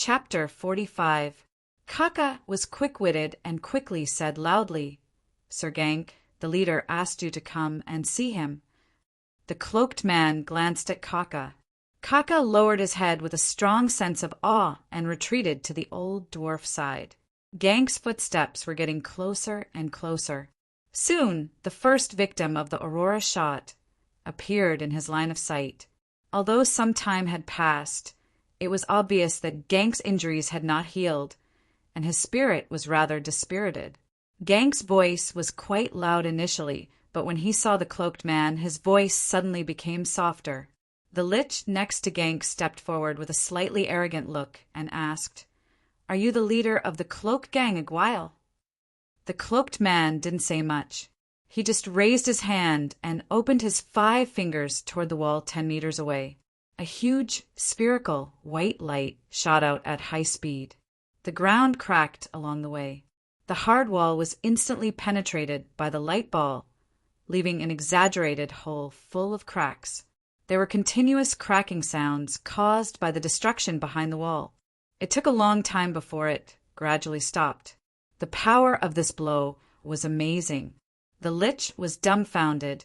Chapter 45. Kaka was quick-witted and quickly said loudly, "Sir Gank, the leader asked you to come and see him." The cloaked man glanced at Kaka. Kaka lowered his head with a strong sense of awe and retreated to the old dwarf's side. Gank's footsteps were getting closer and closer. Soon, the first victim of the Aurora shot appeared in his line of sight. Although some time had passed, it was obvious that Gank's injuries had not healed, and his spirit was rather dispirited. Gank's voice was quite loud initially, but when he saw the cloaked man, his voice suddenly became softer. The lich next to Gank stepped forward with a slightly arrogant look and asked, "Are you the leader of the cloak gang, Aguile?" The cloaked man didn't say much. He just raised his hand and opened his 5 fingers toward the wall 10 meters away. A huge, spherical, white light shot out at high speed. The ground cracked along the way. The hard wall was instantly penetrated by the light ball, leaving an exaggerated hole full of cracks. There were continuous cracking sounds caused by the destruction behind the wall. It took a long time before it gradually stopped. The power of this blow was amazing. The lich was dumbfounded,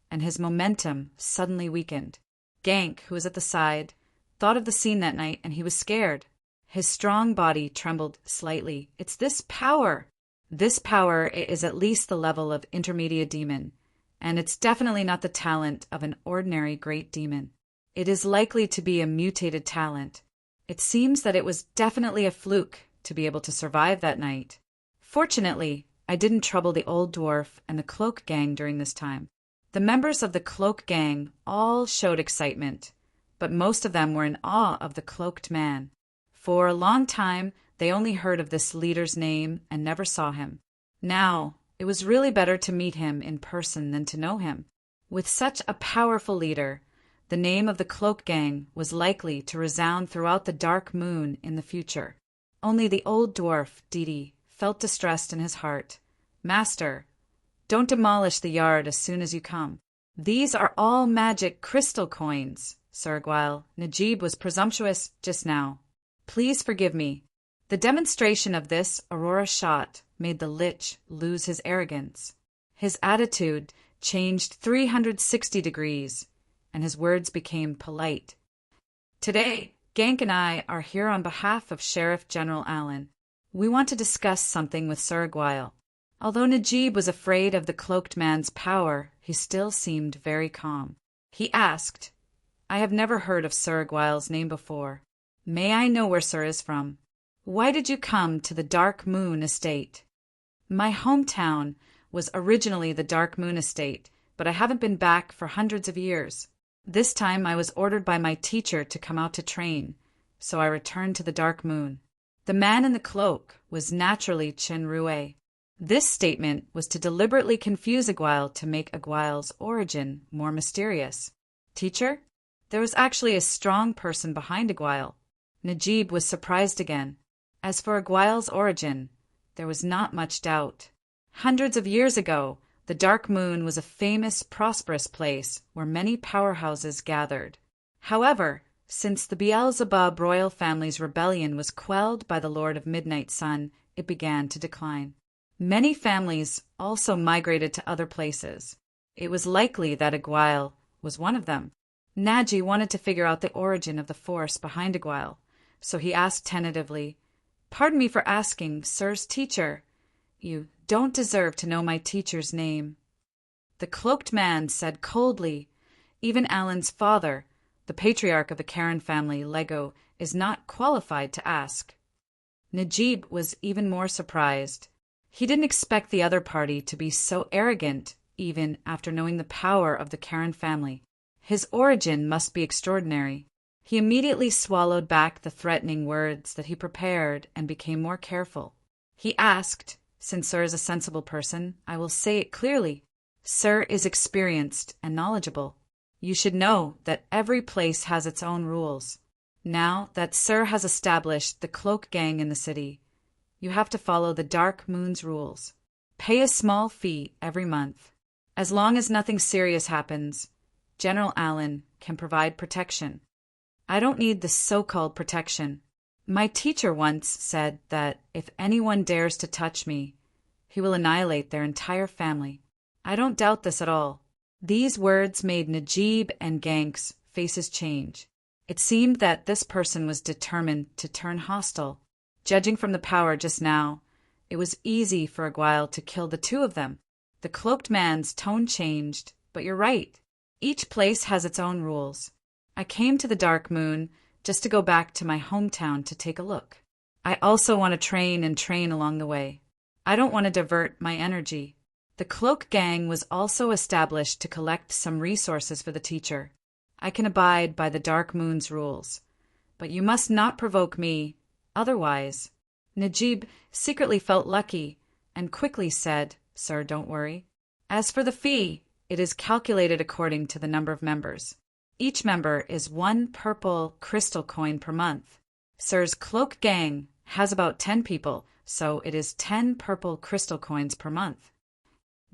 and his momentum suddenly weakened. Gank, who was at the side, thought of the scene that night, and he was scared. His strong body trembled slightly. "It's this power. This power is at least the level of intermediate demon, and it's definitely not the talent of an ordinary great demon. It is likely to be a mutated talent. It seems that it was definitely a fluke to be able to survive that night. Fortunately, I didn't trouble the old dwarf and the cloak gang during this time." The members of the cloak gang all showed excitement, but most of them were in awe of the cloaked man. For a long time, they only heard of this leader's name and never saw him. Now, it was really better to meet him in person than to know him. With such a powerful leader, the name of the cloak gang was likely to resound throughout the dark moon in the future. Only the old dwarf, Didi, felt distressed in his heart. "Master, don't demolish the yard as soon as you come. These are all magic crystal coins, Sir Aguile. Najib was presumptuous just now. Please forgive me." The demonstration of this Aurora shot made the lich lose his arrogance. His attitude changed 360 degrees, and his words became polite. "Today, Gank and I are here on behalf of Sheriff General Allen. We want to discuss something with Sir Aguile." Although Najib was afraid of the cloaked man's power, he still seemed very calm. He asked, "I have never heard of Sir Aguile's name before. May I know where Sir is from? Why did you come to the Dark Moon Estate?" "My hometown was originally the Dark Moon Estate, but I haven't been back for hundreds of years. This time I was ordered by my teacher to come out to train, so I returned to the Dark Moon." The man in the cloak was naturally Chen Rue. This statement was to deliberately confuse Aguile to make Aguile's origin more mysterious. "Teacher?" There was actually a strong person behind Aguile. Najib was surprised again. As for Aguile's origin, there was not much doubt. Hundreds of years ago, the Dark Moon was a famous, prosperous place where many powerhouses gathered. However, since the Beelzebub royal family's rebellion was quelled by the Lord of Midnight Sun, it began to decline. Many families also migrated to other places. It was likely that Aguile was one of them. Naji wanted to figure out the origin of the force behind Aguile, so he asked tentatively, "Pardon me for asking, Sir's teacher. You don't deserve to know my teacher's name." The cloaked man said coldly, "Even Alan's father, the patriarch of the Karen family, Lego, is not qualified to ask." Najib was even more surprised. He didn't expect the other party to be so arrogant, even after knowing the power of the Karen family. His origin must be extraordinary. He immediately swallowed back the threatening words that he prepared and became more careful. He asked, "Since Sir is a sensible person, I will say it clearly. Sir is experienced and knowledgeable. You should know that every place has its own rules. Now that Sir has established the cloak gang in the city, you have to follow the Dark Moon's rules. Pay a small fee every month. As long as nothing serious happens, General Allen can provide protection. I don't need the so-called protection. My teacher once said that if anyone dares to touch me, he will annihilate their entire family. I don't doubt this at all. These words made Najib and Gank's faces change. It seemed that this person was determined to turn hostile. Judging from the power just now, it was easy for Aguile to kill the two of them. The cloaked man's tone changed, but you're right. Each place has its own rules. I came to the Dark Moon just to go back to my hometown to take a look. I also want to train along the way. I don't want to divert my energy. The Cloak Gang was also established to collect some resources for the teacher. I can abide by the Dark Moon's rules. But you must not provoke me, otherwise. Najib secretly felt lucky and quickly said, "Sir, don't worry. As for the fee, it is calculated according to the number of members. Each member is 1 purple crystal coin per month. Sir's Cloak Gang has about 10 people, so it is 10 purple crystal coins per month."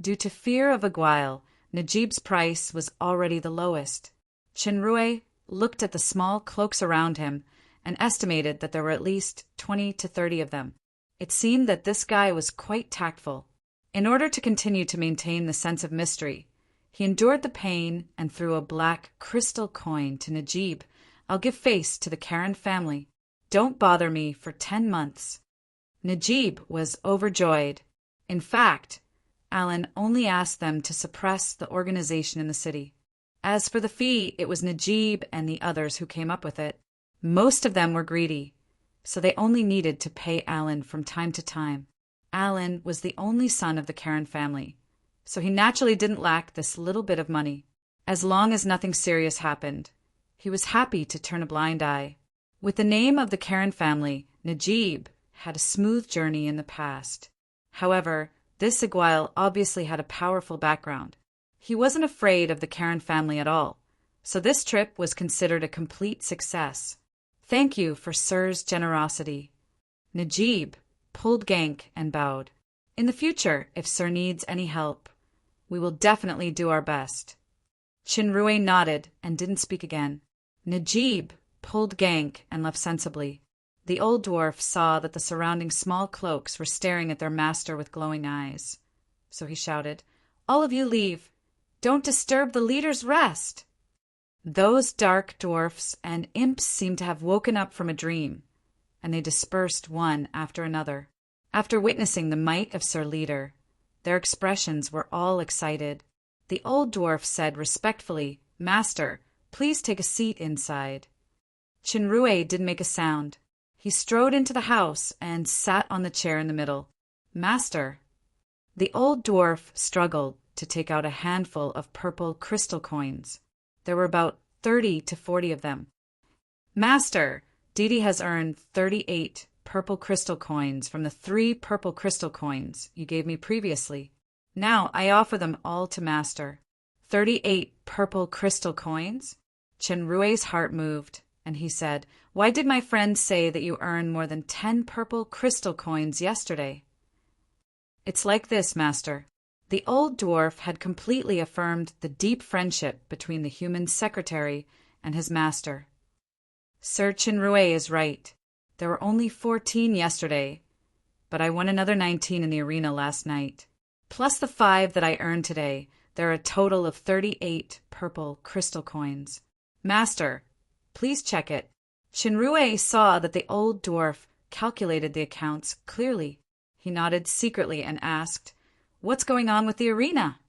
Due to fear of Aguile, Najib's price was already the lowest. Chinrue looked at the small cloaks around him and estimated that there were at least 20 to 30 of them. It seemed that this guy was quite tactful. In order to continue to maintain the sense of mystery, he endured the pain and threw a black crystal coin to Najib. "I'll give face to the Karen family. Don't bother me for 10 months. Najib was overjoyed. In fact, Alan only asked them to suppress the organization in the city. As for the fee, it was Najib and the others who came up with it. Most of them were greedy, so they only needed to pay Alan from time to time. Alan was the only son of the Karen family, so he naturally didn't lack this little bit of money. As long as nothing serious happened, he was happy to turn a blind eye. With the name of the Karen family, Najib had a smooth journey in the past. However, this Aguile obviously had a powerful background. He wasn't afraid of the Karen family at all, so this trip was considered a complete success. "Thank you for Sir's generosity." Najib pulled Gank and bowed. "In the future, if Sir needs any help, we will definitely do our best." Chinrue nodded and didn't speak again. Najib pulled Gank and left sensibly. The old dwarf saw that the surrounding small cloaks were staring at their master with glowing eyes. So he shouted, "All of you leave. Don't disturb the leader's rest." Those dark dwarfs and imps seemed to have woken up from a dream, and they dispersed one after another. After witnessing the might of Sir Leader, their expressions were all excited. The old dwarf said respectfully, "Master, please take a seat inside." Chinrue didn't make a sound. He strode into the house and sat on the chair in the middle. "Master." The old dwarf struggled to take out a handful of purple crystal coins. There were about 30 to 40 of them. "Master, Didi has earned 38 purple crystal coins from the 3 purple crystal coins you gave me previously. Now I offer them all to Master." 38 purple crystal coins? Chenrue's heart moved, and he said, "Why did my friend say that you earned more than 10 purple crystal coins yesterday?" "It's like this, Master." The old dwarf had completely affirmed the deep friendship between the human secretary and his master. "Sir Chinrue is right. There were only 14 yesterday, but I won another 19 in the arena last night. Plus the 5 that I earned today, there are a total of 38 purple crystal coins. Master, please check it." Chinrue saw that the old dwarf calculated the accounts clearly. He nodded secretly and asked, "What's going on with the arena?"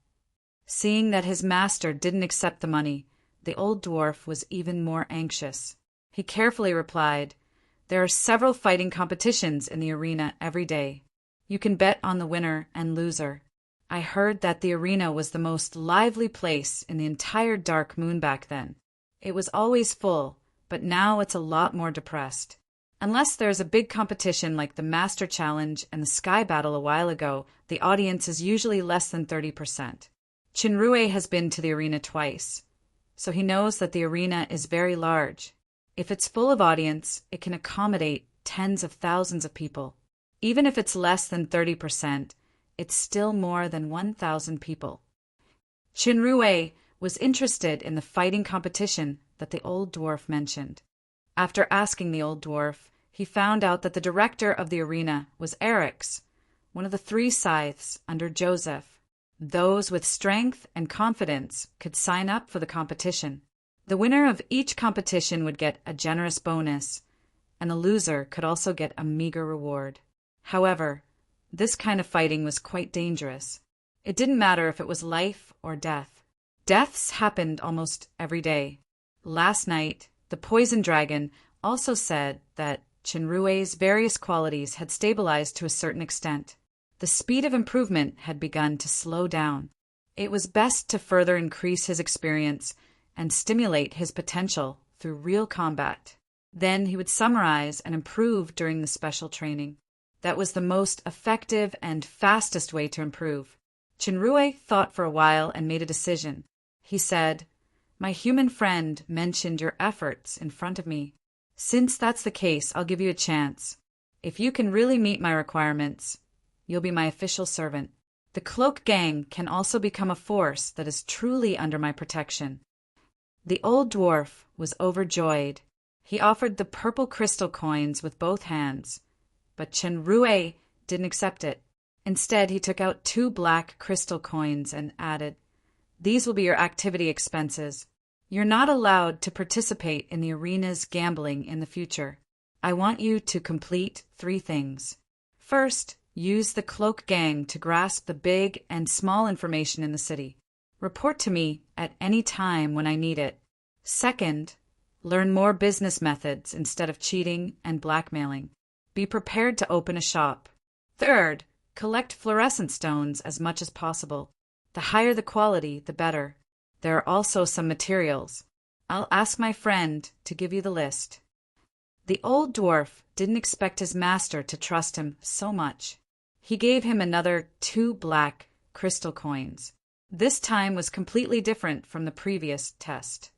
Seeing that his master didn't accept the money, the old dwarf was even more anxious. He carefully replied, "There are several fighting competitions in the arena every day. You can bet on the winner and loser. I heard that the arena was the most lively place in the entire Dark Moon back then. It was always full, but now it's a lot more depressed. Unless there's a big competition like the Master Challenge and the Sky Battle a while ago, the audience is usually less than 30%. Chinrue has been to the arena twice, so he knows that the arena is very large. If it's full of audience, it can accommodate tens of thousands of people. Even if it's less than 30%, it's still more than 1,000 people." Chinrue was interested in the fighting competition that the old dwarf mentioned. After asking the old dwarf, he found out that the director of the arena was Eric's, one of the 3 scythes under Joseph. Those with strength and confidence could sign up for the competition. The winner of each competition would get a generous bonus, and the loser could also get a meager reward. However, this kind of fighting was quite dangerous. It didn't matter if it was life or death. Deaths happened almost every day. Last night, the poison dragon also said that Chenrue's various qualities had stabilized to a certain extent. The speed of improvement had begun to slow down. It was best to further increase his experience and stimulate his potential through real combat. Then he would summarize and improve during the special training. That was the most effective and fastest way to improve. Chenrue thought for a while and made a decision. He said, "My human friend mentioned your efforts in front of me. Since that's the case, I'll give you a chance. If you can really meet my requirements, you'll be my official servant. The Cloak Gang can also become a force that is truly under my protection." The old dwarf was overjoyed. He offered the purple crystal coins with both hands, but Chenrue didn't accept it. Instead, he took out 2 black crystal coins and added, "These will be your activity expenses. You're not allowed to participate in the arena's gambling in the future. I want you to complete 3 things. First, use the Cloak Gang to grasp the big and small information in the city. Report to me at any time when I need it. Second, learn more business methods instead of cheating and blackmailing. Be prepared to open a shop. Third, collect fluorescent stones as much as possible. The higher the quality, the better. There are also some materials. I'll ask my friend to give you the list." The old dwarf didn't expect his master to trust him so much. He gave him another 2 black crystal coins. This time was completely different from the previous test.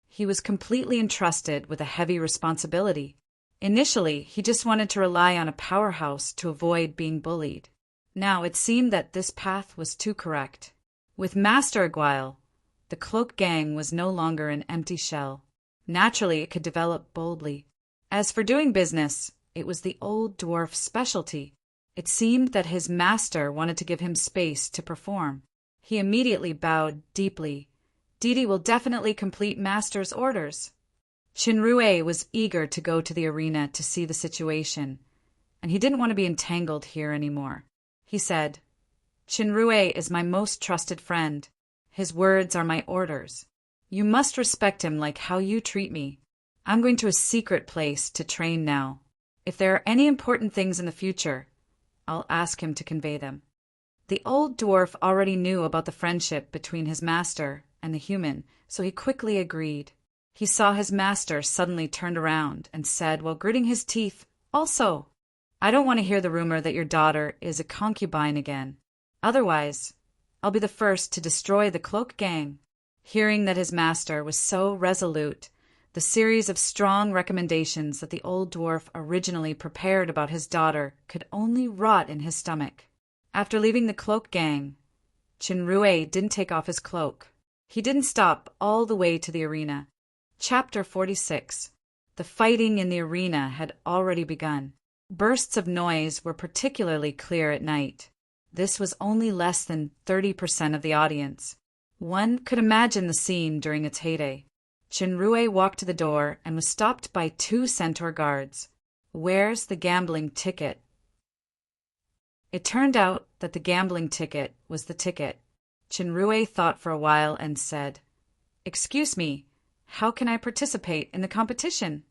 He was completely entrusted with a heavy responsibility. Initially, he just wanted to rely on a powerhouse to avoid being bullied. Now it seemed that this path was too correct. With Master Aguile, the Cloak Gang was no longer an empty shell. Naturally, it could develop boldly. As for doing business, it was the old dwarf's specialty. It seemed that his master wanted to give him space to perform. He immediately bowed deeply. "Didi will definitely complete Master's orders." Chenrue was eager to go to the arena to see the situation, and he didn't want to be entangled here anymore. He said, "Chenrue is my most trusted friend. His words are my orders. You must respect him like how you treat me. I'm going to a secret place to train now. If there are any important things in the future, I'll ask him to convey them." The old dwarf already knew about the friendship between his master and the human, so he quickly agreed. He saw his master suddenly turned around and said while gritting his teeth, "Also, I don't want to hear the rumor that your daughter is a concubine again. Otherwise, I'll be the first to destroy the Cloak Gang." Hearing that his master was so resolute, the series of strong recommendations that the old dwarf originally prepared about his daughter could only rot in his stomach. After leaving the Cloak Gang, Chenrue didn't take off his cloak. He didn't stop all the way to the arena. Chapter 46. The fighting in the arena had already begun. Bursts of noise were particularly clear at night. This was only less than 30% of the audience. One could imagine the scene during its heyday. Chenrue walked to the door and was stopped by 2 centaur guards. "Where's the gambling ticket?" It turned out that the gambling ticket was the ticket. Chenrue thought for a while and said, "Excuse me, how can I participate in the competition?"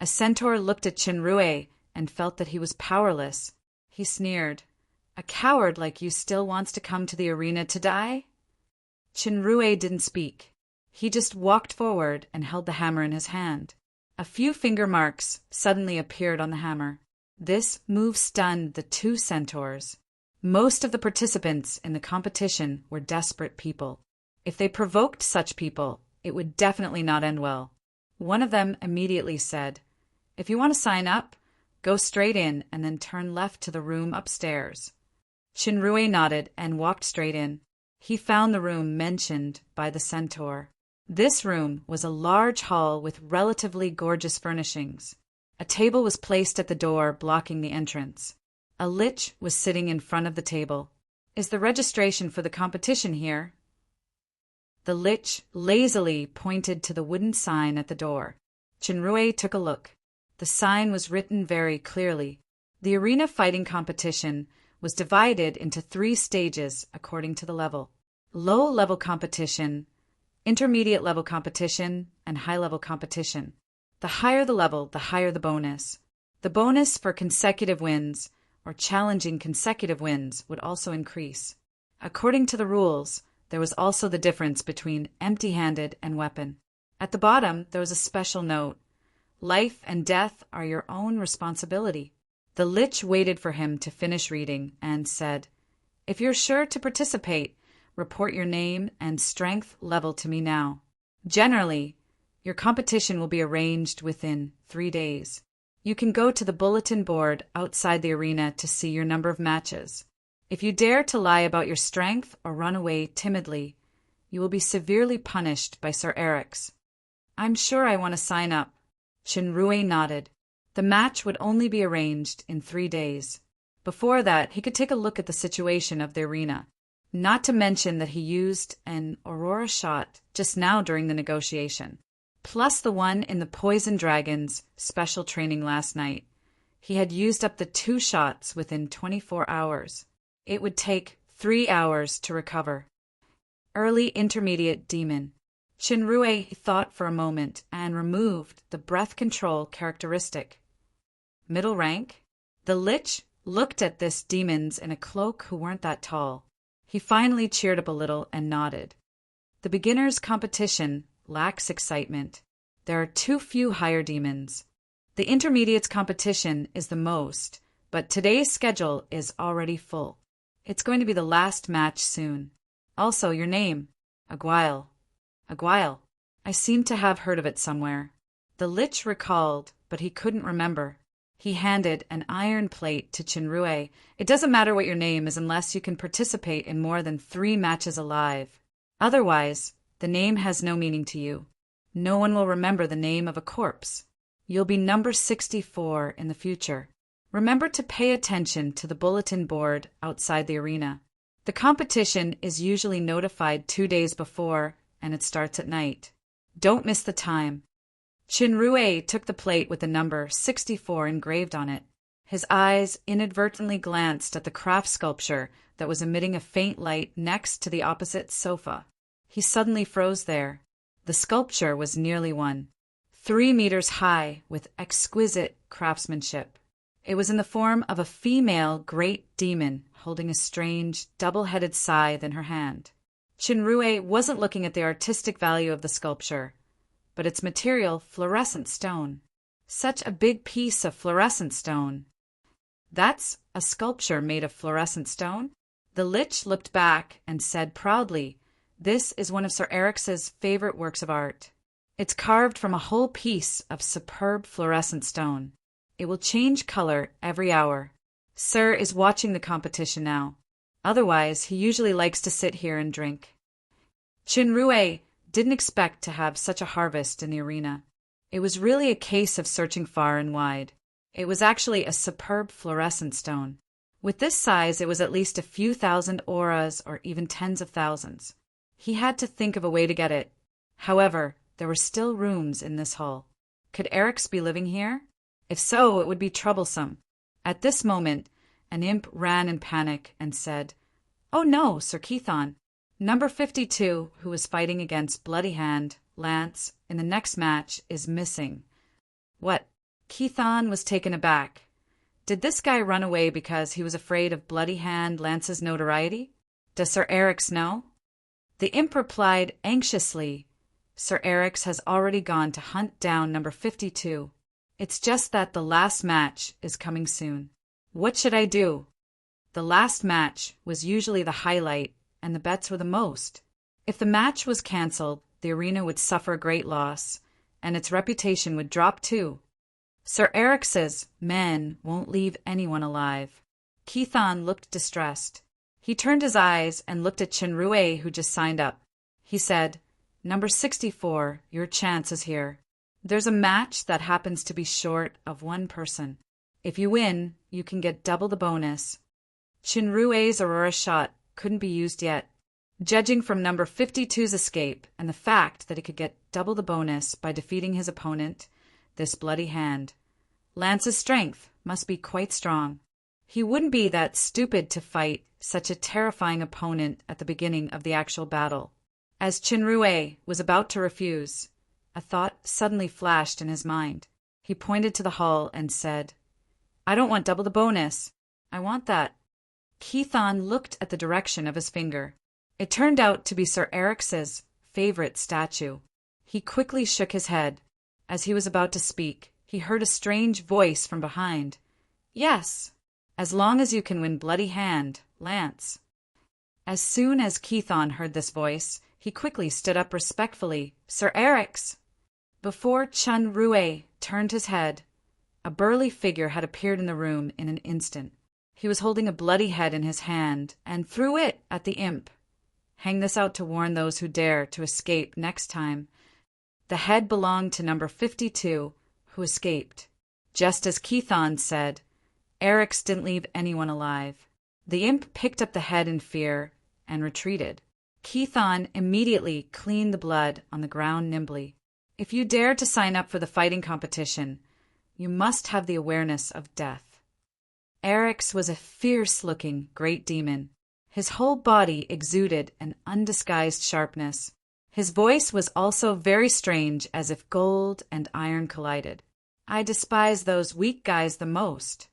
A centaur looked at Chenrue and felt that he was powerless. He sneered, "A coward like you still wants to come to the arena to die?" Chenrue didn't speak. He just walked forward and held the hammer in his hand. A few finger marks suddenly appeared on the hammer. This move stunned the 2 centaurs. Most of the participants in the competition were desperate people. If they provoked such people, it would definitely not end well. One of them immediately said, "If you want to sign up, go straight in and then turn left to the room upstairs." Chenrue nodded and walked straight in. He found the room mentioned by the centaur. This room was a large hall with relatively gorgeous furnishings. A table was placed at the door, blocking the entrance. A lich was sitting in front of the table. "Is the registration for the competition here?" The lich lazily pointed to the wooden sign at the door. Chinrue took a look. The sign was written very clearly. The arena fighting competition was divided into 3 stages according to the level: low-level competition, intermediate-level competition, and high-level competition. The higher the level, the higher the bonus. The bonus for consecutive wins, or challenging consecutive wins, would also increase. According to the rules, there was also the difference between empty-handed and weapon. At the bottom, there was a special note: "Life and death are your own responsibility." The lich waited for him to finish reading and said, "If you're sure to participate, report your name and strength level to me now. Generally, your competition will be arranged within 3 days. You can go to the bulletin board outside the arena to see your number of matches. If you dare to lie about your strength or run away timidly, you will be severely punished by Sir Eric's." "I'm sure I want to sign up." Chinrue nodded. The match would only be arranged in 3 days. Before that, he could take a look at the situation of the arena. Not to mention that he used an Aurora shot just now during the negotiation, plus the one in the Poison Dragon's special training last night. He had used up the 2 shots within 24 hours. It would take 3 hours to recover. Early intermediate demon. Chinrue thought for a moment and removed the breath control characteristic. Middle rank? The lich looked at this demons in a cloak who weren't that tall. He finally cheered up a little and nodded. The beginner's competition lacks excitement. There are too few higher demons. The intermediate's competition is the most, but today's schedule is already full. It's going to be the last match soon. Also, your name. Aguile. Aguile. I seem to have heard of it somewhere. The lich recalled, but he couldn't remember. He handed an iron plate to Chinrue. "It doesn't matter what your name is unless you can participate in more than 3 matches alive. Otherwise, the name has no meaning to you. No one will remember the name of a corpse. You'll be number 64 in the future. Remember to pay attention to the bulletin board outside the arena. The competition is usually notified 2 days before, and it starts at night. Don't miss the time." Chinrue took the plate with the number 64 engraved on it. His eyes inadvertently glanced at the craft sculpture that was emitting a faint light next to the opposite sofa. He suddenly froze there. The sculpture was nearly 3 meters high with exquisite craftsmanship. It was in the form of a female great demon holding a strange, double-headed scythe in her hand. Chinrue wasn't looking at the artistic value of the sculpture, but its material, fluorescent stone. Such a big piece of fluorescent stone. "That's a sculpture made of fluorescent stone?" The lich looked back and said proudly, "This is one of Sir Eric's favorite works of art. It's carved from a whole piece of superb fluorescent stone. It will change color every hour. Sir is watching the competition now. Otherwise, he usually likes to sit here and drink." Chinrue didn't expect to have such a harvest in the arena. It was really a case of searching far and wide. It was actually a superb fluorescent stone. With this size, it was at least a few thousand auras or even tens of thousands. He had to think of a way to get it. However, there were still rooms in this hall. Could Eric's be living here? If so, it would be troublesome. At this moment, an imp ran in panic and said, "Oh no, Sir Keithon. Number 52, who was fighting against Bloody Hand, Lance, in the next match, is missing." "What?" Keithon was taken aback. Did this guy run away because he was afraid of Bloody Hand, Lance's notoriety? Does Sir Eric's know? The imp replied anxiously, "Sir Eric's has already gone to hunt down number 52. It's just that the last match is coming soon." "What should I do?" The last match was usually the highlight, and the bets were the most. If the match was cancelled, the arena would suffer great loss, and its reputation would drop too. Sir Eric's men won't leave anyone alive. Keithon looked distressed. He turned his eyes and looked at Chinrue, who just signed up. He said, "Number 64, your chance is here. There's a match that happens to be short of one person. If you win, you can get double the bonus. Chinrue's Aurora shot couldn't be used yet. Judging from number 52's escape and the fact that he could get double the bonus by defeating his opponent, this bloody hand, Lance's strength must be quite strong. He wouldn't be that stupid to fight such a terrifying opponent at the beginning of the actual battle. As Chinrue was about to refuse, a thought suddenly flashed in his mind. He pointed to the hull and said, "I don't want double the bonus. I want that." Keithon looked at the direction of his finger. It turned out to be Sir Eric's favorite statue. He quickly shook his head. As he was about to speak, he heard a strange voice from behind. "Yes, as long as you can win Bloody Hand, Lance." As soon as Keithon heard this voice, he quickly stood up respectfully. "Sir Eric's." Before Chinrue turned his head, a burly figure had appeared in the room in an instant. He was holding a bloody head in his hand and threw it at the imp. Hang this out to warn those who dare to escape next time. The head belonged to number 52, who escaped. Just as Keithon said, Eric's didn't leave anyone alive. The imp picked up the head in fear and retreated. Keithon immediately cleaned the blood on the ground nimbly. If you dare to sign up for the fighting competition, you must have the awareness of death. Eric's was a fierce-looking great demon. His whole body exuded an undisguised sharpness. His voice was also very strange, as if gold and iron collided. "I despise those weak guys the most."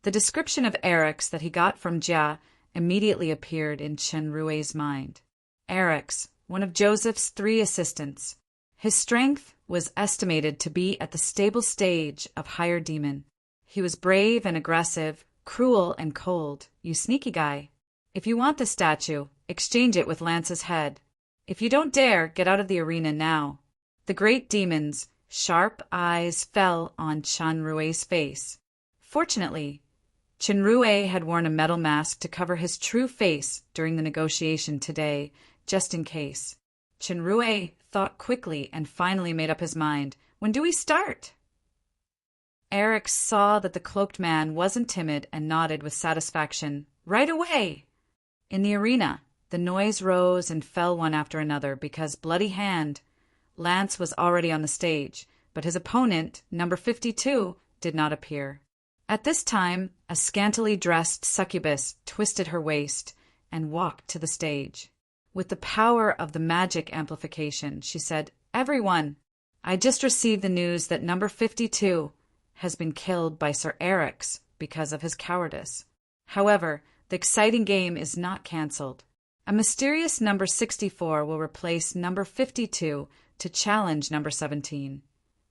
The description of Eric's that he got from Jia immediately appeared in Chinrue's mind. Eric's, one of Joseph's 3 assistants. His strength was estimated to be at the stable stage of higher demon. He was brave and aggressive, cruel and cold. You sneaky guy. If you want the statue, exchange it with Lance's head. If you don't dare, get out of the arena now. The great demon's sharp eyes fell on Chinrue's face. Fortunately, Chinrue had worn a metal mask to cover his true face during the negotiation today, just in case. Chinrue thought quickly and finally made up his mind. "When do we start?" Eric saw that the cloaked man wasn't timid and nodded with satisfaction. "Right away!" In the arena, the noise rose and fell one after another because Bloody Hand, Lance, was already on the stage, but his opponent, number 52, did not appear. At this time, a scantily dressed succubus twisted her waist and walked to the stage. With the power of the magic amplification, she said, "Everyone, I just received the news that number 52 has been killed by Sir Eric's because of his cowardice. However, the exciting game is not cancelled. A mysterious number 64 will replace number 52 to challenge number 17.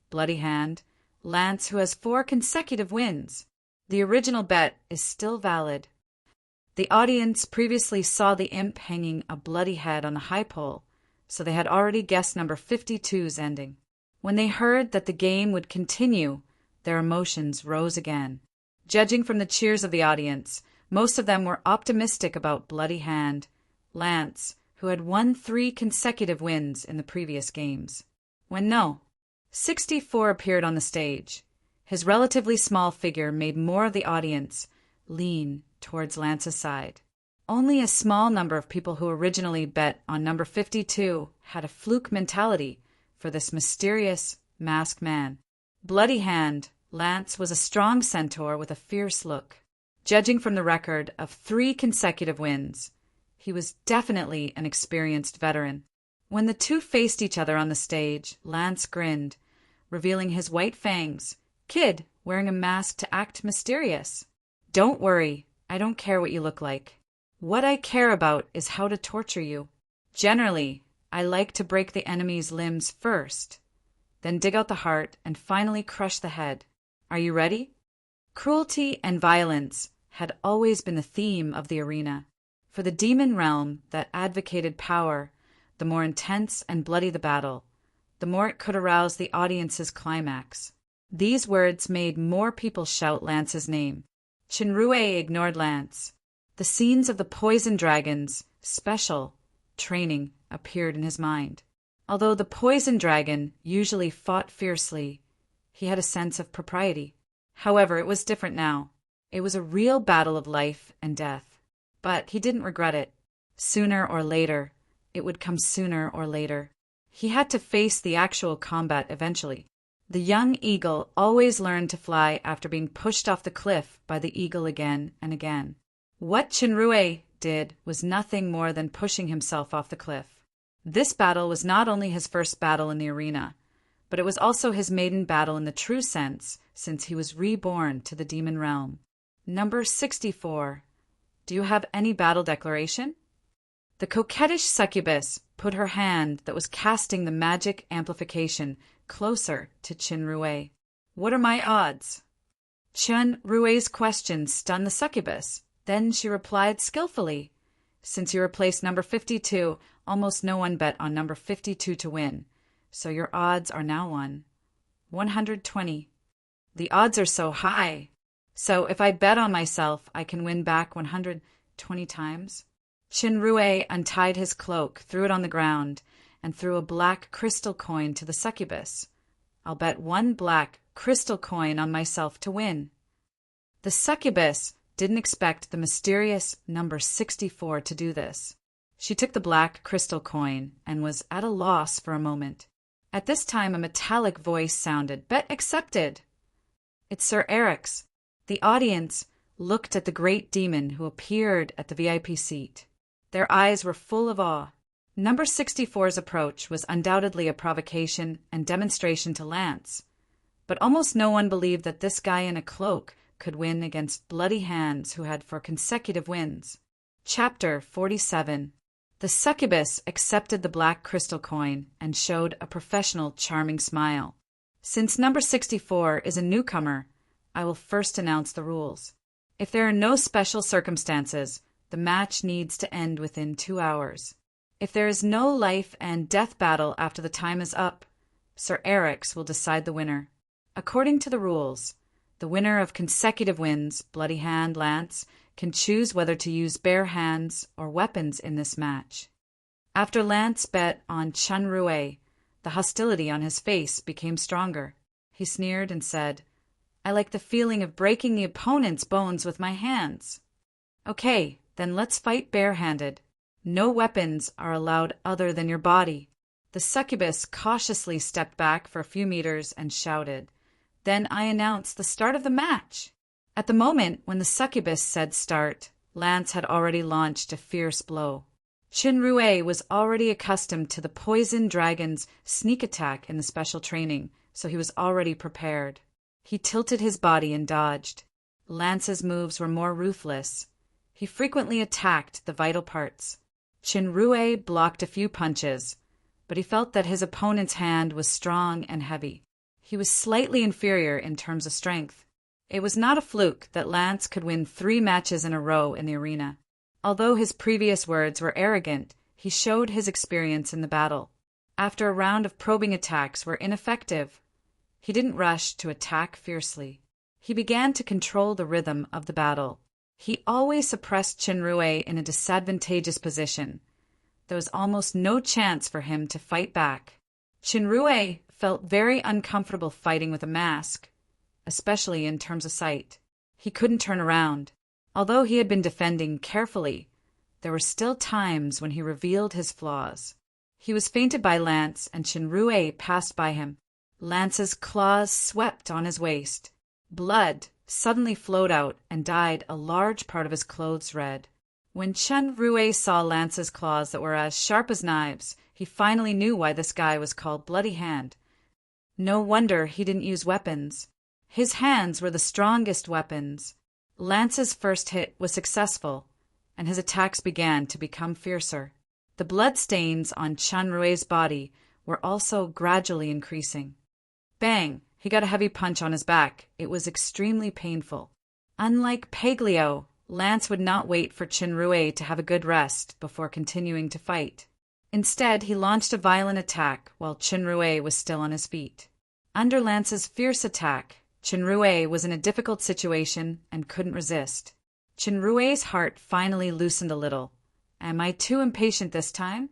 Bloody Hand, Lance, who has 4 consecutive wins. The original bet is still valid." The audience previously saw the imp hanging a bloody head on the high pole, so they had already guessed number 52's ending. When they heard that the game would continue, their emotions rose again. Judging from the cheers of the audience, most of them were optimistic about Bloody Hand, Lance, who had won 3 consecutive wins in the previous games. When 64 appeared on the stage. His relatively small figure made more of the audience lean towards Lance's side. Only a small number of people who originally bet on number 52 had a fluke mentality for this mysterious masked man. Bloody Hand, Lance, was a strong centaur with a fierce look. Judging from the record of 3 consecutive wins, he was definitely an experienced veteran. When the two faced each other on the stage, Lance grinned, revealing his white fangs. "Kid, wearing a mask to act mysterious." "Don't worry, I don't care what you look like. What I care about is how to torture you. Generally, I like to break the enemy's limbs first, then dig out the heart and finally crush the head. Are you ready?" Cruelty and violence had always been the theme of the arena. For the demon realm that advocated power, the more intense and bloody the battle, the more it could arouse the audience's climax. These words made more people shout Lance's name. Chinrue ignored Lance. The scenes of the poison dragon's special training appeared in his mind. Although the poison dragon usually fought fiercely, he had a sense of propriety. However, it was different now. It was a real battle of life and death. But he didn't regret it. Sooner or later, it would come sooner or later. He had to face the actual combat eventually. The young eagle always learned to fly after being pushed off the cliff by the eagle again and again. What Chinrue did was nothing more than pushing himself off the cliff. This battle was not only his first battle in the arena, but it was also his maiden battle in the true sense since he was reborn to the demon realm. Number 64. Do you have any battle declaration? The coquettish succubus put her hand that was casting the magic amplification closer to Chinrue. What are my odds? Chinrue's question stunned the succubus. Then she replied skillfully. Since you replaced number 52, almost no one bet on number 52 to win. So your odds are now 120. The odds are so high. So if I bet on myself, I can win back 120 times? Chinrue untied his cloak, threw it on the ground, and threw a black crystal coin to the succubus. I'll bet 1 black crystal coin on myself to win. The succubus didn't expect the mysterious number 64 to do this. She took the black crystal coin and was at a loss for a moment. At this time, a metallic voice sounded, "Bet accepted." It's Sir Eric's. The audience looked at the great demon who appeared at the VIP seat. Their eyes were full of awe. Number 64's approach was undoubtedly a provocation and demonstration to Lance, but almost no one believed that this guy in a cloak could win against bloody hands who had 4 consecutive wins. Chapter 47. The succubus accepted the black crystal coin and showed a professional, charming smile. Since number 64 is a newcomer, I will first announce the rules. If there are no special circumstances, the match needs to end within 2 hours. If there is no life and death battle after the time is up, Sir Eric's will decide the winner. According to the rules, the winner of consecutive wins, Bloody Hand Lance, can choose whether to use bare hands or weapons in this match. After Lance bet on Chinrue, the hostility on his face became stronger. He sneered and said, "I like the feeling of breaking the opponent's bones with my hands." "Okay, then let's fight barehanded. No weapons are allowed other than your body." The succubus cautiously stepped back for a few meters and shouted. Then I announced the start of the match. At the moment when the succubus said start, Lance had already launched a fierce blow. Chinrue was already accustomed to the poison dragon's sneak attack in the special training, so he was already prepared. He tilted his body and dodged. Lance's moves were more ruthless. He frequently attacked the vital parts. Chinrue blocked a few punches, but he felt that his opponent's hand was strong and heavy. He was slightly inferior in terms of strength. It was not a fluke that Lance could win 3 matches in a row in the arena. Although his previous words were arrogant, he showed his experience in the battle. After a round of probing attacks were ineffective, he didn't rush to attack fiercely. He began to control the rhythm of the battle. He always suppressed Chinrue in a disadvantageous position. There was almost no chance for him to fight back. Chinrue felt very uncomfortable fighting with a mask, especially in terms of sight. He couldn't turn around. Although he had been defending carefully, there were still times when he revealed his flaws. He was feinted by Lance, and Chinrue passed by him. Lance's claws swept on his waist. Blood suddenly flowed out and dyed a large part of his clothes red. When Chinrue saw Lance's claws that were as sharp as knives, he finally knew why this guy was called Bloody Hand. No wonder he didn't use weapons. His hands were the strongest weapons. Lance's first hit was successful, and his attacks began to become fiercer. The blood stains on Chinrue's body were also gradually increasing. Bang! He got a heavy punch on his back. It was extremely painful. Unlike Paglio, Lance would not wait for Chinrue to have a good rest before continuing to fight. Instead, he launched a violent attack while Chinrue was still on his feet. Under Lance's fierce attack, Chinrue was in a difficult situation and couldn't resist. Chinrue's heart finally loosened a little. Am I too impatient this time?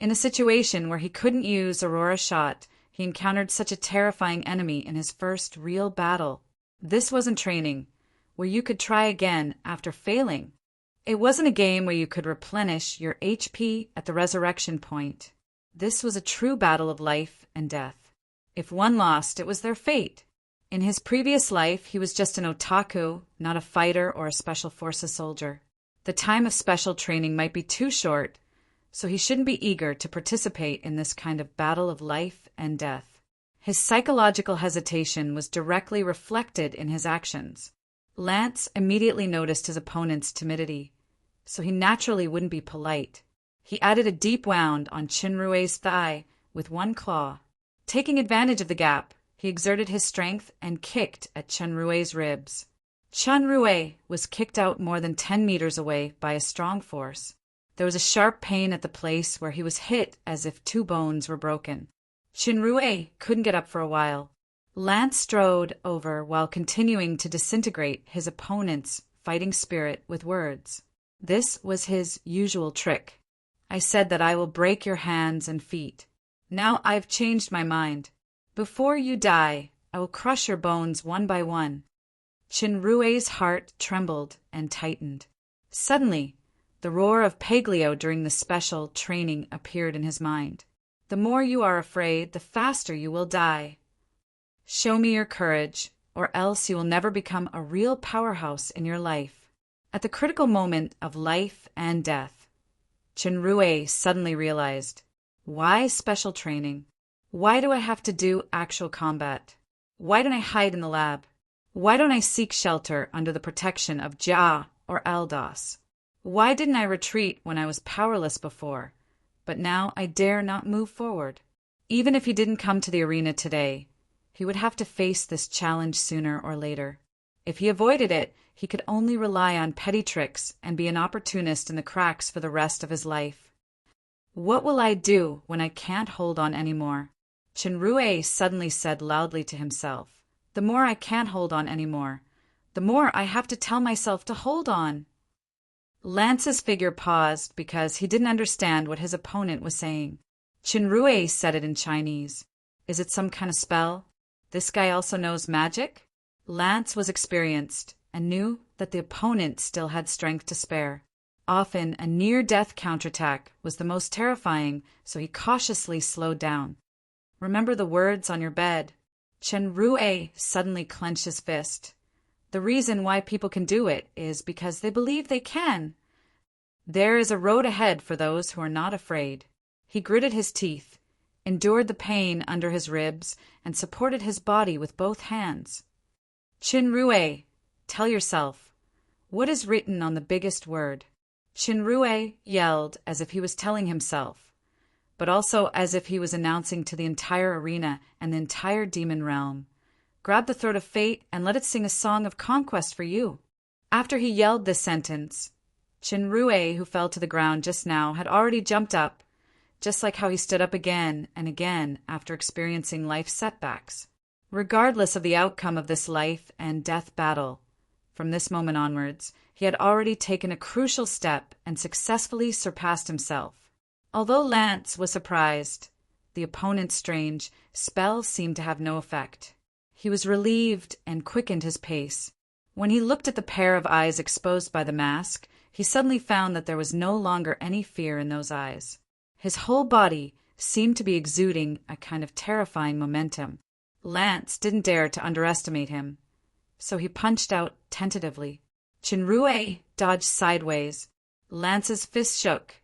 In a situation where he couldn't use Aurora's shot, he encountered such a terrifying enemy in his first real battle. This wasn't training, where you could try again after failing. It wasn't a game where you could replenish your HP at the resurrection point. This was a true battle of life and death. If one lost, it was their fate. In his previous life, he was just an otaku, not a fighter or a special forces soldier. The time of special training might be too short, so he shouldn't be eager to participate in this kind of battle of life and death. His psychological hesitation was directly reflected in his actions. Lance immediately noticed his opponent's timidity, so he naturally wouldn't be polite. He added a deep wound on Chinrue's thigh with one claw. Taking advantage of the gap, he exerted his strength and kicked at Chinrue's ribs. Chinrue was kicked out more than 10 meters away by a strong force. There was a sharp pain at the place where he was hit, as if 2 bones were broken. Chinrue couldn't get up for a while. Lance strode over while continuing to disintegrate his opponent's fighting spirit with words. This was his usual trick. I said that I will break your hands and feet. Now I've changed my mind. Before you die, I will crush your bones one by one. Chinrue's heart trembled and tightened. Suddenly, the roar of Paglio during the special training appeared in his mind. The more you are afraid, the faster you will die. Show me your courage, or else you will never become a real powerhouse in your life. At the critical moment of life and death, Chinrue suddenly realized, why special training? Why do I have to do actual combat? Why don't I hide in the lab? Why don't I seek shelter under the protection of Jia or Aldos? Why didn't I retreat when I was powerless before, but now I dare not move forward? Even if he didn't come to the arena today, he would have to face this challenge sooner or later. If he avoided it, he could only rely on petty tricks and be an opportunist in the cracks for the rest of his life. What will I do when I can't hold on anymore? Chinrue suddenly said loudly to himself. The more I can't hold on anymore, the more I have to tell myself to hold on. Lance's figure paused because he didn't understand what his opponent was saying. Chinrue said it in Chinese. Is it some kind of spell? This guy also knows magic? Lance was experienced and knew that the opponent still had strength to spare. Often, a near-death counterattack was the most terrifying, so he cautiously slowed down. Remember the words on your bed. Chinrue suddenly clenched his fist. The reason why people can do it is because they believe they can. There is a road ahead for those who are not afraid. He gritted his teeth, endured the pain under his ribs, and supported his body with both hands. Chinrue, tell yourself, what is written on the biggest word? Chinrue yelled as if he was telling himself, but also as if he was announcing to the entire arena and the entire demon realm. Grab the throat of fate and let it sing a song of conquest for you. After he yelled this sentence, Chinrue, who fell to the ground just now, had already jumped up, just like how he stood up again and again after experiencing life setbacks. Regardless of the outcome of this life and death battle, from this moment onwards, he had already taken a crucial step and successfully surpassed himself. Although Lance was surprised, the opponent's strange spell seemed to have no effect. He was relieved and quickened his pace. When he looked at the pair of eyes exposed by the mask, he suddenly found that there was no longer any fear in those eyes. His whole body seemed to be exuding a kind of terrifying momentum. Lance didn't dare to underestimate him, so he punched out tentatively. Chinrue dodged sideways. Lance's fist shook.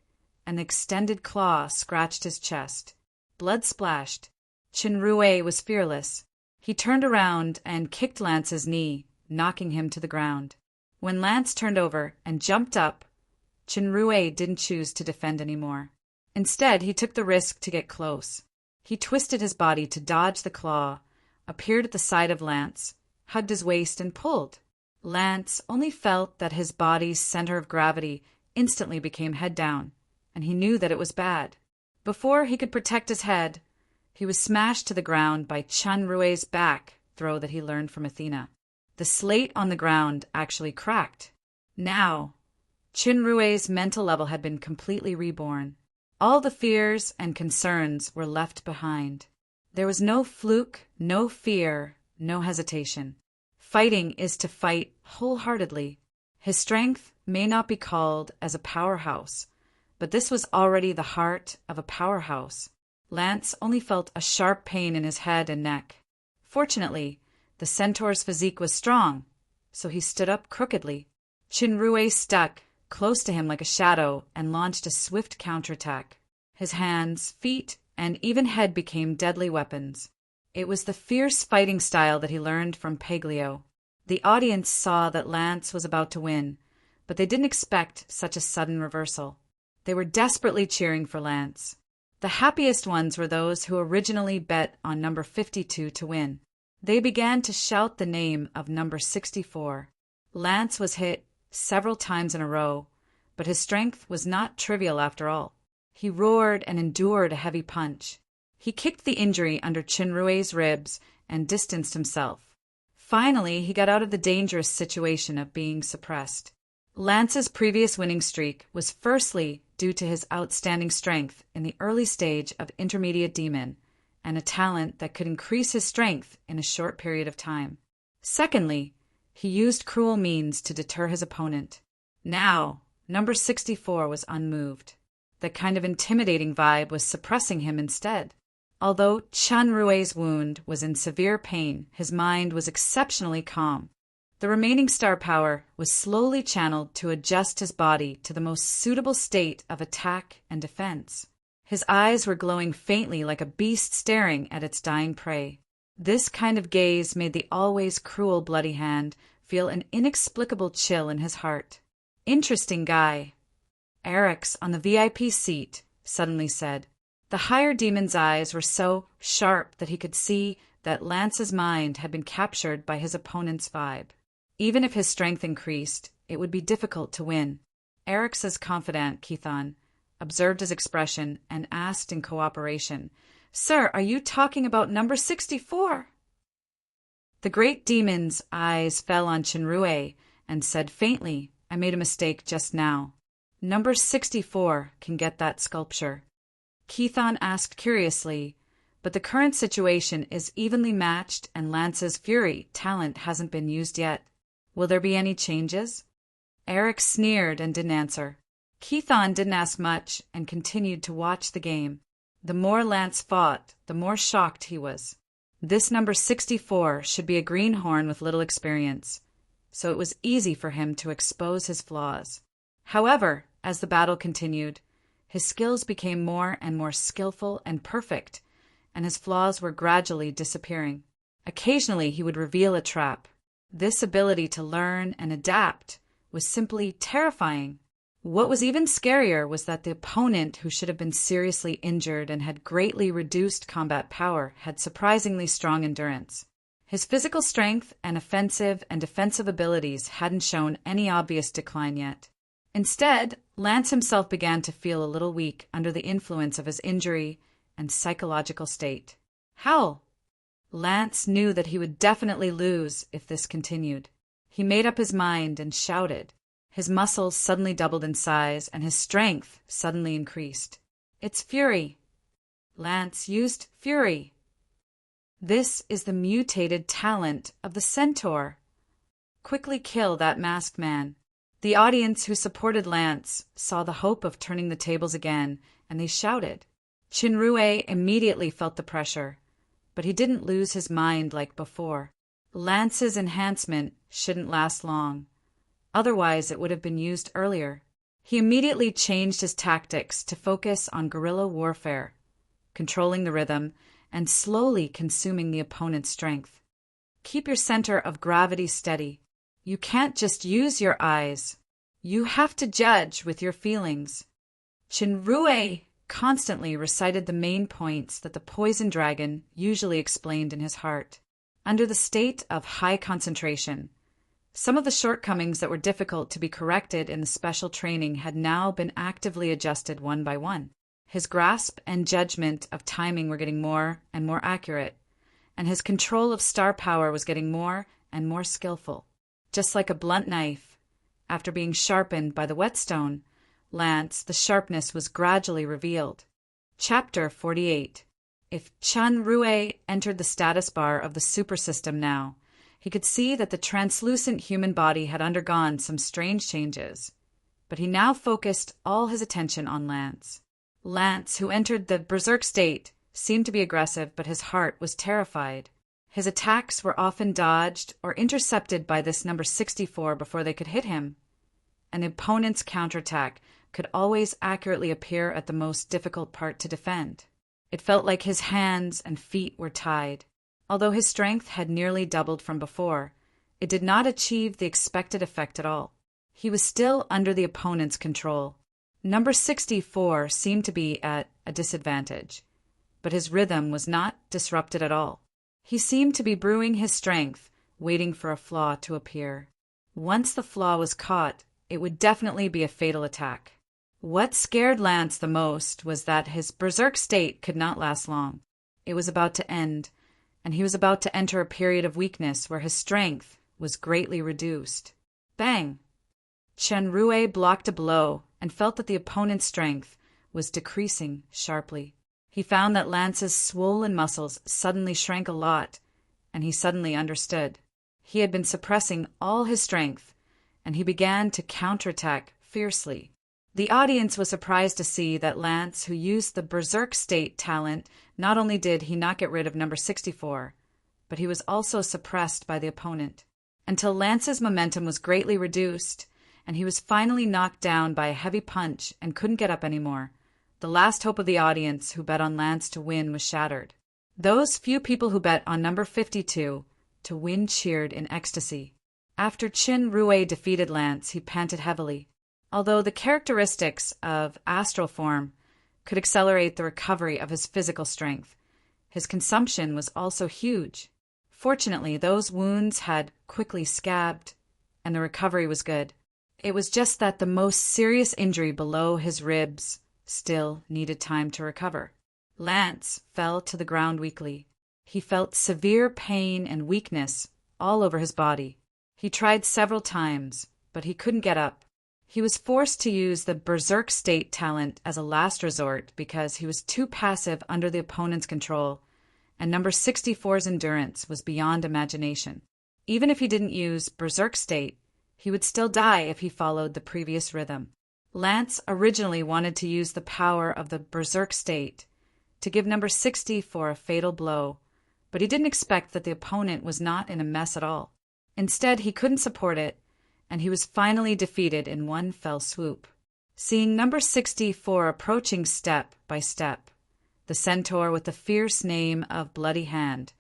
An extended claw scratched his chest. Blood splashed. Chinrue was fearless. He turned around and kicked Lance's knee, knocking him to the ground. When Lance turned over and jumped up, Chinrue didn't choose to defend anymore. Instead, he took the risk to get close. He twisted his body to dodge the claw, appeared at the side of Lance, hugged his waist, and pulled. Lance only felt that his body's center of gravity instantly became head down, and he knew that it was bad. Before he could protect his head, he was smashed to the ground by Chinrue's back throw that he learned from Athena. The slate on the ground actually cracked. Now, Chinrue's mental level had been completely reborn. All the fears and concerns were left behind. There was no fluke, no fear, no hesitation. Fighting is to fight wholeheartedly. His strength may not be called as a powerhouse, but this was already the heart of a powerhouse. Lance only felt a sharp pain in his head and neck. Fortunately, the centaur's physique was strong, so he stood up crookedly. Chinrue stuck close to him like a shadow and launched a swift counterattack. His hands, feet, and even head became deadly weapons. It was the fierce fighting style that he learned from Peglio. The audience saw that Lance was about to win, but they didn't expect such a sudden reversal. They were desperately cheering for Lance. The happiest ones were those who originally bet on number 52 to win. They began to shout the name of number 64. Lance was hit several times in a row, but his strength was not trivial after all. He roared and endured a heavy punch. He kicked the injury under Chinrue's ribs and distanced himself. Finally, he got out of the dangerous situation of being suppressed. Lance's previous winning streak was firstly due to his outstanding strength in the early stage of Intermediate Demon, and a talent that could increase his strength in a short period of time. Secondly, he used cruel means to deter his opponent. Now, number 64 was unmoved. That kind of intimidating vibe was suppressing him instead. Although Chanrue's wound was in severe pain, his mind was exceptionally calm. The remaining star power was slowly channeled to adjust his body to the most suitable state of attack and defense. His eyes were glowing faintly like a beast staring at its dying prey. This kind of gaze made the always cruel Bloody Hand feel an inexplicable chill in his heart. "Interesting guy." Eric's on the VIP seat suddenly said. The higher demon's eyes were so sharp that he could see that Lance's mind had been captured by his opponent's vibe. Even if his strength increased, it would be difficult to win. Eric's confidant, Keithon, observed his expression and asked in cooperation, "Sir, are you talking about number 64? The great demon's eyes fell on Chinrue and said faintly, "I made a mistake just now. Number 64 can get that sculpture." Keithon asked curiously, "But the current situation is evenly matched and Lance's fury talent hasn't been used yet. Will there be any changes?" Eric sneered and didn't answer. Keithon didn't ask much and continued to watch the game. The more Lance fought, the more shocked he was. This number 64 should be a greenhorn with little experience, so it was easy for him to expose his flaws. However, as the battle continued, his skills became more and more skillful and perfect, and his flaws were gradually disappearing. Occasionally he would reveal a trap. This ability to learn and adapt was simply terrifying. What was even scarier was that the opponent, who should have been seriously injured and had greatly reduced combat power, had surprisingly strong endurance. His physical strength and offensive and defensive abilities hadn't shown any obvious decline yet. Instead, Lance himself began to feel a little weak under the influence of his injury and psychological state. How? Lance knew that he would definitely lose if this continued. He made up his mind and shouted. His muscles suddenly doubled in size, and his strength suddenly increased. "It's fury." Lance used fury. This is the mutated talent of the centaur. Quickly kill that masked man. The audience who supported Lance saw the hope of turning the tables again, and they shouted. Chinrue immediately felt the pressure, but he didn't lose his mind like before. Lance's enhancement shouldn't last long. Otherwise, it would have been used earlier. He immediately changed his tactics to focus on guerrilla warfare, controlling the rhythm and slowly consuming the opponent's strength. Keep your center of gravity steady. You can't just use your eyes. You have to judge with your feelings. Chinrue constantly recited the main points that the poison dragon usually explained in his heart. Under the state of high concentration, some of the shortcomings that were difficult to be corrected in the special training had now been actively adjusted one by one. His grasp and judgment of timing were getting more and more accurate, and his control of star power was getting more and more skillful. Just like a blunt knife, after being sharpened by the whetstone, Lance, the sharpness was gradually revealed. Chapter 48. If Chun Rue entered the status bar of the super system now, he could see that the translucent human body had undergone some strange changes. But he now focused all his attention on Lance. Lance, who entered the berserk state, seemed to be aggressive, but his heart was terrified. His attacks were often dodged or intercepted by this number 64 before they could hit him. An opponent's counterattack could always accurately appear at the most difficult part to defend. It felt like his hands and feet were tied. Although his strength had nearly doubled from before, it did not achieve the expected effect at all. He was still under the opponent's control. Number 64 seemed to be at a disadvantage, but his rhythm was not disrupted at all. He seemed to be brewing his strength, waiting for a flaw to appear. Once the flaw was caught, it would definitely be a fatal attack. What scared Lance the most was that his berserk state could not last long. It was about to end, and he was about to enter a period of weakness where his strength was greatly reduced. Bang! Chun Rue blocked a blow and felt that the opponent's strength was decreasing sharply. He found that Lance's swollen muscles suddenly shrank a lot, and he suddenly understood. He had been suppressing all his strength, and he began to counterattack fiercely. The audience was surprised to see that Lance, who used the berserk state talent, not only did he not get rid of number 64, but he was also suppressed by the opponent, until Lance's momentum was greatly reduced, and he was finally knocked down by a heavy punch and couldn't get up anymore. The last hope of the audience who bet on Lance to win was shattered. Those few people who bet on number 52 to win cheered in ecstasy. After Chun Rue defeated Lance, he panted heavily. Although the characteristics of astral form could accelerate the recovery of his physical strength, his consumption was also huge. Fortunately, those wounds had quickly scabbed, and the recovery was good. It was just that the most serious injury below his ribs still needed time to recover. Lance fell to the ground weakly. He felt severe pain and weakness all over his body. He tried several times, but he couldn't get up. He was forced to use the berserk state talent as a last resort because he was too passive under the opponent's control, and number 64's endurance was beyond imagination. Even if he didn't use berserk state, he would still die if he followed the previous rhythm. Lance originally wanted to use the power of the berserk state to give number 64 a fatal blow, but he didn't expect that the opponent was not in a mess at all. Instead, he couldn't support it, and he was finally defeated in one fell swoop. Seeing number 64 approaching step by step, the centaur with the fierce name of Bloody Hand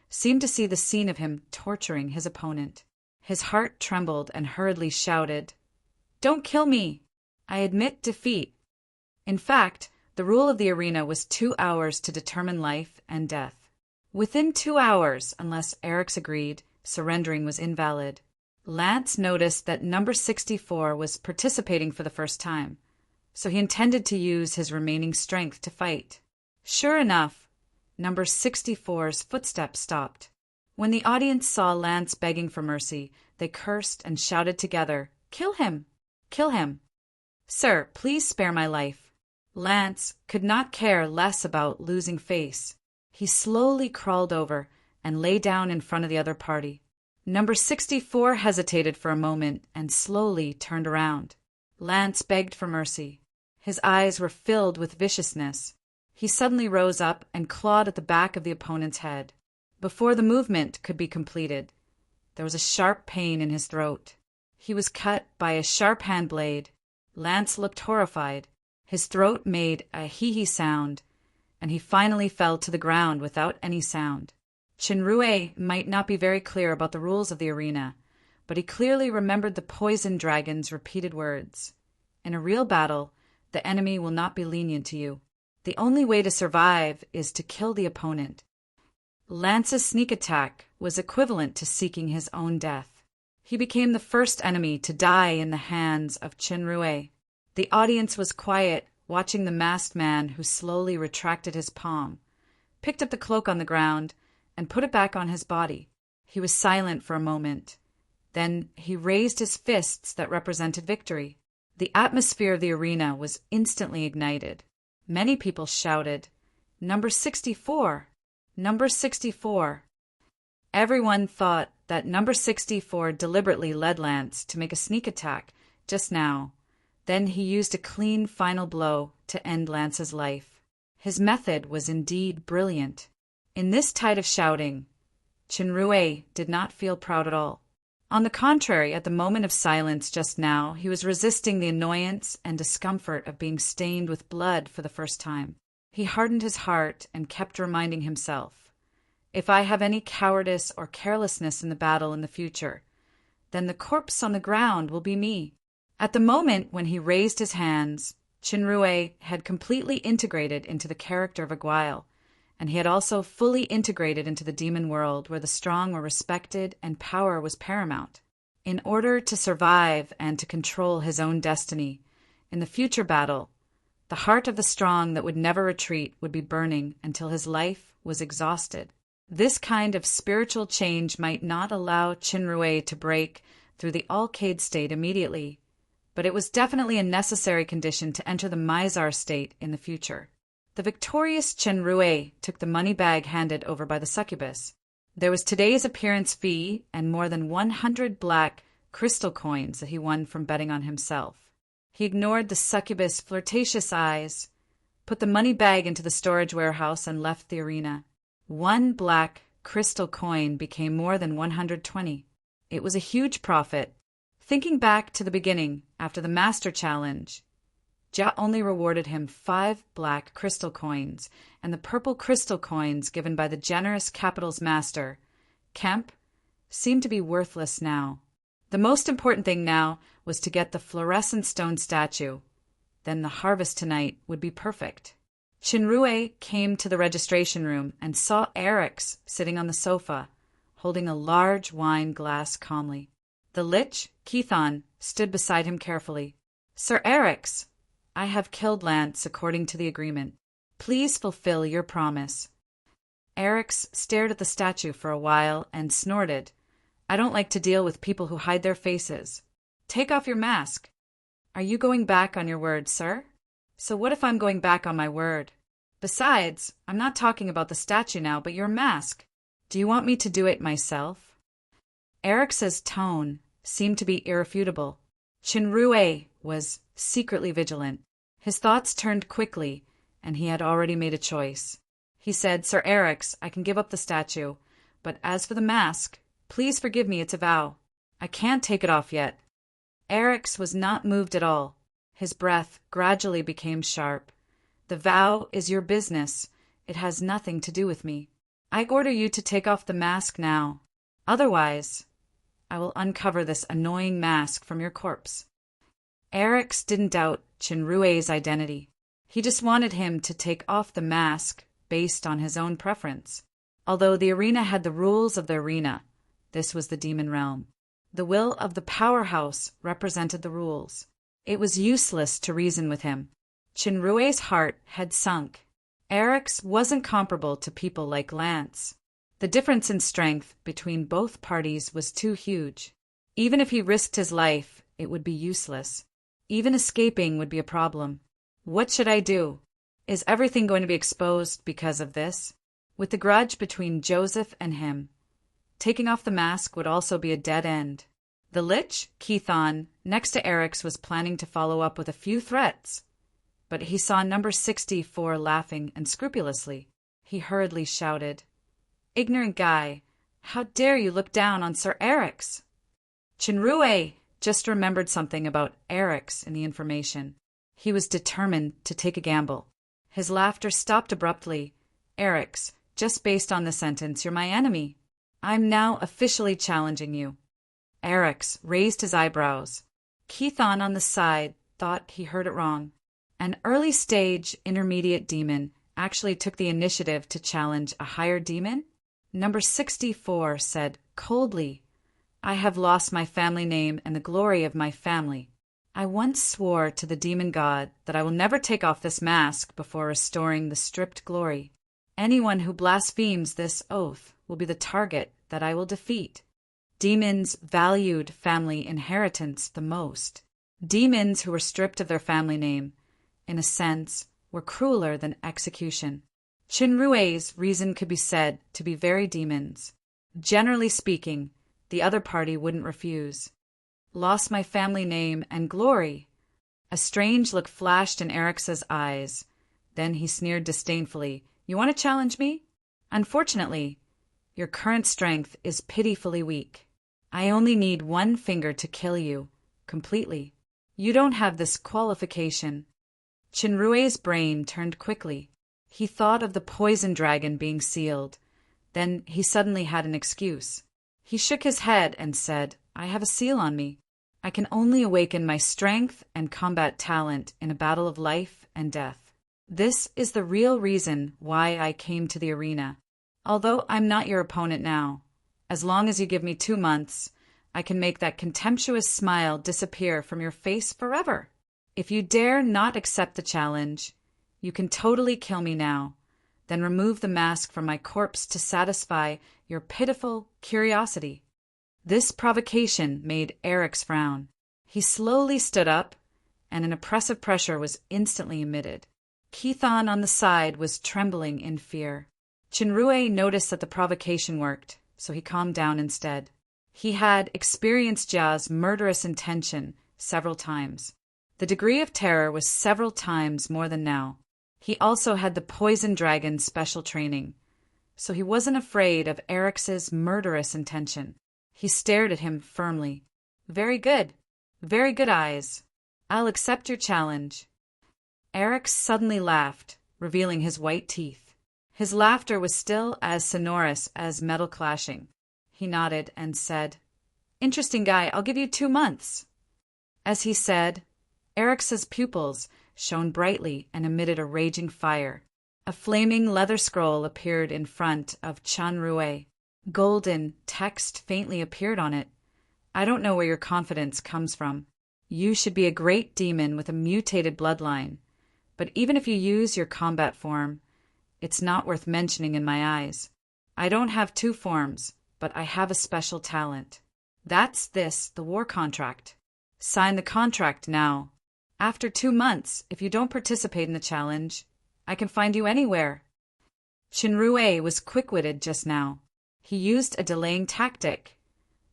seemed to see the scene of him torturing his opponent. His heart trembled and hurriedly shouted, "Don't kill me! I admit defeat." In fact, the rule of the arena was 2 hours to determine life and death. Within 2 hours, unless Eric's agreed, surrendering was invalid. Lance noticed that number 64 was participating for the first time, so he intended to use his remaining strength to fight. Sure enough, number 64's footsteps stopped. When the audience saw Lance begging for mercy, they cursed and shouted together, "Kill him! Kill him! Sir, please spare my life." Lance could not care less about losing face. He slowly crawled over and lay down in front of the other party. Number 64 hesitated for a moment and slowly turned around. Lance begged for mercy. His eyes were filled with viciousness. He suddenly rose up and clawed at the back of the opponent's head. Before the movement could be completed, there was a sharp pain in his throat. He was cut by a sharp hand blade. Lance looked horrified. His throat made a hee-hee sound, and he finally fell to the ground without any sound. Chun Rue might not be very clear about the rules of the arena, but he clearly remembered the poison dragon's repeated words. In a real battle, the enemy will not be lenient to you. The only way to survive is to kill the opponent. Lance's sneak attack was equivalent to seeking his own death. He became the first enemy to die in the hands of Chun Rue. The audience was quiet, watching the masked man who slowly retracted his palm, picked up the cloak on the ground, and put it back on his body. He was silent for a moment. Then he raised his fists that represented victory. The atmosphere of the arena was instantly ignited. Many people shouted, "Number 64! Number 64!" Everyone thought that number 64 deliberately led Lance to make a sneak attack just now. Then he used a clean final blow to end Lance's life. His method was indeed brilliant. In this tide of shouting, Chinrue did not feel proud at all. On the contrary, at the moment of silence just now, he was resisting the annoyance and discomfort of being stained with blood for the first time. He hardened his heart and kept reminding himself, "If I have any cowardice or carelessness in the battle in the future, then the corpse on the ground will be me." At the moment when he raised his hands, Chinrue had completely integrated into the character of Aguayo, and he had also fully integrated into the demon world where the strong were respected and power was paramount. In order to survive and to control his own destiny, in the future battle, the heart of the strong that would never retreat would be burning until his life was exhausted. This kind of spiritual change might not allow Chinrue to break through the Alcade state immediately, but it was definitely a necessary condition to enter the Mizar state in the future. The victorious Chinrue took the money bag handed over by the succubus. There was today's appearance fee and more than 100 black crystal coins that he won from betting on himself. He ignored the succubus' flirtatious eyes, put the money bag into the storage warehouse, and left the arena. 1 black crystal coin became more than 120. It was a huge profit. Thinking back to the beginning, after the Master Challenge, Ja only rewarded him 5 black crystal coins, and the purple crystal coins given by the generous Capital's master, Kemp, seemed to be worthless now. The most important thing now was to get the fluorescent stone statue. Then the harvest tonight would be perfect. Chinrue came to the registration room and saw Erix sitting on the sofa, holding a large wine glass calmly. The Lich, Keithon, stood beside him carefully. "Sir Erix, I have killed Lance according to the agreement. Please fulfill your promise." Erix stared at the statue for a while and snorted. "I don't like to deal with people who hide their faces. Take off your mask." "Are you going back on your word, sir?" "So what if I'm going back on my word? Besides, I'm not talking about the statue now, but your mask. Do you want me to do it myself?" Erix's tone seemed to be irrefutable. Chinrue was secretly vigilant. His thoughts turned quickly, and he had already made a choice. He said, "Sir Erix, I can give up the statue, but as for the mask, please forgive me, it's a vow. I can't take it off yet." Erix was not moved at all. His breath gradually became sharp. "The vow is your business. It has nothing to do with me. I order you to take off the mask now. Otherwise, I will uncover this annoying mask from your corpse." Erix didn't doubt Chinrue's identity. He just wanted him to take off the mask based on his own preference. Although the arena had the rules of the arena, this was the demon realm. The will of the powerhouse represented the rules. It was useless to reason with him. Chinrue's heart had sunk. Erix wasn't comparable to people like Lance. The difference in strength between both parties was too huge. Even if he risked his life, it would be useless. Even escaping would be a problem. What should I do? Is everything going to be exposed because of this? With the grudge between Joseph and him, taking off the mask would also be a dead end. The Lich, Keithon, next to Erix, was planning to follow up with a few threats, but he saw number 64 laughing unscrupulously. He hurriedly shouted, "Ignorant guy, how dare you look down on Sir Erix?" Chinrue just remembered something about Erix in the information. He was determined to take a gamble. His laughter stopped abruptly. "Erix, just based on the sentence, you're my enemy. I'm now officially challenging you." Erix raised his eyebrows. Keithon on the side thought he heard it wrong. An early-stage intermediate demon actually took the initiative to challenge a higher demon? Number 64 said coldly, "I have lost my family name and the glory of my family. I once swore to the demon god that I will never take off this mask before restoring the stripped glory. Anyone who blasphemes this oath will be the target that I will defeat." Demons valued family inheritance the most. Demons who were stripped of their family name, in a sense, were crueler than execution. Chinrue's reason could be said to be very demons. Generally speaking, the other party wouldn't refuse. Lost my family name and glory. A strange look flashed in Eric's eyes. Then he sneered disdainfully. You want to challenge me? Unfortunately, your current strength is pitifully weak. I only need one finger to kill you, completely. You don't have this qualification. Chinrue's brain turned quickly. He thought of the poison dragon being sealed. Then he suddenly had an excuse. He shook his head and said, I have a seal on me. I can only awaken my strength and combat talent in a battle of life and death. This is the real reason why I came to the arena. Although I'm not your opponent now, as long as you give me 2 months, I can make that contemptuous smile disappear from your face forever. If you dare not accept the challenge, you can totally kill me now, then remove the mask from my corpse to satisfy your pitiful curiosity. This provocation made Eric's frown. He slowly stood up, and an oppressive pressure was instantly emitted. Keithon on the side was trembling in fear. Chinrue noticed that the provocation worked, so he calmed down instead. He had experienced Jia's murderous intention several times. The degree of terror was several times more than now. He also had the poison dragon's special training, so he wasn't afraid of Eric's murderous intention. He stared at him firmly. Very good. Very good eyes. I'll accept your challenge. Eric suddenly laughed, revealing his white teeth. His laughter was still as sonorous as metal clashing. He nodded and said, Interesting guy, I'll give you 2 months. As he said, Eric's pupils shone brightly and emitted a raging fire. A flaming leather scroll appeared in front of Chinrue. Golden text faintly appeared on it. I don't know where your confidence comes from. You should be a great demon with a mutated bloodline. But even if you use your combat form, it's not worth mentioning in my eyes. I don't have 2 forms, but I have a special talent. That's this, the war contract. Sign the contract now. After 2 months, if you don't participate in the challenge, I can find you anywhere. Chinrue was quick-witted just now. He used a delaying tactic,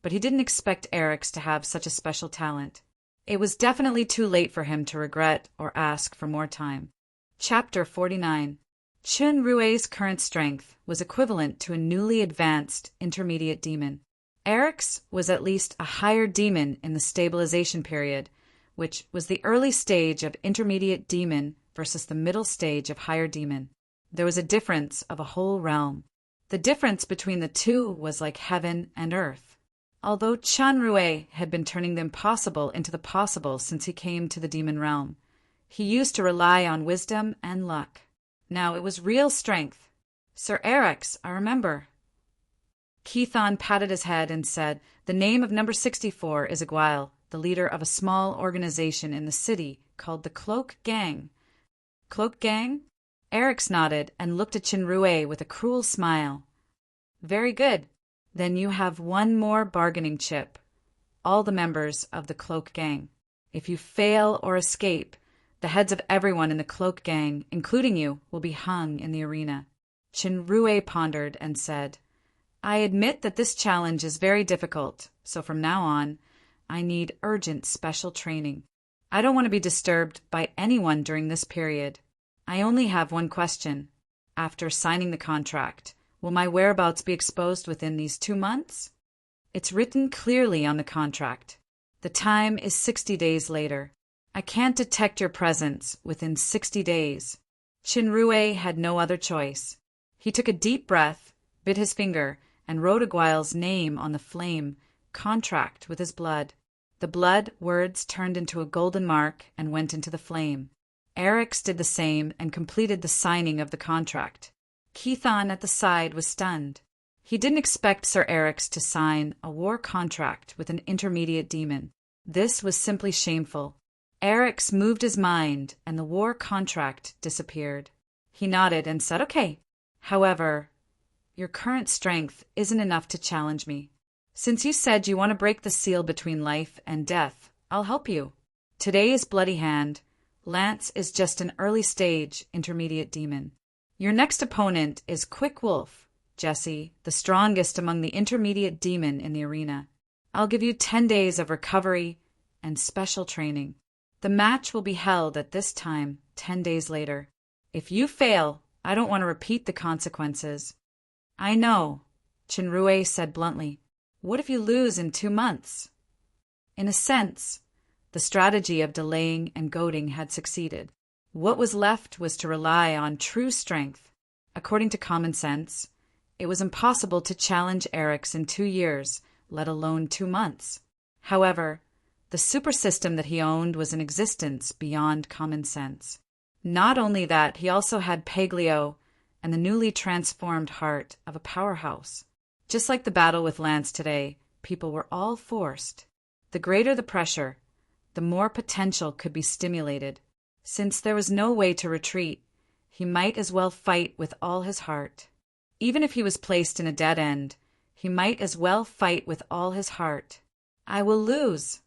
but he didn't expect Eric's to have such a special talent. It was definitely too late for him to regret or ask for more time. Chapter 49. Chinrue's current strength was equivalent to a newly advanced intermediate demon. Eric's was at least a higher demon in the stabilization period, which was the early stage of intermediate demon versus the middle stage of higher demon. There was a difference of a whole realm. The difference between the two was like heaven and earth. Although Chinrue had been turning the impossible into the possible since he came to the demon realm, he used to rely on wisdom and luck. Now it was real strength. Sir Eric's, I remember. Keithon patted his head and said, The name of number 64 is Aguile, the leader of a small organization in the city called the Cloak Gang. Cloak Gang? Eric's nodded and looked at Chinrue with a cruel smile. Very good. Then you have one more bargaining chip. All the members of the Cloak Gang. If you fail or escape, the heads of everyone in the Cloak Gang, including you, will be hung in the arena. Chinrue pondered and said, I admit that this challenge is very difficult, so from now on, I need urgent special training. I don't want to be disturbed by anyone during this period. I only have one question. After signing the contract, will my whereabouts be exposed within these 2 months? It's written clearly on the contract. The time is 60 days later. I can't detect your presence within 60 days. Chinrue had no other choice. He took a deep breath, bit his finger, and wrote Aguile's name on the flame contract with his blood. The blood words turned into a golden mark and went into the flame. Eric's did the same and completed the signing of the contract. Keithon at the side was stunned. He didn't expect Sir Eric's to sign a war contract with an intermediate demon. This was simply shameful. Eric's moved his mind, and the war contract disappeared. He nodded and said, Okay. However, your current strength isn't enough to challenge me. Since you said you want to break the seal between life and death, I'll help you. Today's bloody hand, Lance is just an early-stage intermediate demon. Your next opponent is Quick Wolf, Jesse, the strongest among the intermediate demon in the arena. I'll give you 10 days of recovery and special training. The match will be held at this time 10 days later. If you fail, I don't want to repeat the consequences. I know, Chinrue said bluntly. What if you lose in 2 months? In a sense, the strategy of delaying and goading had succeeded. What was left was to rely on true strength. According to common sense, it was impossible to challenge Eric's in 2 years, let alone 2 months. However, the super system that he owned was in existence beyond common sense. Not only that, he also had Paglio and the newly transformed heart of a powerhouse. Just like the battle with Lance today, people were all forced. The greater the pressure, the more potential could be stimulated. Since there was no way to retreat, he might as well fight with all his heart. Even if he was placed in a dead end, he might as well fight with all his heart. I will lose.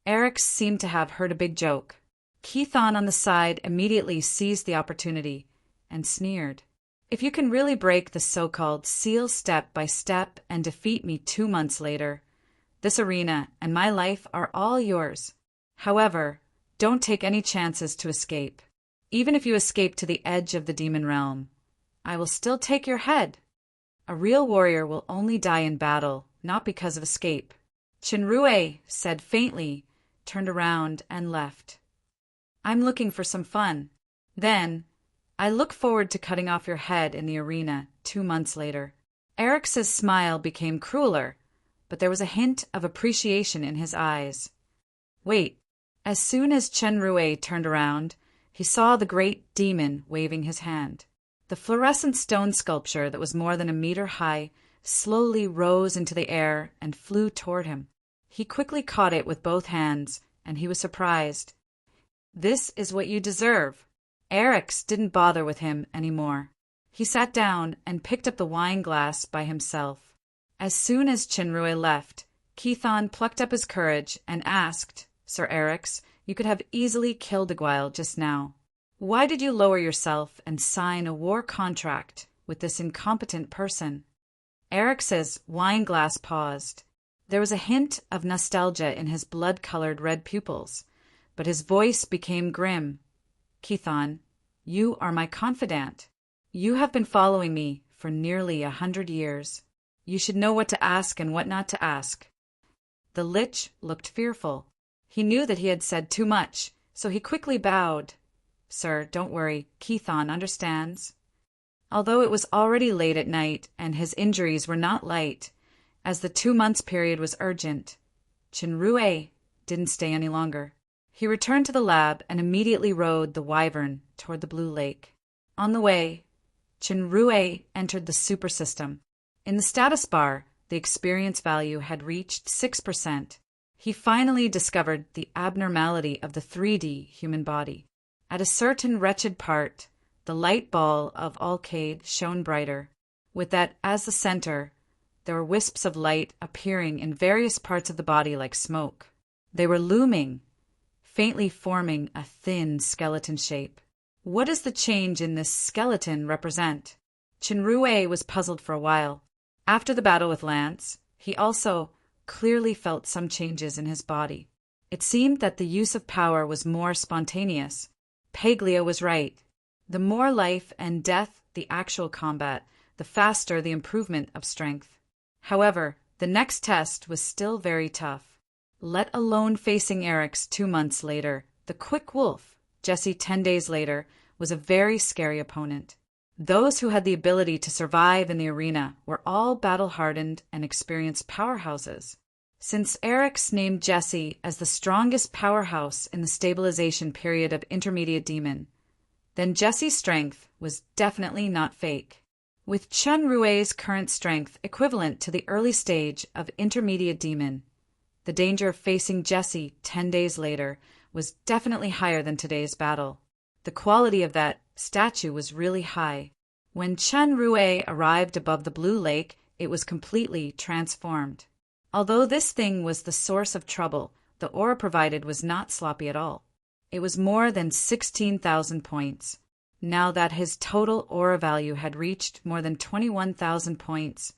Eric seemed to have heard a big joke. Keithon on the side immediately seized the opportunity and sneered. If you can really break the so-called seal step by step and defeat me 2 months later, this arena and my life are all yours. However, don't take any chances to escape. Even if you escape to the edge of the demon realm, I will still take your head. A real warrior will only die in battle, not because of escape. Chinrue said faintly, turned around and left. I'm looking for some fun. Then, I look forward to cutting off your head in the arena 2 months later. Eric's smile became crueler, but there was a hint of appreciation in his eyes. Wait. As soon as Chenrue turned around, he saw the great demon waving his hand. The fluorescent stone sculpture that was more than 1 meter high slowly rose into the air and flew toward him. He quickly caught it with both hands, and he was surprised. This is what you deserve. Eric's didn't bother with him anymore. He sat down and picked up the wine glass by himself. As soon as Chinrue left, Keithon plucked up his courage and asked, Sir Eric's, you could have easily killed Aguile just now. Why did you lower yourself and sign a war contract with this incompetent person? Eric's wine glass paused. There was a hint of nostalgia in his blood-colored red pupils, but his voice became grim. Keithon, you are my confidant. You have been following me for nearly 100 years. You should know what to ask and what not to ask. The Lich looked fearful. He knew that he had said too much, so he quickly bowed. Sir, don't worry, Keithon understands. Although it was already late at night and his injuries were not light, as the 2 months period was urgent, Chinrue didn't stay any longer. He returned to the lab and immediately rode the wyvern toward the blue lake. On the way, Chinrue entered the super system. In the status bar, the experience value had reached 6%. He finally discovered the abnormality of the 3D human body. At a certain wretched part, the light ball of Alcade shone brighter. With that as the center, there were wisps of light appearing in various parts of the body like smoke. They were looming, faintly forming a thin skeleton shape. What does the change in this skeleton represent? Chinrue was puzzled for a while. After the battle with Lance, he also clearly felt some changes in his body. It seemed that the use of power was more spontaneous. Paglio was right. The more life and death the actual combat, the faster the improvement of strength. However, the next test was still very tough. Let alone facing Eric's 2 months later, the Quick Wolf, Jesse 10 days later, was a very scary opponent. Those who had the ability to survive in the arena were all battle-hardened and experienced powerhouses. Since Eric's named Jesse as the strongest powerhouse in the stabilization period of Intermediate Demon, then Jesse's strength was definitely not fake. With Chenrue's current strength equivalent to the early stage of Intermediate Demon, the danger of facing Jesse 10 days later was definitely higher than today's battle. The quality of that statue was really high. When Chenrue arrived above the blue lake, it was completely transformed. Although this thing was the source of trouble, The aura provided was not sloppy at all. It was more than 16,000 points. Now that his total aura value had reached more than 21,000 points,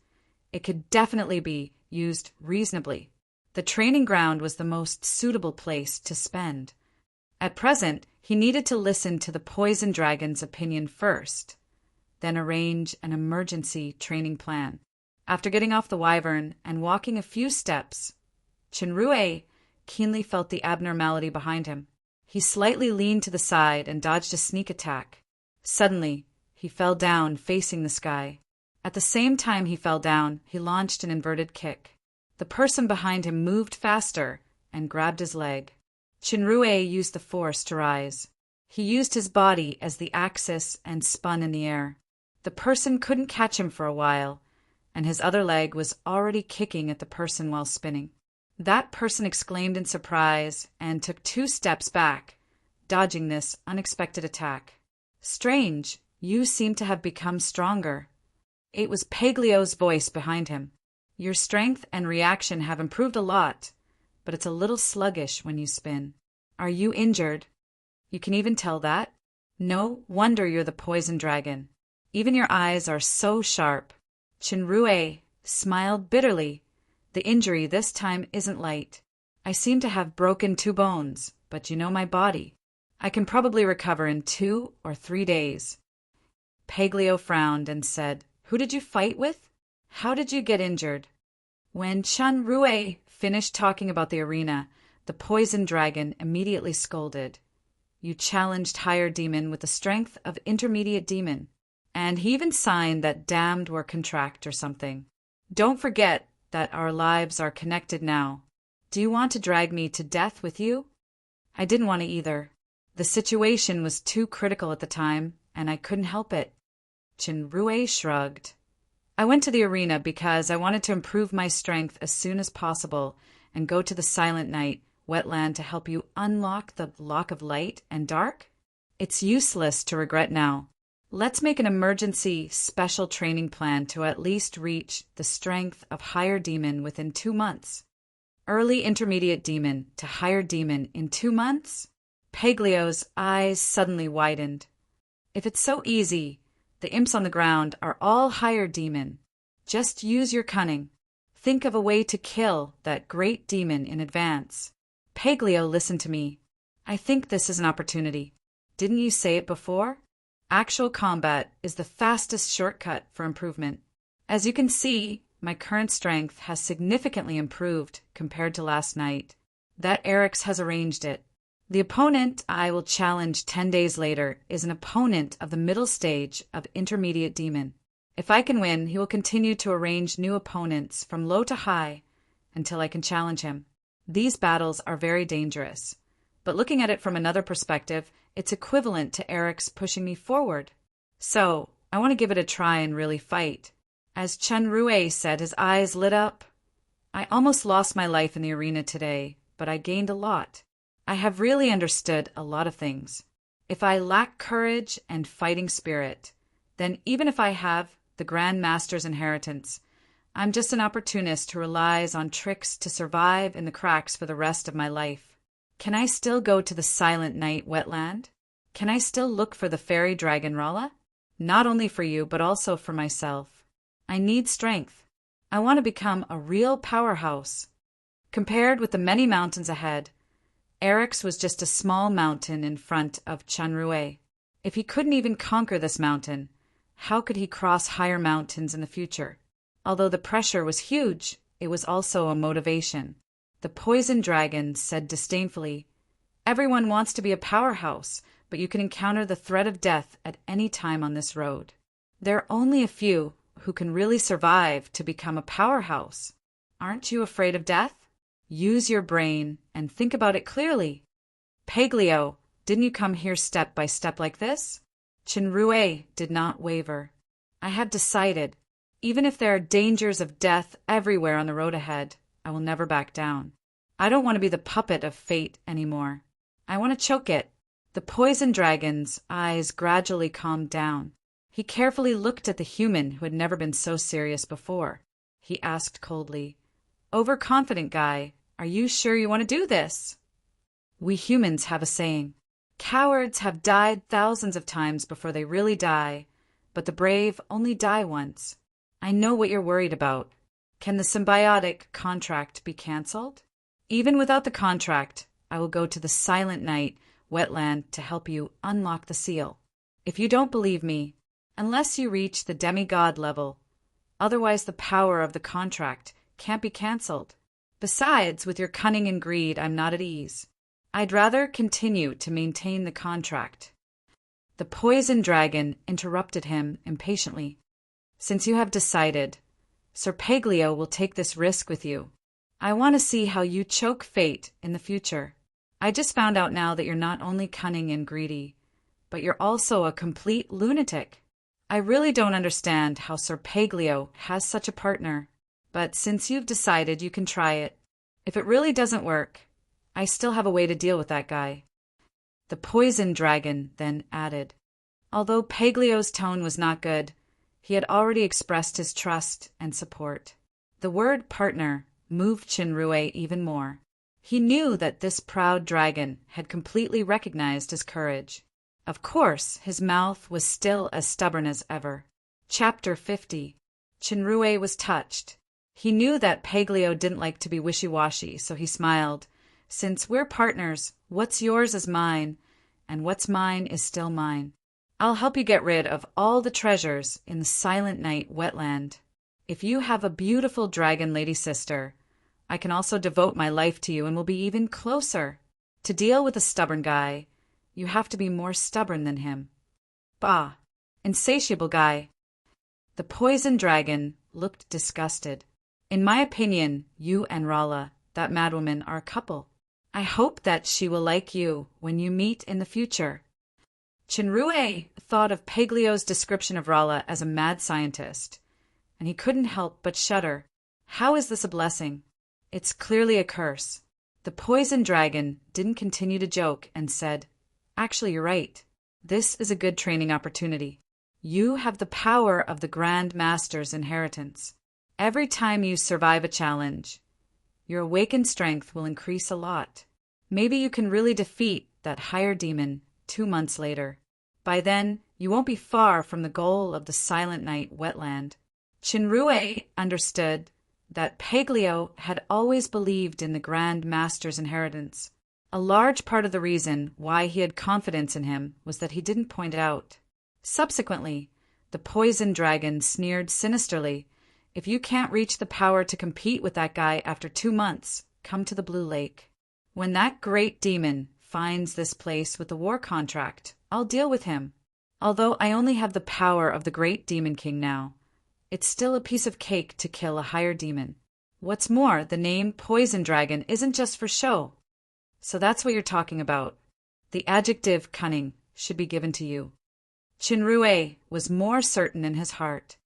it could definitely be used reasonably. The training ground was the most suitable place to spend. At present, he needed to listen to the poison dragon's opinion first, then arrange an emergency training plan. After getting off the wyvern and walking a few steps, Chenrue keenly felt the abnormality behind him. He slightly leaned to the side and dodged a sneak attack. Suddenly, he fell down, facing the sky. At the same time he fell down, he launched an inverted kick. The person behind him moved faster and grabbed his leg. Chenrue used the force to rise. He used his body as the axis and spun in the air. The person couldn't catch him for a while, and his other leg was already kicking at the person while spinning. That person exclaimed in surprise and took 2 steps back, dodging this unexpected attack. Strange, you seem to have become stronger. It was Paglio's voice behind him. Your strength and reaction have improved a lot, but it's a little sluggish when you spin. Are you injured? You can even tell that? No wonder you're the poison dragon. Even your eyes are so sharp. Chenrue smiled bitterly. The injury this time isn't light. I seem to have broken 2 bones, but you know my body. I can probably recover in 2 or 3 days. Paglio frowned and said, Who did you fight with? How did you get injured? When Chenrue finished talking about the arena, the poison dragon immediately scolded. You challenged higher demon with the strength of intermediate demon. And he even signed that damned were contract or something. Don't forget that our lives are connected now. Do you want to drag me to death with you? I didn't want to either. The situation was too critical at the time, and I couldn't help it. Chenrue shrugged. I went to the arena because I wanted to improve my strength as soon as possible and go to the Silent Night wetland to help you unlock the lock of light and dark. It's useless to regret now. Let's make an emergency special training plan to at least reach the strength of higher demon within 2 months. Early intermediate demon to higher demon in 2 months? Paglio's eyes suddenly widened. If it's so easy, the imps on the ground are all higher demon. Just use your cunning. Think of a way to kill that great demon in advance. Paglio, listen to me. I think this is an opportunity. Didn't you say it before? Actual combat is the fastest shortcut for improvement. As you can see, my current strength has significantly improved compared to last night. That Eric's has arranged it. The opponent I will challenge 10 days later is an opponent of the middle stage of intermediate demon. If I can win, he will continue to arrange new opponents from low to high until I can challenge him. These battles are very dangerous. But looking at it from another perspective, it's equivalent to Eric's pushing me forward. So, I want to give it a try and really fight. As Chenrue said, his eyes lit up. I almost lost my life in the arena today, but I gained a lot. I have really understood a lot of things. If I lack courage and fighting spirit, then even if I have the Grand Master's inheritance, I'm just an opportunist who relies on tricks to survive in the cracks for the rest of my life. Can I still go to the Silent Night wetland? Can I still look for the fairy dragon Rala? Not only for you, but also for myself. I need strength. I want to become a real powerhouse. Compared with the many mountains ahead, Eric's was just a small mountain in front of Chenrue. If he couldn't even conquer this mountain, how could he cross higher mountains in the future? Although the pressure was huge, it was also a motivation. The poison dragon said disdainfully, Everyone wants to be a powerhouse, but you can encounter the threat of death at any time on this road. There are only a few who can really survive to become a powerhouse. Aren't you afraid of death? Use your brain and think about it clearly. Paglio, didn't you come here step by step like this? Chenrue did not waver. I have decided, even if there are dangers of death everywhere on the road ahead, I will never back down. I don't want to be the puppet of fate anymore. I want to choke it. The poison dragon's eyes gradually calmed down. He carefully looked at the human who had never been so serious before. He asked coldly, Overconfident guy, Are you sure you want to do this? We humans have a saying. Cowards have died thousands of times before they really die, but the brave only die once. I know what you're worried about. Can the symbiotic contract be cancelled? Even without the contract, I will go to the Silent Night wetland to help you unlock the seal. If you don't believe me, unless you reach the demigod level, otherwise the power of the contract can't be cancelled. Besides, with your cunning and greed, I'm not at ease. I'd rather continue to maintain the contract. The poison dragon interrupted him impatiently. Since you have decided, Sir Paglio will take this risk with you. I want to see how you choke fate in the future. I just found out now that you're not only cunning and greedy, but you're also a complete lunatic. I really don't understand how Sir Paglio has such a partner, but since you've decided, you can try it. If it really doesn't work, I still have a way to deal with that guy. The poison dragon then added. Although Paglio's tone was not good, he had already expressed his trust and support. The word partner moved Chinrue even more. He knew that this proud dragon had completely recognized his courage. Of course, his mouth was still as stubborn as ever. Chapter 50. Chinrue was touched. He knew that Paglio didn't like to be wishy-washy, so he smiled. Since we're partners, what's yours is mine, and what's mine is still mine. I'll help you get rid of all the treasures in the Silent Night wetland. If you have a beautiful dragon lady sister, I can also devote my life to you and will be even closer. To deal with a stubborn guy, you have to be more stubborn than him. Bah, insatiable guy. The poison dragon looked disgusted. In my opinion, you and Rala, that madwoman, are a couple. I hope that she will like you when you meet in the future. Chinrue thought of Paglio's description of Rala as a mad scientist, and he couldn't help but shudder. How is this a blessing? It's clearly a curse. The poison dragon didn't continue to joke and said, Actually, you're right. This is a good training opportunity. You have the power of the Grand Master's inheritance. Every time you survive a challenge, your awakened strength will increase a lot. Maybe you can really defeat that higher demon 2 months later. By then, you won't be far from the goal of the Silent Night wetland. Chinrue understood that Paglio had always believed in the Grand Master's inheritance. A large part of the reason why he had confidence in him was that he didn't point it out. Subsequently, the poison dragon sneered sinisterly. If you can't reach the power to compete with that guy after 2 months, come to the Blue Lake. When that great demon finds this place with the war contract, I'll deal with him. Although I only have the power of the great demon king now, it's still a piece of cake to kill a higher demon. What's more, the name Poison Dragon isn't just for show. So that's what you're talking about. The adjective cunning should be given to you. Chinrue was more certain in his heart.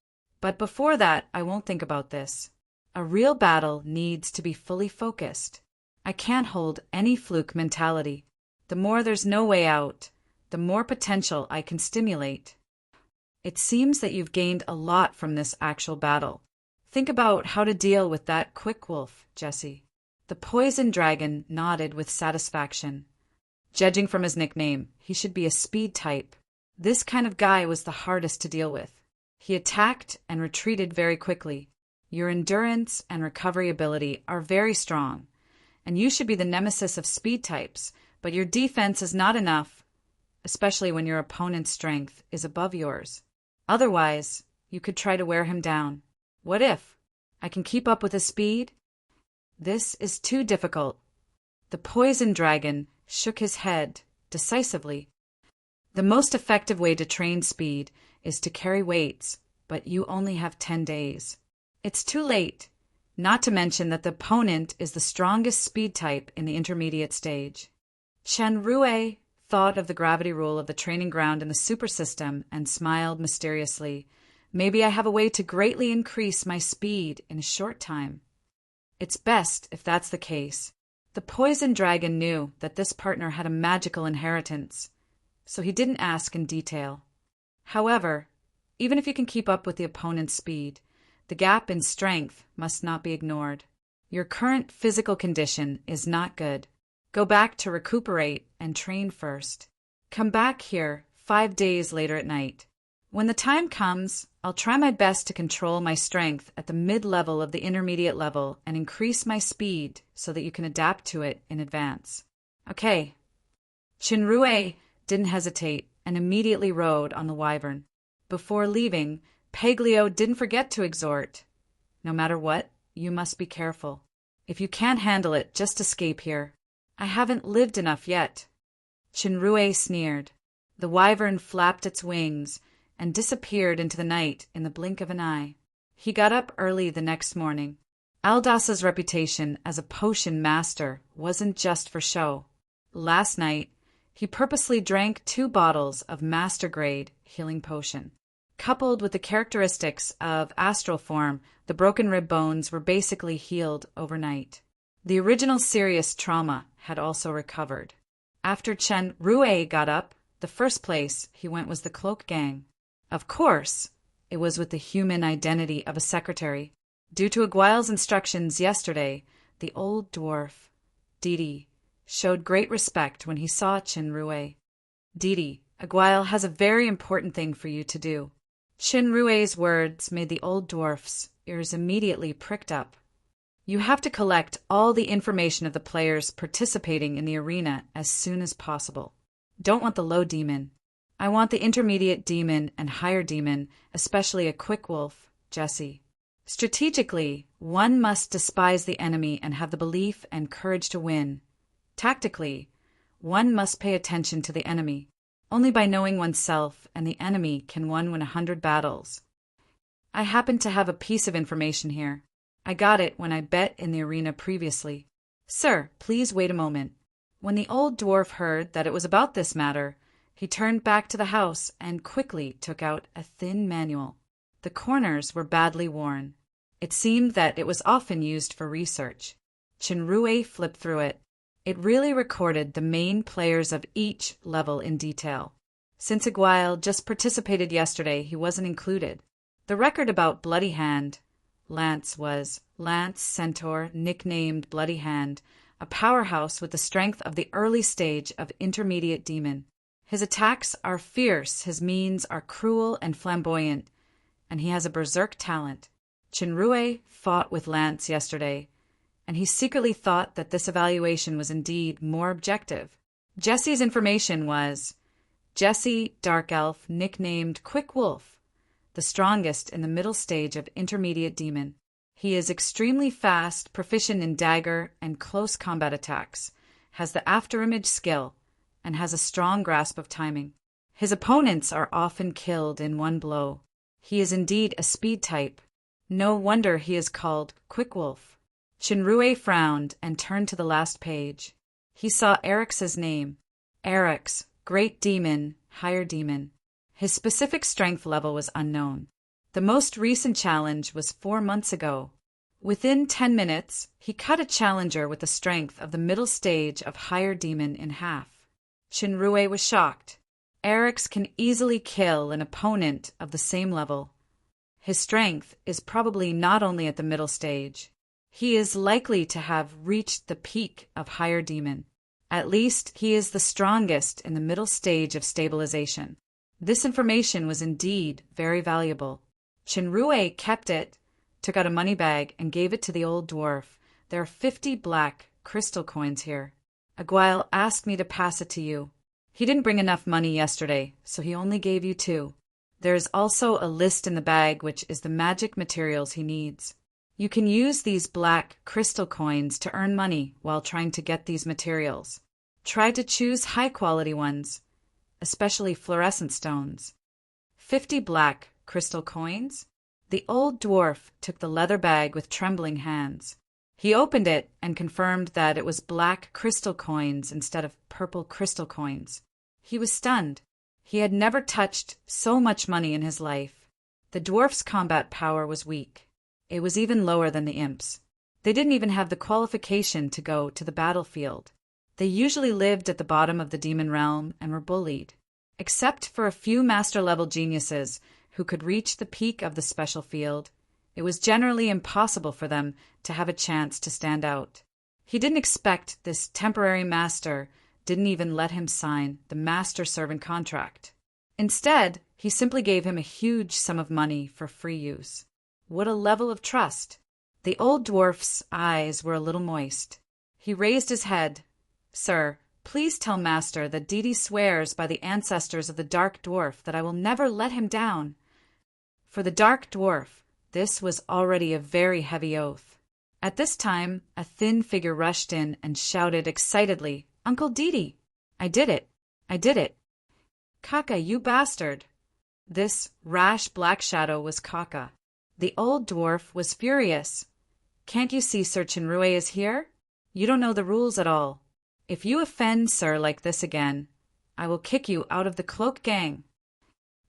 But before that, I won't think about this. A real battle needs to be fully focused. I can't hold any fluke mentality. The more there's no way out, the more potential I can stimulate. It seems that you've gained a lot from this actual battle. Think about how to deal with that quick wolf, Jesse. The poison dragon nodded with satisfaction. Judging from his nickname, he should be a speed type. This kind of guy was the hardest to deal with. He attacked and retreated very quickly. Your endurance and recovery ability are very strong, and you should be the nemesis of speed types, but your defense is not enough, especially when your opponent's strength is above yours. Otherwise, you could try to wear him down. What if? I can keep up with his speed? This is too difficult. The poison dragon shook his head decisively. The most effective way to train speed is to carry weights, but you only have 10 days. It's too late, not to mention that the opponent is the strongest speed type in the intermediate stage. Chinrue thought of the gravity rule of the training ground in the super system and smiled mysteriously. Maybe I have a way to greatly increase my speed in a short time. It's best if that's the case. The poison dragon knew that this partner had a magical inheritance, so he didn't ask in detail. However, even if you can keep up with the opponent's speed, the gap in strength must not be ignored. Your current physical condition is not good. Go back to recuperate and train first. Come back here 5 days later at night. When the time comes, I'll try my best to control my strength at the mid-level of the intermediate level and increase my speed so that you can adapt to it in advance. Okay. Chinrue didn't hesitate and immediately rode on the wyvern. Before leaving, Paglio didn't forget to exhort. No matter what, you must be careful. If you can't handle it, just escape here. I haven't lived enough yet. Chinrue sneered. The wyvern flapped its wings and disappeared into the night in the blink of an eye. He got up early the next morning. Aldas's reputation as a potion master wasn't just for show. Last night, he purposely drank 2 bottles of master-grade healing potion. Coupled with the characteristics of astral form, the broken rib bones were basically healed overnight. The original serious trauma had also recovered. After Chen Rue got up, the first place he went was the cloak gang. Of course, it was with the human identity of a secretary. Due to Aguile's instructions yesterday, the old dwarf, Didi, showed great respect when he saw Chinrue. Didi, Aguile has a very important thing for you to do. Chinrue's words made the old dwarf's ears immediately pricked up. You have to collect all the information of the players participating in the arena as soon as possible. Don't want the low demon. I want the intermediate demon and higher demon, especially a quick wolf, Jesse. Strategically, one must despise the enemy and have the belief and courage to win. Tactically, one must pay attention to the enemy. Only by knowing oneself and the enemy can one win 100 battles. I happen to have a piece of information here. I got it when I bet in the arena previously. Sir, please wait a moment. When the old dwarf heard that it was about this matter, he turned back to the house and quickly took out a thin manual. The corners were badly worn. It seemed that it was often used for research. Chinrue flipped through it. It really recorded the main players of each level in detail. Since Aguile just participated yesterday, he wasn't included. The record about Bloody Hand, Lance was Lance Centaur, nicknamed Bloody Hand, a powerhouse with the strength of the early stage of intermediate demon. His attacks are fierce, his means are cruel and flamboyant, and he has a berserk talent. Chinrue fought with Lance yesterday, and he secretly thought that this evaluation was indeed more objective. Jesse's information was Jesse, Dark Elf, nicknamed Quick Wolf, the strongest in the middle stage of intermediate demon. He is extremely fast, proficient in dagger and close combat attacks, has the afterimage skill, and has a strong grasp of timing. His opponents are often killed in one blow. He is indeed a speed type. No wonder he is called Quick Wolf. Chinrue frowned and turned to the last page. He saw Eric's name. Eric's, Great Demon, Higher Demon. His specific strength level was unknown. The most recent challenge was 4 months ago. Within 10 minutes, he cut a challenger with the strength of the middle stage of Higher Demon in half. Chinrue was shocked. Eric's can easily kill an opponent of the same level. His strength is probably not only at the middle stage. He is likely to have reached the peak of Higher Demon. At least he is the strongest in the middle stage of stabilization. This information was indeed very valuable. Chinrue kept it, took out a money bag, and gave it to the old dwarf. There are 50 black crystal coins here. Aguile asked me to pass it to you. He didn't bring enough money yesterday, so he only gave you 2. There is also a list in the bag which is the magic materials he needs. You can use these black crystal coins to earn money while trying to get these materials. Try to choose high-quality ones, especially fluorescent stones. 50 black crystal coins? The old dwarf took the leather bag with trembling hands. He opened it and confirmed that it was black crystal coins instead of purple crystal coins. He was stunned. He had never touched so much money in his life. The dwarf's combat power was weak. It was even lower than the imps. They didn't even have the qualification to go to the battlefield. They usually lived at the bottom of the demon realm and were bullied. Except for a few master-level geniuses who could reach the peak of the special field, It was generally impossible for them to have a chance to stand out. He didn't expect this temporary master didn't even let him sign the master-servant contract. Instead, he simply gave him a huge sum of money for free use. What a level of trust! The old dwarf's eyes were a little moist. He raised his head. "Sir, please tell master that Didi swears by the ancestors of the dark dwarf that I will never let him down." For the dark dwarf, this was already a very heavy oath. At this time, a thin figure rushed in and shouted excitedly, "Uncle Didi! I did it! I did it! Kaka, you bastard!" This rash black shadow was Kaka. The old dwarf was furious. "Can't you see Sir Chinrue is here? You don't know the rules at all. If you offend Sir like this again, I will kick you out of the cloak gang."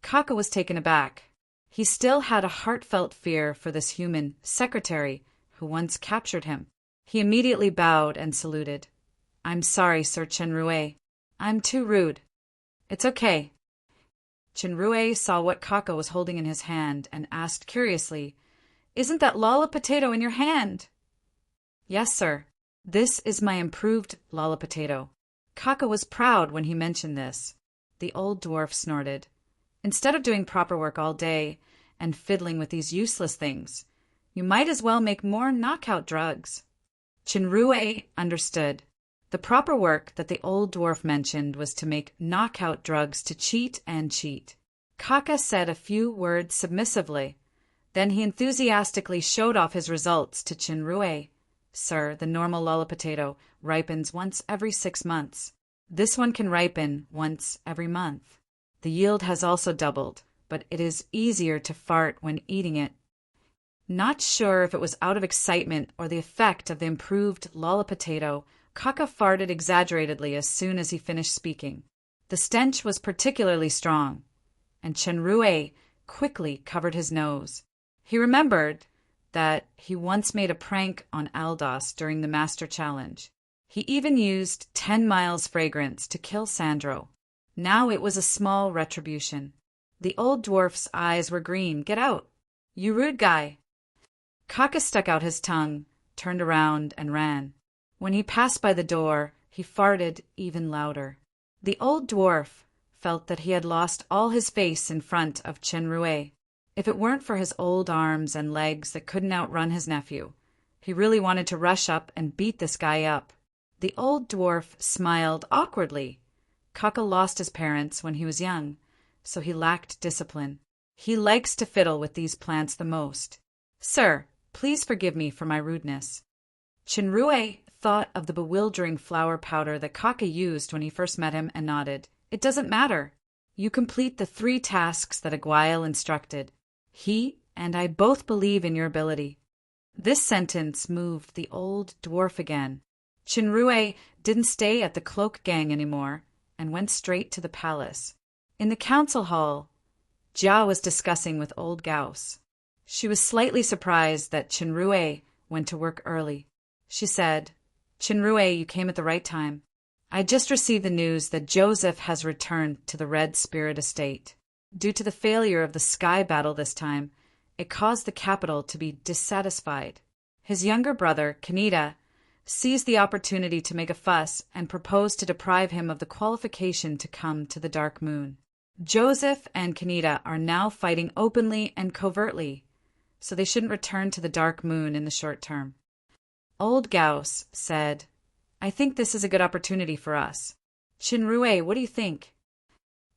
Kaka was taken aback. He still had a heartfelt fear for this human secretary who once captured him. He immediately bowed and saluted. "I'm sorry, Sir Chinrue. I'm too rude." "It's okay." Chinrue saw what Kaka was holding in his hand and asked curiously, "Isn't that Lala potato in your hand?" "Yes, sir. This is my improved Lala potato." Kaka was proud when he mentioned this. The old dwarf snorted. "Instead of doing proper work all day and fiddling with these useless things, you might as well make more knockout drugs." Chinrue understood. The proper work that the old dwarf mentioned was to make knockout drugs to cheat and cheat. Kaka said a few words submissively. Then he enthusiastically showed off his results to Chinrue. "Sir, the normal Lala potato ripens once every 6 months. This one can ripen once every month. The yield has also doubled, but it is easier to fart when eating it." Not sure if it was out of excitement or the effect of the improved Lala potato, Kaka farted exaggeratedly as soon as he finished speaking. The stench was particularly strong, and Chinrue quickly covered his nose. He remembered that he once made a prank on Aldos during the Master Challenge. He even used 10 miles fragrance to kill Sandro. Now it was a small retribution. The old dwarf's eyes were green. "Get out! You rude guy!" Kaka stuck out his tongue, turned around, and ran. When he passed by the door, he farted even louder. The old dwarf felt that he had lost all his face in front of Chinrue. If it weren't for his old arms and legs that couldn't outrun his nephew, he really wanted to rush up and beat this guy up. The old dwarf smiled awkwardly. Kaka lost his parents when he was young, so he lacked discipline. He likes to fiddle with these plants the most. "Sir, please forgive me for my rudeness." Chinrue thought of the bewildering flower powder that Kaka used when he first met him and nodded. "It doesn't matter. You complete the 3 tasks that Aguail instructed. He and I both believe in your ability." This sentence moved the old dwarf again. Chinrue didn't stay at the cloak gang anymore and went straight to the palace. In the council hall, Jia was discussing with old Gauss. She was slightly surprised that Chinrue went to work early. She said, "Chinrue, you came at the right time. I just received the news that Joseph has returned to the Red Spirit Estate. Due to the failure of the sky battle this time, it caused the capital to be dissatisfied. His younger brother, Kaneda, seized the opportunity to make a fuss and proposed to deprive him of the qualification to come to the Dark Moon. Joseph and Kaneda are now fighting openly and covertly, so they shouldn't return to the Dark Moon in the short term." Old Gauss said, "I think this is a good opportunity for us. Chinrue, what do you think?"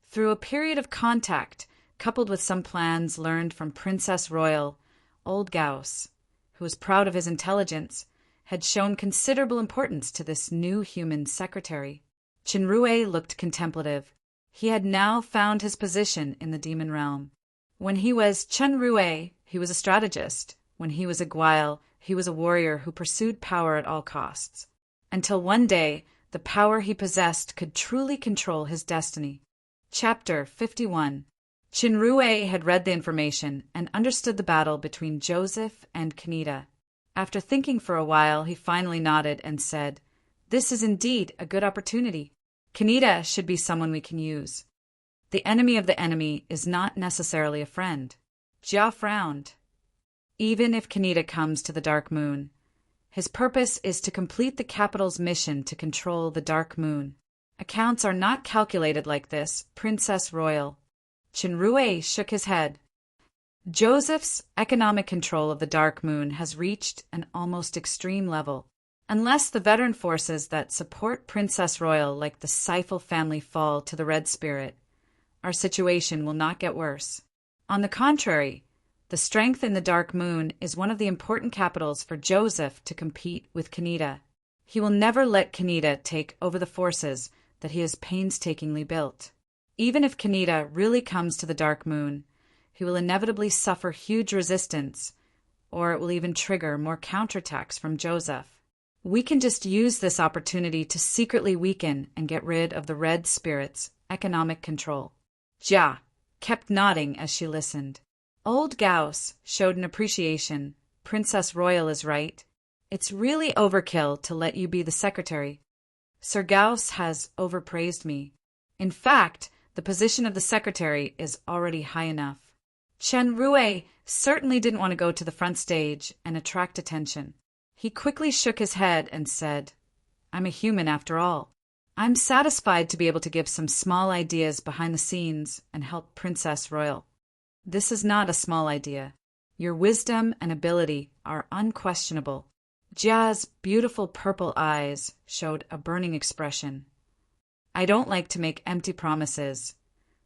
Through a period of contact, coupled with some plans learned from Princess Royal, old Gauss, who was proud of his intelligence, had shown considerable importance to this new human secretary. Chinrue looked contemplative. He had now found his position in the demon realm. When he was Chinrue, he was a strategist. When he was Aguail, he was a warrior who pursued power at all costs. Until one day, the power he possessed could truly control his destiny. Chapter 51. Chinrue had read the information and understood the battle between Joseph and Kaneda. After thinking for a while, he finally nodded and said, "This is indeed a good opportunity. Kaneda should be someone we can use. The enemy of the enemy is not necessarily a friend." Jia frowned. even if Kaneda comes to the Dark Moon. His purpose is to complete the capital's mission to control the Dark Moon. Accounts are not calculated like this, Princess Royal. Chenrue shook his head. Joseph's economic control of the Dark Moon has reached an almost extreme level. Unless the veteran forces that support Princess Royal like the Seifel family fall to the Red Spirit, our situation will not get worse. On the contrary, the strength in the Dark Moon is one of the important capitals for Joseph to compete with Kaneda. He will never let Kaneda take over the forces that he has painstakingly built. Even if Kaneda really comes to the Dark Moon, he will inevitably suffer huge resistance, or it will even trigger more counterattacks from Joseph. We can just use this opportunity to secretly weaken and get rid of the Red Spirit's economic control. Jia kept nodding as she listened. Old Gauss showed an appreciation. Princess Royal is right. It's really overkill to let you be the secretary. Sir Gauss has overpraised me. In fact, the position of the secretary is already high enough. Chenrue certainly didn't want to go to the front stage and attract attention. He quickly shook his head and said, I'm a human after all. I'm satisfied to be able to give some small ideas behind the scenes and help Princess Royal. This is not a small idea. Your wisdom and ability are unquestionable. Jia's beautiful purple eyes showed a burning expression. I don't like to make empty promises,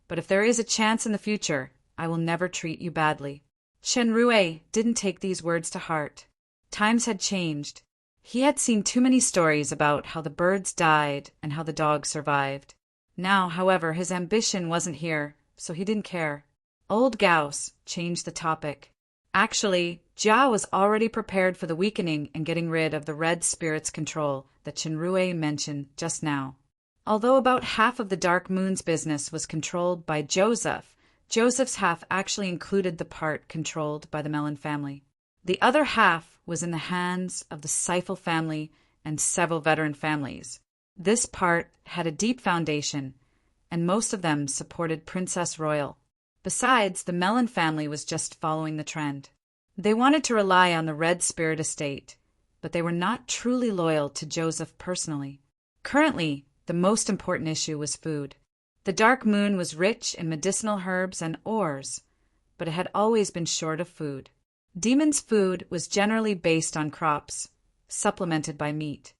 but if there is a chance in the future, I will never treat you badly. Chenrue didn't take these words to heart. Times had changed. He had seen too many stories about how the birds died and how the dogs survived. Now, however, his ambition wasn't here, so he didn't care. Old Gauss changed the topic. Actually, Jia was already prepared for the weakening and getting rid of the Red Spirit's control that Chenrue mentioned just now. Although about half of the Dark Moon's business was controlled by Joseph, Joseph's half actually included the part controlled by the Mellon family. The other half was in the hands of the Seifel family and several veteran families. This part had a deep foundation, and most of them supported Princess Royal. Besides, the Mellon family was just following the trend. They wanted to rely on the Red Spirit estate, but they were not truly loyal to Joseph personally. Currently, the most important issue was food. The Dark Moon was rich in medicinal herbs and ores, but it had always been short of food. Demon's food was generally based on crops, supplemented by meat.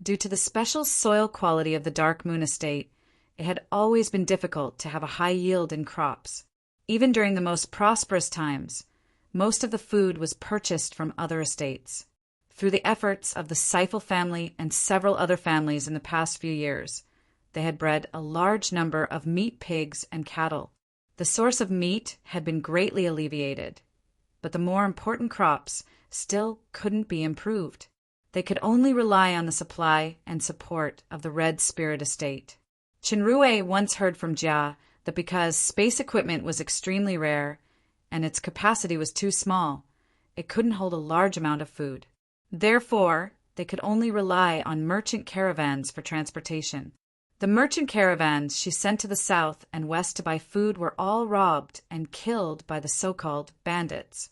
Due to the special soil quality of the Dark Moon estate, it had always been difficult to have a high yield in crops. Even during the most prosperous times, most of the food was purchased from other estates. Through the efforts of the Seifel family and several other families in the past few years, they had bred a large number of meat pigs and cattle. The source of meat had been greatly alleviated, but the more important crops still couldn't be improved. They could only rely on the supply and support of the Red Spirit estate. Chenrue once heard from Jia that because space equipment was extremely rare and its capacity was too small, it couldn't hold a large amount of food. Therefore, they could only rely on merchant caravans for transportation. The merchant caravans she sent to the south and west to buy food were all robbed and killed by the so-called bandits.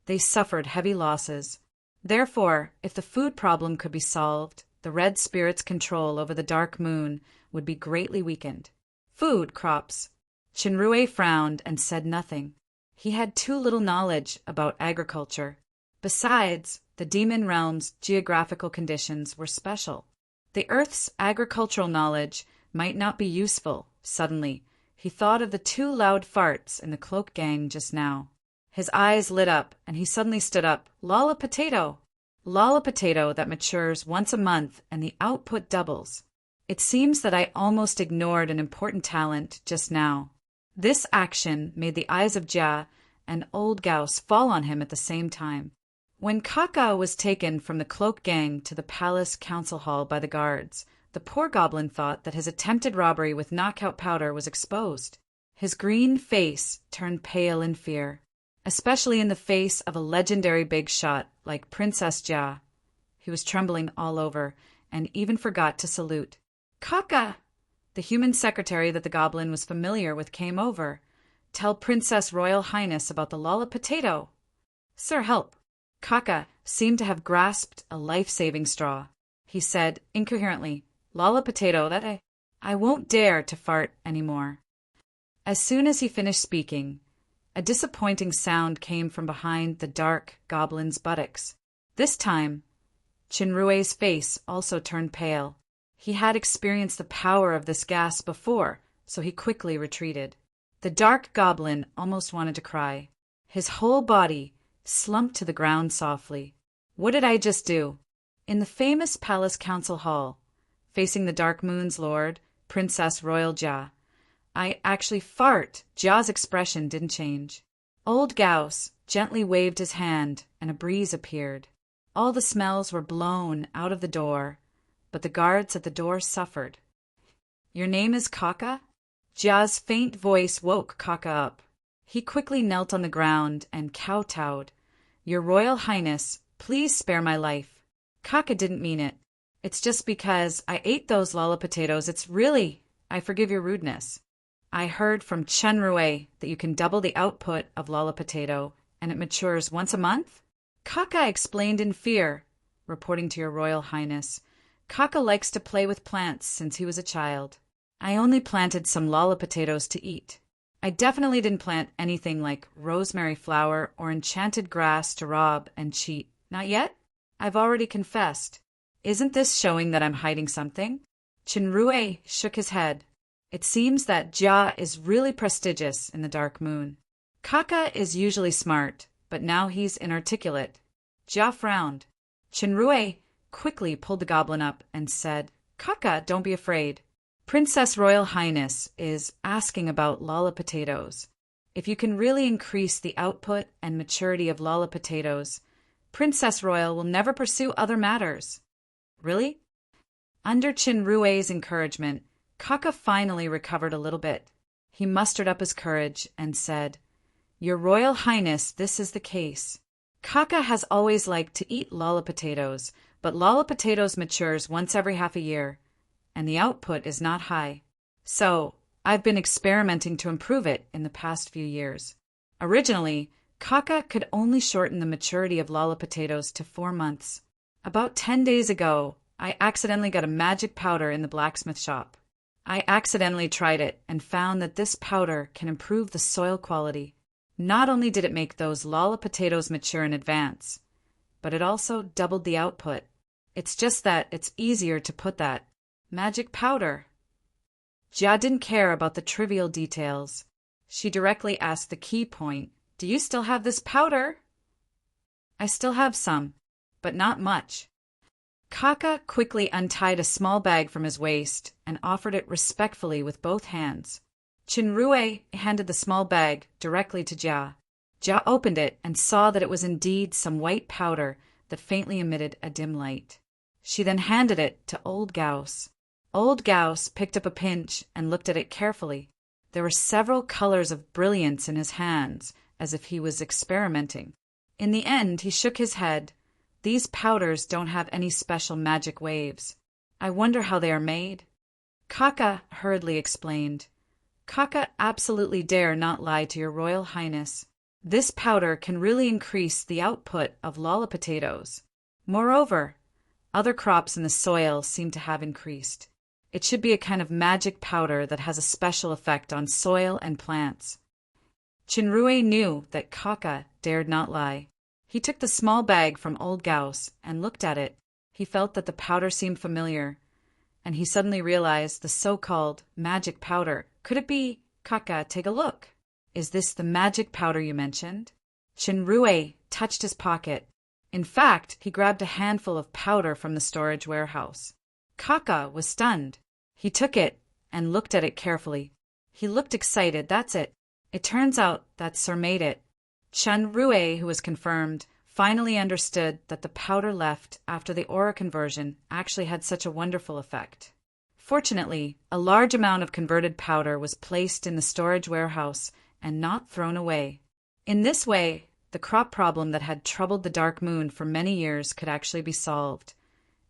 They suffered heavy losses. Therefore, if the food problem could be solved, the Red Spirit's control over the Dark Moon would be greatly weakened. Food crops. Chenrue frowned and said nothing. He had too little knowledge about agriculture. Besides, the demon realm's geographical conditions were special. The Earth's agricultural knowledge might not be useful. Suddenly, he thought of the two loud farts in the cloak gang just now. His eyes lit up, and he suddenly stood up. Lala potato! Lala potato that matures once a month, and the output doubles. It seems that I almost ignored an important talent just now. This action made the eyes of Jia and old Gauss fall on him at the same time. When Kaka was taken from the cloak gang to the palace council hall by the guards, the poor goblin thought that his attempted robbery with knockout powder was exposed. His green face turned pale in fear, especially in the face of a legendary big shot like Princess Jia. He was trembling all over and even forgot to salute. Kaka! The human secretary that the goblin was familiar with came over. Tell Princess Royal Highness about the Lala potato. Sir, help. Kaka seemed to have grasped a life-saving straw. He said incoherently, Lolla Potato, I won't dare to fart anymore. As soon as he finished speaking, a disappointing sound came from behind the dark goblin's buttocks. This time, Chinrue's face also turned pale. He had experienced the power of this gas before, so he quickly retreated. The dark goblin almost wanted to cry. His whole body slumped to the ground softly. What did I just do? In the famous palace council hall, facing the Dark Moon's lord, Princess Royal Jia, I actually fart. Jia's expression didn't change. Old Gauss gently waved his hand, and a breeze appeared. All the smells were blown out of the door, but the guards at the door suffered. Your name is Kaka? Jia's faint voice woke Kaka up. He quickly knelt on the ground and kowtowed. Your Royal Highness, please spare my life. Kaka didn't mean it. It's just because I ate those Lolla Potatoes. It's really, I forgive your rudeness. I heard from Chenrue that you can double the output of Lolla Potato, and it matures once a month? Kaka explained in fear, reporting to your Royal Highness. Kaka likes to play with plants since he was a child. I only planted some Lolla Potatoes to eat. I definitely didn't plant anything like rosemary flower or enchanted grass to rob and cheat. Not yet? I've already confessed. Isn't this showing that I'm hiding something? Chenrue shook his head. It seems that Jia is really prestigious in the Dark Moon. Kaka is usually smart, but now he's inarticulate. Jia frowned. Chenrue quickly pulled the goblin up and said, Kaka, don't be afraid. Princess Royal Highness is asking about Lolla Potatoes. If you can really increase the output and maturity of Lolla Potatoes, Princess Royal will never pursue other matters. Really? Under Chenrue's encouragement, Kaka finally recovered a little bit. He mustered up his courage and said, Your Royal Highness, this is the case. Kaka has always liked to eat Lolla Potatoes, but Lolla Potatoes matures once every half a year, and the output is not high. So, I've been experimenting to improve it in the past few years. Originally, Kaka could only shorten the maturity of Lolla Potatoes to 4 months. About 10 days ago, I accidentally got a magic powder in the blacksmith shop. I accidentally tried it and found that this powder can improve the soil quality. Not only did it make those Lolla Potatoes mature in advance, but it also doubled the output. It's just that it's easier to put that magic powder. Jia didn't care about the trivial details. She directly asked the key point. Do you still have this powder? I still have some, but not much. Kaka quickly untied a small bag from his waist and offered it respectfully with both hands. Chenrue handed the small bag directly to Jia. Jia opened it and saw that it was indeed some white powder that faintly emitted a dim light. She then handed it to Old Gauss. Old Gauss picked up a pinch and looked at it carefully. There were several colors of brilliance in his hands, as if he was experimenting. In the end, he shook his head. These powders don't have any special magic waves. I wonder how they are made. Kaka hurriedly explained. Kaka absolutely dare not lie to your Royal Highness. This powder can really increase the output of Lolla Potatoes. Moreover, other crops in the soil seem to have increased. It should be a kind of magic powder that has a special effect on soil and plants. Chenrue knew that Kaka dared not lie. He took the small bag from Old Gauss and looked at it. He felt that the powder seemed familiar, and he suddenly realized the so-called magic powder. Could it be? Kaka, take a look. Is this the magic powder you mentioned? Chenrue touched his pocket. In fact, he grabbed a handful of powder from the storage warehouse. Kaka was stunned. He took it and looked at it carefully. He looked excited. That's it. It turns out that Sir made it. Chenrue, who was confirmed, finally understood that the powder left after the aura conversion actually had such a wonderful effect. Fortunately, a large amount of converted powder was placed in the storage warehouse and not thrown away. In this way, the crop problem that had troubled the Dark Moon for many years could actually be solved.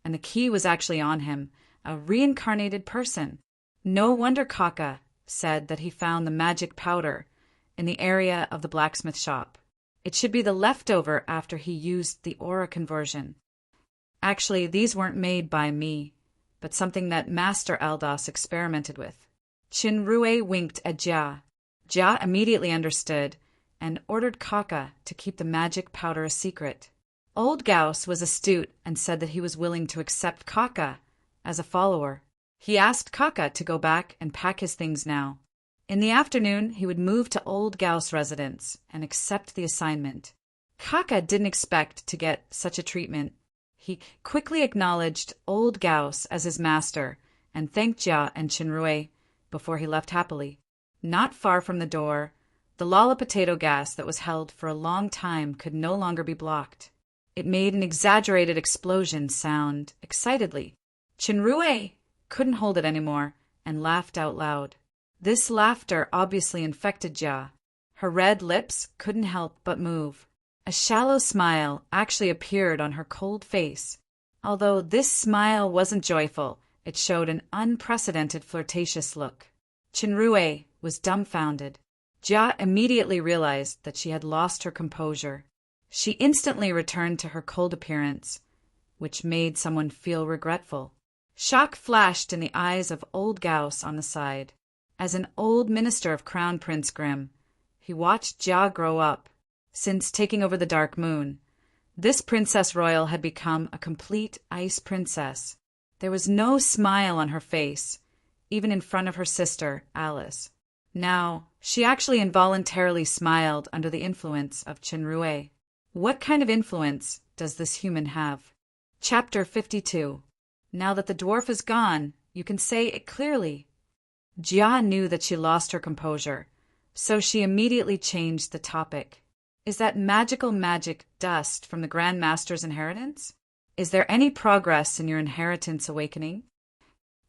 And the key was actually on him, a reincarnated person. No wonder Kaka said that he found the magic powder in the area of the blacksmith shop. It should be the leftover after he used the aura conversion. Actually, these weren't made by me, but something that Master Aldos experimented with. Qinrui winked at Jia. Jia immediately understood and ordered Kaka to keep the magic powder a secret. Old Gauss was astute and said that he was willing to accept Kaka as a follower. He asked Kaka to go back and pack his things now. In the afternoon, he would move to Old Gauss' residence and accept the assignment. Kaka didn't expect to get such a treatment. He quickly acknowledged Old Gauss as his master and thanked Jia and Qinrui before he left happily. Not far from the door, the lala potato gas that was held for a long time could no longer be blocked. It made an exaggerated explosion sound excitedly. Qinrui couldn't hold it anymore and laughed out loud. This laughter obviously infected Jia. Her red lips couldn't help but move. A shallow smile actually appeared on her cold face. Although this smile wasn't joyful, it showed an unprecedented flirtatious look. Qinrui was dumbfounded. Jia immediately realized that she had lost her composure. She instantly returned to her cold appearance, which made someone feel regretful. Shock flashed in the eyes of Old Gauss on the side. As an old minister of Crown Prince Grimm, he watched Jia grow up. Since taking over the Dark Moon, this Princess Royal had become a complete ice princess. There was no smile on her face, even in front of her sister, Alice. Now, she actually involuntarily smiled under the influence of Qinrui. What kind of influence does this human have? Chapter 52. Now that the dwarf is gone, you can say it clearly. Jia knew that she lost her composure, so she immediately changed the topic. Is that magical magic dust from the Grand Master's inheritance? Is there any progress in your inheritance awakening?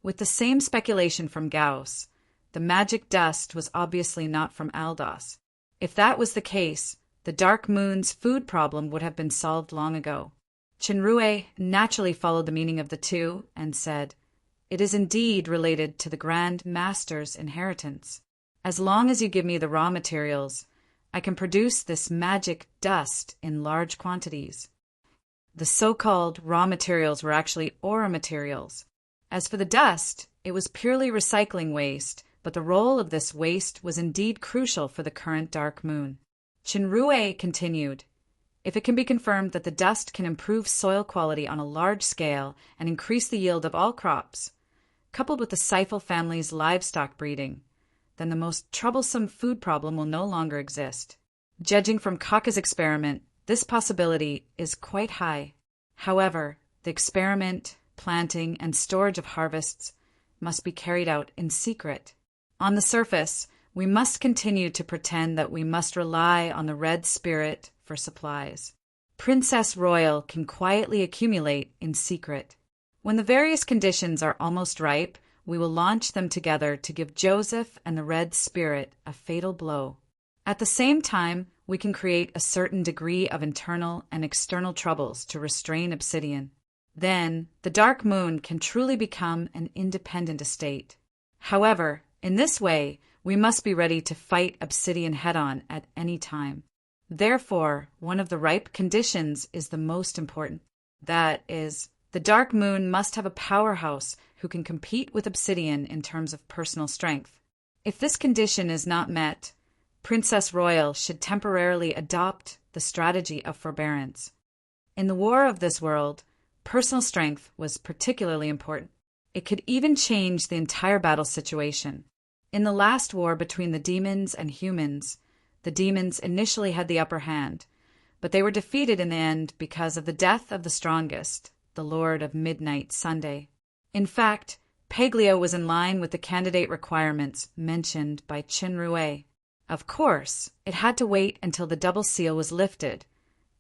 With the same speculation from Gauss, the magic dust was obviously not from Aldos. If that was the case, the Dark Moon's food problem would have been solved long ago. Qinrui naturally followed the meaning of the two and said, "It is indeed related to the Grand Master's inheritance. As long as you give me the raw materials, I can produce this magic dust in large quantities." The so-called raw materials were actually aura materials. As for the dust, it was purely recycling waste, but the role of this waste was indeed crucial for the current Dark Moon. Qinrui continued, "If it can be confirmed that the dust can improve soil quality on a large scale and increase the yield of all crops, coupled with the Seifel family's livestock breeding, then the most troublesome food problem will no longer exist. Judging from Kaka's experiment, this possibility is quite high. However, the experiment, planting, and storage of harvests must be carried out in secret. On the surface, we must continue to pretend that we must rely on the Red Spirit for supplies. Princess Royal can quietly accumulate in secret. When the various conditions are almost ripe, we will launch them together to give Joseph and the Red Spirit a fatal blow. At the same time, we can create a certain degree of internal and external troubles to restrain Obsidian. Then, the Dark Moon can truly become an independent estate. However, in this way, we must be ready to fight Obsidian head-on at any time. Therefore, one of the ripe conditions is the most important. That is, the Dark Moon must have a powerhouse who can compete with Obsidian in terms of personal strength. If this condition is not met, Princess Royal should temporarily adopt the strategy of forbearance. In the war of this world, personal strength was particularly important. It could even change the entire battle situation. In the last war between the demons and humans, the demons initially had the upper hand, but they were defeated in the end because of the death of the strongest, the Lord of Midnight Sunday. In fact, Peglio was in line with the candidate requirements mentioned by Qinrui. Of course, it had to wait until the double seal was lifted,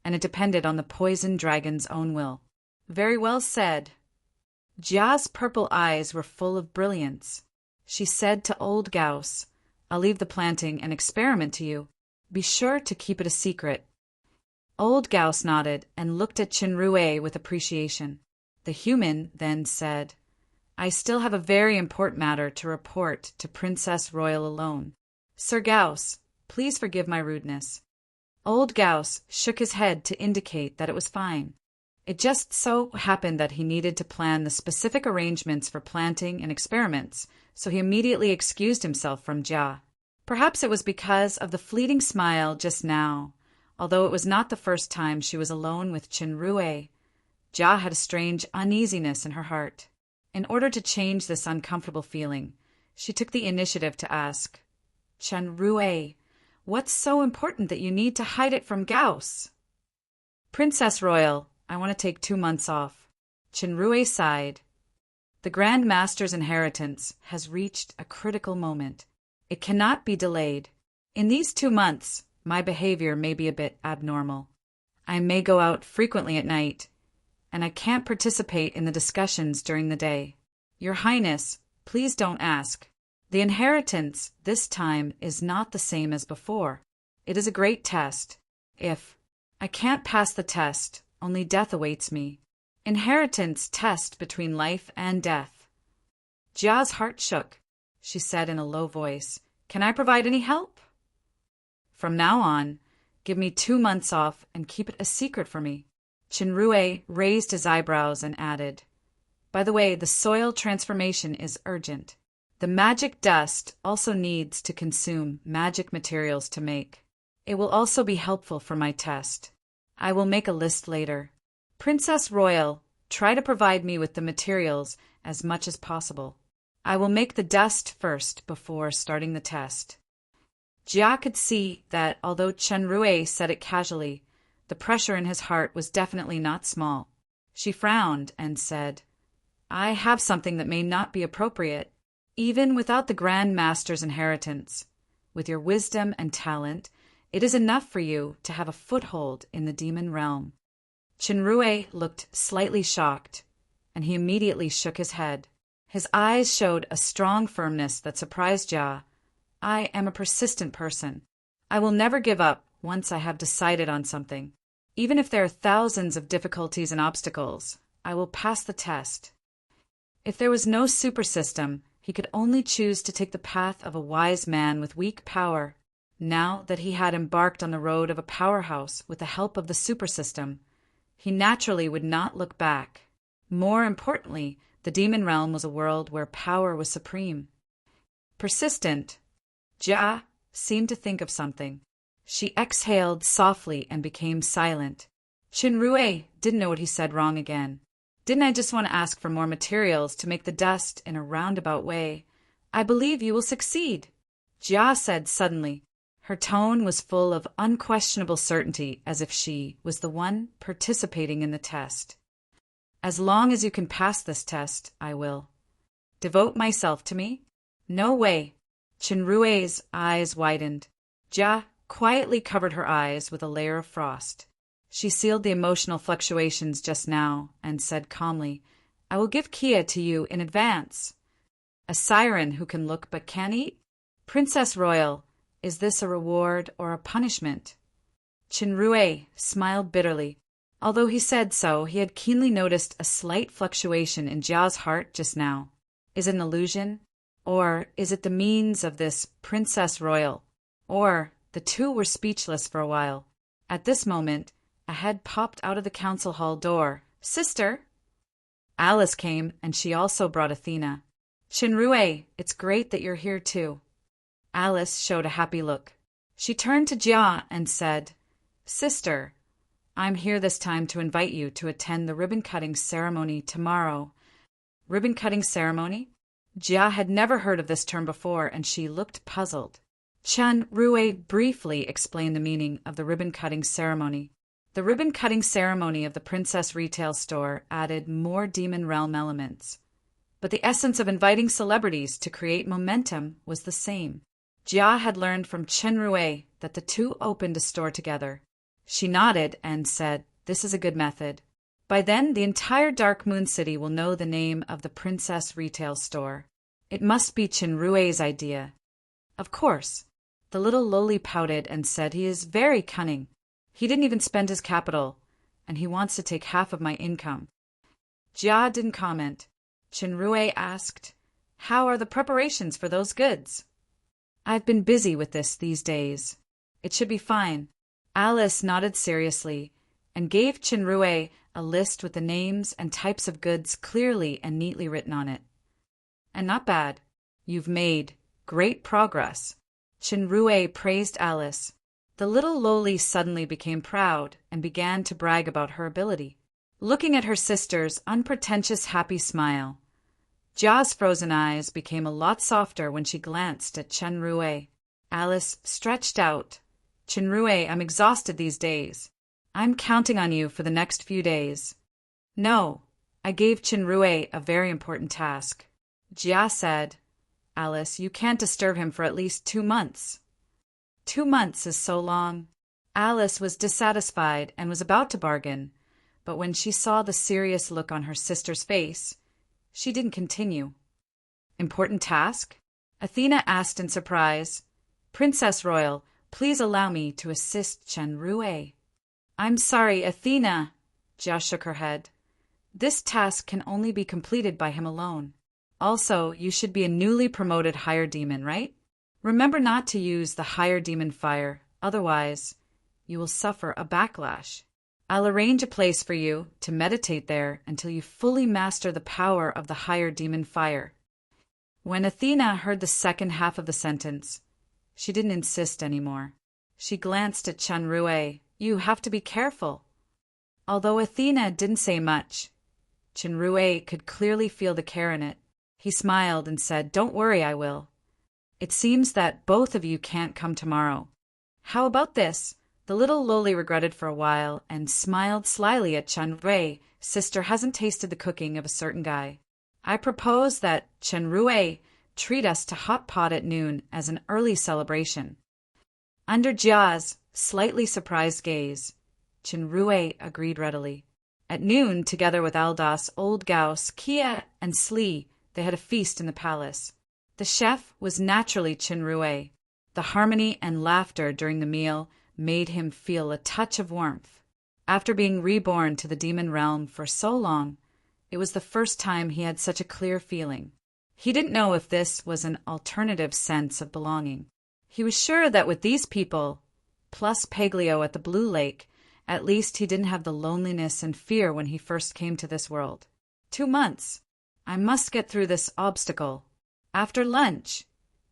and it depended on the poison dragon's own will. Very well said. Jia's purple eyes were full of brilliance. She said to Old Gauss, "I'll leave the planting and experiment to you. Be sure to keep it a secret." Old Gauss nodded and looked at Qinrui with appreciation. The human then said, "I still have a very important matter to report to Princess Royal alone. Sir Gauss, please forgive my rudeness." Old Gauss shook his head to indicate that it was fine. It just so happened that he needed to plan the specific arrangements for planting and experiments, so he immediately excused himself from Jia. Perhaps it was because of the fleeting smile just now. Although it was not the first time she was alone with Qinrui, Jia had a strange uneasiness in her heart. In order to change this uncomfortable feeling, she took the initiative to ask, "Qinrui, what's so important that you need to hide it from Gauss?" "Princess Royal, I want to take 2 months off." Qinrui sighed. The Grand Master's inheritance has reached a critical moment. It cannot be delayed. In these 2 months, my behavior may be a bit abnormal. I may go out frequently at night, and I can't participate in the discussions during the day. Your Highness, please don't ask. The inheritance this time is not the same as before. It is a great test. If I can't pass the test, only death awaits me. Inheritance test between life and death. Jia's heart shook. She said in a low voice, "Can I provide any help?" "From now on, give me 2 months off and keep it a secret for me." Qinrui raised his eyebrows and added, "By the way, the soil transformation is urgent. The magic dust also needs to consume magic materials to make. It will also be helpful for my test. I will make a list later. Princess Royal, try to provide me with the materials as much as possible. I will make the dust first before starting the test." Jia could see that although Qinrui said it casually, the pressure in his heart was definitely not small. She frowned and said, "I have something that may not be appropriate, even without the Grand Master's inheritance. With your wisdom and talent, it is enough for you to have a foothold in the demon realm." Qinrui looked slightly shocked, and he immediately shook his head. His eyes showed a strong firmness that surprised Jia. "I am a persistent person. I will never give up once I have decided on something. Even if there are thousands of difficulties and obstacles, I will pass the test." If there was no super system, he could only choose to take the path of a wise man with weak power. Now that he had embarked on the road of a powerhouse with the help of the super system, he naturally would not look back. More importantly, the demon realm was a world where power was supreme. Persistent. Jia seemed to think of something. She exhaled softly and became silent. Qinrui didn't know what he said wrong again. "Didn't I just want to ask for more materials to make the dust in a roundabout way? I believe you will succeed," Jia said suddenly. Her tone was full of unquestionable certainty, as if she was the one participating in the test. "As long as you can pass this test, I will." "Devote myself to me?" "No way." Qinrui's eyes widened. Jia quietly covered her eyes with a layer of frost. She sealed the emotional fluctuations just now and said calmly, "I will give Kia to you in advance." "A siren who can look but can't eat? Princess Royal, is this a reward or a punishment?" Qinrui smiled bitterly. Although he said so, he had keenly noticed a slight fluctuation in Jia's heart just now. Is it an illusion? Or is it the means of this Princess Royal? Or the two were speechless for a while. At this moment, a head popped out of the council hall door. "Sister!" Alice came, and she also brought Athena. "Qinrui, it's great that you're here too." Alice showed a happy look. She turned to Jia and said, "Sister, I'm here this time to invite you to attend the ribbon-cutting ceremony tomorrow." Ribbon-cutting ceremony? Jia had never heard of this term before, and she looked puzzled. Qinrui briefly explained the meaning of the ribbon-cutting ceremony. The ribbon-cutting ceremony of the Princess Retail Store added more Demon Realm elements. But the essence of inviting celebrities to create momentum was the same. Jia had learned from Qinrui that the two opened a store together. She nodded and said, "This is a good method. By then, the entire Dark Moon City will know the name of the Princess Retail Store. It must be Qinrui's idea." "Of course." The little loli pouted and said, "He is very cunning. He didn't even spend his capital, and he wants to take half of my income." Jia didn't comment. Qinrui asked, "How are the preparations for those goods?" "I've been busy with this these days. It should be fine. Alice nodded seriously and gave Chinrue a list with the names and types of goods clearly and neatly written on it. And not bad. You've made great progress. Chinrue praised Alice. The little loli suddenly became proud and began to brag about her ability. Looking at her sister's unpretentious happy smile, Jia's frozen eyes became a lot softer when she glanced at Chinrue. Alice stretched out. Chinrue, I'm exhausted these days. I'm counting on you for the next few days. No, I gave Chinrue a very important task. Jia said, Alice, you can't disturb him for at least 2 months. 2 months is so long. Alice was dissatisfied and was about to bargain, but when she saw the serious look on her sister's face, she didn't continue. Important task? Athena asked in surprise. Princess Royal, please allow me to assist Chinrue. I'm sorry, Athena. Jia shook her head. This task can only be completed by him alone. Also, you should be a newly promoted higher demon, right? Remember not to use the higher demon fire, otherwise you will suffer a backlash. I'll arrange a place for you to meditate there until you fully master the power of the higher demon fire. When Athena heard the second half of the sentence, she didn't insist anymore. She glanced at Chinrue. You have to be careful. Although Athena didn't say much, Chinrue could clearly feel the care in it. He smiled and said, Don't worry, I will. It seems that both of you can't come tomorrow. How about this? The little loli regretted for a while and smiled slyly at Chinrue. Sister hasn't tasted the cooking of a certain guy. I propose that Chinrue treat us to hot pot at noon as an early celebration. Under Jia's slightly surprised gaze, Chinrue agreed readily. At noon, together with Aldas, Old Gauss, Kia, and Slee, they had a feast in the palace. The chef was naturally Chinrue. The harmony and laughter during the meal made him feel a touch of warmth. After being reborn to the demon realm for so long, it was the first time he had such a clear feeling. He didn't know if this was an alternative sense of belonging. He was sure that with these people, plus Peglio at the Blue Lake, at least he didn't have the loneliness and fear when he first came to this world. 2 months. I must get through this obstacle. After lunch,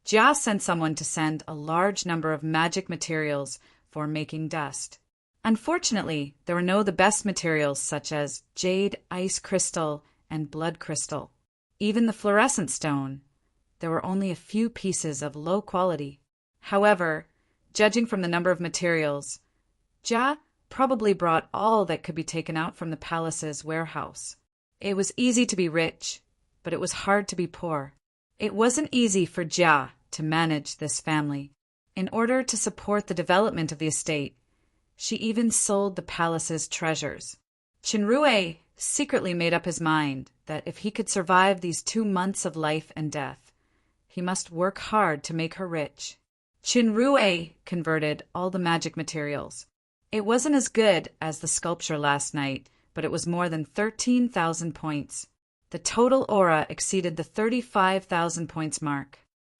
Jia sent someone to send a large number of magic materials for making dust. Unfortunately, there were no the best materials such as jade, ice crystal, and blood crystal. Even the fluorescent stone. There were only a few pieces of low quality. However, judging from the number of materials, Jia probably brought all that could be taken out from the palace's warehouse. It was easy to be rich, but it was hard to be poor. It wasn't easy for Jia to manage this family. In order to support the development of the estate, she even sold the palace's treasures. Chinrue secretly made up his mind that if he could survive these 2 months of life and death, he must work hard to make her rich. Chinrue converted all the magic materials. It wasn't as good as the sculpture last night, but it was more than 13,000 points. The total aura exceeded the 35,000 points mark.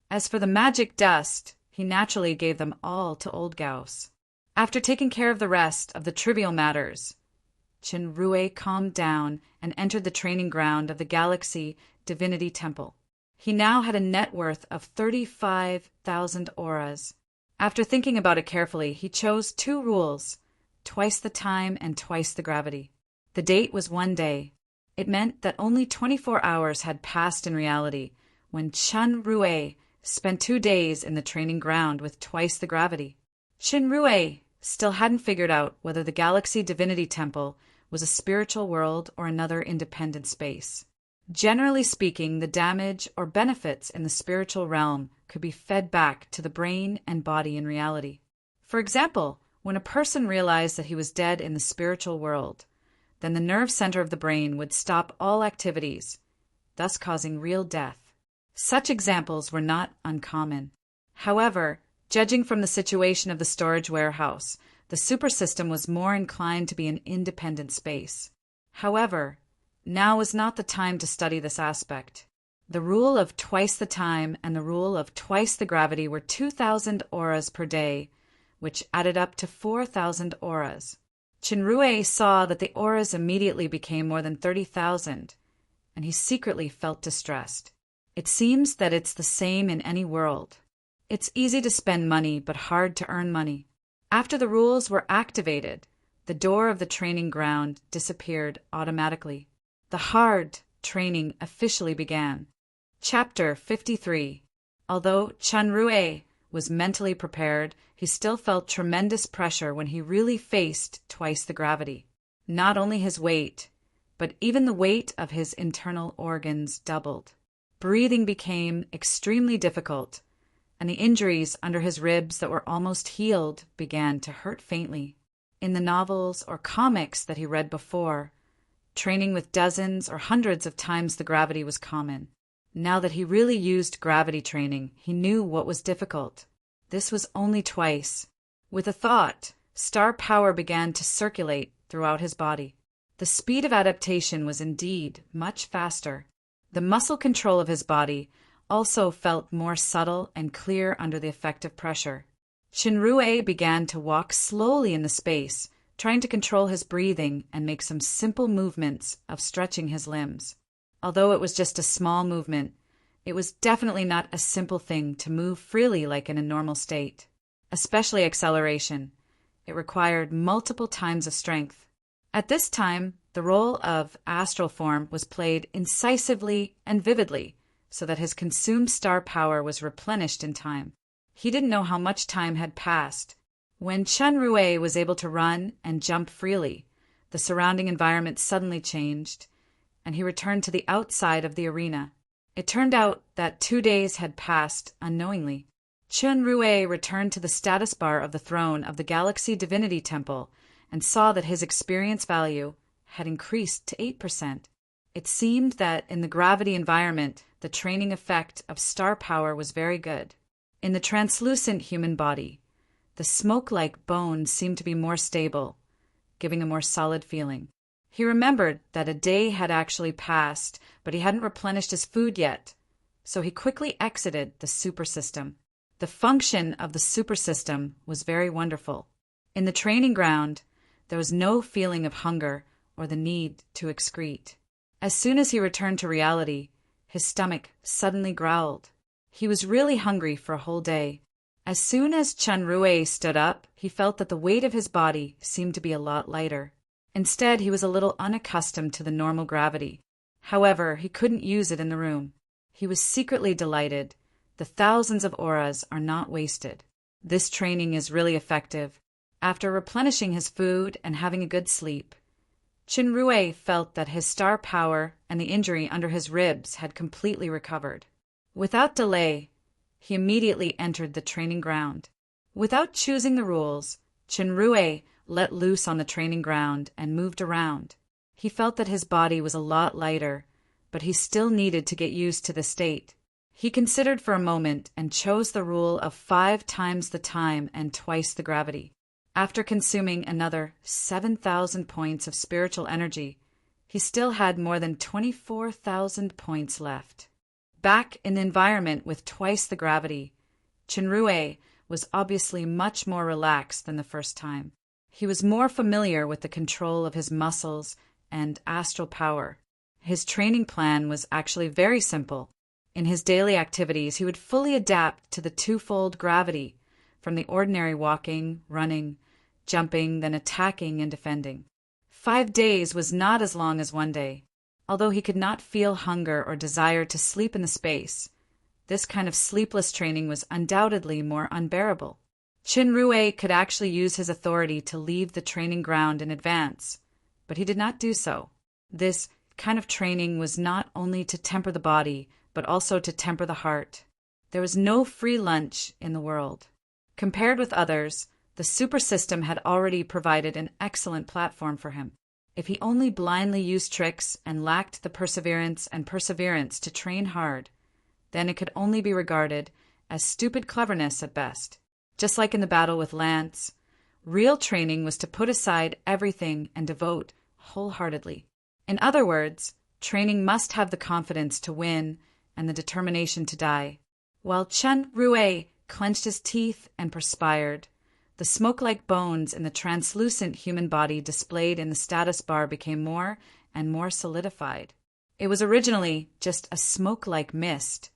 As for the magic dust, he naturally gave them all to Old Gauss. After taking care of the rest of the trivial matters, Chinrue calmed down and entered the training ground of the Galaxy Divinity Temple. He now had a net worth of 35,000 auras. After thinking about it carefully, he chose 2 rules, twice the time and twice the gravity. The date was 1 day. It meant that only 24 hours had passed in reality when Chinrue spent 2 days in the training ground with twice the gravity. Chinrue still hadn't figured out whether the Galaxy Divinity Temple was a spiritual world or another independent space. Generally speaking, the damage or benefits in the spiritual realm could be fed back to the brain and body in reality. For example, when a person realized that he was dead in the spiritual world, then the nerve center of the brain would stop all activities, thus causing real death. Such examples were not uncommon. However, judging from the situation of the storage warehouse, the super system was more inclined to be an independent space. However, now is not the time to study this aspect. The rule of twice the time and the rule of twice the gravity were 2,000 auras per day, which added up to 4,000 auras. Chenrue saw that the auras immediately became more than 30,000, and he secretly felt distressed. It seems that it's the same in any world. It's easy to spend money, but hard to earn money. After the rules were activated, the door of the training ground disappeared automatically. The hard training officially began. Chapter 53. Although Chenrue was mentally prepared, he still felt tremendous pressure when he really faced twice the gravity. Not only his weight, but even the weight of his internal organs doubled. Breathing became extremely difficult, and the injuries under his ribs that were almost healed began to hurt faintly. In the novels or comics that he read before, training with dozens or hundreds of times the gravity was common. Now that he really used gravity training, he knew what was difficult. This was only twice. With a thought, star power began to circulate throughout his body. The speed of adaptation was indeed much faster. The muscle control of his body also felt more subtle and clear under the effect of pressure. Chenrue began to walk slowly in the space, trying to control his breathing and make some simple movements of stretching his limbs. Although it was just a small movement, it was definitely not a simple thing to move freely like in a normal state. Especially acceleration. It required multiple times of strength. At this time, the role of astral form was played incisively and vividly, so that his consumed star power was replenished in time. He didn't know how much time had passed. When Chenrue was able to run and jump freely, the surrounding environment suddenly changed, and he returned to the outside of the arena. It turned out that 2 days had passed unknowingly. Chenrue returned to the status bar of the throne of the Galaxy Divinity Temple and saw that his experience value had increased to 8%. It seemed that in the gravity environment, the training effect of star power was very good. In the translucent human body, the smoke-like bones seemed to be more stable, giving a more solid feeling. He remembered that a day had actually passed, but he hadn't replenished his food yet, so he quickly exited the super system. The function of the super system was very wonderful. In the training ground, there was no feeling of hunger or the need to excrete. As soon as he returned to reality, his stomach suddenly growled. He was really hungry for a whole day. As soon as Chenrue stood up, he felt that the weight of his body seemed to be a lot lighter. Instead, he was a little unaccustomed to the normal gravity. However, he couldn't use it in the room. He was secretly delighted. The thousands of auras are not wasted. This training is really effective. After replenishing his food and having a good sleep, Chenrue felt that his star power and the injury under his ribs had completely recovered. Without delay, he immediately entered the training ground. Without choosing the rules, Chenrue let loose on the training ground and moved around. He felt that his body was a lot lighter, but he still needed to get used to the state. He considered for a moment and chose the rule of 5 times the time and twice the gravity. After consuming another 7,000 points of spiritual energy, he still had more than 24,000 points left. Back in the environment with twice the gravity, Chenrue was obviously much more relaxed than the first time. He was more familiar with the control of his muscles and astral power. His training plan was actually very simple. In his daily activities, he would fully adapt to the twofold gravity, from the ordinary walking, running, jumping, then attacking and defending. 5 days was not as long as 1 day. Although he could not feel hunger or desire to sleep in the space, this kind of sleepless training was undoubtedly more unbearable. Chenrue could actually use his authority to leave the training ground in advance, but he did not do so. This kind of training was not only to temper the body, but also to temper the heart. There was no free lunch in the world. Compared with others, the super system had already provided an excellent platform for him. If he only blindly used tricks and lacked the perseverance to train hard, then it could only be regarded as stupid cleverness at best. Just like in the battle with Lance, real training was to put aside everything and devote wholeheartedly. In other words, training must have the confidence to win and the determination to die. While Chenrue clenched his teeth and perspired, The smoke-like bones in the translucent human body displayed in the status bar became more and more solidified. It was originally just a smoke-like mist,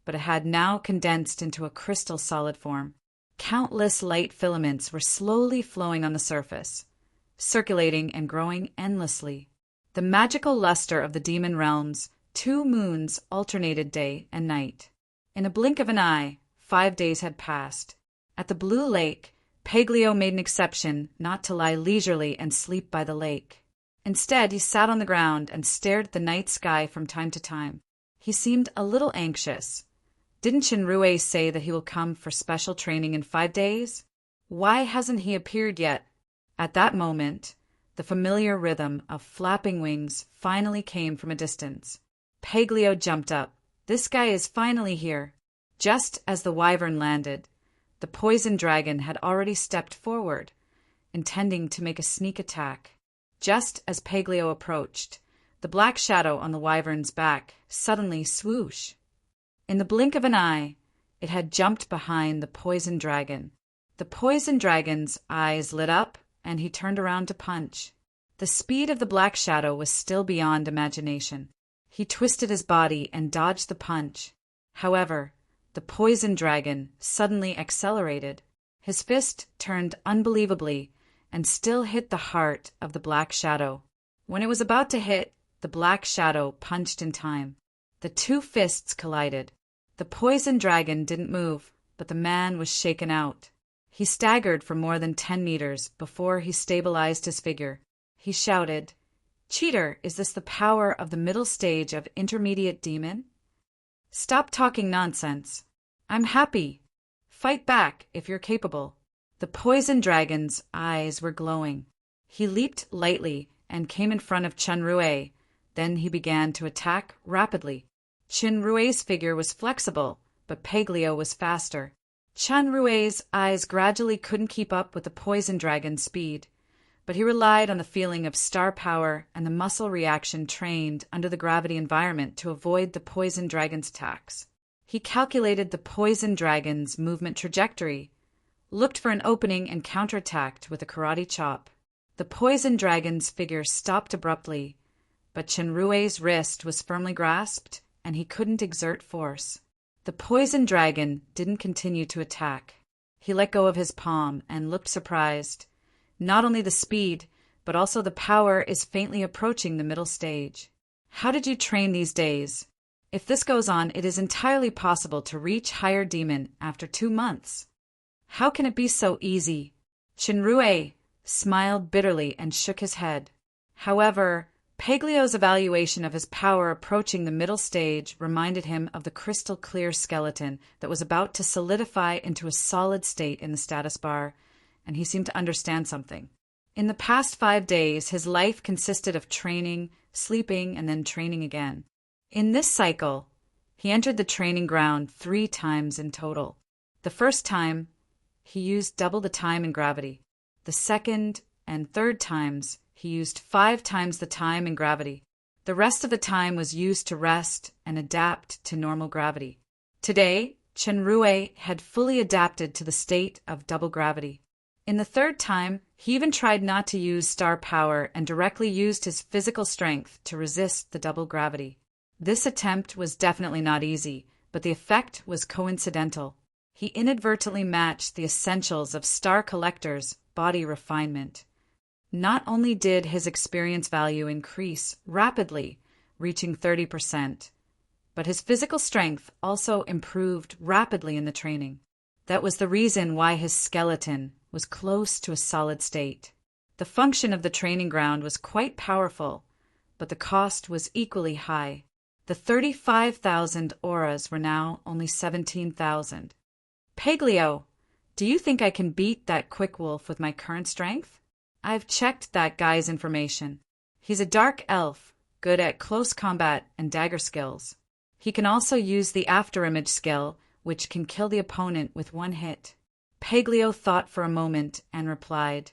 but it had now condensed into a crystal solid form. Countless light filaments were slowly flowing on the surface, circulating and growing endlessly. The magical luster of the demon realms, 2 moons alternated day and night. In a blink of an eye, 5 days had passed. At the Blue Lake, Paglio made an exception not to lie leisurely and sleep by the lake. Instead, he sat on the ground and stared at the night sky from time to time. He seemed a little anxious. Didn't Shinrue say that he will come for special training in 5 days? Why hasn't he appeared yet? At that moment, the familiar rhythm of flapping wings finally came from a distance. Paglio jumped up. This guy is finally here. Just as the wyvern landed, the poison dragon had already stepped forward, intending to make a sneak attack. Just as Paglio approached, the black shadow on the wyvern's back suddenly swoosh. In the blink of an eye, it had jumped behind the poison dragon. The poison dragon's eyes lit up, and he turned around to punch. The speed of the black shadow was still beyond imagination. He twisted his body and dodged the punch. However, the poison dragon suddenly accelerated. His fist turned unbelievably and still hit the heart of the black shadow. When it was about to hit, the black shadow punched in time. The 2 fists collided. The poison dragon didn't move, but the man was shaken out. He staggered for more than 10 meters before he stabilized his figure. He shouted, "Cheater, is this the power of the middle stage of intermediate demon? Stop talking nonsense. I'm happy. Fight back if you're capable." The poison dragon's eyes were glowing. He leaped lightly and came in front of Shinrue. Then he began to attack rapidly. Shinrue's figure was flexible, but Paglio was faster. Shinrue's eyes gradually couldn't keep up with the poison dragon's speed, but he relied on the feeling of star power and the muscle reaction trained under the gravity environment to avoid the poison dragon's attacks. He calculated the poison dragon's movement trajectory, looked for an opening and counterattacked with a karate chop. The poison dragon's figure stopped abruptly, but Shinrue's wrist was firmly grasped and he couldn't exert force. The poison dragon didn't continue to attack. He let go of his palm and looked surprised. Not only the speed, but also the power is faintly approaching the middle stage. How did you train these days? If this goes on, it is entirely possible to reach higher demon after 2 months. How can it be so easy? Shinrue smiled bitterly and shook his head. However, Paglio's evaluation of his power approaching the middle stage reminded him of the crystal-clear skeleton that was about to solidify into a solid state in the status bar, and he seemed to understand something. In the past 5 days, his life consisted of training, sleeping, and then training again. In this cycle, he entered the training ground 3 times in total. The first time, he used double the time in gravity. The second and third times, he used 5 times the time in gravity. The rest of the time was used to rest and adapt to normal gravity. Today, Shinrue had fully adapted to the state of double gravity. In the third time, he even tried not to use star power and directly used his physical strength to resist the double gravity. This attempt was definitely not easy, but the effect was coincidental. He inadvertently matched the essentials of Star Collector's body refinement. Not only did his experience value increase rapidly, reaching 30%, but his physical strength also improved rapidly in the training. That was the reason why his skeleton was close to a solid state. The function of the training ground was quite powerful, but the cost was equally high. The 35,000 auras were now only 17,000. Paglio, do you think I can beat that quick wolf with my current strength? I've checked that guy's information. He's a dark elf, good at close combat and dagger skills. He can also use the afterimage skill, which can kill the opponent with 1 hit. Paglio thought for a moment and replied,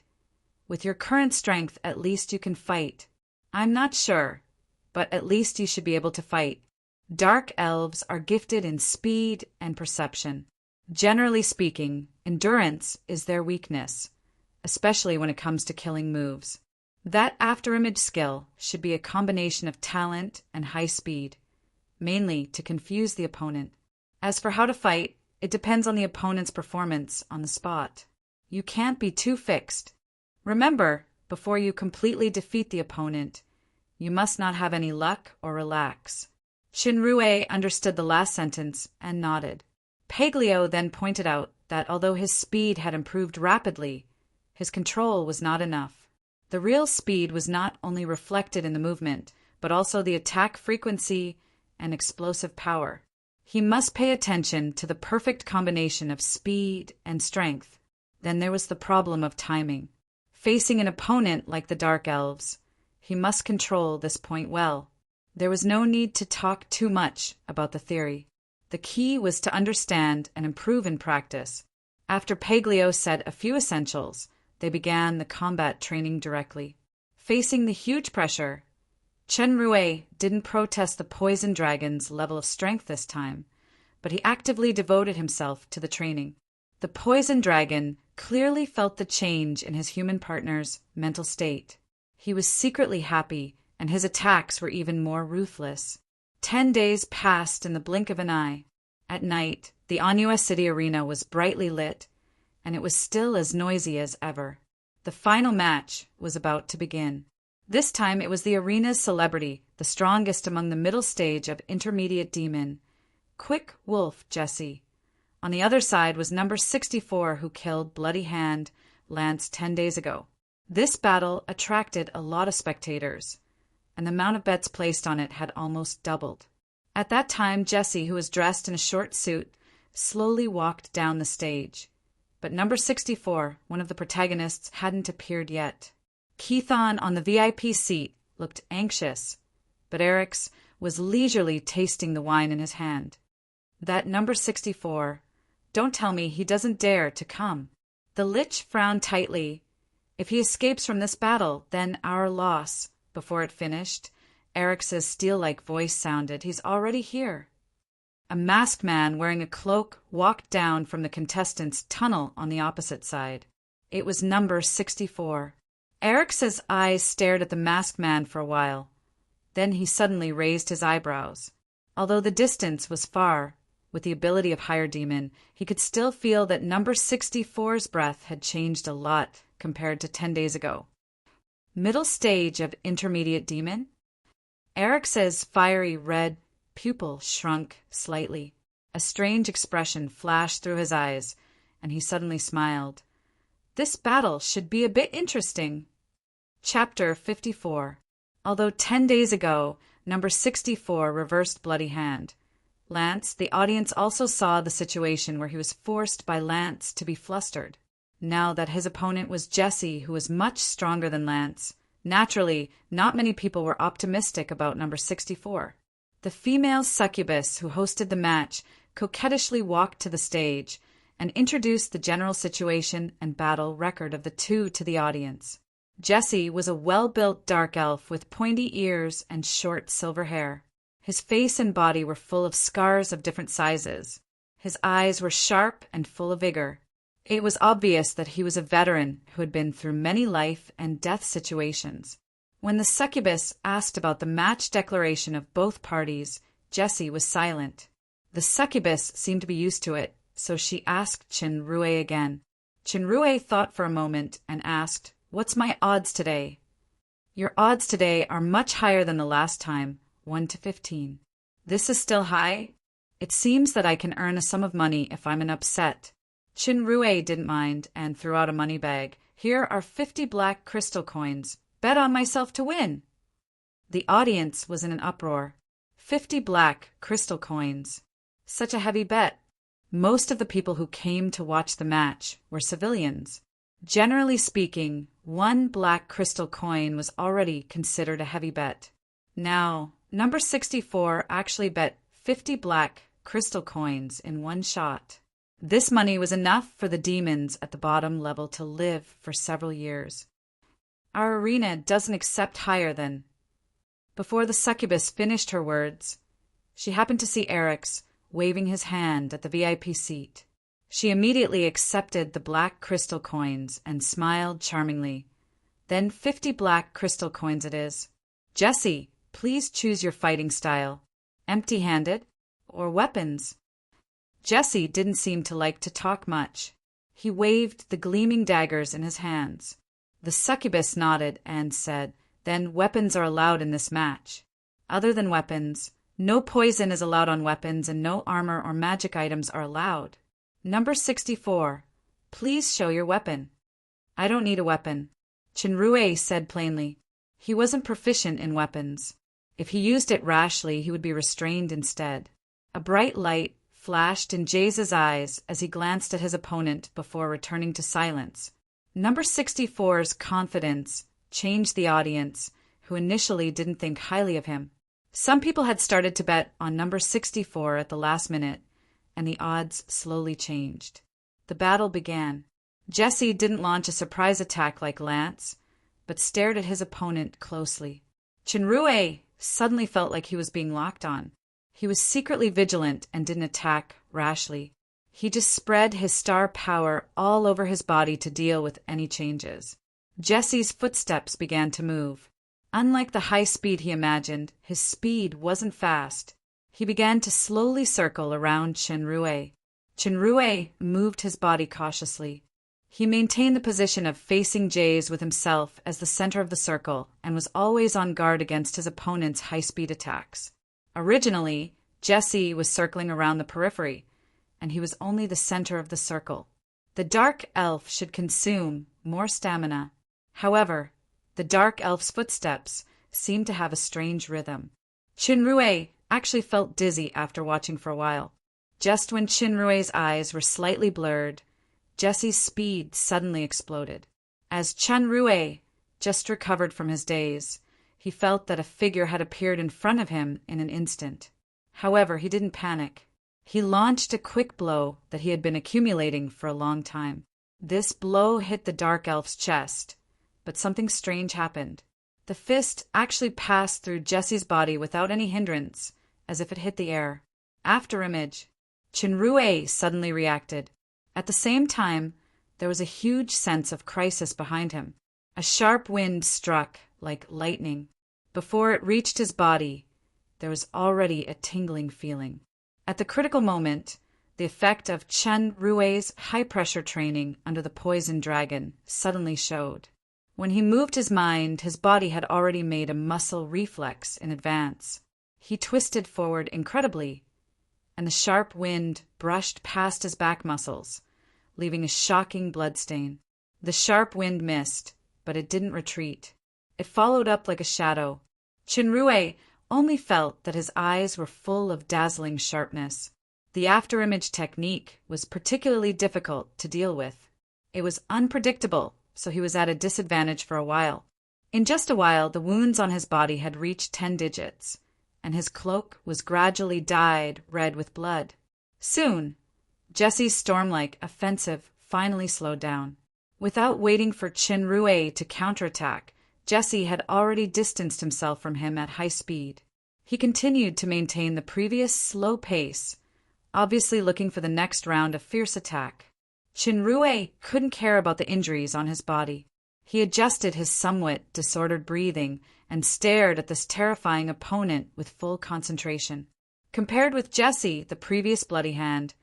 "With your current strength, at least you can fight." "I'm not sure, but at least you should be able to fight. Dark elves are gifted in speed and perception. Generally speaking, endurance is their weakness, especially when it comes to killing moves. That afterimage skill should be a combination of talent and high speed, mainly to confuse the opponent. As for how to fight, it depends on the opponent's performance on the spot. You can't be too fixed. Remember, before you completely defeat the opponent, you must not have any luck or relax. Shinrue understood the last sentence and nodded. Paglio then pointed out that although his speed had improved rapidly, his control was not enough. The real speed was not only reflected in the movement, but also the attack frequency and explosive power. He must pay attention to the perfect combination of speed and strength. Then there was the problem of timing. Facing an opponent like the Dark Elves, he must control this point well. There was no need to talk too much about the theory. The key was to understand and improve in practice. After Paglio said a few essentials, they began the combat training directly. Facing the huge pressure, Shinrue didn't protest the poison dragon's level of strength this time, but he actively devoted himself to the training. The poison dragon clearly felt the change in his human partner's mental state. He was secretly happy, and his attacks were even more ruthless. 10 days passed in the blink of an eye. At night, the Onua City arena was brightly lit, and it was still as noisy as ever. The final match was about to begin. This time it was the arena's celebrity, the strongest among the middle stage of intermediate demon, Quick Wolf Jesse. On the other side was number 64 who killed Bloody Hand Lance 10 days ago. This battle attracted a lot of spectators, and the amount of bets placed on it had almost doubled. At that time, Jesse, who was dressed in a short suit, slowly walked down the stage. But number 64, one of the protagonists, hadn't appeared yet. Keithon on the VIP seat looked anxious, but Eric's was leisurely tasting the wine in his hand. That number 64, don't tell me he doesn't dare to come. The Lich frowned tightly. If he escapes from this battle, then our loss. Before it finished, Eric's steel-like voice sounded. He's already here. A masked man wearing a cloak walked down from the contestants' tunnel on the opposite side. It was number 64. Eric's eyes stared at the masked man for a while. Then he suddenly raised his eyebrows. Although the distance was far, with the ability of Higher Demon, he could still feel that number 64's breath had changed a lot compared to 10 days ago. Middle stage of Intermediate Demon? Eric's fiery red pupil shrunk slightly. A strange expression flashed through his eyes, and he suddenly smiled. This battle should be a bit interesting. Chapter 54. Although 10 days ago, number 64 reversed Bloody Hand, Lance, the audience also saw the situation where he was forced by Lance to be flustered. Now that his opponent was Jesse, who was much stronger than Lance, naturally, not many people were optimistic about number 64. The female succubus who hosted the match coquettishly walked to the stage and introduced the general situation and battle record of the two to the audience. Jesse was a well-built dark elf with pointy ears and short silver hair. His face and body were full of scars of different sizes. His eyes were sharp and full of vigor. It was obvious that he was a veteran who had been through many life and death situations. When the succubus asked about the match declaration of both parties, Jesse was silent. The succubus seemed to be used to it, so she asked Shinrue again. Shinrue thought for a moment and asked, "What's my odds today?" "Your odds today are much higher than the last time, 1 to 15. This is still high? It seems that I can earn a sum of money if I'm an upset." Shinrue didn't mind and threw out a money bag. "Here are 50 black crystal coins. Bet on myself to win." The audience was in an uproar. 50 black crystal coins. Such a heavy bet. Most of the people who came to watch the match were civilians. Generally speaking, 1 black crystal coin was already considered a heavy bet. Now, number 64 actually bet 50 black crystal coins in one shot. This money was enough for the demons at the bottom level to live for several years. "Our arena doesn't accept higher than..." Before the succubus finished her words, she happened to see Eric's waving his hand at the VIP seat. She immediately accepted the black crystal coins and smiled charmingly. Then 50 black crystal coins it is. Jesse, please choose your fighting style. Empty-handed or weapons? Jesse didn't seem to like to talk much. He waved the gleaming daggers in his hands. The succubus nodded and said, "Then weapons are allowed in this match. Other than weapons, no poison is allowed on weapons and no armor or magic items are allowed. Number 64, please show your weapon." "I don't need a weapon," Chinrue said plainly. He wasn't proficient in weapons. If he used it rashly, he would be restrained instead. A bright light flashed in Jace's eyes as he glanced at his opponent before returning to silence. Number 64's confidence changed the audience, who initially didn't think highly of him. Some people had started to bet on number 64 at the last minute, and the odds slowly changed. The battle began. Jesse didn't launch a surprise attack like Lance, but stared at his opponent closely. Chinrue suddenly felt like he was being locked on. He was secretly vigilant and didn't attack rashly. He just spread his star power all over his body to deal with any changes. Jesse's footsteps began to move. Unlike the high speed he imagined, his speed wasn't fast. He began to slowly circle around Chinrue. Chinrue moved his body cautiously. He maintained the position of facing Jace with himself as the center of the circle and was always on guard against his opponent's high-speed attacks. Originally, Jesse was circling around the periphery, and he was only the center of the circle. The dark elf should consume more stamina. However, the dark elf's footsteps seemed to have a strange rhythm. Chinrue actually felt dizzy after watching for a while. Just when Chinrue's eyes were slightly blurred, Jesse's speed suddenly exploded. As Chinrue just recovered from his daze, he felt that a figure had appeared in front of him in an instant. However, he didn't panic. He launched a quick blow that he had been accumulating for a long time. This blow hit the dark elf's chest, but something strange happened. The fist actually passed through Jesse's body without any hindrance, as if it hit the air. After image, Chinrue suddenly reacted. At the same time, there was a huge sense of crisis behind him. A sharp wind struck like lightning. Before it reached his body, there was already a tingling feeling. At the critical moment, the effect of Chinrue's high-pressure training under the poison dragon suddenly showed. When he moved his mind, his body had already made a muscle reflex in advance. He twisted forward incredibly, and the sharp wind brushed past his back muscles, leaving a shocking bloodstain. The sharp wind missed, but it didn't retreat. It followed up like a shadow. Chinrue only felt that his eyes were full of dazzling sharpness. The afterimage technique was particularly difficult to deal with. It was unpredictable, so he was at a disadvantage for a while. In just a while, the wounds on his body had reached 10 digits, and his cloak was gradually dyed red with blood. Soon, Jesse's storm-like offensive finally slowed down. Without waiting for Chinrue to counterattack, Jesse had already distanced himself from him at high speed. He continued to maintain the previous slow pace, obviously looking for the next round of fierce attack. Chinrue couldn't care about the injuries on his body. He adjusted his somewhat disordered breathing and stared at this terrifying opponent with full concentration. Compared with Jesse, the previous bloody hand,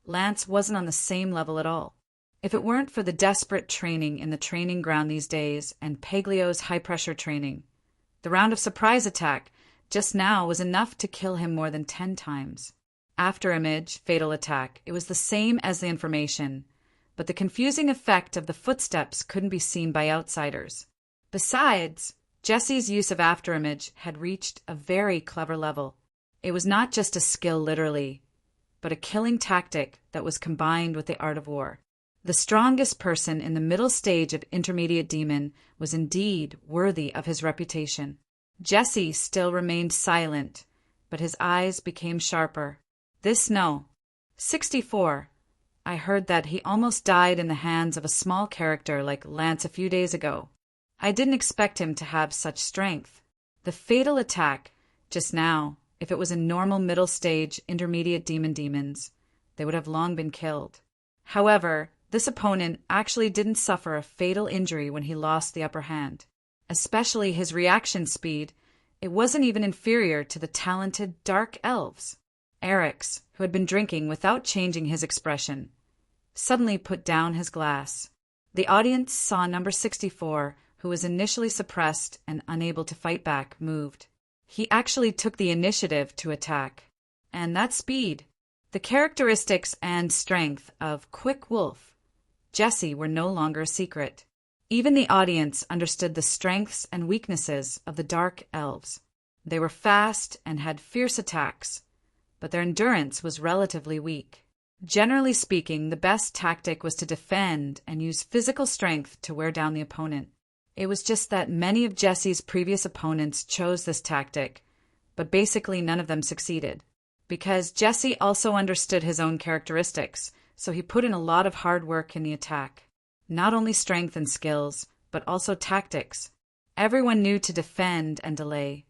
Lance wasn't on the same level at all. If it weren't for the desperate training in the training ground these days and Paglio's high-pressure training, the round of surprise attack just now was enough to kill him more than 10 times. After image, fatal attack, it was the same as the information, but the confusing effect of the footsteps couldn't be seen by outsiders. Besides, Jesse's use of afterimage had reached a very clever level. It was not just a skill literally, but a killing tactic that was combined with the art of war. The strongest person in the middle stage of intermediate demon was indeed worthy of his reputation. Jesse still remained silent, but his eyes became sharper. This no. 64. I heard that he almost died in the hands of a small character like Lance a few days ago. I didn't expect him to have such strength. The fatal attack, just now, if it was a normal middle stage intermediate demons, they would have long been killed. However, this opponent actually didn't suffer a fatal injury when he lost the upper hand. Especially his reaction speed, it wasn't even inferior to the talented Dark Elves. Eric's, who had been drinking without changing his expression, suddenly put down his glass. The audience saw number 64, who was initially suppressed and unable to fight back, moved. He actually took the initiative to attack. And that speed, the characteristics and strength of Quick Wolf, Jesse were no longer a secret. Even the audience understood the strengths and weaknesses of the Dark Elves. They were fast and had fierce attacks, but their endurance was relatively weak. Generally speaking, the best tactic was to defend and use physical strength to wear down the opponent. It was just that many of Jesse's previous opponents chose this tactic, but basically none of them succeeded. Because Jesse also understood his own characteristics, so he put in a lot of hard work in the attack. Not only strength and skills, but also tactics. Everyone knew to defend and delay,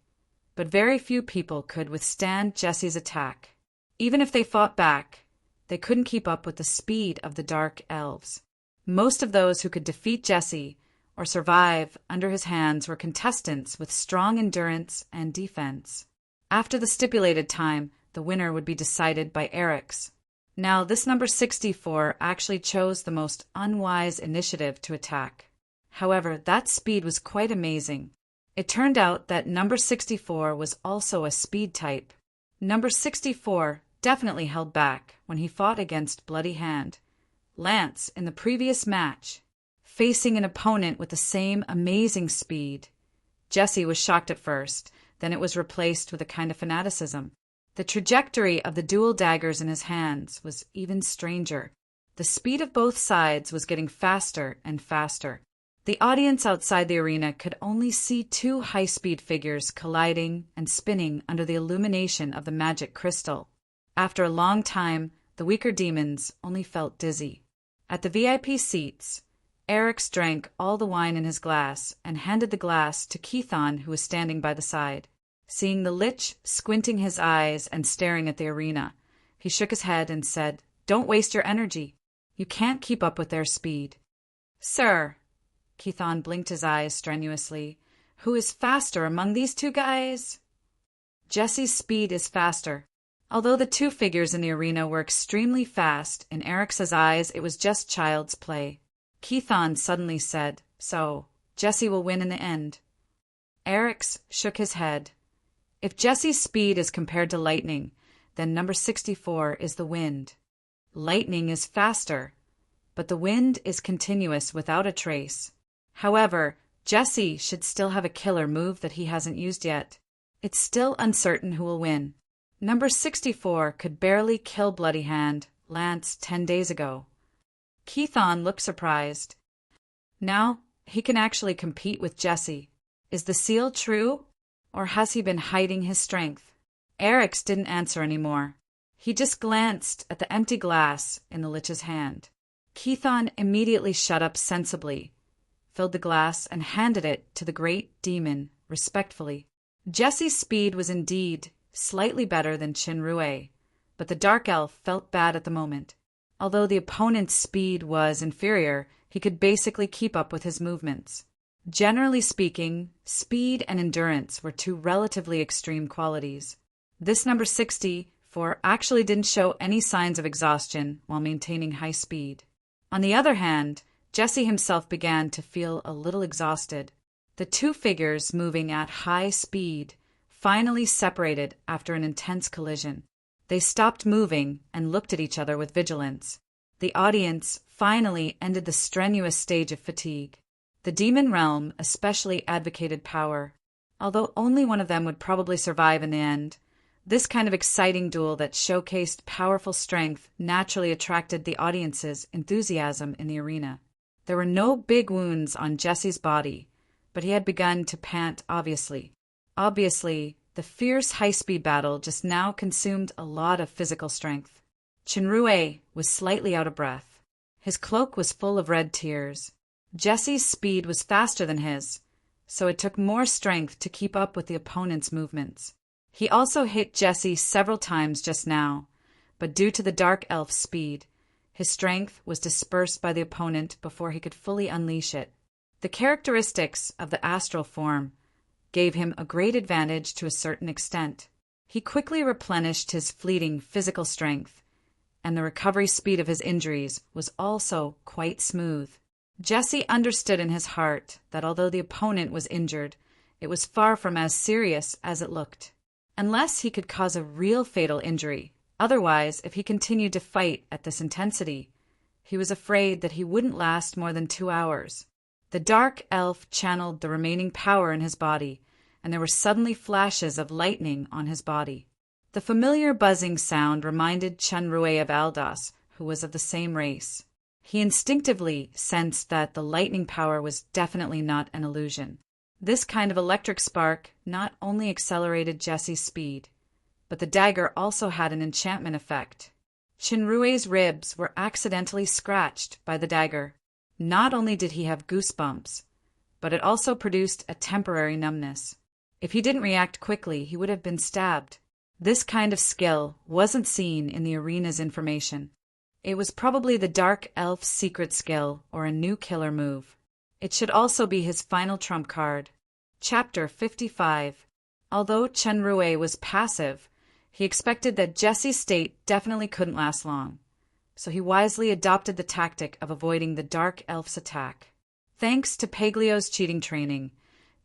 but very few people could withstand Jesse's attack. Even if they fought back, they couldn't keep up with the speed of the Dark Elves. Most of those who could defeat Jesse or survive under his hands were contestants with strong endurance and defense. After the stipulated time, the winner would be decided by Eric's. Now, this number 64 actually chose the most unwise initiative to attack. However, that speed was quite amazing. It turned out that number 64 was also a speed type. Number 64 definitely held back when he fought against Bloody Hand, Lance, in the previous match. Facing an opponent with the same amazing speed, Jesse was shocked at first, then it was replaced with a kind of fanaticism. The trajectory of the dual daggers in his hands was even stranger. The speed of both sides was getting faster and faster. The audience outside the arena could only see two high-speed figures colliding and spinning under the illumination of the magic crystal. After a long time, the weaker demons only felt dizzy. At the VIP seats, Eric's drank all the wine in his glass and handed the glass to Keithon, who was standing by the side. Seeing the Lich squinting his eyes and staring at the arena, he shook his head and said, "Don't waste your energy. You can't keep up with their speed." "Sir," Keithon blinked his eyes strenuously, "who is faster among these two guys?" "Jesse's speed is faster." Although the two figures in the arena were extremely fast, in Eric's eyes it was just child's play. Keithon suddenly said, "So, Jesse will win in the end." Eric's shook his head. "If Jesse's speed is compared to lightning, then number 64 is the wind. Lightning is faster, but the wind is continuous without a trace. However, Jesse should still have a killer move that he hasn't used yet. It's still uncertain who will win. Number 64 could barely kill Bloody Hand, Lance, 10 days ago." Keithon looked surprised. Now he can actually compete with Jesse. Is the seal true, or has he been hiding his strength? Eric's didn't answer anymore. He just glanced at the empty glass in the Lich's hand. Keithon immediately shut up sensibly, filled the glass, and handed it to the great demon respectfully. Jesse's speed was indeed slightly better than Chinrue, but the Dark Elf felt bad at the moment. Although the opponent's speed was inferior, he could basically keep up with his movements. Generally speaking, speed and endurance were two relatively extreme qualities. This number 64 actually didn't show any signs of exhaustion while maintaining high speed. On the other hand, Jesse himself began to feel a little exhausted. The two figures moving at high speed finally separated after an intense collision. They stopped moving and looked at each other with vigilance. The audience finally ended the strenuous stage of fatigue. The demon realm especially advocated power. Although only one of them would probably survive in the end, this kind of exciting duel that showcased powerful strength naturally attracted the audience's enthusiasm in the arena. There were no big wounds on Jesse's body, but he had begun to pant obviously. Obviously, the fierce high-speed battle just now consumed a lot of physical strength. Chinrue was slightly out of breath. His cloak was full of red tears. Jesse's speed was faster than his, so it took more strength to keep up with the opponent's movements. He also hit Jesse several times just now, but due to the Dark Elf's speed, His strength was dispersed by the opponent before he could fully unleash it. The characteristics of the astral form gave him a great advantage to a certain extent. He quickly replenished his fleeting physical strength, and the recovery speed of his injuries was also quite smooth. Jesse understood in his heart that although the opponent was injured, it was far from as serious as it looked. Unless he could cause a real fatal injury. Otherwise, if he continued to fight at this intensity, he was afraid that he wouldn't last more than 2 hours. The dark elf channeled the remaining power in his body, and there were suddenly flashes of lightning on his body. The familiar buzzing sound reminded Chunrui of Aldas, who was of the same race. He instinctively sensed that the lightning power was definitely not an illusion. This kind of electric spark not only accelerated Jesse's speed, but the dagger also had an enchantment effect. Chunrui's ribs were accidentally scratched by the dagger. Not only did he have goosebumps, but it also produced a temporary numbness. If he didn't react quickly, he would have been stabbed. This kind of skill wasn't seen in the arena's information. It was probably the Dark Elf's secret skill or a new killer move. It should also be his final trump card. Chapter 55. Although Chunrui was passive, he expected that Jesse's state definitely couldn't last long, so he wisely adopted the tactic of avoiding the Dark Elf's attack. Thanks to Paglio's cheating training,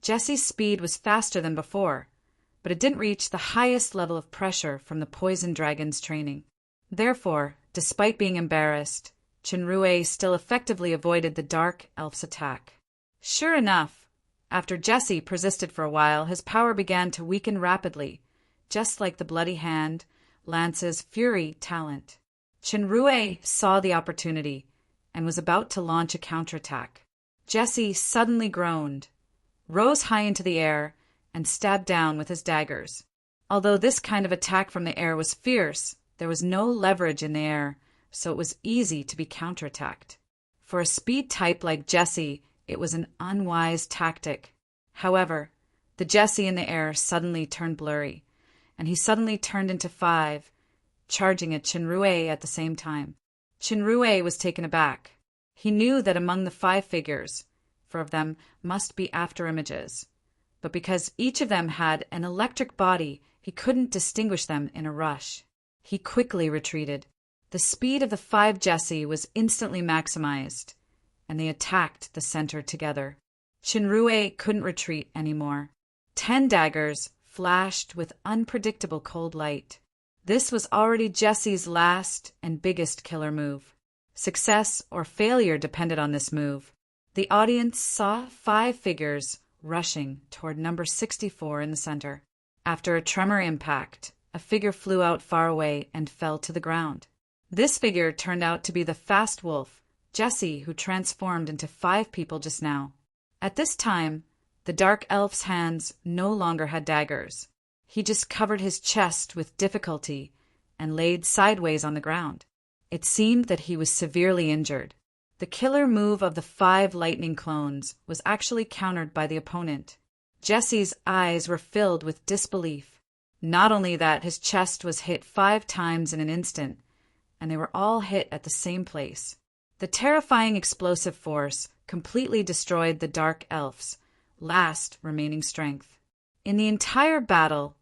Jesse's speed was faster than before, but it didn't reach the highest level of pressure from the Poison Dragon's training. Therefore, despite being embarrassed, Chunrui still effectively avoided the Dark Elf's attack. Sure enough, after Jesse persisted for a while, his power began to weaken rapidly, just like the Bloody Hand, Lance's Fury talent. Chunrui saw the opportunity and was about to launch a counterattack. Jesse suddenly groaned, rose high into the air, and stabbed down with his daggers. Although this kind of attack from the air was fierce, there was no leverage in the air, so it was easy to be counterattacked. For a speed type like Jesse, it was an unwise tactic. However, the Jesse in the air suddenly turned blurry, and he suddenly turned into 5, charging at Chunrui at the same time. Chunrui was taken aback. He knew that among the 5 figures, 4 of them must be afterimages, but because each of them had an electric body, he couldn't distinguish them in a rush. He quickly retreated. The speed of the 5 Jesse was instantly maximized, and they attacked the center together. Chunrui couldn't retreat anymore. 10 daggers flashed with unpredictable cold light. This was already Jesse's last and biggest killer move. Success or failure depended on this move. The audience saw 5 figures rushing toward number 64 in the center. After a tremor impact, a figure flew out far away and fell to the ground. This figure turned out to be the fast wolf, Jesse, who transformed into 5 people just now. At this time, the Dark Elf's hands no longer had daggers. He just covered his chest with difficulty and laid sideways on the ground. It seemed that he was severely injured. The killer move of the 5 lightning clones was actually countered by the opponent. Jesse's eyes were filled with disbelief. Not only that, his chest was hit 5 times in an instant, and they were all hit at the same place. The terrifying explosive force completely destroyed the Dark Elf's last remaining strength. In the entire battle,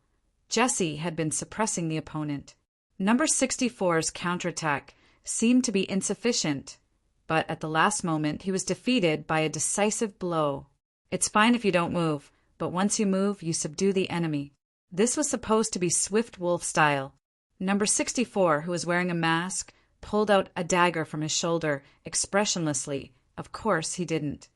Jesse had been suppressing the opponent. Number 64's counterattack seemed to be insufficient, but at the last moment he was defeated by a decisive blow. It's fine if you don't move, but once you move, you subdue the enemy. This was supposed to be Swift Wolf style. Number 64, who was wearing a mask, pulled out a dagger from his shoulder expressionlessly. Of course he didn't.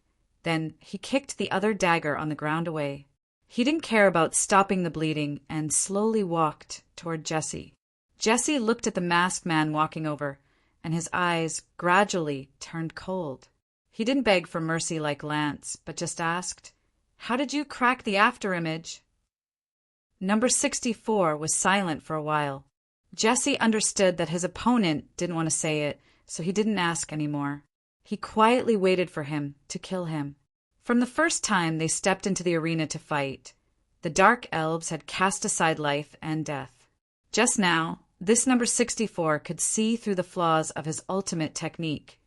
Then he kicked the other dagger on the ground away. He didn't care about stopping the bleeding and slowly walked toward Jesse. Jesse looked at the masked man walking over, and his eyes gradually turned cold. He didn't beg for mercy like Lance, but just asked, "How did you crack the afterimage?" Number 64 was silent for a while. Jesse understood that his opponent didn't want to say it, so he didn't ask anymore. He quietly waited for him to kill him. From the first time they stepped into the arena to fight, the Dark Elves had cast aside life and death. Just now, This number 64 could see through the flaws of his ultimate technique,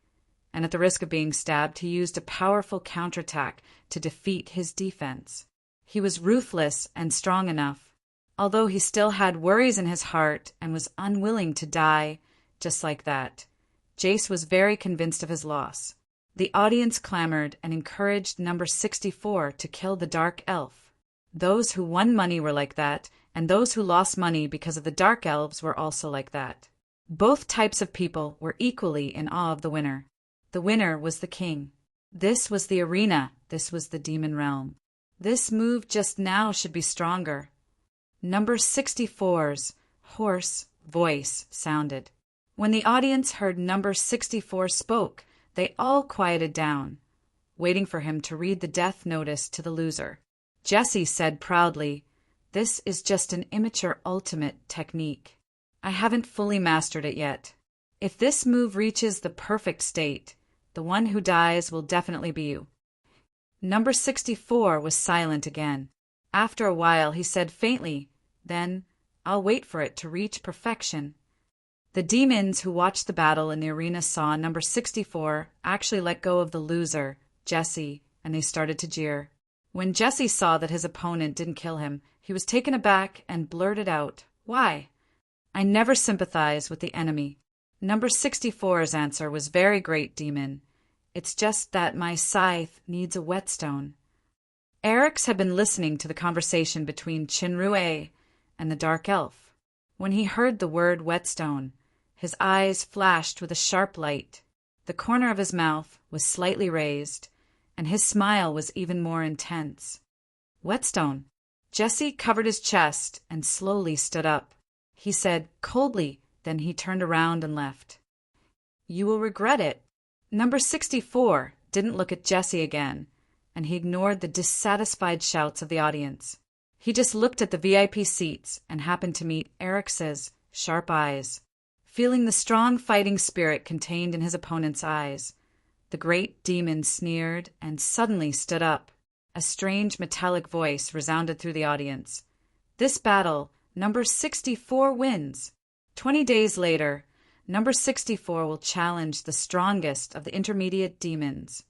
and at the risk of being stabbed, he used a powerful counterattack to defeat his defense. He was ruthless and strong enough, although he still had worries in his heart and was unwilling to die just like that. Jace was very convinced of his loss. The audience clamored and encouraged number 64 to kill the dark elf. Those who won money were like that, and those who lost money because of the dark elves were also like that. Both types of people were equally in awe of the winner. The winner was the king. This was the arena. This was the demon realm. This move just now should be stronger. Number 64's hoarse voice sounded. When the audience heard number 64 spoke, they all quieted down, waiting for him to read the death notice to the loser. Jesse said proudly, "This is just an immature ultimate technique. I haven't fully mastered it yet. If this move reaches the perfect state, the one who dies will definitely be you." Number 64 was silent again. After a while he said faintly, "Then I'll wait for it to reach perfection." The demons who watched the battle in the arena saw number 64 actually let go of the loser, Jesse, and they started to jeer. When Jesse saw that his opponent didn't kill him, he was taken aback and blurted out, "Why? I never sympathize with the enemy." Number 64's answer was, "Very great, demon. It's just that my scythe needs a whetstone." Eric's had been listening to the conversation between Chinrue and the dark elf. When he heard the word whetstone, his eyes flashed with a sharp light. The corner of his mouth was slightly raised, and his smile was even more intense. "Whetstone." Jesse covered his chest and slowly stood up. He said coldly, then he turned around and left. "You will regret it." Number 64 didn't look at Jesse again, and he ignored the dissatisfied shouts of the audience. He just looked at the VIP seats and happened to meet Eric's sharp eyes. Feeling the strong fighting spirit contained in his opponent's eyes, the great demon sneered and suddenly stood up. A strange metallic voice resounded through the audience. "This battle, number 64 wins. 20 days later, number 64 will challenge the strongest of the intermediate demons,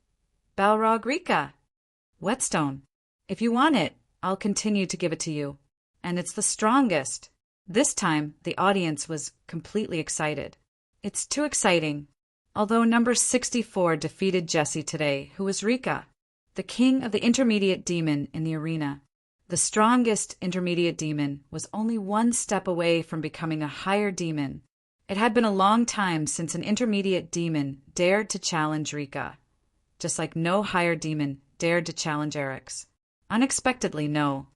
Balrog Rika. Whetstone. If you want it, I'll continue to give it to you. And it's the strongest." This time, the audience was completely excited. It's too exciting. Although number 64 defeated Jesse today, who was Rika, the king of the intermediate demon in the arena. The strongest intermediate demon was only one step away from becoming a higher demon. It had been a long time since an intermediate demon dared to challenge Rika, just like no higher demon dared to challenge Eric's. Unexpectedly, no.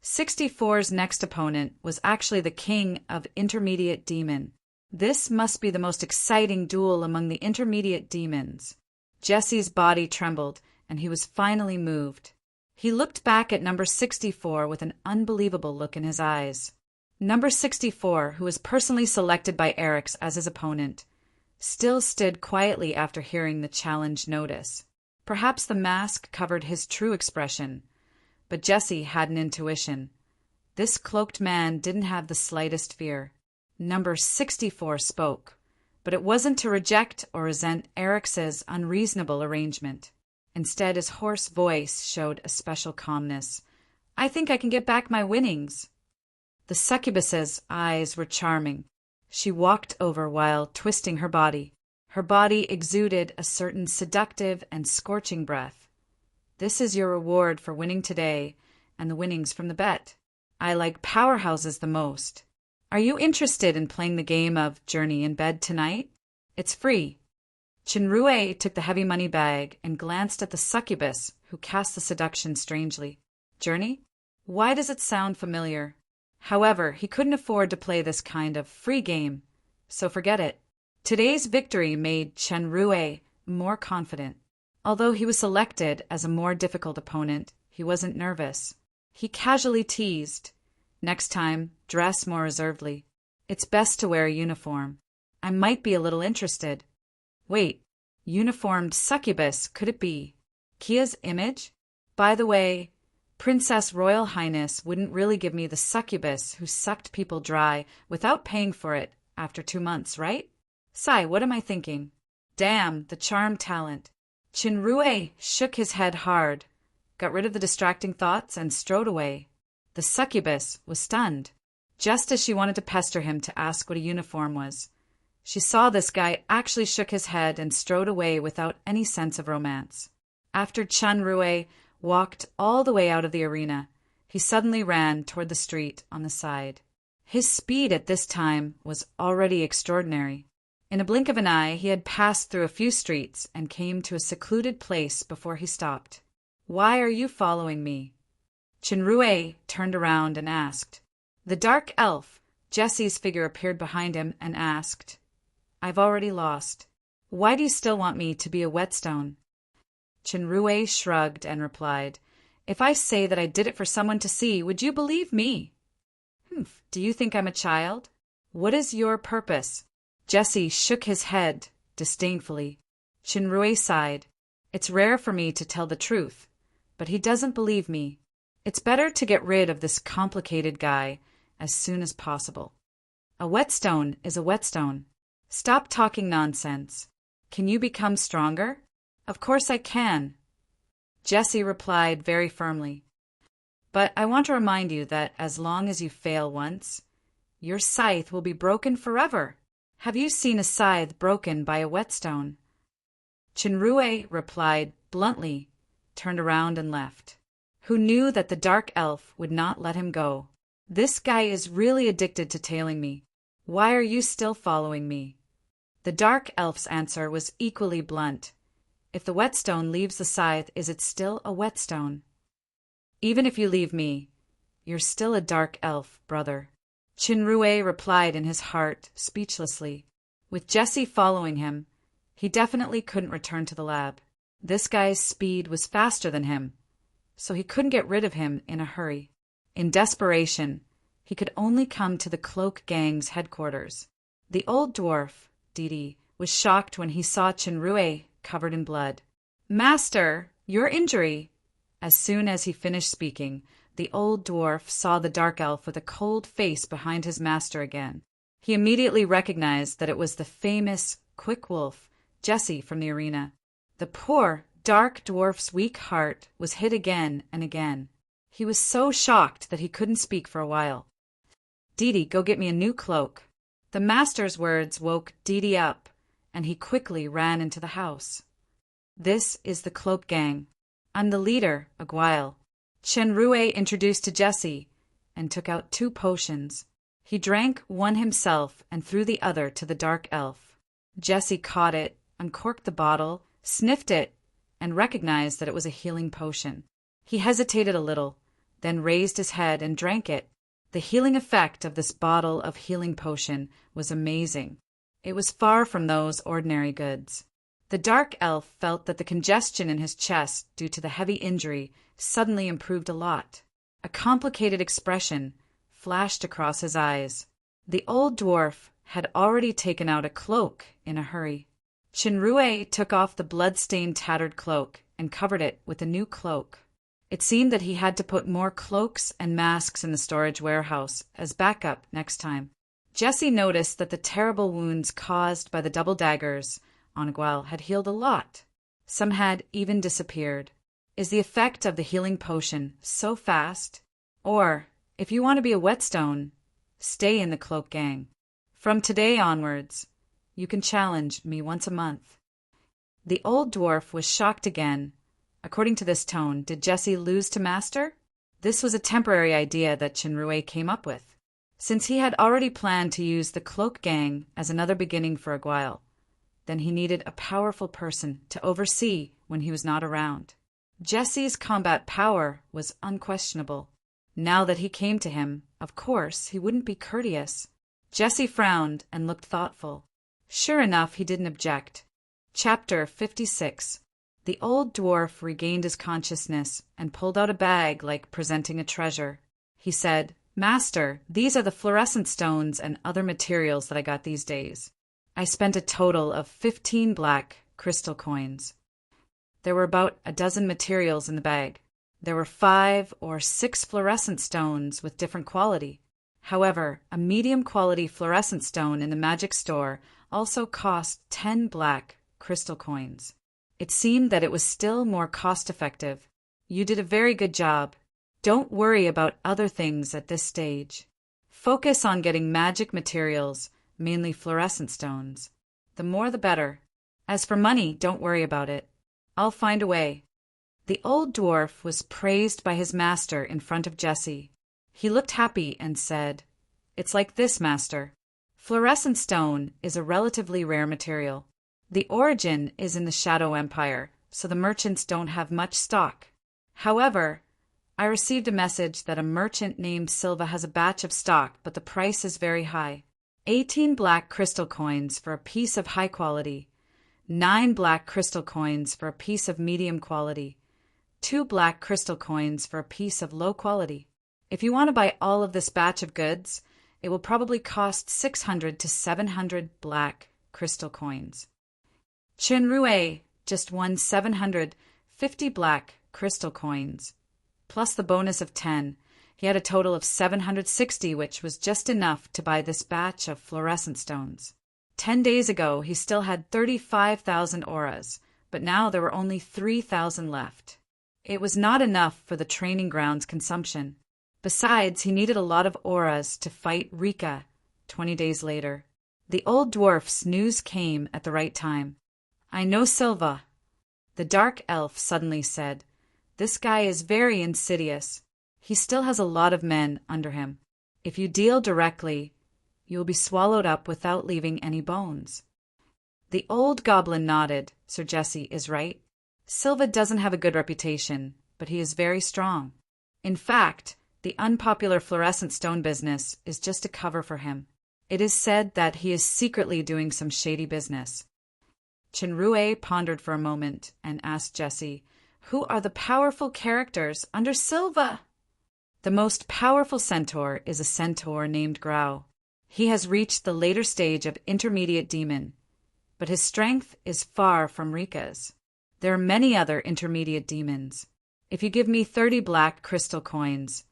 64's next opponent was actually the king of intermediate demon. This must be the most exciting duel among the intermediate demons. Jesse's body trembled, and he was finally moved. He looked back at number 64 with an unbelievable look in his eyes. Number 64, who was personally selected by Eric's as his opponent, still stood quietly after hearing the challenge notice. Perhaps the mask covered his true expression, but Jesse had an intuition. This cloaked man didn't have the slightest fear. Number 64 spoke, but it wasn't to reject or resent Eric's unreasonable arrangement. Instead, his hoarse voice showed a special calmness. "I think I can get back my winnings." The succubus's eyes were charming. She walked over while twisting her body. Her body exuded a certain seductive and scorching breath. "This is your reward for winning today and the winnings from the bet. I like powerhouses the most. Are you interested in playing the game of Journey in Bed tonight? It's free." Chinrue took the heavy money bag and glanced at the succubus, who cast the seduction strangely. "Journey? Why does it sound familiar?" However, he couldn't afford to play this kind of free game, so forget it. Today's victory made Chinrue more confident. Although he was selected as a more difficult opponent, he wasn't nervous. He casually teased, "Next time, dress more reservedly. It's best to wear a uniform. I might be a little interested." Wait, uniformed succubus, could it be Kia's image? By the way, Princess Royal Highness wouldn't really give me the succubus who sucked people dry without paying for it after 2 months, right? Sigh, what am I thinking? Damn, the charm talent. Chinrue shook his head hard, got rid of the distracting thoughts, and strode away. The succubus was stunned. Just as she wanted to pester him to ask what a uniform was, she saw this guy actually shook his head and strode away without any sense of romance. After Chinrue walked all the way out of the arena, he suddenly ran toward the street on the side. His speed at this time was already extraordinary. In a blink of an eye, he had passed through a few streets and came to a secluded place before he stopped. "Why are you following me?" Chinrue turned around and asked. The dark elf, Jesse's figure, appeared behind him and asked, "I've already lost. Why do you still want me to be a whetstone?" Chinrue shrugged and replied, "If I say that I did it for someone to see, would you believe me?" "Humph, do you think I'm a child? What is your purpose?" Jesse shook his head disdainfully. Chinrue sighed. "It's rare for me to tell the truth, but he doesn't believe me. It's better to get rid of this complicated guy as soon as possible. A whetstone is a whetstone. Stop talking nonsense. Can you become stronger?" "Of course I can," Jesse replied very firmly. "But I want to remind you that as long as you fail once, your scythe will be broken forever. Have you seen a scythe broken by a whetstone?" Chinrue replied bluntly, turned around and left. Who knew that the dark elf would not let him go? "This guy is really addicted to tailing me. Why are you still following me?" The dark elf's answer was equally blunt. "If the whetstone leaves the scythe, is it still a whetstone? Even if you leave me, you're still a dark elf, brother." Chinrue replied in his heart, speechlessly. With Jesse following him, he definitely couldn't return to the lab. This guy's speed was faster than him, so he couldn't get rid of him in a hurry. In desperation, he could only come to the Cloak Gang's headquarters. The old dwarf, Didi, was shocked when he saw Chinrue covered in blood. "Master, your injury!" As soon as he finished speaking, the old dwarf saw the dark elf with a cold face behind his master again. He immediately recognized that it was the famous Quick Wolf, Jesse, from the arena. The poor, dark dwarf's weak heart was hit again and again. He was so shocked that he couldn't speak for a while. "Didi, go get me a new cloak." The master's words woke Didi up, and he quickly ran into the house. "This is the Cloak Gang. I'm the leader, Aguile." Chinrue introduced to Jesse and took out 2 potions. He drank one himself and threw the other to the dark elf. Jesse caught it, uncorked the bottle, sniffed it, and recognized that it was a healing potion. He hesitated a little, then raised his head and drank it. The healing effect of this bottle of healing potion was amazing. It was far from those ordinary goods. The dark elf felt that the congestion in his chest due to the heavy injury suddenly improved a lot. A complicated expression flashed across his eyes. The old dwarf had already taken out a cloak in a hurry. Chinrue took off the blood-stained, tattered cloak and covered it with a new cloak. It seemed that he had to put more cloaks and masks in the storage warehouse as backup next time. Jesse noticed that the terrible wounds caused by the double daggers on Aguile had healed a lot. Some had even disappeared. Is the effect of the healing potion so fast? Or, if you want to be a whetstone, stay in the Cloak Gang. From today onwards, you can challenge me once a month. The old dwarf was shocked again. According to this tone, did Jesse lose to Master? This was a temporary idea that Chinrue came up with, since he had already planned to use the Cloak Gang as another beginning for Aguile. Then he needed a powerful person to oversee when he was not around. Jesse's combat power was unquestionable. Now that he came to him, of course, he wouldn't be courteous. Jesse frowned and looked thoughtful. Sure enough, he didn't object. Chapter 56. The old dwarf regained his consciousness and pulled out a bag like presenting a treasure. He said, "Master, these are the fluorescent stones and other materials that I got these days. I spent a total of 15 black crystal coins." There were about a dozen materials in the bag. There were 5 or 6 fluorescent stones with different quality. However, a medium-quality fluorescent stone in the magic store also cost 10 black crystal coins. It seemed that it was still more cost-effective. You did a very good job. Don't worry about other things at this stage. Focus on getting magic materials, mainly fluorescent stones. The more the better. As for money, don't worry about it. I'll find a way. The old dwarf was praised by his master in front of Jesse. He looked happy and said, "It's like this, master. Fluorescent stone is a relatively rare material. The origin is in the Shadow Empire, so the merchants don't have much stock. However, I received a message that a merchant named Silva has a batch of stock, but the price is very high. 18 black crystal coins for a piece of high quality, 9 black crystal coins for a piece of medium quality, 2 black crystal coins for a piece of low quality. If you want to buy all of this batch of goods, it will probably cost 600 to 700 black crystal coins." Chenrue just won 750 black crystal coins, plus the bonus of 10. He had a total of 760, which was just enough to buy this batch of fluorescent stones. 10 days ago, he still had 35,000 auras, but now there were only 3,000 left. It was not enough for the training ground's consumption. Besides, he needed a lot of auras to fight Rika 20 days later. The old dwarf's news came at the right time. "I know Silva," the dark elf suddenly said. "This guy is very insidious. He still has a lot of men under him. If you deal directly, you will be swallowed up without leaving any bones." The old goblin nodded. "Sir Jesse is right. Silva doesn't have a good reputation, but he is very strong. In fact, the unpopular fluorescent stone business is just a cover for him. It is said that he is secretly doing some shady business." Chenrue pondered for a moment and asked Jesse, "Who are the powerful characters under Silva?" "The most powerful centaur is a centaur named Grau. He has reached the later stage of intermediate demon, but his strength is far from Rika's. There are many other intermediate demons. If you give me 30 black crystal coins,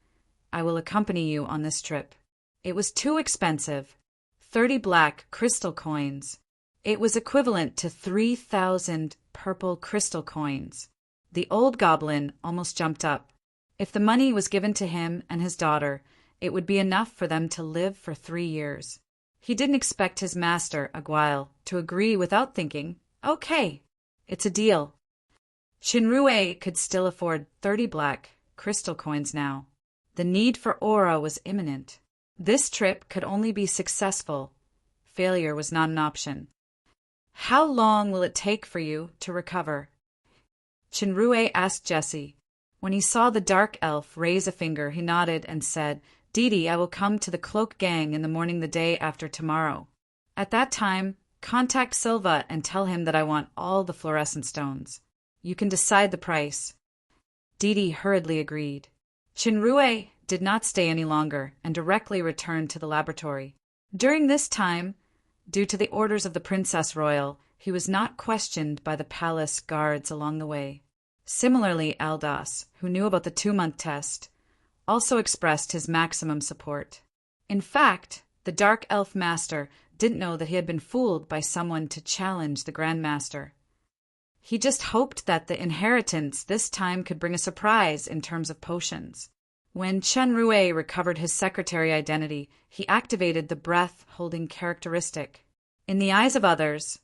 I will accompany you on this trip." It was too expensive. 30 black crystal coins. It was equivalent to 3,000 purple crystal coins. The old goblin almost jumped up. If the money was given to him and his daughter, it would be enough for them to live for 3 years. He didn't expect his master, Aguile, to agree without thinking, "Okay, it's a deal." Chenrue could still afford 30 black crystal coins now. The need for aura was imminent. This trip could only be successful. Failure was not an option. "How long will it take for you to recover?" Chenrue asked Jesse. When he saw the dark elf raise a finger, he nodded and said, "Didi, I will come to the cloak gang in the morning the day after tomorrow. At that time, contact Silva and tell him that I want all the fluorescent stones. You can decide the price." Didi hurriedly agreed. Chenrue did not stay any longer and directly returned to the laboratory. During this time, due to the orders of the Princess Royal, he was not questioned by the palace guards along the way. Similarly, Aldas, who knew about the 2-month test, also expressed his maximum support. In fact, the Dark Elf Master didn't know that he had been fooled by someone to challenge the Grand Master. He just hoped that the inheritance this time could bring a surprise in terms of potions. When Chenrue recovered his secretary identity, he activated the breath-holding characteristic. In the eyes of others,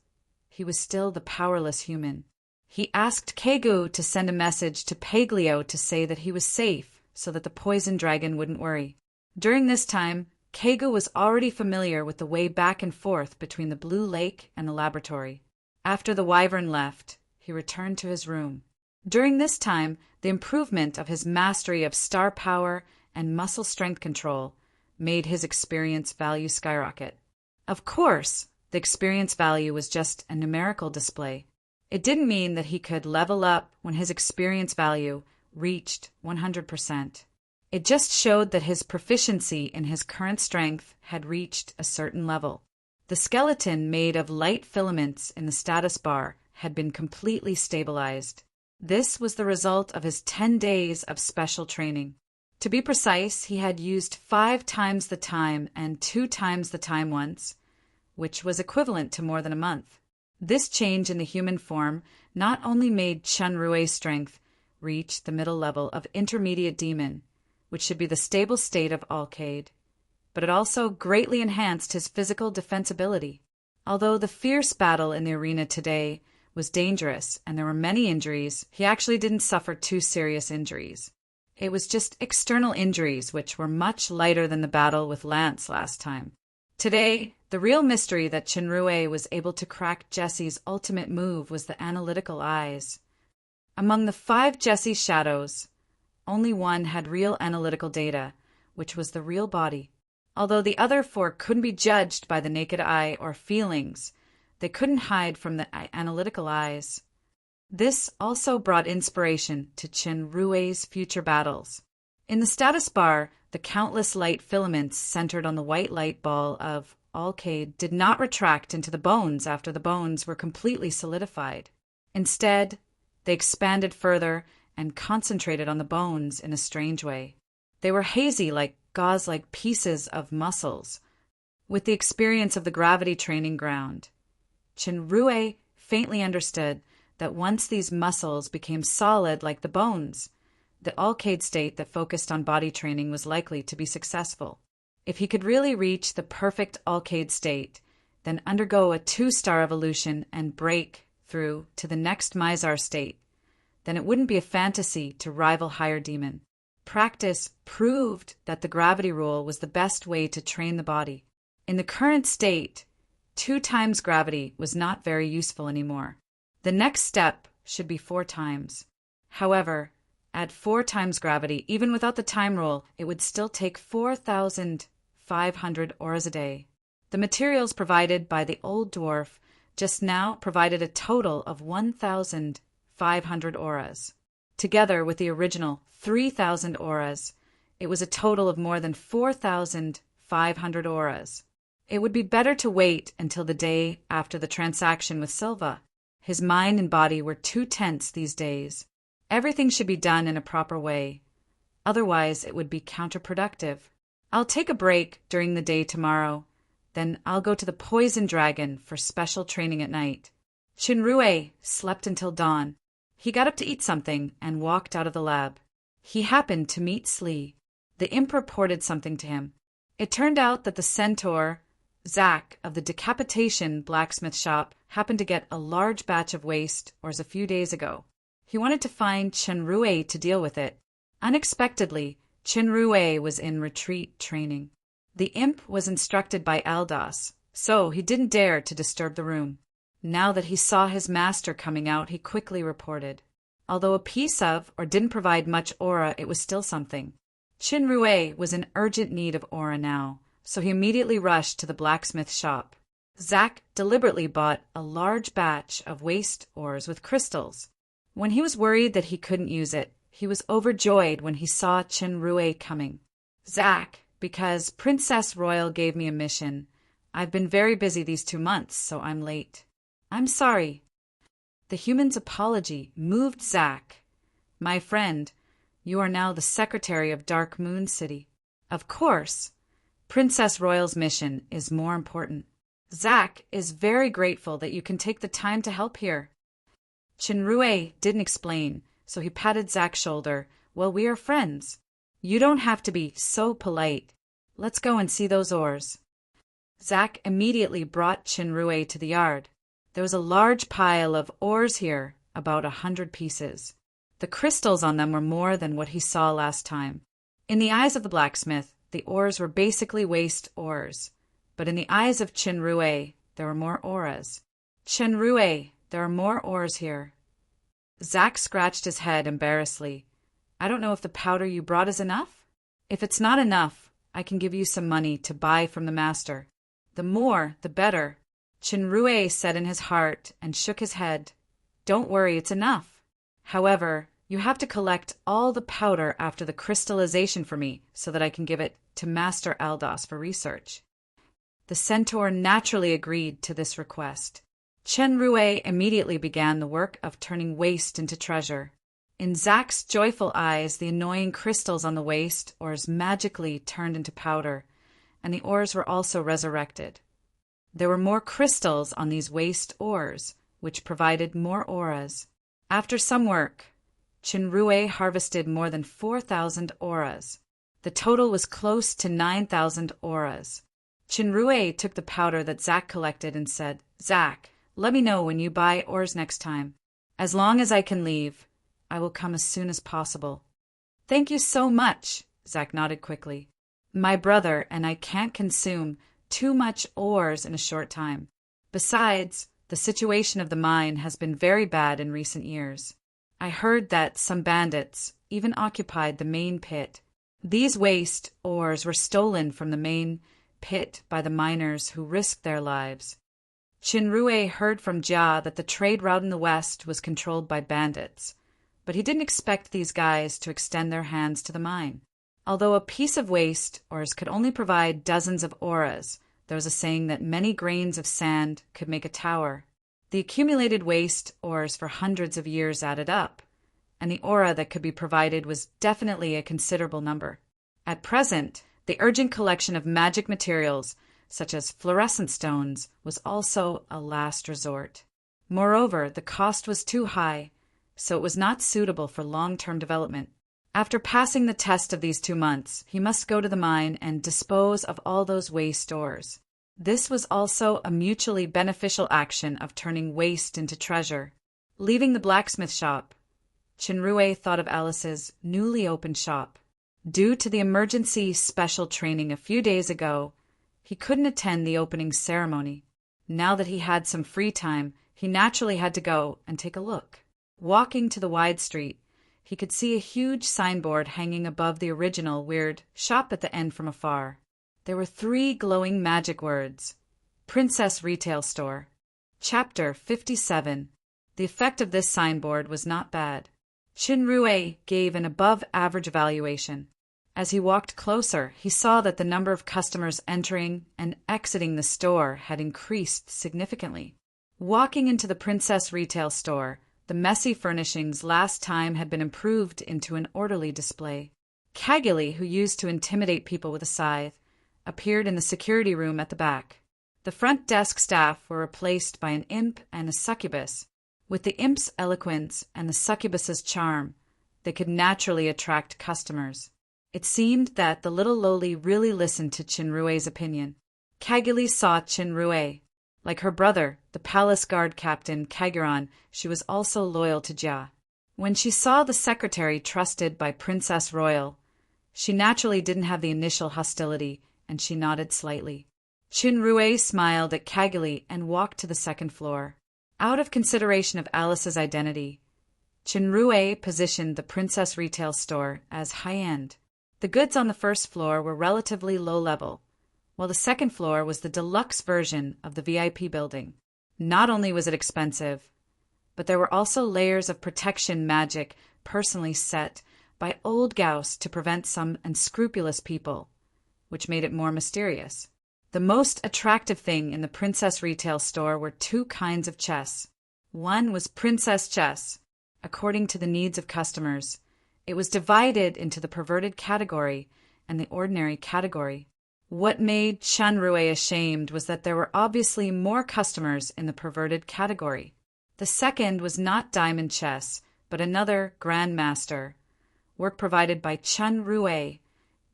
he was still the powerless human. He asked Kegu to send a message to Paglio to say that he was safe so that the poison dragon wouldn't worry. During this time, Kegu was already familiar with the way back and forth between the Blue Lake and the laboratory. After the wyvern left, he returned to his room. During this time, the improvement of his mastery of star power and muscle strength control made his experience value skyrocket. Of course, the experience value was just a numerical display. It didn't mean that he could level up when his experience value reached 100%. It just showed that his proficiency in his current strength had reached a certain level. The skeleton made of light filaments in the status bar had been completely stabilized. This was the result of his 10 days of special training. To be precise, he had used 5 times the time and 2 times the time once, which was equivalent to more than a month. This change in the human form not only made Chen Rui's strength reach the middle level of intermediate demon, which should be the stable state of Alkaid, but it also greatly enhanced his physical defensibility. Although the fierce battle in the arena today was dangerous and there were many injuries, he actually didn't suffer too serious injuries. It was just external injuries, which were much lighter than the battle with Lance last time. Today, the real mystery that Chenrue was able to crack Jesse's ultimate move was the analytical eyes. Among the 5 Jesse shadows, only one had real analytical data, which was the real body. Although the other 4 couldn't be judged by the naked eye or feelings, they couldn't hide from the analytical eyes. This also brought inspiration to Chenrue's future battles. In the status bar, the countless light filaments centered on the white light ball of Alkaid did not retract into the bones after the bones were completely solidified. Instead, they expanded further and concentrated on the bones in a strange way. They were hazy like gauze-like pieces of muscles. With the experience of the gravity training ground, Chenrue faintly understood that once these muscles became solid like the bones, the Alkaid state that focused on body training was likely to be successful. If he could really reach the perfect Alkaid state, then undergo a 2-star evolution and break through to the next Mizar state, then it wouldn't be a fantasy to rival higher demon. Practice proved that the gravity rule was the best way to train the body. In the current state, 2 times gravity was not very useful anymore. The next step should be 4 times. However, at 4 times gravity, even without the time rule, it would still take 4,500 auras a day. The materials provided by the old dwarf just now provided a total of 1,500 auras. Together with the original 3,000 auras, it was a total of more than 4,500 auras. It would be better to wait until the day after the transaction with Silva. His mind and body were too tense these days. Everything should be done in a proper way. Otherwise, it would be counterproductive. I'll take a break during the day tomorrow. Then I'll go to the Poison Dragon for special training at night. Chenrue slept until dawn. He got up to eat something and walked out of the lab. He happened to meet Slee. The imp reported something to him. It turned out that the centaur, Zack, of the decapitation blacksmith shop, happened to get a large batch of waste ores a few days ago. He wanted to find Chenrue to deal with it. Unexpectedly, Chenrue was in retreat training. The imp was instructed by Aldos, so he didn't dare to disturb the room. Now that he saw his master coming out, he quickly reported. Although a piece of, or didn't provide much aura, it was still something. Chenrue was in urgent need of aura now, so he immediately rushed to the blacksmith shop. Zack deliberately bought a large batch of waste ores with crystals. When he was worried that he couldn't use it, he was overjoyed when he saw Chenrue coming. Zack, because Princess Royal gave me a mission. I've been very busy these 2 months, so I'm late. I'm sorry. The human's apology moved Zack. My friend, you are now the secretary of Dark Moon City. Of course, Princess Royal's mission is more important. Zack is very grateful that you can take the time to help here. Chenrue didn't explain, so he patted Zack's shoulder. Well, we are friends. You don't have to be so polite. Let's go and see those ores. Zack immediately brought Chenrue to the yard. There was a large pile of ores here, about 100 pieces. The crystals on them were more than what he saw last time. In the eyes of the blacksmith, the ores were basically waste ores. But in the eyes of Chenrue, there were more auras. Chenrue, there are more ores here. Zack scratched his head embarrassedly. I don't know if the powder you brought is enough. If it's not enough, I can give you some money to buy from the master. The more, the better. Chenrue said in his heart and shook his head. Don't worry, it's enough. However, you have to collect all the powder after the crystallization for me so that I can give it to Master Aldos for research. The centaur naturally agreed to this request. Chen Rui immediately began the work of turning waste into treasure. In Zack's joyful eyes, the annoying crystals on the waste ores magically turned into powder, and the ores were also resurrected. There were more crystals on these waste ores, which provided more auras. After some work, Chen Rui harvested more than 4,000 auras. The total was close to 9,000 auras. Chen Rui took the powder that Zack collected and said, "Zack, let me know when you buy ores next time. As long as I can leave, I will come as soon as possible." "Thank you so much," Zack nodded quickly. "My brother and I can't consume too much ores in a short time. Besides, the situation of the mine has been very bad in recent years. I heard that some bandits even occupied the main pit. These waste ores were stolen from the main pit by the miners who risked their lives." Chen Rui heard from Jia that the trade route in the west was controlled by bandits, but he didn't expect these guys to extend their hands to the mine. Although a piece of waste ores could only provide dozens of auras, there was a saying that many grains of sand could make a tower. The accumulated waste ores for hundreds of years added up, and the aura that could be provided was definitely a considerable number. At present, the urgent collection of magic materials, such as fluorescent stones, was also a last resort. Moreover, the cost was too high, so it was not suitable for long-term development. After passing the test of these 2 months, he must go to the mine and dispose of all those waste ores. This was also a mutually beneficial action of turning waste into treasure. Leaving the blacksmith shop, Chen Rui thought of Alice's newly opened shop. Due to the emergency special training a few days ago, he couldn't attend the opening ceremony. Now that he had some free time, he naturally had to go and take a look. Walking to the wide street, he could see a huge signboard hanging above the original weird shop at the end from afar. There were 3 glowing magic words: Princess Retail Store. Chapter 57. The effect of this signboard was not bad. Chen Rui gave an above-average evaluation. As he walked closer, he saw that the number of customers entering and exiting the store had increased significantly. Walking into the Princess Retail Store, the messy furnishings last time had been improved into an orderly display. Kaguli, who used to intimidate people with a scythe, appeared in the security room at the back. The front desk staff were replaced by an imp and a succubus. With the imp's eloquence and the succubus's charm, they could naturally attract customers. It seemed that the little loli really listened to Chen Rui's opinion. Kaguli saw Chen Rui. Like her brother, the palace guard captain Kaguran, she was also loyal to Jia. When she saw the secretary trusted by Princess Royal, she naturally didn't have the initial hostility, and she nodded slightly. Chen Rui smiled at Kaguli and walked to the second floor. Out of consideration of Alice's identity, Chen Rui positioned the Princess Retail Store as high-end. The goods on the first floor were relatively low-level, while the second floor was the deluxe version of the VIP building. Not only was it expensive, but there were also layers of protection magic personally set by old Gauss to prevent some unscrupulous people, which made it more mysterious. The most attractive thing in the Princess Retail Store were 2 kinds of chess. One was Princess Chess. According to the needs of customers, it was divided into the perverted category and the ordinary category. What made Chen Rui ashamed was that there were obviously more customers in the perverted category. The second was not diamond chess, but another grandmaster, work provided by Chen Rui,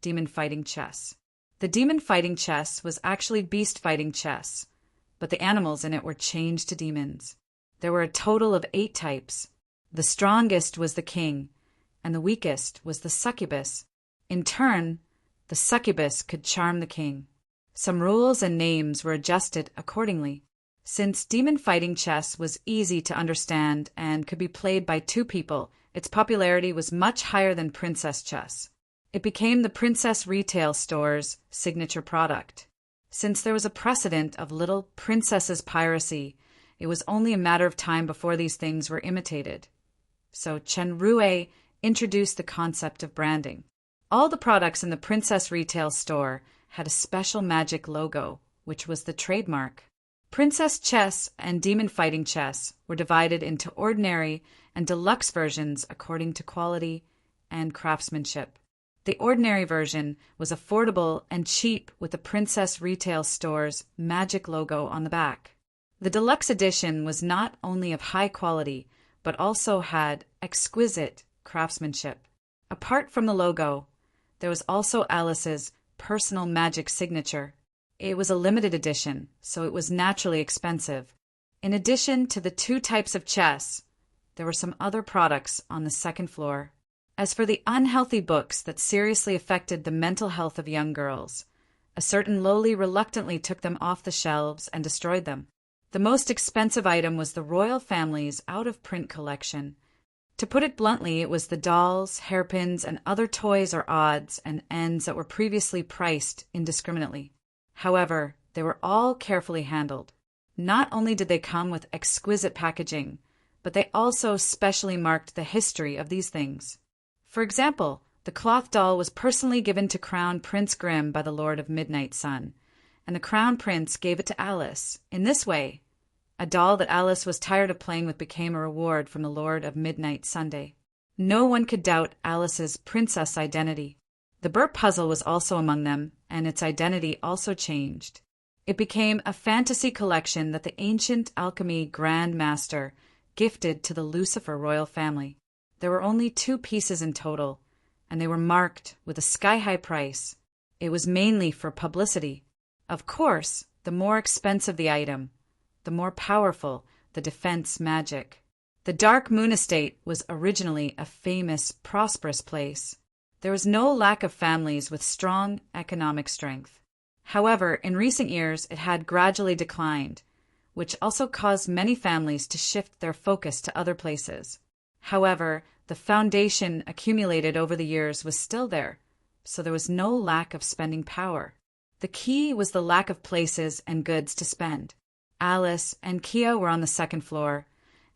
demon fighting chess. The demon fighting chess was actually beast fighting chess, but the animals in it were changed to demons. There were a total of 8 types. The strongest was the king, and the weakest was the succubus. In turn, the succubus could charm the king. Some rules and names were adjusted accordingly. Since demon fighting chess was easy to understand and could be played by 2 people, its popularity was much higher than princess chess. It became the Princess Retail Store's signature product. Since there was a precedent of little princesses' piracy, it was only a matter of time before these things were imitated. So Chen Rui introduced the concept of branding. All the products in the Princess Retail Store had a special magic logo, which was the trademark. Princess chess and demon fighting chess were divided into ordinary and deluxe versions according to quality and craftsmanship. The ordinary version was affordable and cheap with the Princess Retail Store's magic logo on the back. The deluxe edition was not only of high quality, but also had exquisite craftsmanship. Apart from the logo, there was also Alice's personal magic signature. It was a limited edition, so it was naturally expensive. In addition to the 2 types of chess, there were some other products on the second floor. As for the unhealthy books that seriously affected the mental health of young girls, a certain lowly reluctantly took them off the shelves and destroyed them. The most expensive item was the royal family's out-of-print collection. To put it bluntly, it was the dolls, hairpins, and other toys or odds and ends that were previously priced indiscriminately. However, they were all carefully handled. Not only did they come with exquisite packaging, but they also specially marked the history of these things. For example, the cloth doll was personally given to Crown Prince Grimm by the Lord of Midnight Sun, and the Crown Prince gave it to Alice. In this way, a doll that Alice was tired of playing with became a reward from the Lord of Midnight Sunday. No one could doubt Alice's princess identity. The Burp puzzle was also among them, and its identity also changed. It became a fantasy collection that the ancient alchemy Grand Master gifted to the Lucifer royal family. There were only 2 pieces in total, and they were marked with a sky-high price. It was mainly for publicity. Of course, the more expensive the item, the more powerful the defense magic. The Dark Moon Estate was originally a famous, prosperous place. There was no lack of families with strong economic strength. However, in recent years it had gradually declined, which also caused many families to shift their focus to other places. However, the foundation accumulated over the years was still there, so there was no lack of spending power. The key was the lack of places and goods to spend. Alice and Kia were on the second floor,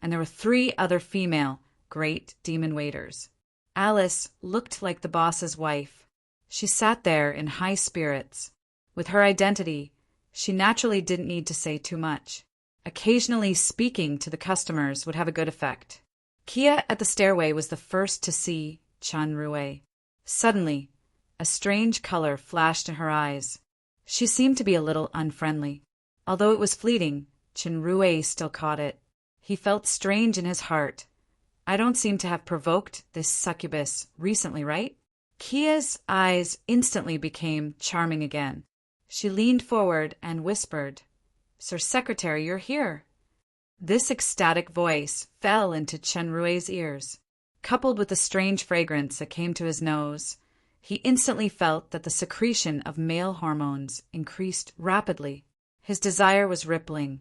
and there were 3 other female great demon waiters. Alice looked like the boss's wife. She sat there in high spirits. With her identity, she naturally didn't need to say too much. Occasionally speaking to the customers would have a good effect. Kia at the stairway was the first to see Chun Rue. Suddenly, a strange color flashed in her eyes. She seemed to be a little unfriendly. Although it was fleeting, Chun Rue still caught it. He felt strange in his heart. I don't seem to have provoked this succubus recently, right? Kia's eyes instantly became charming again. She leaned forward and whispered, "Sir Secretary, you're here." This ecstatic voice fell into Chun Rue's ears. Coupled with the strange fragrance that came to his nose, he instantly felt that the secretion of male hormones increased rapidly. His desire was rippling,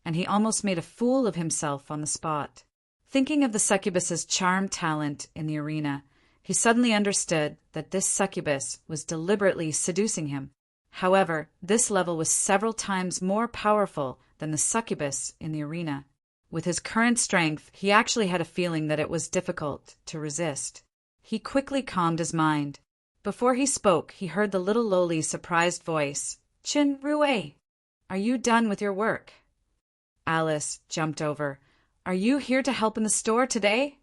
and he almost made a fool of himself on the spot. Thinking of the succubus's charm talent in the arena, he suddenly understood that this succubus was deliberately seducing him. However, this level was several times more powerful than the succubus in the arena. With his current strength, he actually had a feeling that it was difficult to resist. He quickly calmed his mind. Before he spoke, he heard the little lowly's surprised voice. "Chun Rue, are you done with your work?" Alice jumped over. "Are you here to help in the store today?"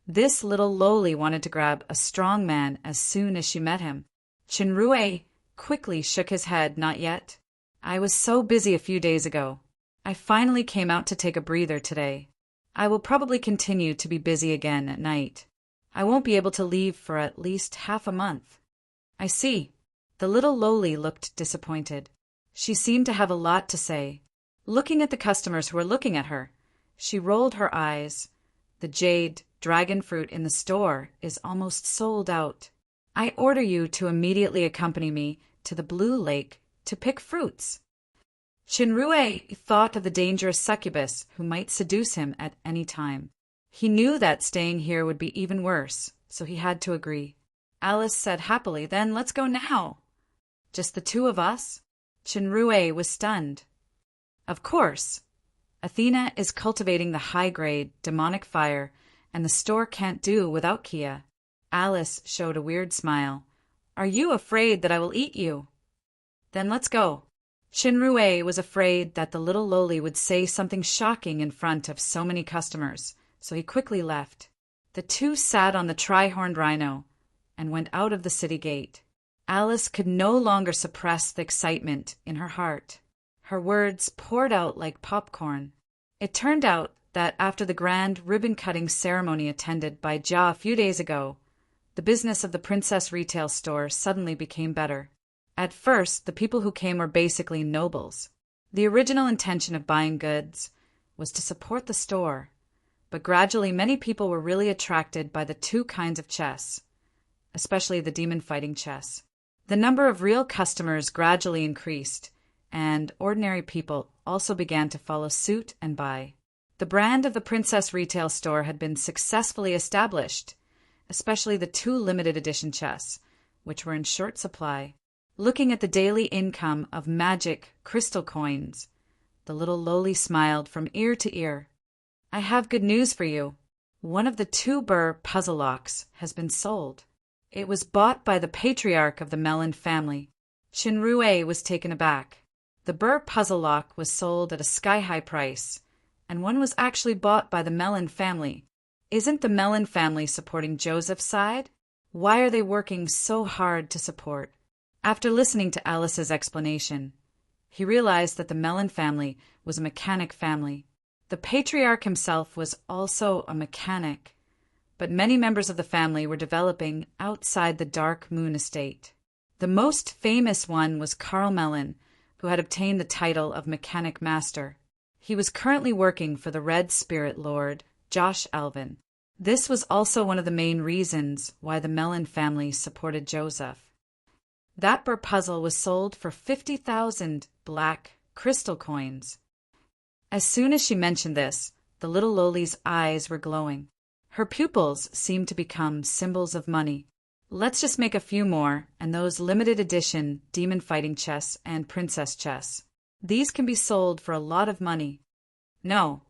This little lowly wanted to grab a strong man as soon as she met him. Chun Rue quickly shook his head. "Not yet. I was so busy a few days ago. I finally came out to take a breather today. I will probably continue to be busy again at night. I won't be able to leave for at least half a month." "I see." The little lowly looked disappointed. She seemed to have a lot to say. Looking at the customers who were looking at her, she rolled her eyes. "The jade dragon fruit in the store is almost sold out. I order you to immediately accompany me to the Blue Lake to pick fruits." Chun Rue thought of the dangerous succubus who might seduce him at any time. He knew that staying here would be even worse, so he had to agree. Alice said happily, "Then let's go now." "Just the 2 of us?" Chun Rue was stunned. "Of course. Athena is cultivating the high-grade demonic fire, and the store can't do without Kia." Alice showed a weird smile. "Are you afraid that I will eat you?" "Then let's go." Chinrue was afraid that the little loli would say something shocking in front of so many customers, so he quickly left. The two sat on the tri-horned rhino and went out of the city gate. Alice could no longer suppress the excitement in her heart. Her words poured out like popcorn. It turned out that after the grand ribbon-cutting ceremony attended by Jia a few days ago, the business of the princess retail store suddenly became better. At first, the people who came were basically nobles. The original intention of buying goods was to support the store, but gradually many people were really attracted by the two kinds of chess, especially the demon-fighting chess. The number of real customers gradually increased, and ordinary people also began to follow suit and buy. The brand of the princess retail store had been successfully established, especially the two limited edition chess, which were in short supply. Looking at the daily income of magic crystal coins, the little loli smiled from ear to ear. I have good news for you. One of the two burr puzzle locks has been sold. It was bought by the patriarch of the Melon family. Chinrue was taken aback. The burr puzzle lock was sold at a sky-high price, and one was actually bought by the Melon family. Isn't the Melon family supporting Joseph's side? Why are they working so hard to support? After listening to Alice's explanation, he realized that the Melon family was a mechanic family. The patriarch himself was also a mechanic, but many members of the family were developing outside the Dark Moon estate. The most famous one was Carl Mellon, who had obtained the title of Mechanic Master. He was currently working for the Red Spirit Lord, Josh Alvin. This was also one of the main reasons why the Mellon family supported Joseph. That burr puzzle was sold for 50,000 black crystal coins. As soon as she mentioned this, the little loli's eyes were glowing. Her pupils seemed to become symbols of money. Let's just make a few more, and those limited edition demon fighting chess and princess chess. These can be sold for a lot of money. No,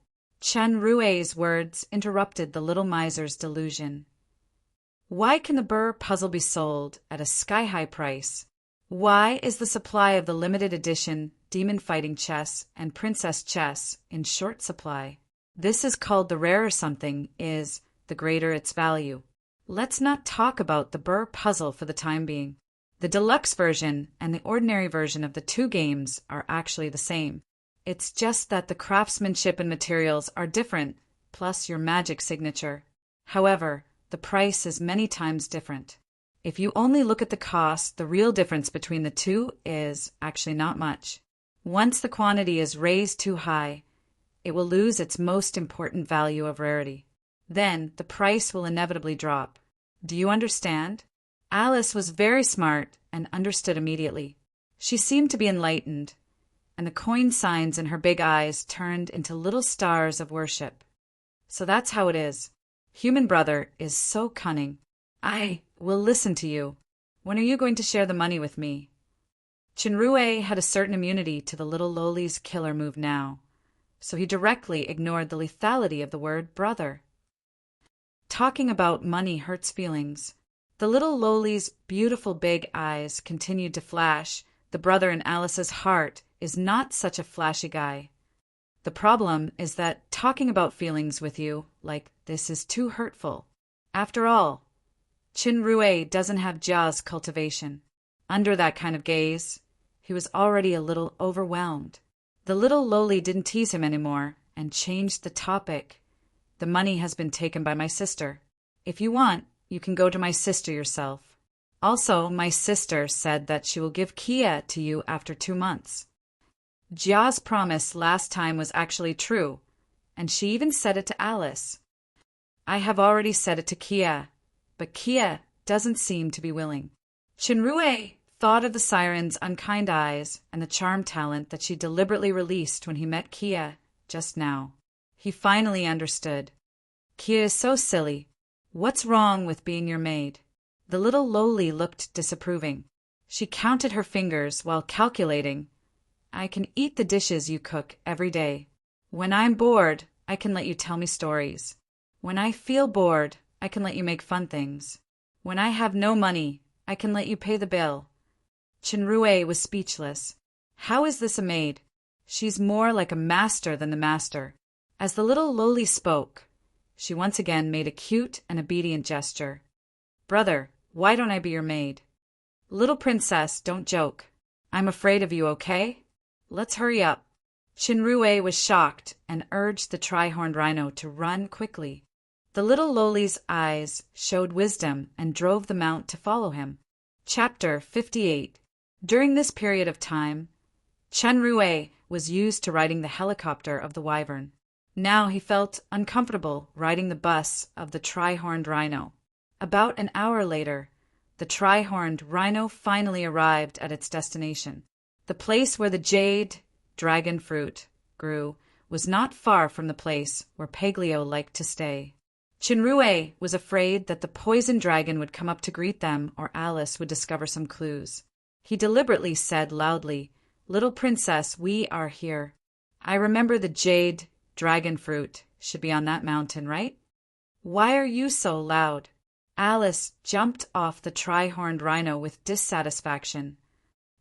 Chinrue's words interrupted the little miser's delusion. Why can the burr puzzle be sold at a sky-high price? Why is the supply of the limited edition demon fighting chess and princess chess in short supply? This is called the rarer something is, the greater its value. Let's not talk about the burr puzzle for the time being. The deluxe version and the ordinary version of the two games are actually the same. It's just that the craftsmanship and materials are different, plus your magic signature. However, the price is many times different. If you only look at the cost, the real difference between the two is actually not much. Once the quantity is raised too high, it will lose its most important value of rarity. Then the price will inevitably drop. Do you understand? Alice was very smart and understood immediately. She seemed to be enlightened, and the coin signs in her big eyes turned into little stars of worship. So that's how it is. Human brother is so cunning. I will listen to you. When are you going to share the money with me? Chinrue had a certain immunity to the little loli's killer move now, so he directly ignored the lethality of the word brother. Talking about money hurts feelings. The little loli's beautiful big eyes continued to flash. The brother in Alice's heart is not such a flashy guy. The problem is that talking about feelings with you like this is too hurtful. After all, Chinrue doesn't have Jia's cultivation. Under that kind of gaze, he was already a little overwhelmed. The little loli didn't tease him anymore and changed the topic. The money has been taken by my sister. If you want, you can go to my sister yourself. Also, my sister said that she will give Kia to you after 2 months. Jia's promise last time was actually true, and she even said it to Alice. I have already said it to Kia, but Kia doesn't seem to be willing. Chinrue thought of the siren's unkind eyes and the charm talent that she deliberately released when he met Kia just now. He finally understood. Kia is so silly. What's wrong with being your maid? The little loli looked disapproving. She counted her fingers while calculating. I can eat the dishes you cook every day. When I'm bored, I can let you tell me stories. When I feel bored, I can let you make fun things. When I have no money, I can let you pay the bill. Chinrue was speechless. How is this a maid? She's more like a master than the master. As the little lowly spoke, she once again made a cute and obedient gesture. Brother, why don't I be your maid? Little princess, don't joke. I'm afraid of you, okay? Let's hurry up. Chinrue was shocked and urged the tri-horned rhino to run quickly. The little lowly's eyes showed wisdom and drove the mount to follow him. Chapter 58. During this period of time, Chinrue was used to riding the helicopter of the wyvern. Now he felt uncomfortable riding the bus of the tri-horned rhino. About an hour later, the tri-horned rhino finally arrived at its destination. The place where the jade dragon fruit grew was not far from the place where Peglio liked to stay. Chinrue was afraid that the poison dragon would come up to greet them or Alice would discover some clues. He deliberately said loudly, "Little princess, we are here. I remember the jade dragon fruit should be on that mountain, right? Why are you so loud?" Alice jumped off the tri-horned rhino with dissatisfaction.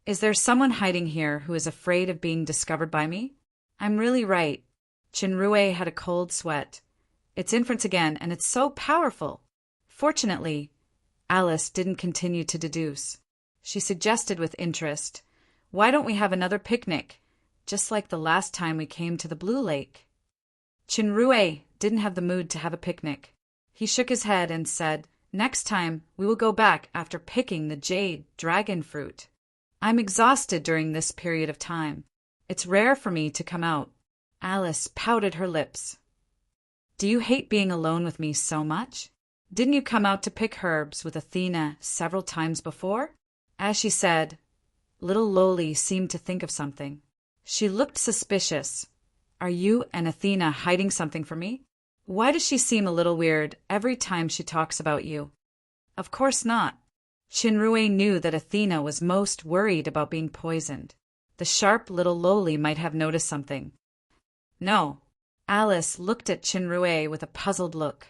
"Is there someone hiding here who is afraid of being discovered by me? I'm really right." Chinrue had a cold sweat. "It's inference again, and it's so powerful." Fortunately, Alice didn't continue to deduce. She suggested with interest, "Why don't we have another picnic, just like the last time we came to the Blue Lake?" Chinrue didn't have the mood to have a picnic. He shook his head and said, "Next time we will go back after picking the jade dragon fruit. I'm exhausted during this period of time. It's rare for me to come out." Alice pouted her lips. "Do you hate being alone with me so much? Didn't you come out to pick herbs with Athena several times before?" As she said, little Lowly seemed to think of something. She looked suspicious. "Are you and Athena hiding something from me? Why does she seem a little weird every time she talks about you?" "Of course not." Chinrue knew that Athena was most worried about being poisoned. The sharp little Lowly might have noticed something. "No." Alice looked at Chinrue with a puzzled look.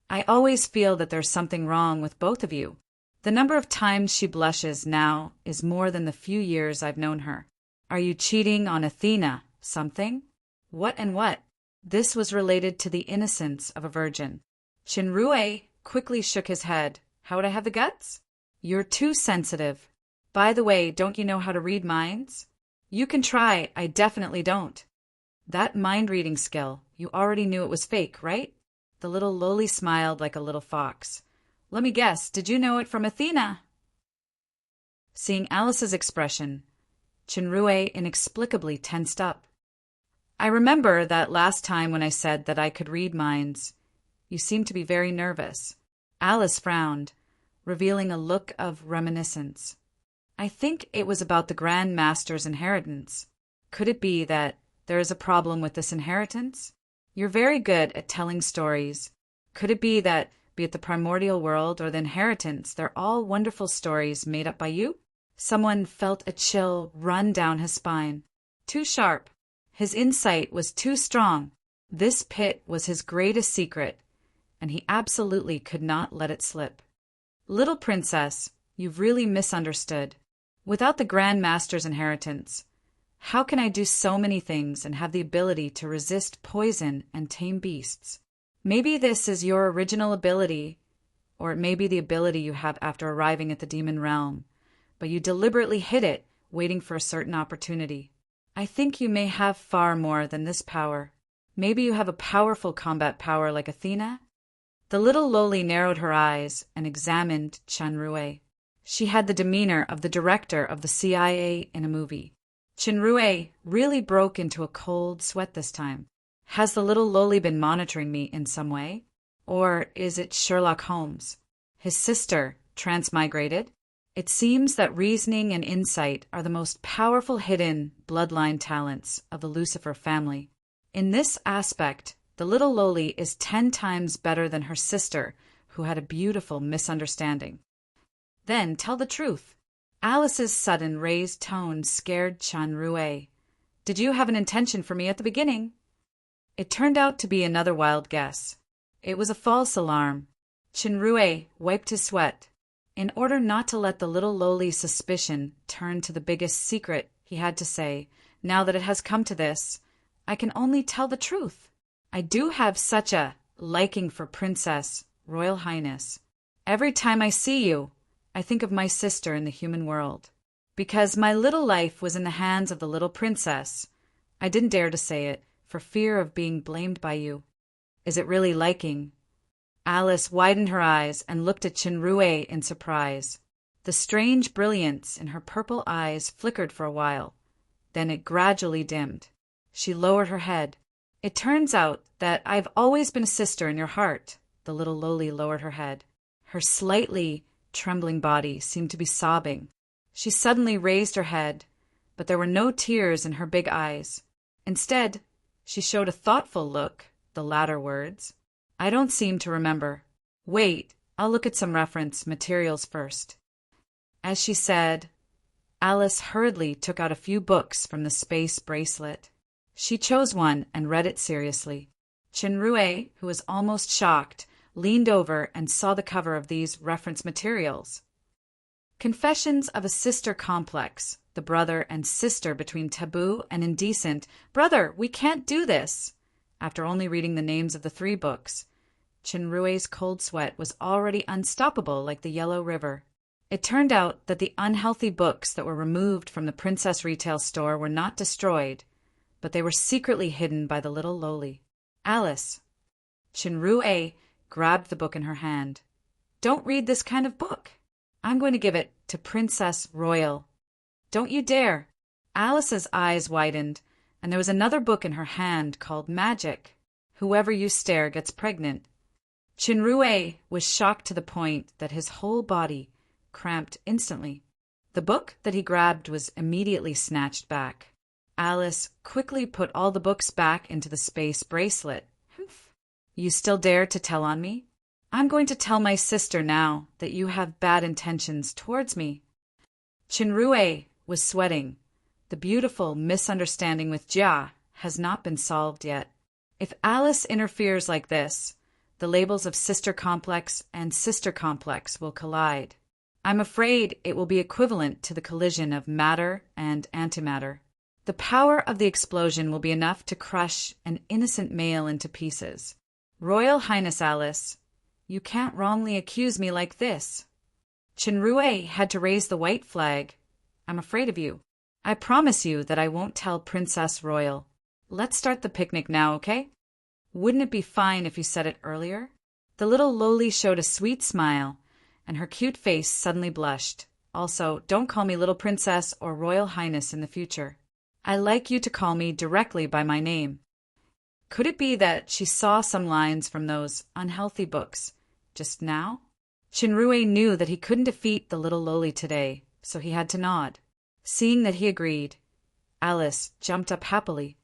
"I always feel that there's something wrong with both of you. The number of times she blushes now is more than the few years I've known her. Are you cheating on Athena? Something?" "What and what?" This was related to the innocence of a virgin. Chinrue quickly shook his head. "How would I have the guts?" "You're too sensitive. By the way, don't you know how to read minds?" "You can try, I definitely don't." "That mind-reading skill, you already knew it was fake, right?" The little Lowly smiled like a little fox. "Let me guess, did you know it from Athena?" Seeing Alice's expression, Chinrue inexplicably tensed up. "I remember that last time when I said that I could read minds. You seemed to be very nervous." Alice frowned, revealing a look of reminiscence. "I think it was about the Grand Master's inheritance. Could it be that there is a problem with this inheritance? You're very good at telling stories. Could it be that, be it the primordial world or the inheritance, they're all wonderful stories made up by you?" Someone felt a chill run down his spine. Too sharp. His insight was too strong. This pit was his greatest secret, and he absolutely could not let it slip. "Little princess, you've really misunderstood. Without the Grand Master's inheritance, how can I do so many things and have the ability to resist poison and tame beasts? Maybe this is your original ability, or it may be the ability you have after arriving at the demon realm, but you deliberately hid it, waiting for a certain opportunity. I think you may have far more than this power. Maybe you have a powerful combat power like Athena?" The little Lowly narrowed her eyes and examined Chinrue. She had the demeanor of the director of the CIA in a movie. Chinrue really broke into a cold sweat this time. Has the little Lowly been monitoring me in some way? Or is it Sherlock Holmes? His sister transmigrated? It seems that reasoning and insight are the most powerful hidden bloodline talents of the Lucifer family. In this aspect, the little Lowly is 10 times better than her sister, who had a beautiful misunderstanding. "Then tell the truth." Alice's sudden raised tone scared Chinrue. "Did you have an intention for me at the beginning?" It turned out to be another wild guess. It was a false alarm. Chinrue wiped his sweat. In order not to let the little Lowly's suspicion turn to the biggest secret he had to say. Now that it has come to this, I can only tell the truth. I do have such a liking for Princess, Royal Highness. Every time I see you, I think of my sister in the human world. Because my little life was in the hands of the little princess, I didn't dare to say it, for fear of being blamed by you. Is it really liking? Alice widened her eyes and looked at Chenrue in surprise. The strange brilliance in her purple eyes flickered for a while. Then it gradually dimmed. She lowered her head. It turns out that I've always been a sister in your heart. The little loli lowered her head. Her slightly trembling body seemed to be sobbing. She suddenly raised her head, but there were no tears in her big eyes. Instead, she showed a thoughtful look, the latter words. I don't seem to remember. Wait, I'll look at some reference materials first. As she said, Alice hurriedly took out a few books from the space bracelet. She chose one and read it seriously. Chenrue, who was almost shocked, leaned over and saw the cover of these reference materials. Confessions of a Sister Complex, the brother and sister between taboo and indecent. Brother, we can't do this! After only reading the names of the 3 books, Chenrue's cold sweat was already unstoppable like the Yellow River. It turned out that the unhealthy books that were removed from the princess retail store were not destroyed, but they were secretly hidden by the little loli. Alice. Chenrue grabbed the book in her hand. Don't read this kind of book. I'm going to give it to Princess Royal. Don't you dare. Alice's eyes widened, and there was another book in her hand called Magic. Whoever you stare gets pregnant. Chenrue was shocked to the point that his whole body cramped instantly. The book that he grabbed was immediately snatched back. Alice quickly put all the books back into the space bracelet. You still dare to tell on me? I'm going to tell my sister now that you have bad intentions towards me. Chenrue was sweating. The beautiful misunderstanding with Jia has not been solved yet. If Alice interferes like this, the labels of sister complex and sister complex will collide. I'm afraid it will be equivalent to the collision of matter and antimatter. The power of the explosion will be enough to crush an innocent male into pieces. Royal Highness Alice, you can't wrongly accuse me like this. Chenrue had to raise the white flag. I'm afraid of you. I promise you that I won't tell Princess Royal. Let's start the picnic now, okay? Wouldn't it be fine if you said it earlier? The little loli showed a sweet smile, and her cute face suddenly blushed. Also, don't call me Little Princess or Royal Highness in the future. I like you to call me directly by my name. Could it be that she saw some lines from those unhealthy books just now? Chenrue knew that he couldn't defeat the little loli today, so he had to nod. Seeing that he agreed, Alice jumped up happily.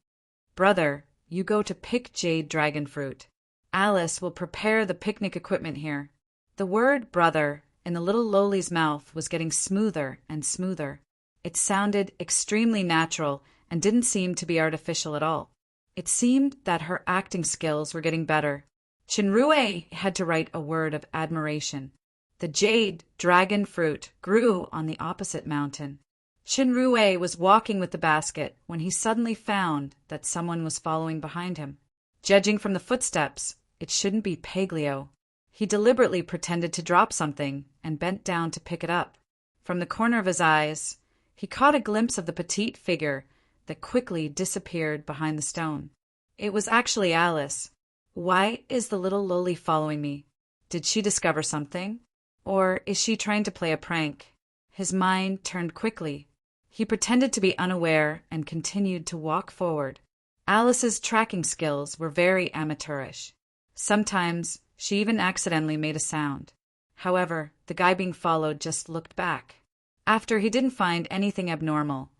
Brother, you go to pick jade dragon fruit. Alice will prepare the picnic equipment here. The word brother in the little loli's mouth was getting smoother and smoother. It sounded extremely natural and didn't seem to be artificial at all. It seemed that her acting skills were getting better. Chenrue had to write a word of admiration. The jade dragon fruit grew on the opposite mountain. Chenrue was walking with the basket when he suddenly found that someone was following behind him. Judging from the footsteps, it shouldn't be Paglio. He deliberately pretended to drop something and bent down to pick it up. From the corner of his eyes, he caught a glimpse of the petite figure that quickly disappeared behind the stone. It was actually Alice. Why is the little loli following me? Did she discover something? Or is she trying to play a prank? His mind turned quickly. He pretended to be unaware and continued to walk forward. Alice's tracking skills were very amateurish. Sometimes she even accidentally made a sound. However, the guy being followed just looked back. After he didn't find anything abnormal,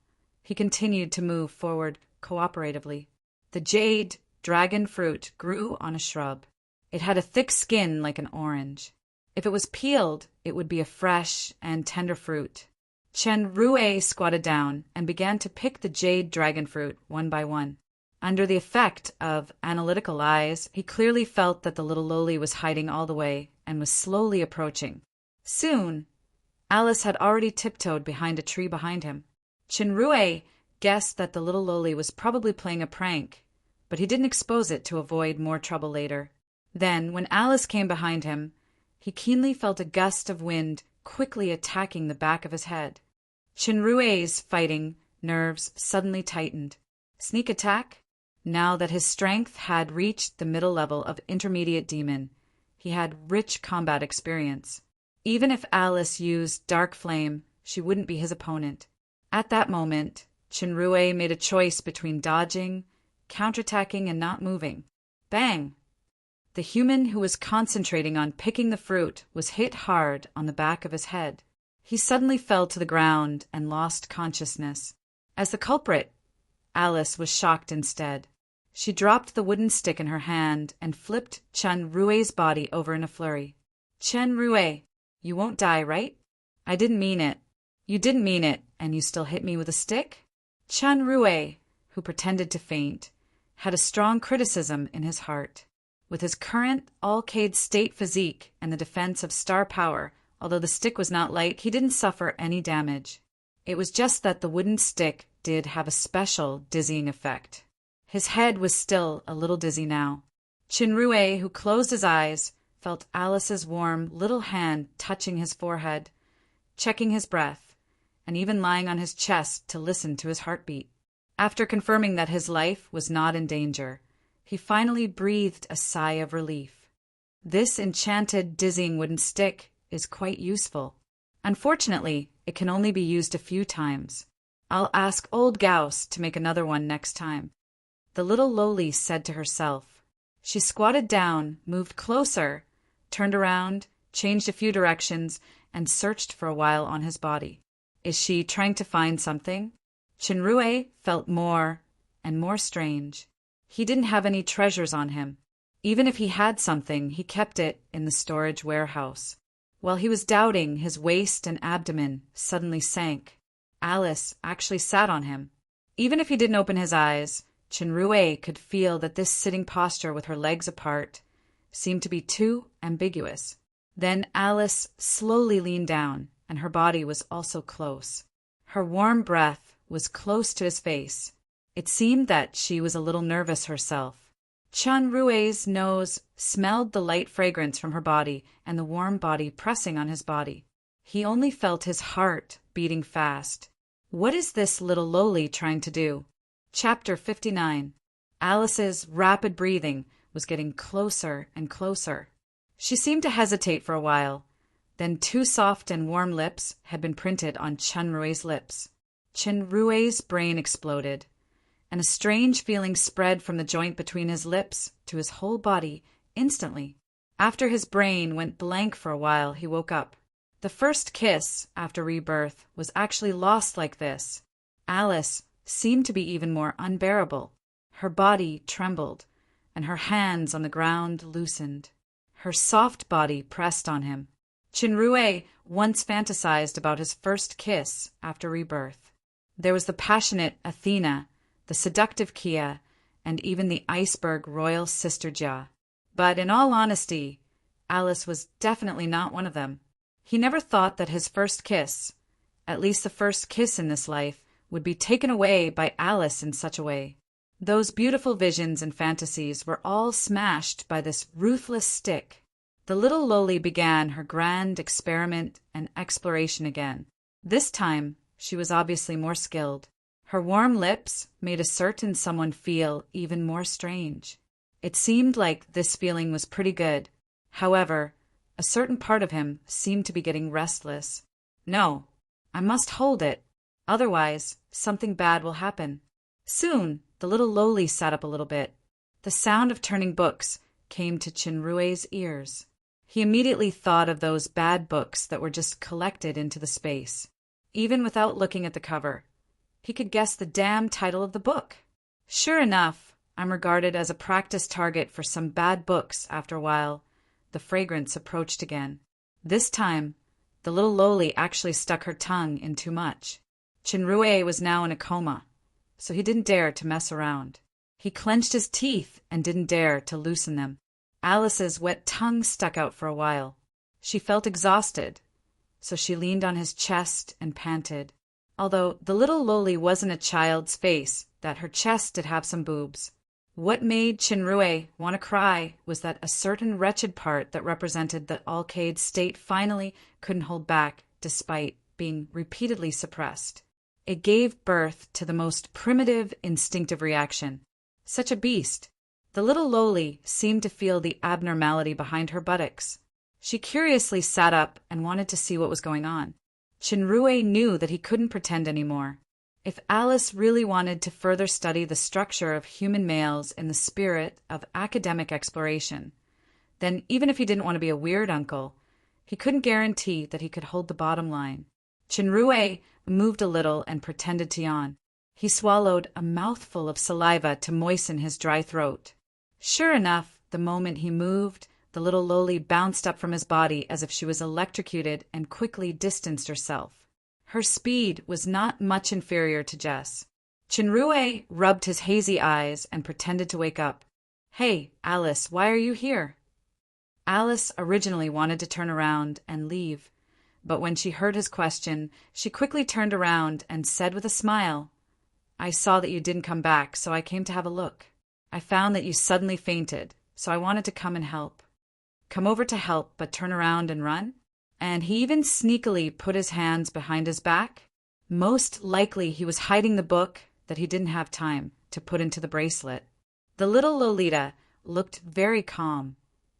he continued to move forward cooperatively. The jade dragon fruit grew on a shrub. It had a thick skin like an orange. If it was peeled, it would be a fresh and tender fruit. Chenrue squatted down and began to pick the jade dragon fruit one by one. Under the effect of analytical eyes, he clearly felt that the little loli was hiding all the way and was slowly approaching. Soon, Alice had already tiptoed behind a tree behind him. Chenrue guessed that the little loli was probably playing a prank, but he didn't expose it to avoid more trouble later. Then, when Alice came behind him, he keenly felt a gust of wind quickly attacking the back of his head. Chinrue's fighting nerves suddenly tightened. Sneak attack? Now that his strength had reached the middle level of intermediate demon, he had rich combat experience. Even if Alice used Dark Flame, she wouldn't be his opponent. At that moment, Chinrue made a choice between dodging, counterattacking, and not moving. Bang! The human who was concentrating on picking the fruit was hit hard on the back of his head. He suddenly fell to the ground and lost consciousness. As the culprit, Alice was shocked instead. She dropped the wooden stick in her hand and flipped Chinrue's body over in a flurry. Chinrue, you won't die, right? I didn't mean it. You didn't mean it, and you still hit me with a stick? Chinrue, who pretended to faint, had a strong criticism in his heart. With his current Alcade state physique and the defense of star power, although the stick was not light, he didn't suffer any damage. It was just that the wooden stick did have a special dizzying effect. His head was still a little dizzy now. Chinrue, who closed his eyes, felt Alice's warm little hand touching his forehead, checking his breath, and even lying on his chest to listen to his heartbeat. After confirming that his life was not in danger, he finally breathed a sigh of relief. This enchanted, dizzying wooden stick is quite useful. Unfortunately, it can only be used a few times. I'll ask old Gauss to make another one next time. The little loli said to herself. She squatted down, moved closer, turned around, changed a few directions, and searched for a while on his body. Is she trying to find something? Chinrue felt more and more strange. He didn't have any treasures on him. Even if he had something, he kept it in the storage warehouse. While he was doubting, his waist and abdomen suddenly sank. Alice actually sat on him. Even if he didn't open his eyes, Chinrue could feel that this sitting posture with her legs apart seemed to be too ambiguous. Then Alice slowly leaned down, and her body was also close. Her warm breath was close to his face. It seemed that she was a little nervous herself. Chinrue's nose smelled the light fragrance from her body and the warm body pressing on his body. He only felt his heart beating fast. What is this little loli trying to do? Chapter 59. Alice's rapid breathing was getting closer and closer. She seemed to hesitate for a while. Then two soft and warm lips had been printed on Chinrue's lips. Chinrue's brain exploded, and a strange feeling spread from the joint between his lips to his whole body instantly. After his brain went blank for a while, he woke up. The first kiss after rebirth was actually lost like this. Alice seemed to be even more unbearable. Her body trembled, and her hands on the ground loosened. Her soft body pressed on him. Chinrue once fantasized about his first kiss after rebirth. There was the passionate Athena, the seductive Kia, and even the iceberg royal sister Jia. But in all honesty, Alice was definitely not one of them. He never thought that his first kiss, at least the first kiss in this life, would be taken away by Alice in such a way. Those beautiful visions and fantasies were all smashed by this ruthless stick. The little loli began her grand experiment and exploration again. This time, she was obviously more skilled. Her warm lips made a certain someone feel even more strange. It seemed like this feeling was pretty good. However, a certain part of him seemed to be getting restless. No, I must hold it. Otherwise, something bad will happen. Soon, the little loli sat up a little bit. The sound of turning books came to Chinrue's ears. He immediately thought of those bad books that were just collected into the space. Even without looking at the cover, he could guess the damn title of the book. Sure enough, I'm regarded as a practice target for some bad books after a while. The fragrance approached again. This time, the little loli actually stuck her tongue in too much. Chinrue was now in a coma, so he didn't dare to mess around. He clenched his teeth and didn't dare to loosen them. Alice's wet tongue stuck out for a while. She felt exhausted, so she leaned on his chest and panted. although the little loli wasn't a child's face, that her chest did have some boobs. What made Chinrue want to cry was that a certain wretched part that represented the Alcade state finally couldn't hold back despite being repeatedly suppressed. It gave birth to the most primitive instinctive reaction. Such a beast. The little loli seemed to feel the abnormality behind her buttocks. She curiously sat up and wanted to see what was going on. Chinrue knew that he couldn't pretend anymore. If Alice really wanted to further study the structure of human males in the spirit of academic exploration, then even if he didn't want to be a weird uncle, he couldn't guarantee that he could hold the bottom line. Chinrue moved a little and pretended to yawn. He swallowed a mouthful of saliva to moisten his dry throat. Sure enough, the moment he moved, the little loli bounced up from his body as if she was electrocuted and quickly distanced herself. Her speed was not much inferior to Jess. Chinrue rubbed his hazy eyes and pretended to wake up. "Hey, Alice, why are you here?" Alice originally wanted to turn around and leave, but when she heard his question, she quickly turned around and said with a smile, "I saw that you didn't come back, so I came to have a look. I found that you suddenly fainted, so I wanted to come and help." Come over to help, but turn around and run? And he even sneakily put his hands behind his back? Most likely he was hiding the book that he didn't have time to put into the bracelet. The little Lolita looked very calm,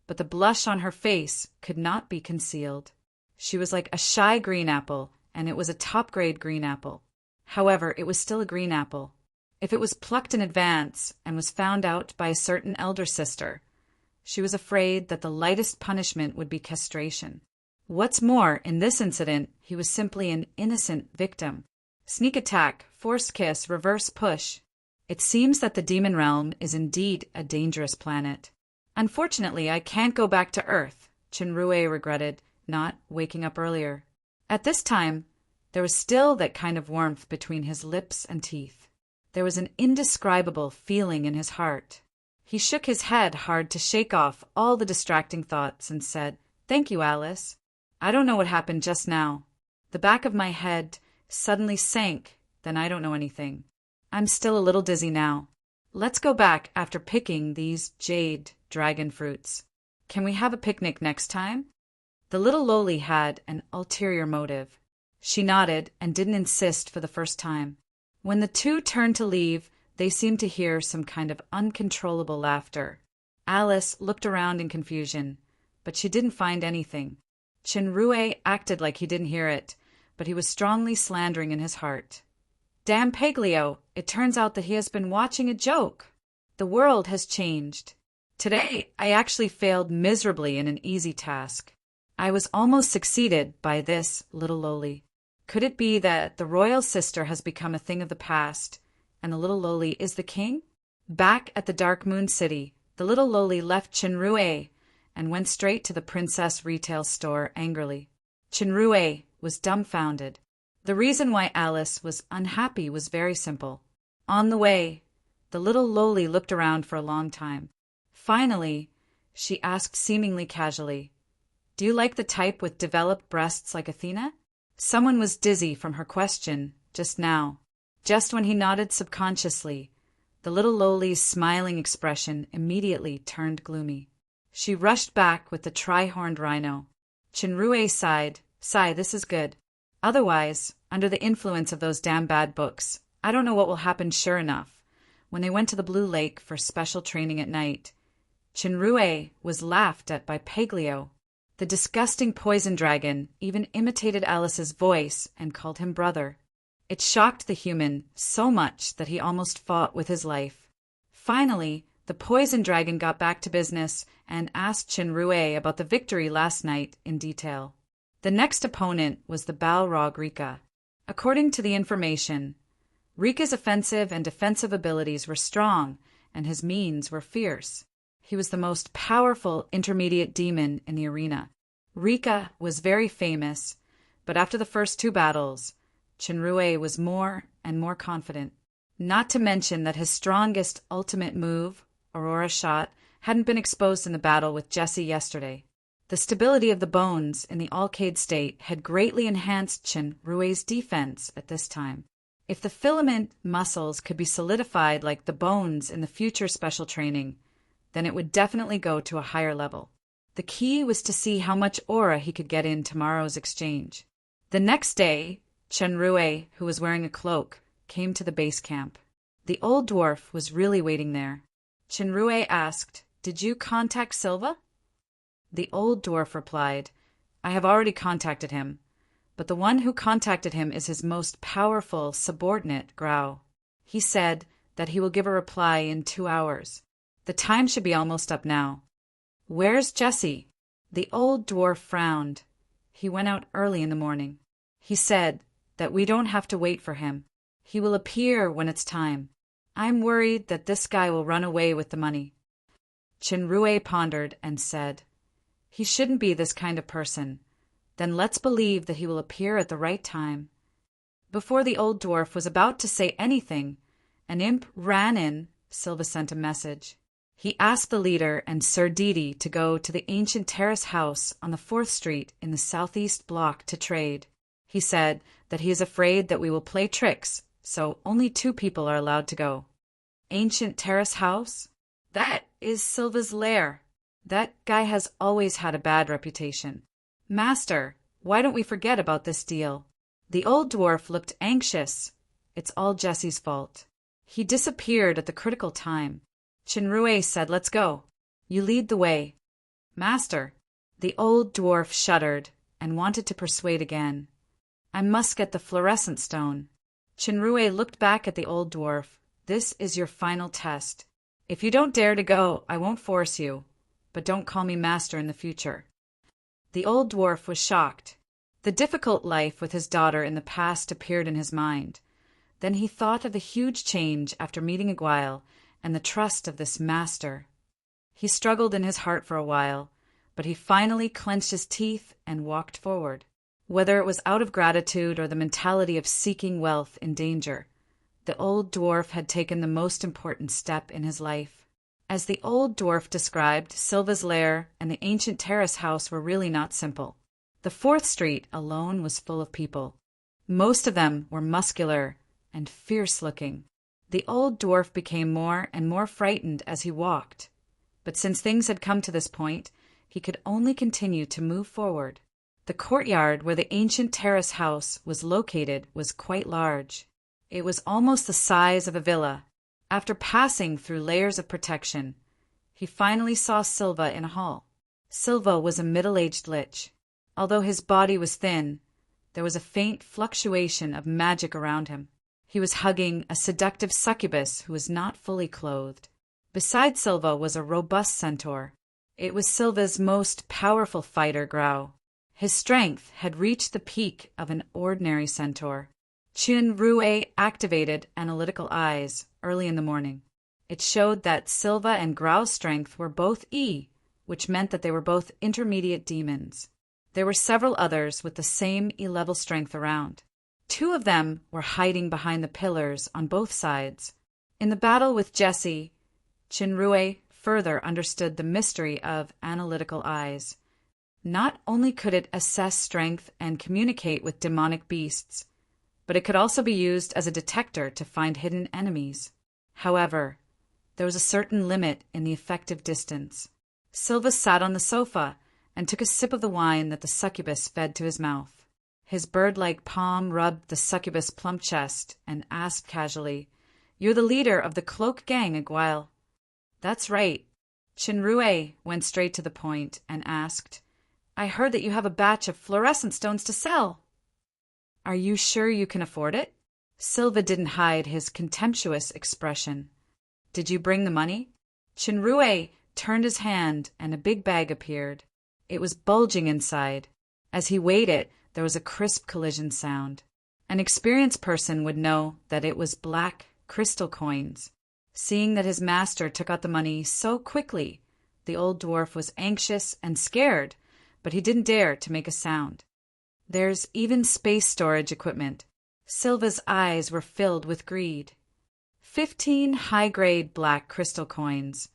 but the blush on her face could not be concealed. She was like a shy green apple, and it was a top-grade green apple. However, it was still a green apple. If it was plucked in advance and was found out by a certain elder sister, she was afraid that the lightest punishment would be castration. What's more, in this incident, he was simply an innocent victim. Sneak attack, forced kiss, reverse push. It seems that the demon realm is indeed a dangerous planet. Unfortunately, I can't go back to Earth, Chinrue regretted, not waking up earlier. At this time, there was still that kind of warmth between his lips and teeth. There was an indescribable feeling in his heart. He shook his head hard to shake off all the distracting thoughts and said, "Thank you, Alice. I don't know what happened just now. The back of my head suddenly sank, then I don't know anything. I'm still a little dizzy now. Let's go back after picking these jade dragon fruits. Can we have a picnic next time?" The little loli had an ulterior motive. She nodded and didn't insist for the first time. When the two turned to leave, they seemed to hear some kind of uncontrollable laughter. Alice looked around in confusion, but she didn't find anything. Chinrue acted like he didn't hear it, but he was strongly slandering in his heart. "Damn Paglio, it turns out that he has been watching a joke. The world has changed. Today, I actually failed miserably in an easy task. I was almost succeeded by this little loli. Could it be that the royal sister has become a thing of the past, and the little loli is the king?" Back at the Dark Moon City, the little loli left Chinrue and went straight to the princess retail store angrily. Chinrue was dumbfounded. The reason why Alice was unhappy was very simple. On the way, the little loli looked around for a long time. Finally, she asked seemingly casually, "Do you like the type with developed breasts like Athena?" Someone was dizzy from her question just now. Just when he nodded subconsciously, the little loli's smiling expression immediately turned gloomy. She rushed back with the tri-horned rhino. Chinrue sighed. "Sigh, this is good. Otherwise, under the influence of those damn bad books, I don't know what will happen sure enough." When they went to the Blue Lake for special training at night, Chinrue was laughed at by Paglio. The disgusting poison dragon even imitated Alice's voice and called him brother. It shocked the human so much that he almost fought with his life. Finally, the poison dragon got back to business and asked Chinrue about the victory last night in detail. The next opponent was the Balrog Rika. According to the information, Rika's offensive and defensive abilities were strong, and his means were fierce. He was the most powerful intermediate demon in the arena. Rika was very famous, but after the first two battles, Chinrue was more and more confident. Not to mention that his strongest ultimate move, Aurora Shot, hadn't been exposed in the battle with Jesse yesterday. The stability of the bones in the Alcade state had greatly enhanced Chen Rui's defense at this time. If the filament muscles could be solidified like the bones in the future special training, then it would definitely go to a higher level. The key was to see how much aura he could get in tomorrow's exchange. The next day, Chen Rui, who was wearing a cloak, came to the base camp. The old dwarf was really waiting there. Chen Rui asked, "Did you contact Silva?" The old dwarf replied, "I have already contacted him, but the one who contacted him is his most powerful subordinate, Grau. He said that he will give a reply in 2 hours. The time should be almost up now." "Where's Jesse?" The old dwarf frowned. "He went out early in the morning. He said that we don't have to wait for him. He will appear when it's time. I'm worried that this guy will run away with the money." Chen Rui pondered and said, "He shouldn't be this kind of person. Then let's believe that he will appear at the right time." Before the old dwarf was about to say anything, an imp ran in. Silva sent a message. He asked the leader and Sir Didi to go to the ancient terrace house on the 4th Street in the southeast block to trade. He said that he is afraid that we will play tricks, so only 2 people are allowed to go. Ancient terrace house? That is Silva's lair. That guy has always had a bad reputation. "Master, why don't we forget about this deal?" The old dwarf looked anxious. "It's all Jesse's fault. He disappeared at the critical time." Chen Rui said, "Let's go. You lead the way." "Master." The old dwarf shuddered and wanted to persuade again. "I must get the fluorescent stone." Chen Rui looked back at the old dwarf. "This is your final test. If you don't dare to go, I won't force you, but don't call me master in the future." The old dwarf was shocked. The difficult life with his daughter in the past appeared in his mind. Then he thought of the huge change after meeting Aguile and the trust of this master. He struggled in his heart for a while, but he finally clenched his teeth and walked forward. Whether it was out of gratitude or the mentality of seeking wealth in danger, the old dwarf had taken the most important step in his life. As the old dwarf described, Silva's lair and the ancient terrace house were really not simple. The 4th Street alone was full of people. Most of them were muscular and fierce-looking. The old dwarf became more and more frightened as he walked, but since things had come to this point, he could only continue to move forward. The courtyard where the ancient terrace house was located was quite large. It was almost the size of a villa. After passing through layers of protection, he finally saw Silva in a hall. Silva was a middle-aged lich. Although his body was thin, there was a faint fluctuation of magic around him. He was hugging a seductive succubus who was not fully clothed. Beside Silva was a robust centaur. It was Silva's most powerful fighter, Grau. His strength had reached the peak of an ordinary centaur. Chen Rui activated analytical eyes early in the morning. It showed that Silva and Grau's strength were both E, which meant that they were both intermediate demons. There were several others with the same E-level strength around. 2 of them were hiding behind the pillars on both sides. In the battle with Jesse, Chen Rui further understood the mystery of analytical eyes. Not only could it assess strength and communicate with demonic beasts, but it could also be used as a detector to find hidden enemies. However, there was a certain limit in the effective distance. Silva sat on the sofa and took a sip of the wine that the succubus fed to his mouth. His bird-like palm rubbed the succubus' plump chest and asked casually, "You're the leader of the cloak gang, Aguile." "That's right." Chen Rui went straight to the point and asked, "I heard that you have a batch of fluorescent stones to sell. Are you sure you can afford it?" Silva didn't hide his contemptuous expression. "Did you bring the money?" Chen Rui turned his hand and a big bag appeared. It was bulging inside. As he weighed it, there was a crisp collision sound. An experienced person would know that it was black crystal coins. Seeing that his master took out the money so quickly, the old dwarf was anxious and scared, but he didn't dare to make a sound. "There's even space storage equipment." Silva's eyes were filled with greed. 15 high-grade black crystal coins,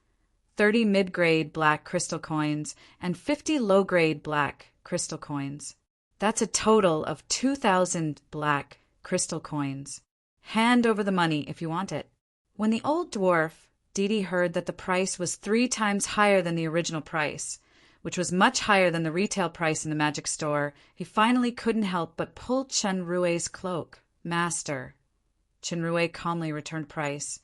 30 mid-grade black crystal coins, and 50 low-grade black crystal coins. That's a total of 2,000 black crystal coins. Hand over the money if you want it. When the old dwarf, Didi, heard that the price was 3 times higher than the original price, which was much higher than the retail price in the magic store, he finally couldn't help but pull Chen Rui's cloak. Master, Chen Rui calmly returned price.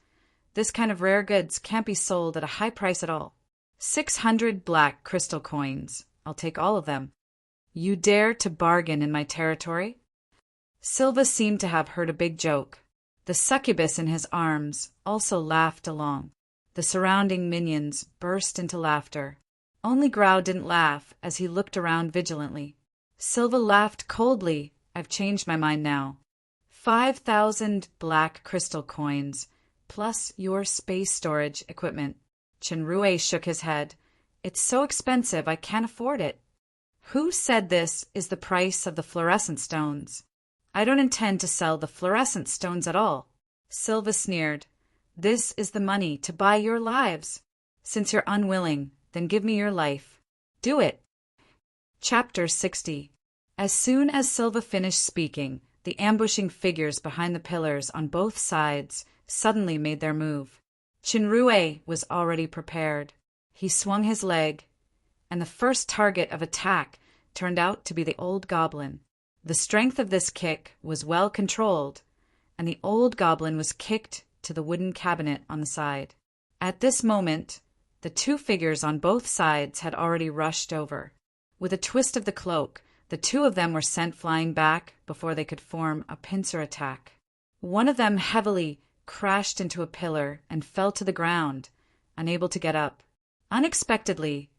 This kind of rare goods can't be sold at a high price at all. 600 black crystal coins. I'll take all of them. You dare to bargain in my territory? Silva seemed to have heard a big joke. The succubus in his arms also laughed along. The surrounding minions burst into laughter. Only Grau didn't laugh as he looked around vigilantly. Silva laughed coldly. I've changed my mind now. 5,000 black crystal coins, plus your space storage equipment. Chen Rui shook his head. It's so expensive I can't afford it. Who said this is the price of the fluorescent stones? I don't intend to sell the fluorescent stones at all. Silva sneered. This is the money to buy your lives. Since you're unwilling, then give me your life. Do it. Chapter 60. As soon as Silva finished speaking, the ambushing figures behind the pillars on both sides suddenly made their move. Chen Rui was already prepared. He swung his leg, and the first target of attack turned out to be the old goblin. The strength of this kick was well controlled, and the old goblin was kicked to the wooden cabinet on the side. At this moment, the 2 figures on both sides had already rushed over. With a twist of the cloak, the 2 of them were sent flying back before they could form a pincer attack. One of them heavily crashed into a pillar and fell to the ground, unable to get up. Unexpectedly,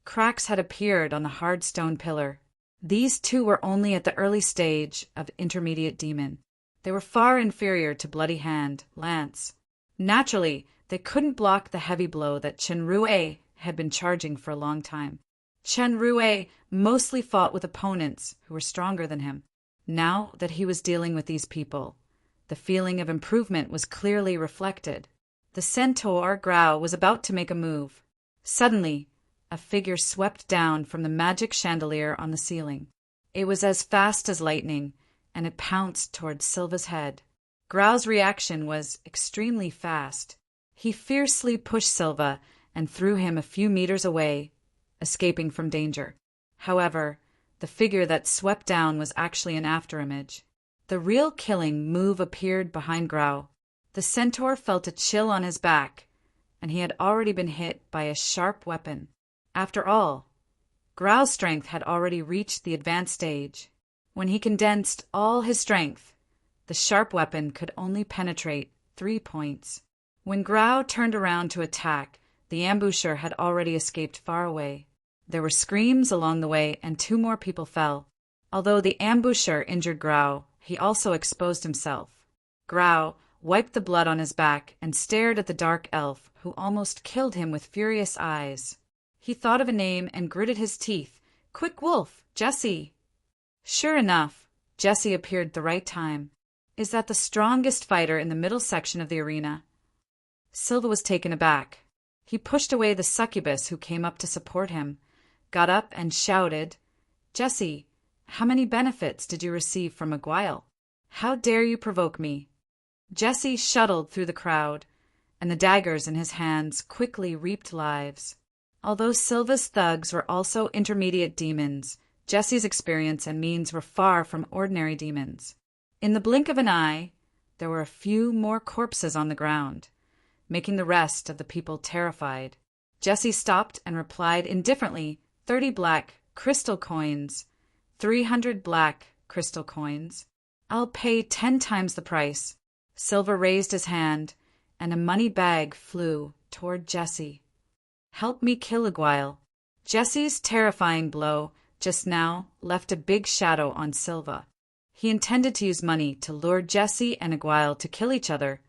cracks had appeared on the hard stone pillar. These 2 were only at the early stage of intermediate demon. They were far inferior to Bloody Hand, Lance. Naturally, they couldn't block the heavy blow that Chen Rui had been charging for a long time. Chen Rui mostly fought with opponents who were stronger than him. Now that he was dealing with these people, the feeling of improvement was clearly reflected. The centaur Grau was about to make a move. Suddenly, a figure swept down from the magic chandelier on the ceiling. It was as fast as lightning, and it pounced towards Silva's head. Grau's reaction was extremely fast. He fiercely pushed Silva and threw him a few meters away, escaping from danger. However, the figure that swept down was actually an afterimage. The real killing move appeared behind Grau. The centaur felt a chill on his back, and he had already been hit by a sharp weapon. After all, Grau's strength had already reached the advanced stage. When he condensed all his strength, the sharp weapon could only penetrate 3 points. When Grau turned around to attack, the ambusher had already escaped far away. There were screams along the way, and 2 more people fell. Although the ambusher injured Grau, he also exposed himself. Grau wiped the blood on his back and stared at the dark elf, who almost killed him with furious eyes. He thought of a name and gritted his teeth. Quick Wolf, Jesse! Sure enough, Jesse appeared at the right time. Is that the strongest fighter in the middle section of the arena? Silva was taken aback. He pushed away the succubus who came up to support him, got up and shouted, Jesse, how many benefits did you receive from Aguile? How dare you provoke me? Jesse shuttled through the crowd, and the daggers in his hands quickly reaped lives. Although Silva's thugs were also intermediate demons, Jesse's experience and means were far from ordinary demons. In the blink of an eye, there were a few more corpses on the ground, making the rest of the people terrified. Jesse stopped and replied indifferently, 30 black crystal coins, 300 black crystal coins. I'll pay 10 times the price. Silva raised his hand, and a money bag flew toward Jesse. Help me kill Aguile. Jesse's terrifying blow just now left a big shadow on Silva. He intended to use money to lure Jesse and Aguile to kill each other,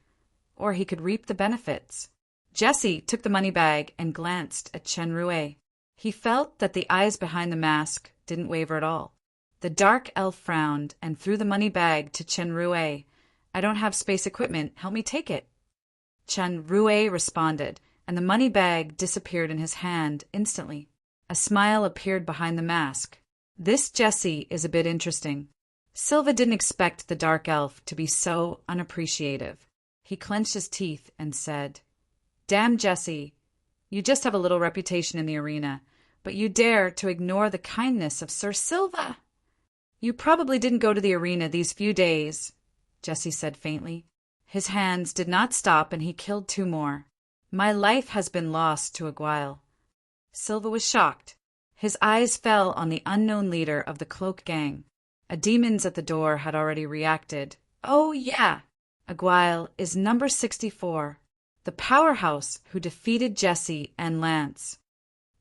or he could reap the benefits. Jesse took the money bag and glanced at Chen Rui. He felt that the eyes behind the mask didn't waver at all. The dark elf frowned and threw the money bag to Chen Rui. I don't have space equipment. Help me take it. Chen Rui responded, and the money bag disappeared in his hand instantly. A smile appeared behind the mask. "This Jesse is a bit interesting." Silva didn't expect the dark elf to be so unappreciative. He clenched his teeth and said, "Damn, Jesse, you just have a little reputation in the arena, but you dare to ignore the kindness of Sir Silva." "You probably didn't go to the arena these few days," Jesse said faintly. His hands did not stop, and he killed 2 more. "My life has been lost to a guile." Silva was shocked. His eyes fell on the unknown leader of the cloak gang. A demons at the door had already reacted. "Oh, yeah! Aguile is number 64, the powerhouse who defeated Jesse and Lance."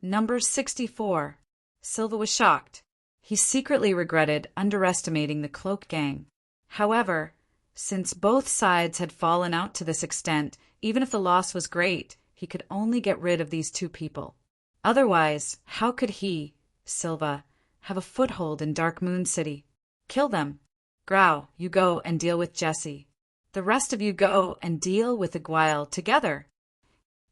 Number 64. Silva was shocked. He secretly regretted underestimating the cloak gang. However, since both sides had fallen out to this extent, even if the loss was great, he could only get rid of these 2 people. Otherwise, how could he, Silva, have a foothold in Dark Moon City? "Kill them. Grau, you go and deal with Jesse. The rest of you go and deal with Aguile together."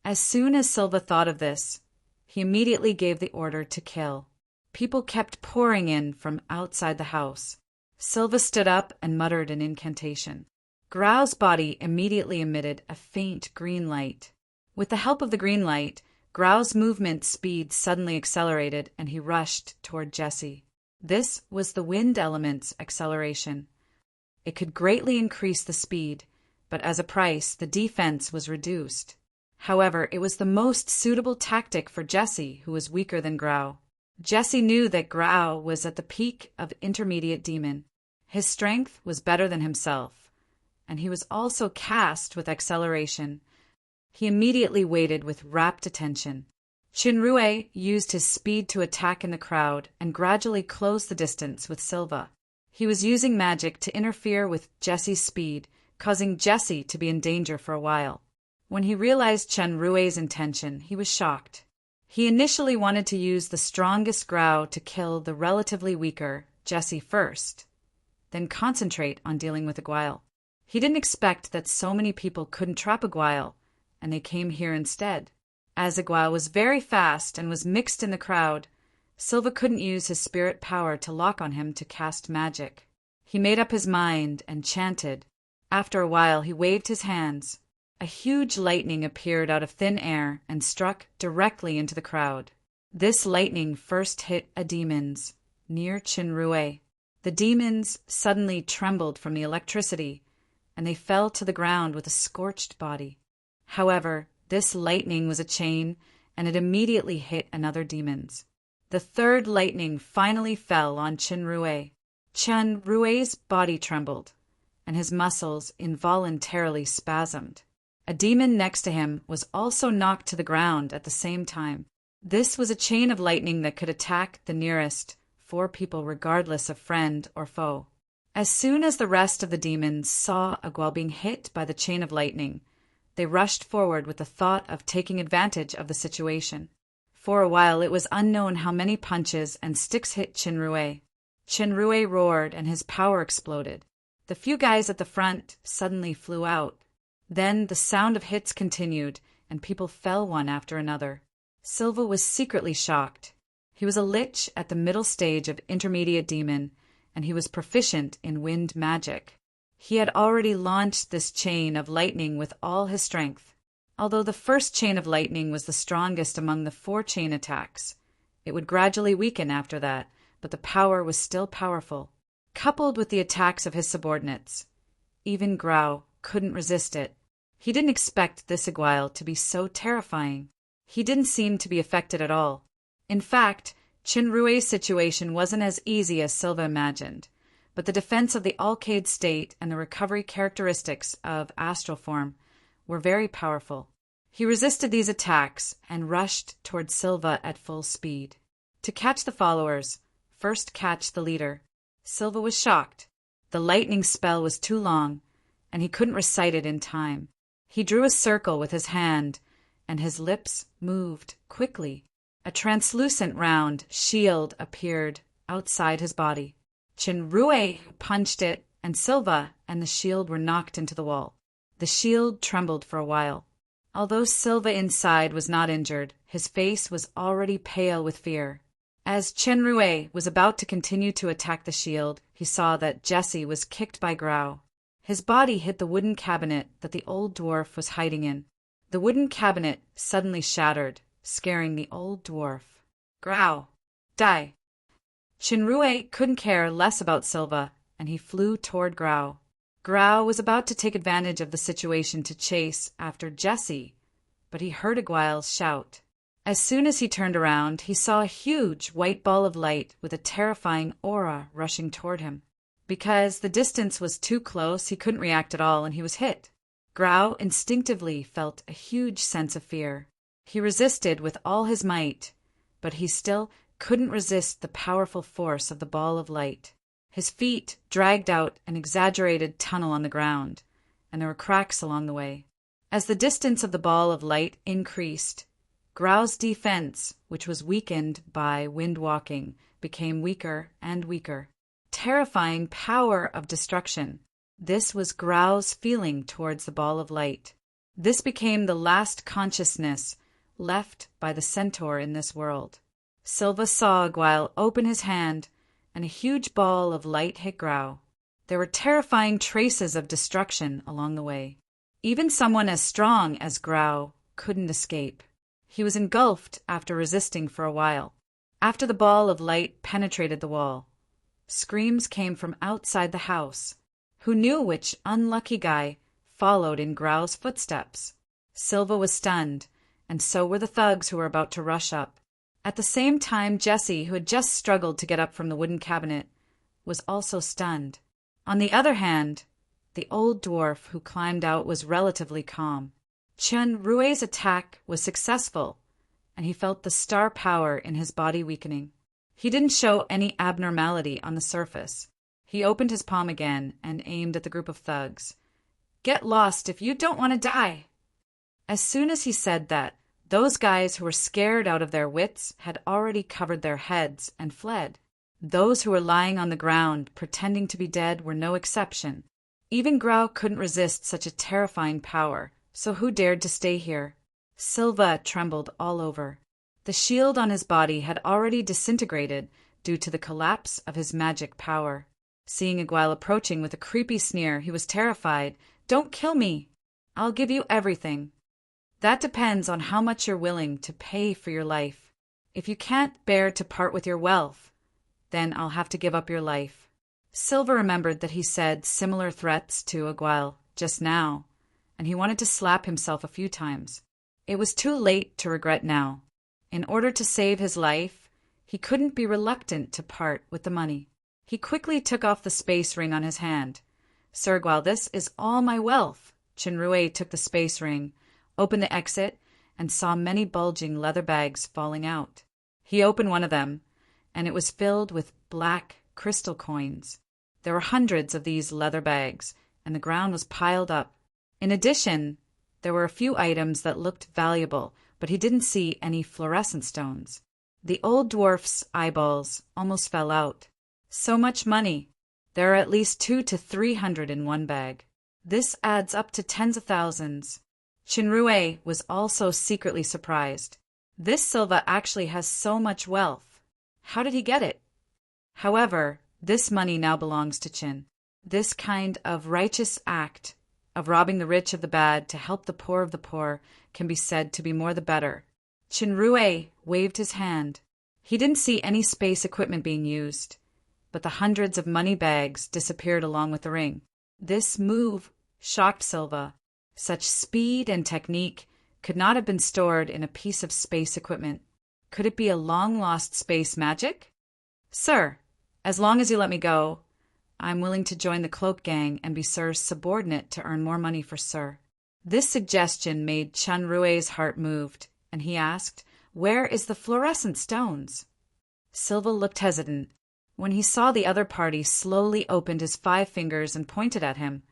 As soon as Silva thought of this, he immediately gave the order to kill. People kept pouring in from outside the house. Silva stood up and muttered an incantation. Grau's body immediately emitted a faint green light. With the help of the green light, Grau's movement speed suddenly accelerated, and he rushed toward Jesse. This was the wind element's acceleration. It could greatly increase the speed, but as a price, the defense was reduced. However, it was the most suitable tactic for Jesse, who was weaker than Grau. Jesse knew that Grau was at the peak of intermediate demon. His strength was better than himself, and he was also cast with acceleration. He immediately waited with rapt attention. Chinrue used his speed to attack in the crowd and gradually close the distance with Silva. He was using magic to interfere with Jesse's speed, causing Jesse to be in danger for a while. When he realized Chinrue's intention, he was shocked. He initially wanted to use the strongest Grau to kill the relatively weaker Jesse first, then concentrate on dealing with Aguile. He didn't expect that so many people couldn't trap Aguile, and they came here instead. As Aguile was very fast and was mixed in the crowd, Silva couldn't use his spirit power to lock on him to cast magic. He made up his mind and chanted. After a while, he waved his hands. A huge lightning appeared out of thin air and struck directly into the crowd. This lightning first hit a demons near Chinrue. The demons suddenly trembled from the electricity, and they fell to the ground with a scorched body. However, this lightning was a chain, and it immediately hit another demons. The 3rd lightning finally fell on Chinrue. Chinrue's body trembled, and his muscles involuntarily spasmed. A demon next to him was also knocked to the ground at the same time. This was a chain of lightning that could attack the nearest 4 people regardless of friend or foe. As soon as the rest of the demons saw Aguile being hit by the chain of lightning, they rushed forward with the thought of taking advantage of the situation. For a while it was unknown how many punches and sticks hit Chinrue. Chinrue roared and his power exploded. The few guys at the front suddenly flew out. Then the sound of hits continued, and people fell one after another. Silva was secretly shocked. He was a lich at the middle stage of intermediate demon, and he was proficient in wind magic. He had already launched this chain of lightning with all his strength. Although the first chain of lightning was the strongest among the 4 chain attacks, it would gradually weaken after that, but the power was still powerful. Coupled with the attacks of his subordinates, even Grau couldn't resist it. He didn't expect this Aguile to be so terrifying. He didn't seem to be affected at all. In fact, Chinrue's situation wasn't as easy as Silva imagined, but the defense of the Alcade state and the recovery characteristics of astral form were very powerful. He resisted these attacks and rushed toward Silva at full speed. To catch the followers, first catch the leader. Silva was shocked. The lightning spell was too long, and he couldn't recite it in time. He drew a circle with his hand, and his lips moved quickly. A translucent round shield appeared outside his body. Chinrue punched it, and Silva and the shield were knocked into the wall. The shield trembled for a while. Although Silva inside was not injured, his face was already pale with fear. As Chenrue was about to continue to attack the shield, he saw that Jesse was kicked by Grau. His body hit the wooden cabinet that the old dwarf was hiding in. The wooden cabinet suddenly shattered, scaring the old dwarf. Grau! Die! Chenrue couldn't care less about Silva, and he flew toward Grau. Grau was about to take advantage of the situation to chase after Jesse, but he heard Aguile's shout. As soon as he turned around, he saw a huge white ball of light with a terrifying aura rushing toward him. Because the distance was too close, he couldn't react at all, and he was hit. Grau instinctively felt a huge sense of fear. He resisted with all his might, but he still couldn't resist the powerful force of the ball of light. His feet dragged out an exaggerated tunnel on the ground, and there were cracks along the way. As the distance of the ball of light increased, Grau's defense, which was weakened by wind walking, became weaker and weaker. Terrifying power of destruction. This was Grau's feeling towards the ball of light. This became the last consciousness left by the centaur in this world. Silva saw Aguile open his hand, and a huge ball of light hit Grau. There were terrifying traces of destruction along the way. Even someone as strong as Grau couldn't escape. He was engulfed after resisting for a while. After the ball of light penetrated the wall, screams came from outside the house. Who knew which unlucky guy followed in Grau's footsteps? Silva was stunned, and so were the thugs who were about to rush up. At the same time, Jesse, who had just struggled to get up from the wooden cabinet, was also stunned. On the other hand, the old dwarf who climbed out was relatively calm. Chenrue's attack was successful, and he felt the star power in his body weakening. He didn't show any abnormality on the surface. He opened his palm again and aimed at the group of thugs. "Get lost if you don't want to die!" As soon as he said that, those guys who were scared out of their wits had already covered their heads and fled. Those who were lying on the ground, pretending to be dead, were no exception. Even Grau couldn't resist such a terrifying power, so who dared to stay here? Silva trembled all over. The shield on his body had already disintegrated due to the collapse of his magic power. Seeing Aguile approaching with a creepy sneer, he was terrified. "Don't kill me! I'll give you everything. That depends on how much you're willing to pay for your life. If you can't bear to part with your wealth, then I'll have to give up your life." Silva remembered that he said similar threats to Aguile just now, and he wanted to slap himself a few times. It was too late to regret now. In order to save his life, he couldn't be reluctant to part with the money. He quickly took off the space ring on his hand. "Sir Aguile, this is all my wealth." Chenrue took the space ring, opened the exit, and saw many bulging leather bags falling out. He opened one of them, and it was filled with black crystal coins. There were hundreds of these leather bags, and the ground was piled up. In addition, there were a few items that looked valuable, but he didn't see any fluorescent stones. The old dwarf's eyeballs almost fell out. So much money! There are at least 200 to 300 in one bag. This adds up to tens of thousands. Chenrue was also secretly surprised. This Silva actually has so much wealth. How did he get it? However, this money now belongs to Chin. This kind of righteous act of robbing the rich of the bad to help the poor of the poor can be said to be more the better. Chenrue waved his hand. He didn't see any space equipment being used, but the hundreds of money bags disappeared along with the ring. This move shocked Silva. Such speed and technique could not have been stored in a piece of space equipment. Could it be a long-lost space magic? "Sir, as long as you let me go, I'm willing to join the cloak gang and be Sir's subordinate to earn more money for Sir." This suggestion made Chenrue's heart moved, and he asked, "Where is the fluorescent stones?" Silva looked hesitant. When he saw the other party slowly opened his 5 fingers and pointed at him,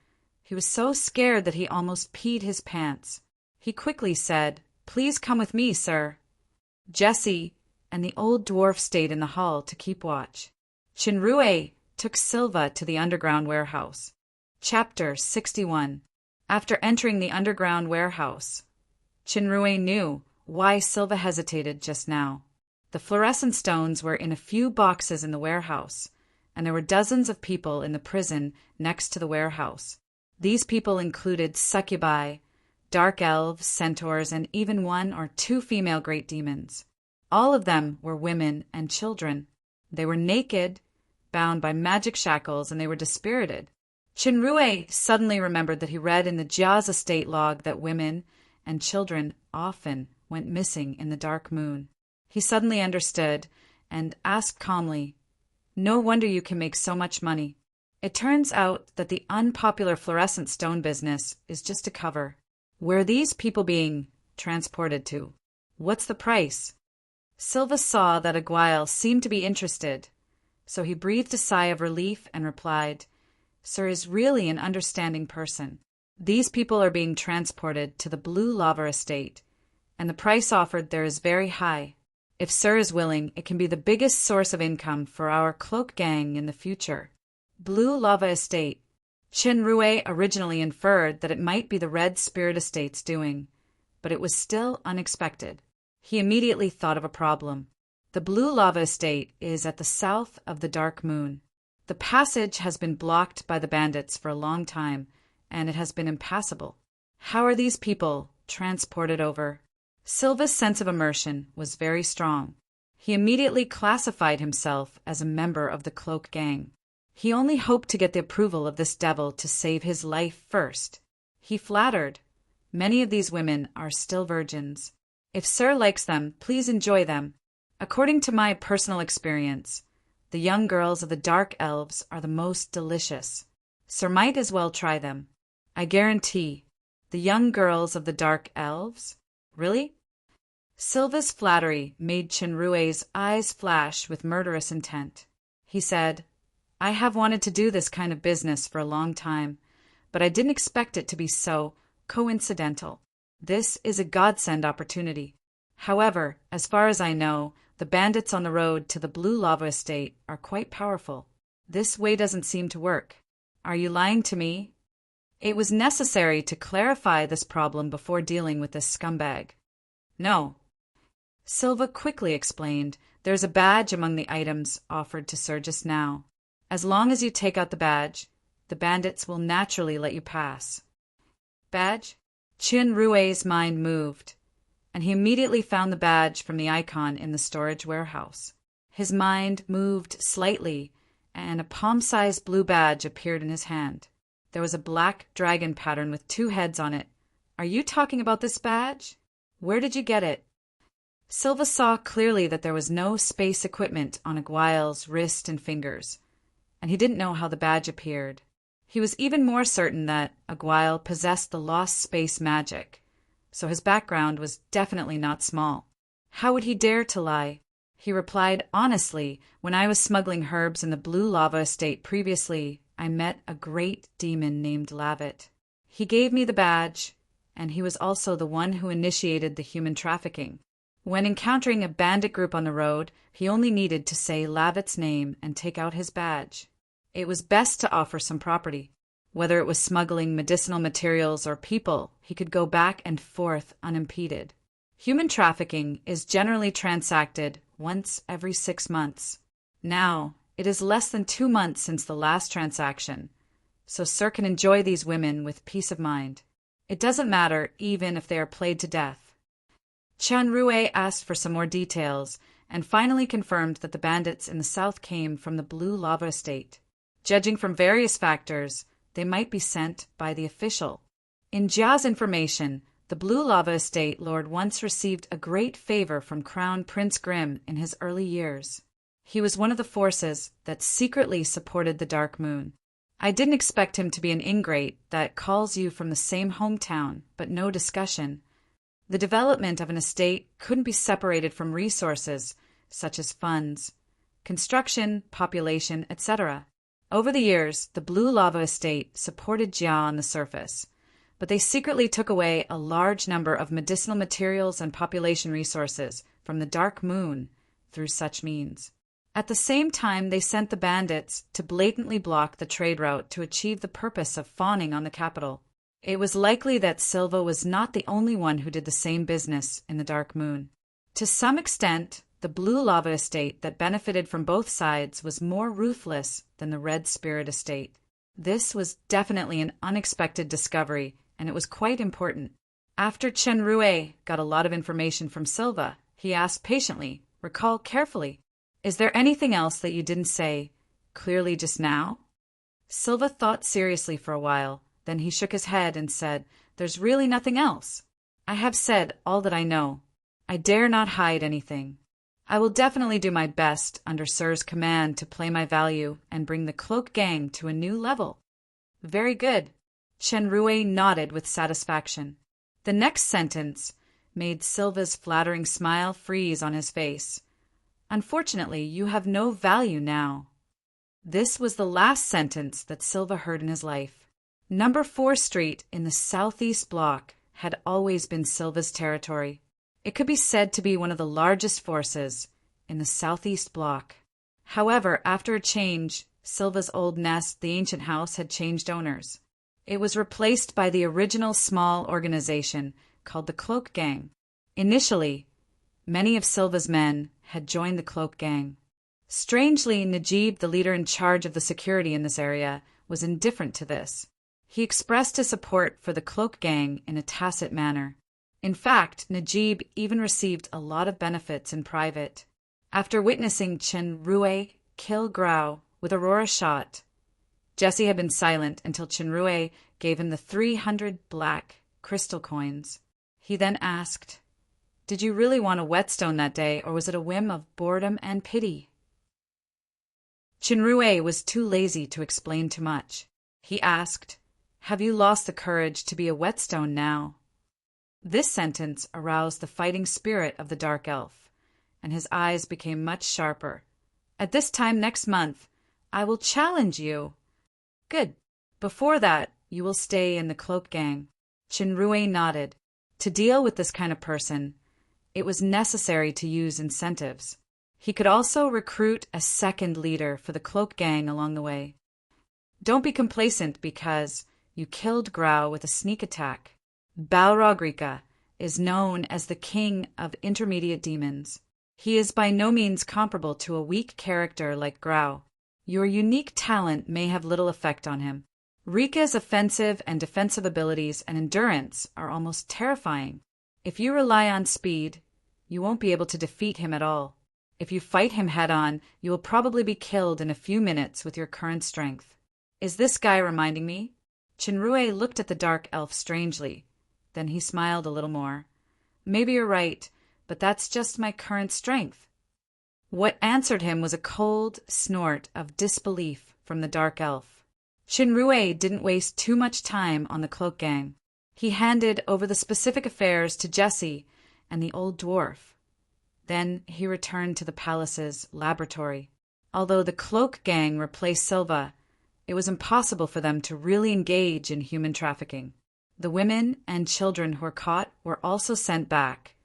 he was so scared that he almost peed his pants. He quickly said, "Please come with me, sir." Jesse and the old dwarf stayed in the hall to keep watch. Chenrue took Silva to the underground warehouse. Chapter 61. After entering the underground warehouse, Chinrue knew why Silva hesitated just now. The fluorescent stones were in a few boxes in the warehouse, and there were dozens of people in the prison next to the warehouse. These people included succubi, dark elves, centaurs, and even 1 or 2 female great demons. All of them were women and children. They were naked, bound by magic shackles, and they were dispirited. Chinrue suddenly remembered that he read in the Jia's estate log that women and children often went missing in the dark moon. He suddenly understood and asked calmly, "No wonder you can make so much money. It turns out that the unpopular fluorescent stone business is just a cover. Where are these people being transported to? What's the price?" Silva saw that Aguail seemed to be interested, so he breathed a sigh of relief and replied, "Sir is really an understanding person. These people are being transported to the Blue Lava Estate, and the price offered there is very high. If Sir is willing, it can be the biggest source of income for our cloak gang in the future." Blue Lava Estate. Chinrue originally inferred that it might be the Red Spirit Estate's doing, but it was still unexpected. He immediately thought of a problem. The Blue Lava Estate is at the south of the Dark Moon. The passage has been blocked by the bandits for a long time, and it has been impassable. How are these people transported over? Silva's sense of immersion was very strong. He immediately classified himself as a member of the Cloak Gang. He only hoped to get the approval of this devil to save his life first. He flattered. Many of these women are still virgins. If Sir likes them, please enjoy them. According to my personal experience, the young girls of the Dark Elves are the most delicious. Sir might as well try them. I guarantee. The young girls of the Dark Elves? Really? Silva's flattery made Chinrue's eyes flash with murderous intent. He said, "I have wanted to do this kind of business for a long time, but I didn't expect it to be so coincidental. This is a godsend opportunity. However, as far as I know, the bandits on the road to the Blue Lava Estate are quite powerful. This way doesn't seem to work. Are you lying to me?" It was necessary to clarify this problem before dealing with this scumbag. "No." Silva quickly explained, "There's a badge among the items offered to Sir just now. As long as you take out the badge, the bandits will naturally let you pass." Badge? Chinrue's mind moved, and he immediately found the badge from the icon in the storage warehouse. His mind moved slightly, and a palm-sized blue badge appeared in his hand. There was a black dragon pattern with 2 heads on it. "Are you talking about this badge? Where did you get it?" Silva saw clearly that there was no space equipment on Aguail's wrist and fingers, and he didn't know how the badge appeared. He was even more certain that Aguail possessed the lost space magic, so his background was definitely not small. How would he dare to lie? He replied honestly, "When I was smuggling herbs in the Blue Lava Estate previously, I met a great demon named Lavit. He gave me the badge, and he was also the one who initiated the human trafficking. When encountering a bandit group on the road, he only needed to say Lavit's name and take out his badge. It was best to offer some property. Whether it was smuggling medicinal materials or people, he could go back and forth unimpeded. Human trafficking is generally transacted once every 6 months. Now, it is less than 2 months since the last transaction, so Sir can enjoy these women with peace of mind. It doesn't matter even if they are played to death." Chinrue asked for some more details and finally confirmed that the bandits in the south came from the Blue Lava Estate. Judging from various factors, they might be sent by the official. In Jia's information, the Blue Lava Estate Lord once received a great favor from Crown Prince Grimm in his early years. He was one of the forces that secretly supported the Dark Moon. I didn't expect him to be an ingrate that calls you from the same hometown, but no discussion. The development of an estate couldn't be separated from resources, such as funds, construction, population, etc. Over the years, the Blue Lava Estate supported Jia on the surface, but they secretly took away a large number of medicinal materials and population resources from the Dark Moon through such means. At the same time, they sent the bandits to blatantly block the trade route to achieve the purpose of fawning on the capital. It was likely that Silva was not the only one who did the same business in the Dark Moon. To some extent, the Blue Lava Estate that benefited from both sides was more ruthless than the Red Spirit Estate. This was definitely an unexpected discovery, and it was quite important. After Chen Rue got a lot of information from Silva, he asked patiently, "Recall carefully. Is there anything else that you didn't say clearly just now?" Silva thought seriously for a while. Then he shook his head and said, "There's really nothing else. I have said all that I know. I dare not hide anything. I will definitely do my best under Sir's command to play my value and bring the Cloak Gang to a new level." "Very good." Chen Rue nodded with satisfaction. The next sentence made Silva's flattering smile freeze on his face. "Unfortunately, you have no value now." This was the last sentence that Silva heard in his life. Number 4 Street in the southeast block had always been Silva's territory. It could be said to be one of the largest forces in the southeast block. However, after a change, Silva's old nest, the ancient house, had changed owners. It was replaced by the original small organization called the Cloak Gang. Initially, many of Silva's men had joined the Cloak Gang. Strangely, Najib, the leader in charge of the security in this area, was indifferent to this. He expressed his support for the Cloak Gang in a tacit manner. In fact, Najib even received a lot of benefits in private. After witnessing Chen Rue kill Grau with Aurora shot, Jesse had been silent until Chen Rue gave him the 300 black crystal coins. He then asked, "Did you really want a whetstone that day, or was it a whim of boredom and pity?" Chen Rue was too lazy to explain too much. He asked, "Have you lost the courage to be a whetstone now?" This sentence aroused the fighting spirit of the Dark Elf, and his eyes became much sharper. "At this time next month, I will challenge you." "Good. Before that, you will stay in the Cloak Gang." Chen Rue nodded. To deal with this kind of person, it was necessary to use incentives. He could also recruit a second leader for the Cloak Gang along the way. "Don't be complacent because you killed Grau with a sneak attack. Balrog Rika is known as the king of intermediate demons. He is by no means comparable to a weak character like Grau. Your unique talent may have little effect on him. Rika's offensive and defensive abilities and endurance are almost terrifying. If you rely on speed, you won't be able to defeat him at all. If you fight him head-on, you will probably be killed in a few minutes with your current strength. Is this guy reminding me?" Chen Rue looked at the Dark Elf strangely. Then he smiled a little more. "Maybe you're right, but that's just my current strength." What answered him was a cold snort of disbelief from the Dark Elf. Chen Rue didn't waste too much time on the Cloak Gang. He handed over the specific affairs to Jesse and the old dwarf. Then he returned to the palace's laboratory. Although the Cloak Gang replaced Silva, it was impossible for them to really engage in human trafficking. The women and children who were caught were also sent back,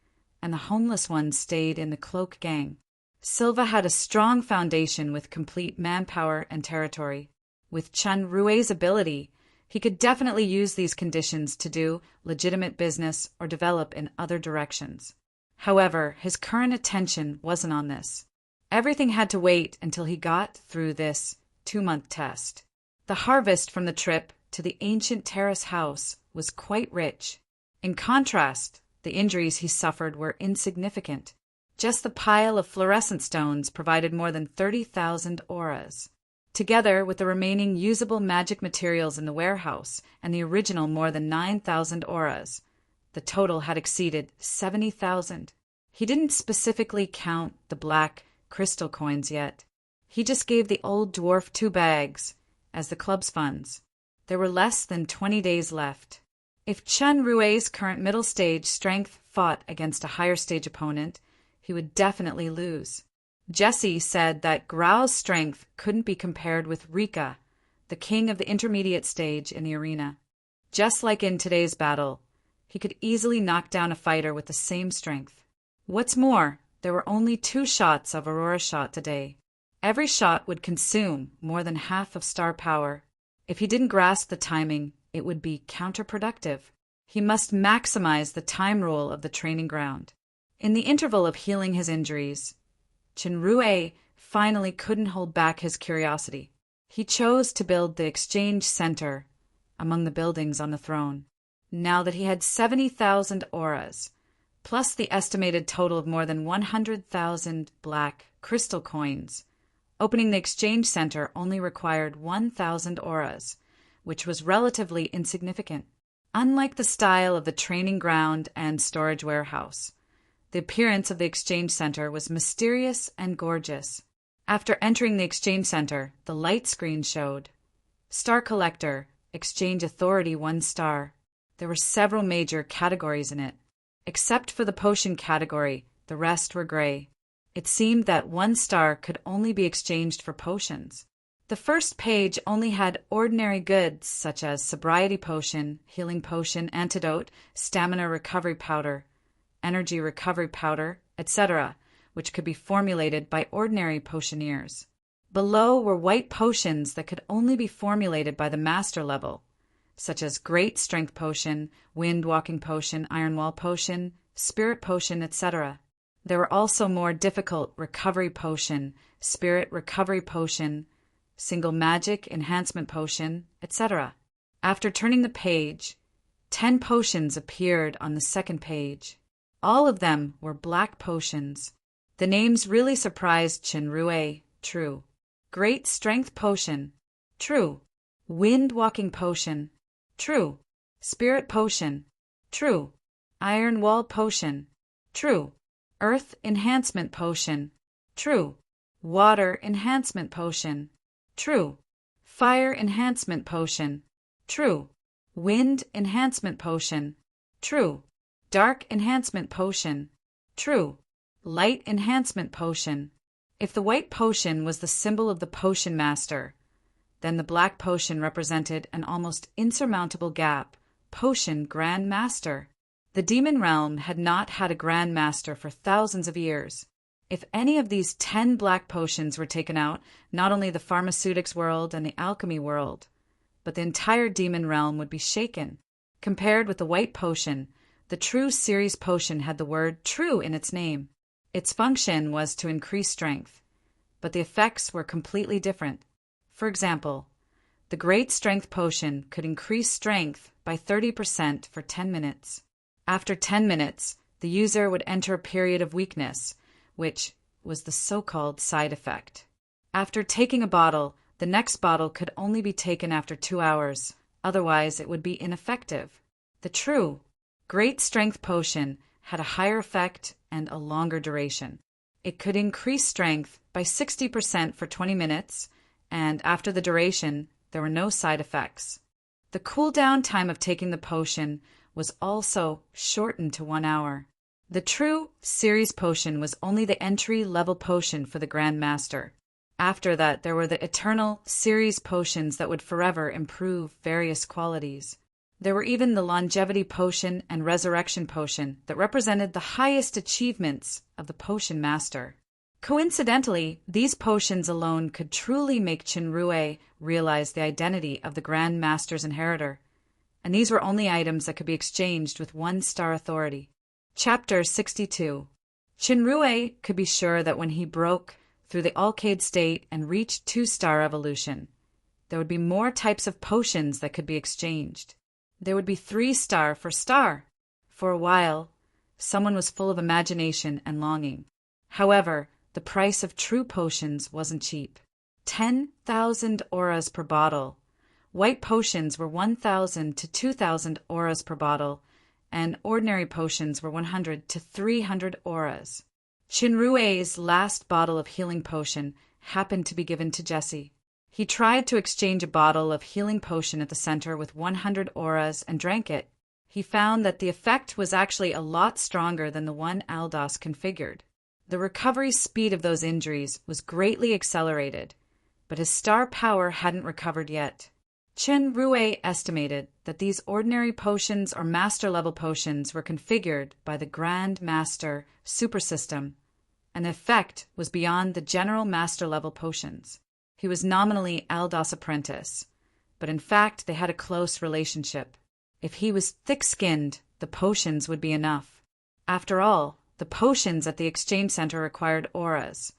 and the homeless ones stayed in the Cloak Gang. Silva had a strong foundation with complete manpower and territory. With Chen Rue's ability, he could definitely use these conditions to do legitimate business or develop in other directions. However, his current attention wasn't on this. Everything had to wait until he got through this 2-month test. The harvest from the trip to the ancient terrace house was quite rich. In contrast, the injuries he suffered were insignificant. Just the pile of fluorescent stones provided more than 30,000 auras. Together with the remaining usable magic materials in the warehouse and the original more than 9,000 auras, the total had exceeded 70,000. He didn't specifically count the black crystal coins yet. He just gave the old dwarf 2 bags as the club's funds. There were less than 20 days left. If Chen Rue's current middle stage strength fought against a higher stage opponent, he would definitely lose. Jesse said that Grau's strength couldn't be compared with Rika, the king of the intermediate stage in the arena. Just like in today's battle, he could easily knock down a fighter with the same strength. What's more, there were only 2 shots of Aurora shot today. Every shot would consume more than half of star power. If he didn't grasp the timing, it would be counterproductive. He must maximize the time rule of the training ground. In the interval of healing his injuries, Qinrui finally couldn't hold back his curiosity. He chose to build the exchange center among the buildings on the throne. Now that he had 70,000 auras, plus the estimated total of more than 100,000 black crystal coins, opening the exchange center only required 1,000 auras, which was relatively insignificant. Unlike the style of the training ground and storage warehouse, the appearance of the exchange center was mysterious and gorgeous. After entering the exchange center, the light screen showed Star Collector, Exchange Authority 1 star. There were several major categories in it. Except for the potion category, the rest were gray. It seemed that 1 star could only be exchanged for potions. The first page only had ordinary goods such as sobriety potion, healing potion, antidote, stamina recovery powder, energy recovery powder, etc., which could be formulated by ordinary potioneers. Below were white potions that could only be formulated by the master level, such as Great Strength Potion, Wind Walking Potion, Iron Wall Potion, Spirit Potion, etc. There were also more difficult Recovery Potion, Spirit Recovery Potion, Single Magic Enhancement Potion, etc. After turning the page, 10 potions appeared on the second page. All of them were black potions. The names really surprised Qinrui. True. Great Strength Potion. True. Wind Walking Potion. True. Spirit Potion. True. Iron Wall Potion. True. Earth Enhancement Potion. True. Water Enhancement Potion. True. Fire Enhancement Potion. True. Wind Enhancement Potion. True. Dark Enhancement Potion. True. Light Enhancement Potion. If the white potion was the symbol of the potion master, then the black potion represented an almost insurmountable gap. Potion Grand Master. The demon realm had not had a Grand Master for thousands of years. If any of these 10 black potions were taken out, not only the pharmaceutics world and the alchemy world, but the entire demon realm would be shaken. Compared with the white potion, the True Series potion had the word true in its name. Its function was to increase strength, but the effects were completely different. For example, the Great Strength Potion could increase strength by 30% for 10 minutes. After 10 minutes, the user would enter a period of weakness, which was the so-called side effect. After taking a bottle, the next bottle could only be taken after 2 hours, otherwise it would be ineffective. The true Great Strength Potion had a higher effect and a longer duration. It could increase strength by 60% for 20 minutes, and after the duration, there were no side effects. The cool-down time of taking the potion was also shortened to 1 hour. The True Series Potion was only the entry-level potion for the Grand Master. After that, there were the Eternal Series Potions that would forever improve various qualities. There were even the Longevity Potion and Resurrection Potion that represented the highest achievements of the Potion Master. Coincidentally, these potions alone could truly make Qinrui realize the identity of the Grand Master's inheritor, and these were only items that could be exchanged with 1-star authority. Chapter 62. Qinrui could be sure that when he broke through the Alcade state and reached 2-star evolution, there would be more types of potions that could be exchanged. There would be 3-star for star. For a while, someone was full of imagination and longing. However, the price of true potions wasn't cheap. 10,000 auras per bottle. White potions were 1,000 to 2,000 auras per bottle, and ordinary potions were 100 to 300 auras. Qinrui's last bottle of healing potion happened to be given to Jesse. He tried to exchange a bottle of healing potion at the center with 100 auras and drank it. He found that the effect was actually a lot stronger than the one Aldos configured. The recovery speed of those injuries was greatly accelerated, but his star power hadn't recovered yet. Qinrui estimated that these ordinary potions or master-level potions were configured by the Grand Master Supersystem, and the effect was beyond the general master-level potions. He was nominally Aldos' apprentice, but in fact they had a close relationship. If he was thick-skinned, the potions would be enough. After all, the potions at the exchange center required auras,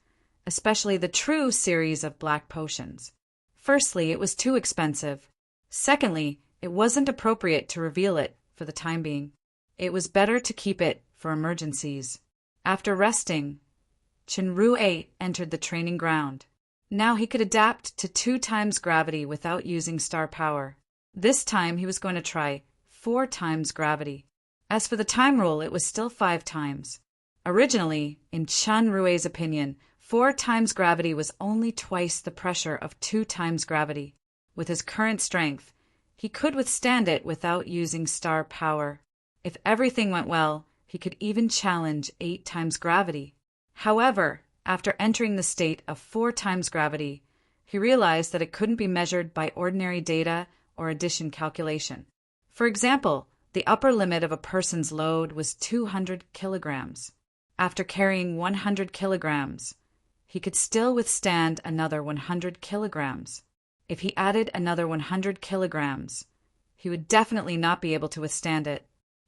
especially the true series of black potions. Firstly, it was too expensive. Secondly, it wasn't appropriate to reveal it for the time being. It was better to keep it for emergencies. After resting, Chinrue entered the training ground. Now he could adapt to 2 times gravity without using star power. This time he was going to try 4 times gravity. As for the time rule, it was still 5 times. Originally, in Chinrue's opinion, 4 times gravity was only twice the pressure of 2 times gravity. With his current strength, he could withstand it without using star power. If everything went well, he could even challenge 8 times gravity. However, after entering the state of 4 times gravity, he realized that it couldn't be measured by ordinary data or addition calculation. For example, the upper limit of a person's load was 200 kilograms. After carrying 100 kilograms, he could still withstand another 100 kilograms. If he added another 100 kilograms, he would definitely not be able to withstand it.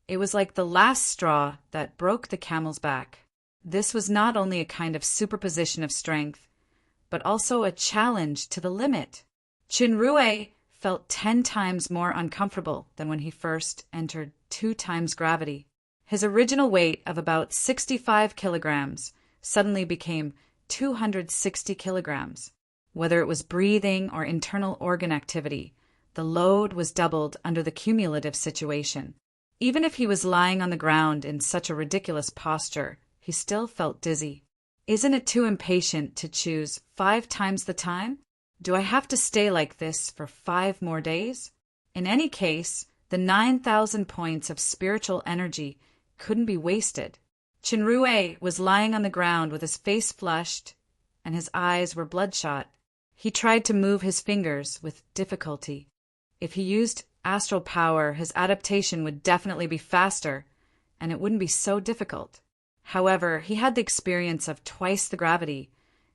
It was like the last straw that broke the camel's back. This was not only a kind of superposition of strength, but also a challenge to the limit. Chinrue felt 10 times more uncomfortable than when he first entered 2 times gravity. His original weight of about 65 kilograms suddenly became 260 kilograms. Whether it was breathing or internal organ activity, the load was doubled under the cumulative situation. Even if he was lying on the ground in such a ridiculous posture, he still felt dizzy. Isn't it too impatient to choose 5 times the time? Do I have to stay like this for 5 more days? In any case, the 9,000 points of spiritual energy couldn't be wasted. Chinrue was lying on the ground with his face flushed and his eyes were bloodshot. He tried to move his fingers with difficulty. If he used astral power, his adaptation would definitely be faster, and it wouldn't be so difficult. However, he had the experience of twice the gravity,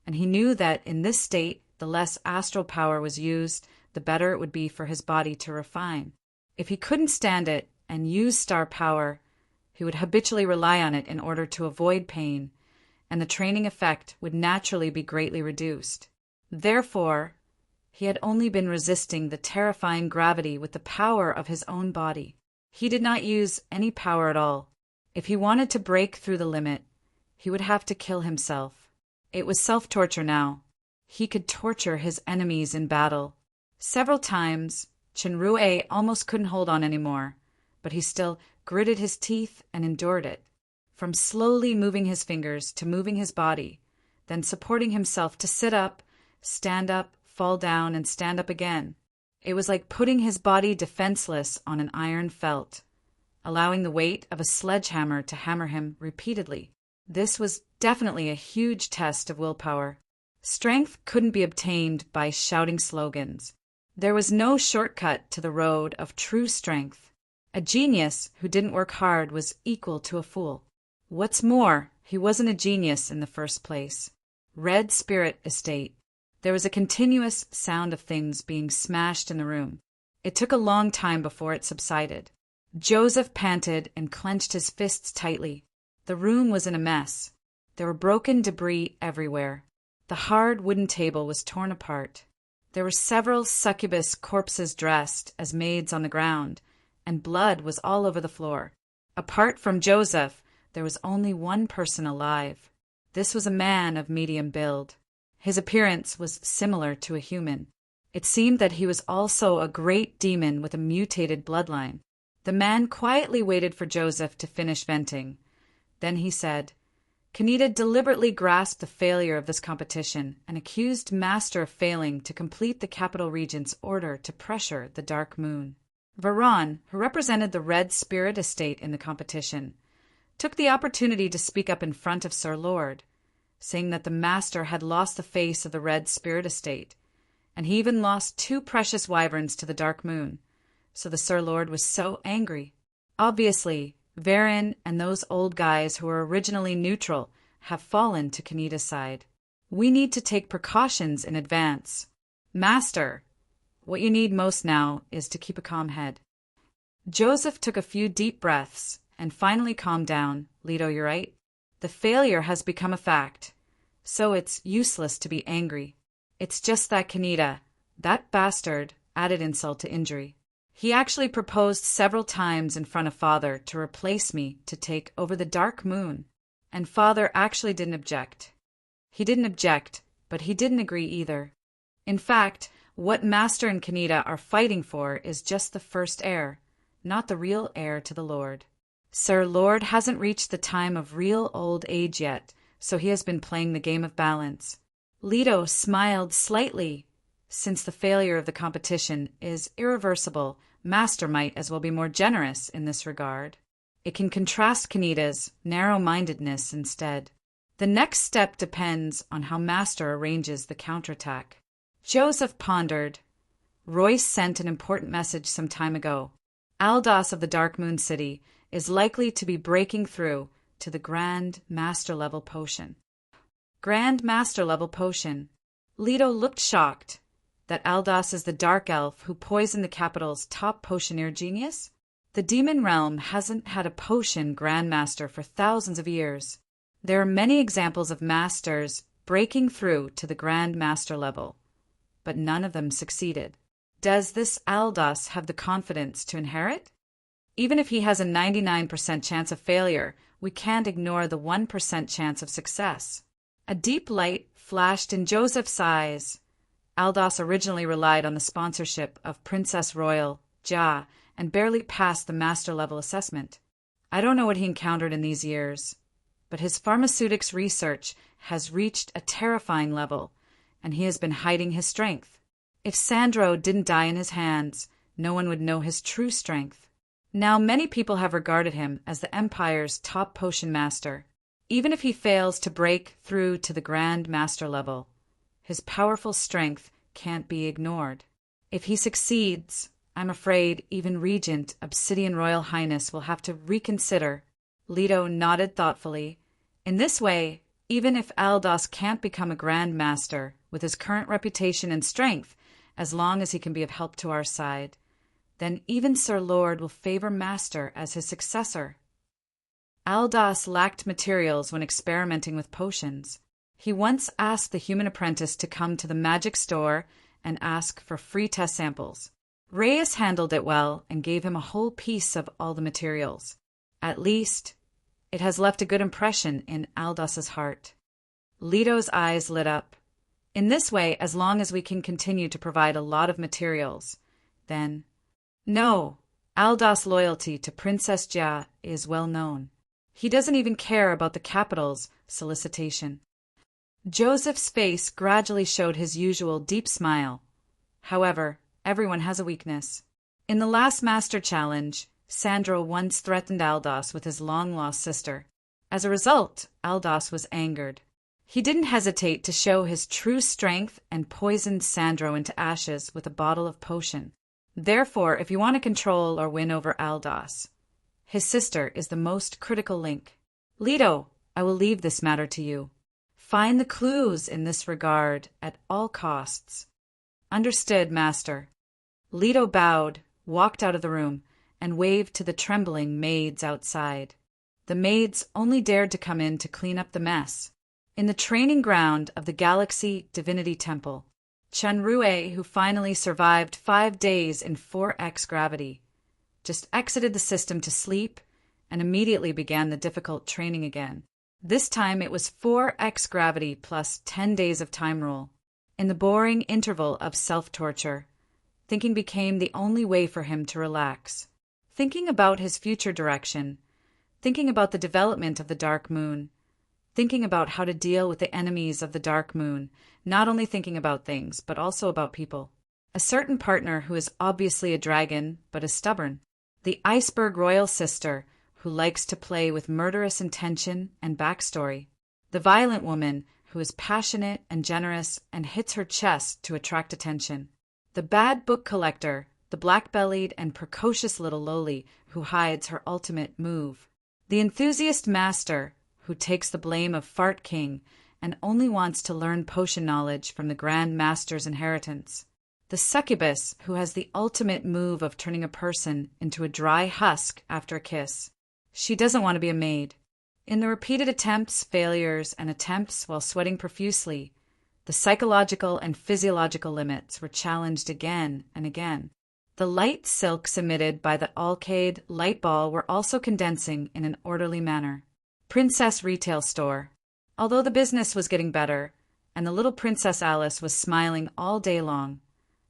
and he knew that in this state, the less astral power was used, the better it would be for his body to refine. If he couldn't stand it and use star power, he would habitually rely on it in order to avoid pain, and the training effect would naturally be greatly reduced. Therefore, he had only been resisting the terrifying gravity with the power of his own body. He did not use any power at all. If he wanted to break through the limit, he would have to kill himself. It was self-torture now. He could torture his enemies in battle. Several times, Chinrue almost couldn't hold on anymore, but he still gritted his teeth and endured it. From slowly moving his fingers to moving his body, then supporting himself to sit up, stand up, fall down, and stand up again. It was like putting his body defenseless on an iron felt, allowing the weight of a sledgehammer to hammer him repeatedly. This was definitely a huge test of willpower. Strength couldn't be obtained by shouting slogans. There was no shortcut to the road of true strength. A genius who didn't work hard was equal to a fool. What's more, he wasn't a genius in the first place. Red Spirit Estate. There was a continuous sound of things being smashed in the room. It took a long time before it subsided. Joseph panted and clenched his fists tightly. The room was in a mess. There were broken debris everywhere. The hard wooden table was torn apart. There were several succubus corpses dressed as maids on the ground, and blood was all over the floor. Apart from Joseph, there was only one person alive. This was a man of medium build. His appearance was similar to a human. It seemed that he was also a great demon with a mutated bloodline. The man quietly waited for Joseph to finish venting. Then he said, Kaneda deliberately grasped the failure of this competition and accused Master of failing to complete the capital regent's order to pressure the Dark Moon. Varan, who represented the Red Spirit Estate in the competition, took the opportunity to speak up in front of Sir Lord, saying that the Master had lost the face of the Red Spirit Estate, and he even lost 2 precious wyverns to the Dark Moon, so the Sir Lord was so angry. Obviously, Varan and those old guys who were originally neutral have fallen to Kaneda's side. We need to take precautions in advance. Master, What you need most now is to keep a calm head." Joseph took a few deep breaths and finally calmed down. "Leto, you're right. The failure has become a fact, so it's useless to be angry. It's just that Kaneda, that bastard, added insult to injury. He actually proposed several times in front of Father to replace me to take over the Dark Moon, and Father actually didn't object. He didn't object, but he didn't agree either. In fact, what Master and Kaneda are fighting for is just the first heir, not the real heir to the Lord. Sir Lord hasn't reached the time of real old age yet, so he has been playing the game of balance." Leto smiled slightly. Since the failure of the competition is irreversible, Master might as well be more generous in this regard. It can contrast Kaneda's narrow-mindedness instead. The next step depends on how Master arranges the counterattack. Joseph pondered. Royce sent an important message some time ago. Aldos of the Dark Moon City is likely to be breaking through to the Grand Master level potion. Grand Master level potion. Leto looked shocked. That Aldos is the dark elf who poisoned the capital's top potioneer genius? The demon realm hasn't had a potion grandmaster for thousands of years. There are many examples of masters breaking through to the Grand Master level, but none of them succeeded. Does this Aldos have the confidence to inherit? Even if he has a 99% chance of failure, we can't ignore the 1% chance of success. A deep light flashed in Joseph's eyes. Aldos originally relied on the sponsorship of Princess Royal, Jia, and barely passed the master-level assessment. I don't know what he encountered in these years, but his pharmaceutics research has reached a terrifying level, and he has been hiding his strength. If Sandro didn't die in his hands, no one would know his true strength. Now many people have regarded him as the Empire's top potion master. Even if he fails to break through to the Grand Master level, his powerful strength can't be ignored. If he succeeds, I'm afraid even Regent Obsidian Royal Highness will have to reconsider. Leto nodded thoughtfully. In this way, even if Aldos can't become a Grand Master with his current reputation and strength, as long as he can be of help to our side, then even Sir Lord will favor Master as his successor. Aldos lacked materials when experimenting with potions. He once asked the human apprentice to come to the magic store and ask for free test samples. Reyes handled it well and gave him a whole piece of all the materials. At least, it has left a good impression in Aldos's heart. Leto's eyes lit up. In this way, as long as we can continue to provide a lot of materials, then... No, Aldos' loyalty to Princess Jia is well known. He doesn't even care about the capital's solicitation. Joseph's face gradually showed his usual deep smile. However, everyone has a weakness. In the last Master Challenge, Sandro once threatened Aldos with his long-lost sister. As a result, Aldos was angered. He didn't hesitate to show his true strength and poisoned Sandro into ashes with a bottle of potion. Therefore, if you want to control or win over Aldos, his sister is the most critical link. Leto, I will leave this matter to you. Find the clues in this regard at all costs. Understood, Master. Leto bowed, walked out of the room, and waved to the trembling maids outside. The maids only dared to come in to clean up the mess. In the training ground of the Galaxy Divinity Temple, Chen Rue, who finally survived 5 days in 4x gravity, just exited the system to sleep and immediately began the difficult training again. This time it was 4x gravity plus 10 days of time rule. In the boring interval of self-torture, thinking became the only way for him to relax. Thinking about his future direction, thinking about the development of the Dark Moon, thinking about how to deal with the enemies of the Dark Moon, not only thinking about things, but also about people. A certain partner who is obviously a dragon, but is stubborn. The Iceberg Royal Sister, who likes to play with murderous intention and backstory. The violent woman, who is passionate and generous and hits her chest to attract attention. The bad book collector, the black-bellied and precocious little loli, who hides her ultimate move. The enthusiast master, who takes the blame of Fart King and only wants to learn potion knowledge from the Grand Master's inheritance. The the succubus who has the ultimate move of turning a person into a dry husk after a kiss. She doesn't want to be a maid. In the repeated attempts, failures, and attempts while sweating profusely, the psychological and physiological limits were challenged again and again. The light silks emitted by the Alcade light ball were also condensing in an orderly manner. Princess Retail Store. Although the business was getting better, and the little Princess Alice was smiling all day long,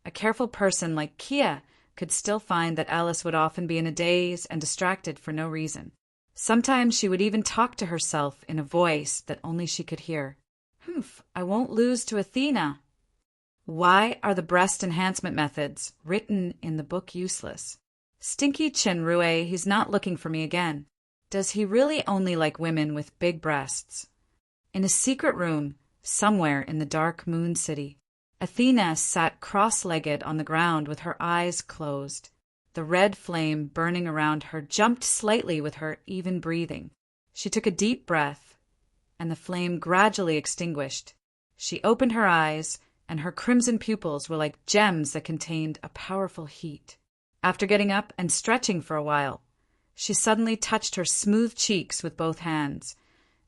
a careful person like Kia could still find that Alice would often be in a daze and distracted for no reason. Sometimes she would even talk to herself in a voice that only she could hear. "Humph, I won't lose to Athena." Why are the breast enhancement methods written in the book useless? Stinky Chenrue, he's not looking for me again. Does he really only like women with big breasts? In a secret room, somewhere in the dark moon city, Athena sat cross-legged on the ground with her eyes closed. The red flame burning around her jumped slightly with her even breathing. She took a deep breath, and the flame gradually extinguished. She opened her eyes, and her crimson pupils were like gems that contained a powerful heat. After getting up and stretching for a while, she suddenly touched her smooth cheeks with both hands,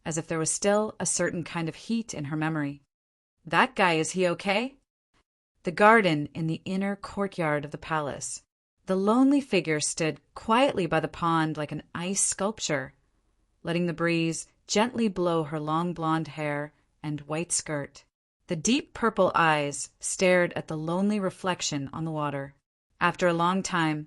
as if there was still a certain kind of heat in her memory. That guy, is he okay? The garden in the inner courtyard of the palace. The lonely figure stood quietly by the pond like an ice sculpture, letting the breeze gently blow her long blonde hair and white skirt. The deep purple eyes stared at the lonely reflection on the water. After a long time,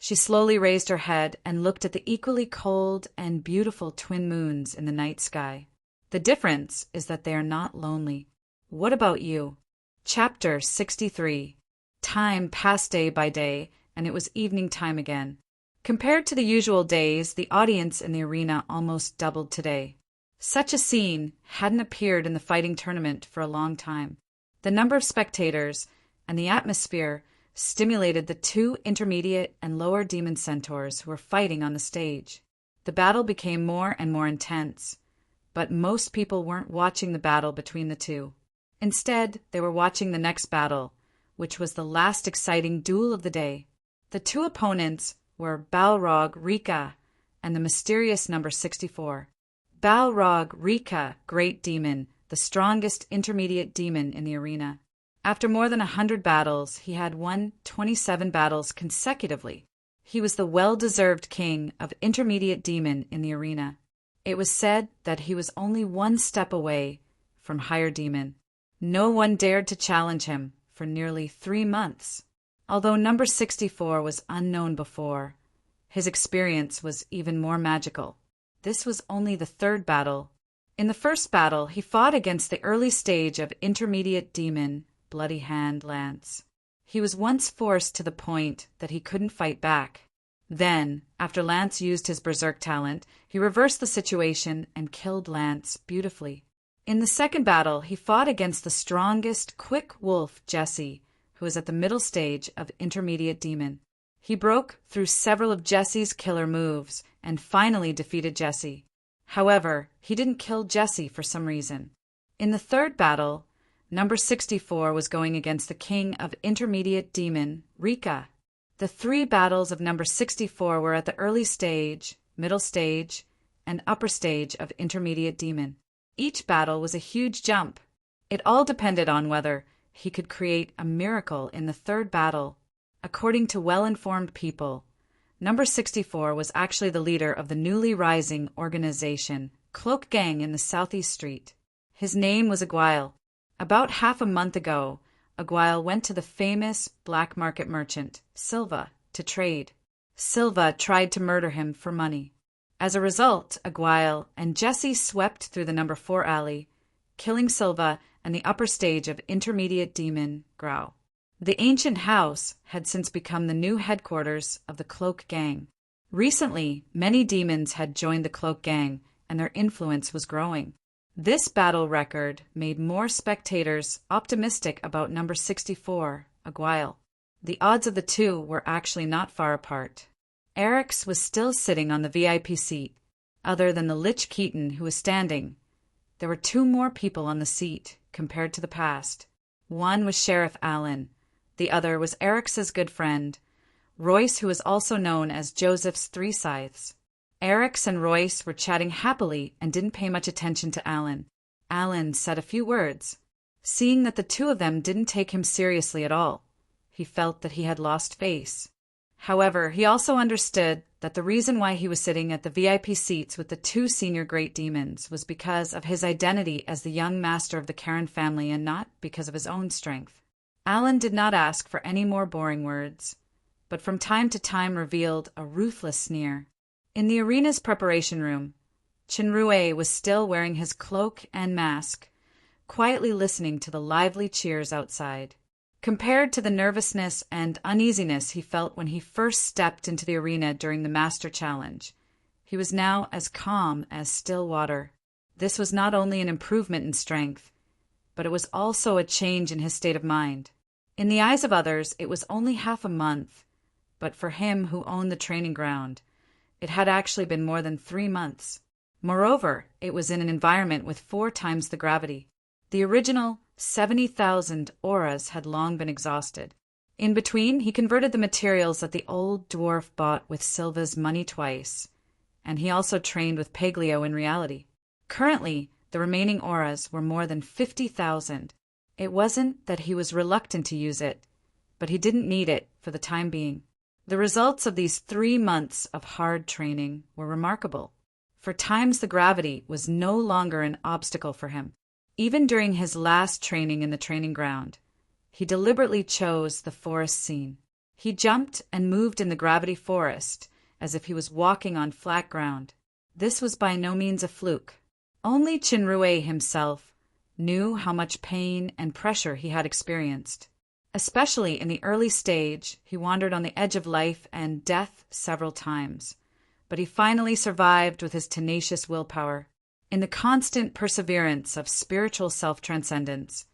she slowly raised her head and looked at the equally cold and beautiful twin moons in the night sky. The difference is that they are not lonely. What about you? Chapter 63. Time passed day by day, and it was evening time again. Compared to the usual days, the audience in the arena almost doubled today. Such a scene hadn't appeared in the fighting tournament for a long time. The number of spectators and the atmosphere stimulated the two intermediate and lower demon centaurs who were fighting on the stage. The battle became more and more intense, but most people weren't watching the battle between the two. Instead, they were watching the next battle, which was the last exciting duel of the day. The two opponents were Balrog Rika and the mysterious number 64. Balrog Rika, Great Demon, the strongest intermediate demon in the arena. After more than 100 battles, he had won 27 battles consecutively. He was the well-deserved king of intermediate demon in the arena. It was said that he was only one step away from higher demon. No one dared to challenge him for nearly 3 months. Although number 64 was unknown before, his experience was even more magical. This was only the third battle. In the first battle, he fought against the early stage of intermediate demon, Bloody Hand Lance. He was once forced to the point that he couldn't fight back. Then, after Lance used his berserk talent, he reversed the situation and killed Lance beautifully. In the second battle, he fought against the strongest quick wolf, Jesse, who was at the middle stage of intermediate demon. He broke through several of Jesse's killer moves and finally defeated Jesse. However, he didn't kill Jesse for some reason. In the third battle, number 64 was going against the king of intermediate demon, Rika. The 3 battles of number 64 were at the early stage, middle stage, and upper stage of intermediate demon. Each battle was a huge jump. It all depended on whether he could create a miracle in the third battle. According to well-informed people, number 64 was actually the leader of the newly rising organization, Cloak Gang in the Southeast Street. His name was Aguile. About half a month ago, Aguile went to the famous black market merchant, Silva, to trade. Silva tried to murder him for money. As a result, Aguile and Jesse swept through the number 4 alley, killing Silva and the upper stage of intermediate demon, Grau. The ancient house had since become the new headquarters of the Cloak Gang. Recently, many demons had joined the Cloak Gang, and their influence was growing. This battle record made more spectators optimistic about number 64, Aguile. The odds of the two were actually not far apart. Eric's was still sitting on the VIP seat. Other than the Lich Keaton who was standing, there were 2 more people on the seat compared to the past. One was Sheriff Allen, The other was Eric's good friend, Royce, who was also known as Joseph's Three Scythes. Eric's and Royce were chatting happily and didn't pay much attention to Alan. Alan said a few words. Seeing that the two of them didn't take him seriously at all, he felt that he had lost face. However, he also understood that the reason why he was sitting at the VIP seats with the two senior great demons was because of his identity as the young master of the Karen family and not because of his own strength. Alan did not ask for any more boring words, but from time to time revealed a ruthless sneer. In the arena's preparation room, Chinrue was still wearing his cloak and mask, quietly listening to the lively cheers outside. Compared to the nervousness and uneasiness he felt when he first stepped into the arena during the Master Challenge, he was now as calm as still water. This was not only an improvement in strength, but it was also a change in his state of mind. In the eyes of others, it was only half a month, but for him who owned the training ground, it had actually been more than 3 months. Moreover, it was in an environment with 4 times the gravity. The original 70,000 auras had long been exhausted. In between, he converted the materials that the old dwarf bought with Silva's money twice, and he also trained with Peglio in reality. Currently, the remaining auras were more than 50,000. It wasn't that he was reluctant to use it, but he didn't need it for the time being. The results of these 3 months of hard training were remarkable. For times the gravity was no longer an obstacle for him. Even during his last training in the training ground, he deliberately chose the forest scene. He jumped and moved in the gravity forest as if he was walking on flat ground. This was by no means a fluke. Only Chinrue himself knew how much pain and pressure he had experienced. Especially in the early stage, he wandered on the edge of life and death several times, but he finally survived with his tenacious willpower. In the constant perseverance of spiritual self-transcendence,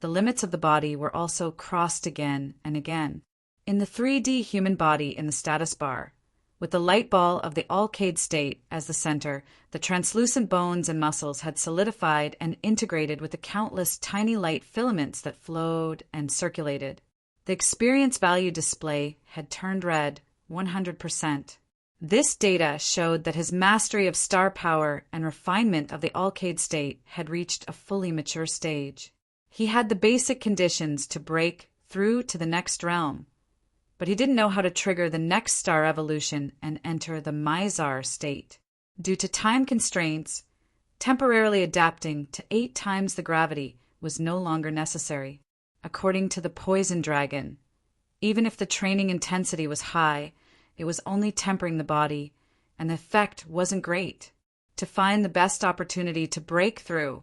the limits of the body were also crossed again and again. In the 3D human body in the status bar, with the light ball of the Alcade state as the center, the translucent bones and muscles had solidified and integrated with the countless tiny light filaments that flowed and circulated. The experience value display had turned red 100%. This data showed that his mastery of star power and refinement of the Alcade state had reached a fully mature stage. He had the basic conditions to break through to the next realm, but he didn't know how to trigger the next star evolution and enter the Mizar state. Due to time constraints, temporarily adapting to 8 times the gravity was no longer necessary. According to the Poison Dragon, even if the training intensity was high, it was only tempering the body, and the effect wasn't great. To find the best opportunity to break through,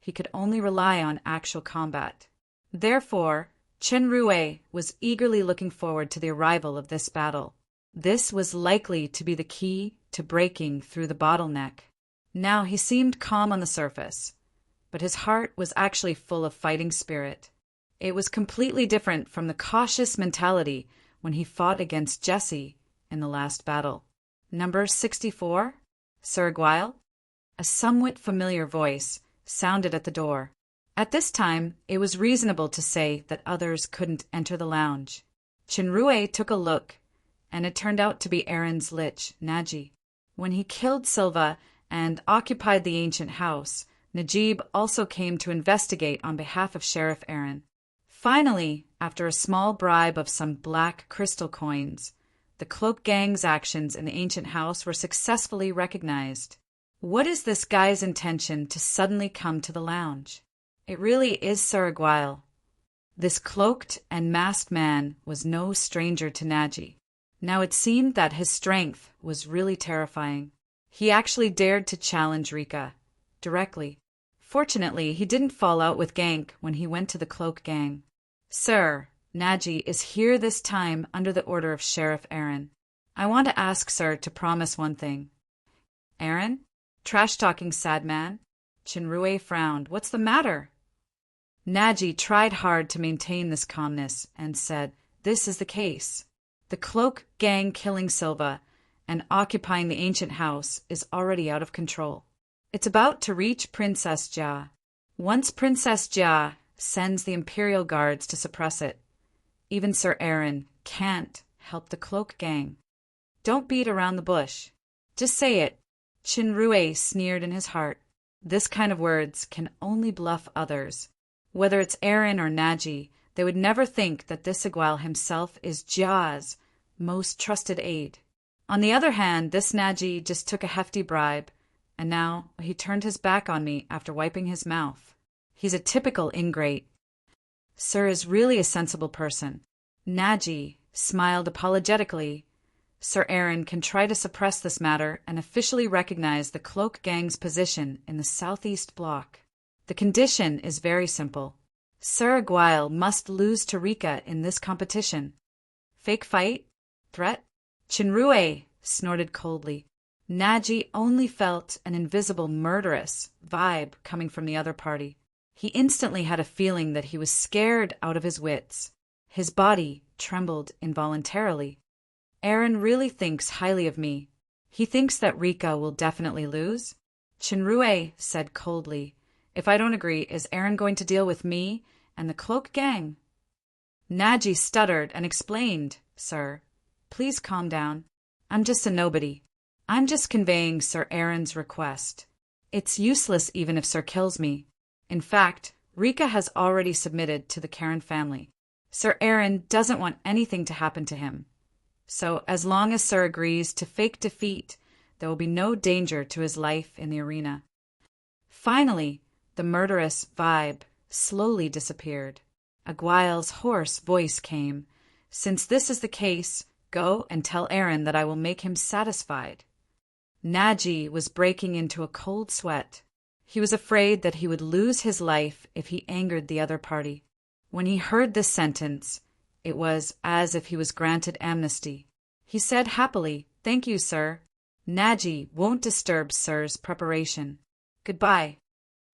he could only rely on actual combat. Therefore, Chinrue was eagerly looking forward to the arrival of this battle. This was likely to be the key to breaking through the bottleneck. Now he seemed calm on the surface, but his heart was actually full of fighting spirit. It was completely different from the cautious mentality when he fought against Jesse in the last battle. Number 64? Sir Guile? A somewhat familiar voice sounded at the door. At this time, it was reasonable to say that others couldn't enter the lounge. Chinrue took a look, and it turned out to be Aaron's lich, Naji. When he killed Silva and occupied the ancient house, Najib also came to investigate on behalf of Sheriff Aaron. Finally, after a small bribe of some black crystal coins, the Cloak Gang's actions in the ancient house were successfully recognized. What is this guy's intention to suddenly come to the lounge? It really is Sir Aguile. This cloaked and masked man was no stranger to Naji. Now it seemed that his strength was really terrifying. He actually dared to challenge Rika directly. Fortunately, he didn't fall out with Gank when he went to the Cloak Gang. Sir, Naji is here this time under the order of Sheriff Aaron. I want to ask Sir to promise one thing. Aaron? Trash-talking sad man? Chinrue frowned. What's the matter? Naji tried hard to maintain this calmness and said, This is the case. The Cloak Gang killing Silva and occupying the ancient house is already out of control. It's about to reach Princess Jia. Once Princess Jia sends the Imperial Guards to suppress it, Even Sir Aaron can't help the cloak gang. Don't beat around the bush. Just say it. Chinrue sneered in his heart. This kind of words can only bluff others. Whether it's Aaron or Naji, they would never think that this Igual himself is Ja's most trusted aide. On the other hand, this Naji just took a hefty bribe, and now he turned his back on me after wiping his mouth. He's a typical ingrate. Sir is really a sensible person. Naji smiled apologetically. Sir Aaron can try to suppress this matter and officially recognize the cloak gang's position in the southeast block. The condition is very simple. Sir Igual must lose to Rika in this competition. Fake fight? Threat? Chinrue snorted coldly. Naji only felt an invisible murderous vibe coming from the other party. He instantly had a feeling that he was scared out of his wits. His body trembled involuntarily. Aaron really thinks highly of me. He thinks that Rika will definitely lose? Chinrue said coldly. If I don't agree, is Aaron going to deal with me and the cloak gang? Naji stuttered and explained, Sir, please calm down. I'm just a nobody. I'm just conveying Sir Aaron's request. It's useless even if Sir kills me. In fact, Rika has already submitted to the Karen family. Sir Aaron doesn't want anything to happen to him. So as long as Sir agrees to fake defeat, there will be no danger to his life in the arena. Finally, the murderous vibe slowly disappeared. Aguail's hoarse voice came. Since this is the case, go and tell Aaron that I will make him satisfied. Naji was breaking into a cold sweat. He was afraid that he would lose his life if he angered the other party. When he heard this sentence, it was as if he was granted amnesty. He said happily, Thank you, sir. Naji won't disturb Sir's preparation. Goodbye.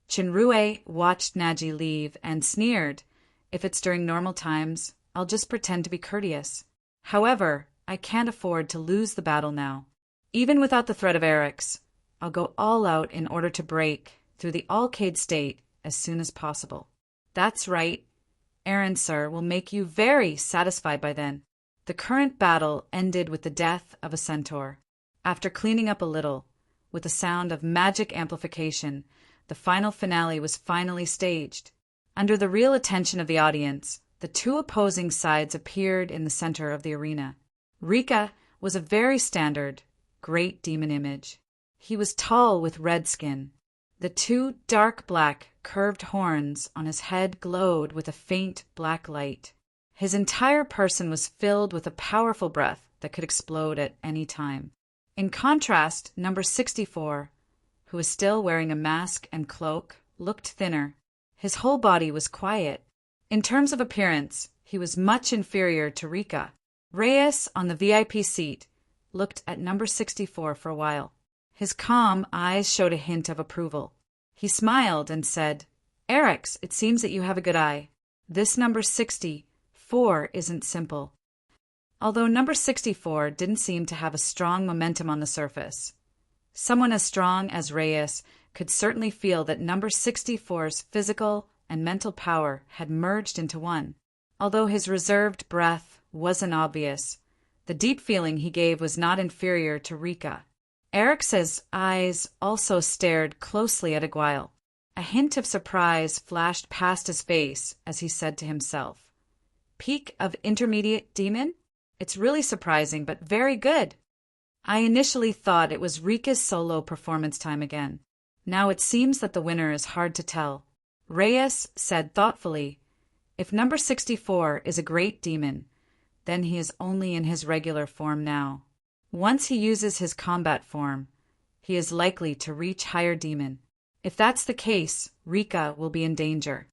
Chinrue watched Naji leave and sneered. If it's during normal times, I'll just pretend to be courteous. However, I can't afford to lose the battle now. Even without the threat of Eric's, I'll go all out in order to break through the Alcade state as soon as possible. That's right. Aaron, sir, will make you very satisfied by then. The current battle ended with the death of a centaur. After cleaning up a little, with the sound of magic amplification, the final finale was finally staged. Under the real attention of the audience, the two opposing sides appeared in the center of the arena. Rika was a very standard, great demon image. He was tall with red skin. The two dark black, curved horns on his head glowed with a faint black light. His entire person was filled with a powerful breath that could explode at any time. In contrast, number 64, who was still wearing a mask and cloak, looked thinner. His whole body was quiet. In terms of appearance, he was much inferior to Rika. Reyes, on the VIP seat, looked at number 64 for a while. His calm eyes showed a hint of approval. He smiled and said, Eric's, it seems that you have a good eye. This number 64 isn't simple. Although number 64 didn't seem to have a strong momentum on the surface, someone as strong as Reyes could certainly feel that number 64's physical and mental power had merged into one. Although his reserved breath wasn't obvious, the deep feeling he gave was not inferior to Rika. Eric's eyes also stared closely at Aguail. A hint of surprise flashed past his face as he said to himself, Peak of intermediate demon? It's really surprising, but very good. I initially thought it was Rika's solo performance time again. Now it seems that the winner is hard to tell. Reyes said thoughtfully, If number 64 is a great demon, then he is only in his regular form now. Once he uses his combat form, he is likely to reach higher demon. If that's the case, Rika will be in danger.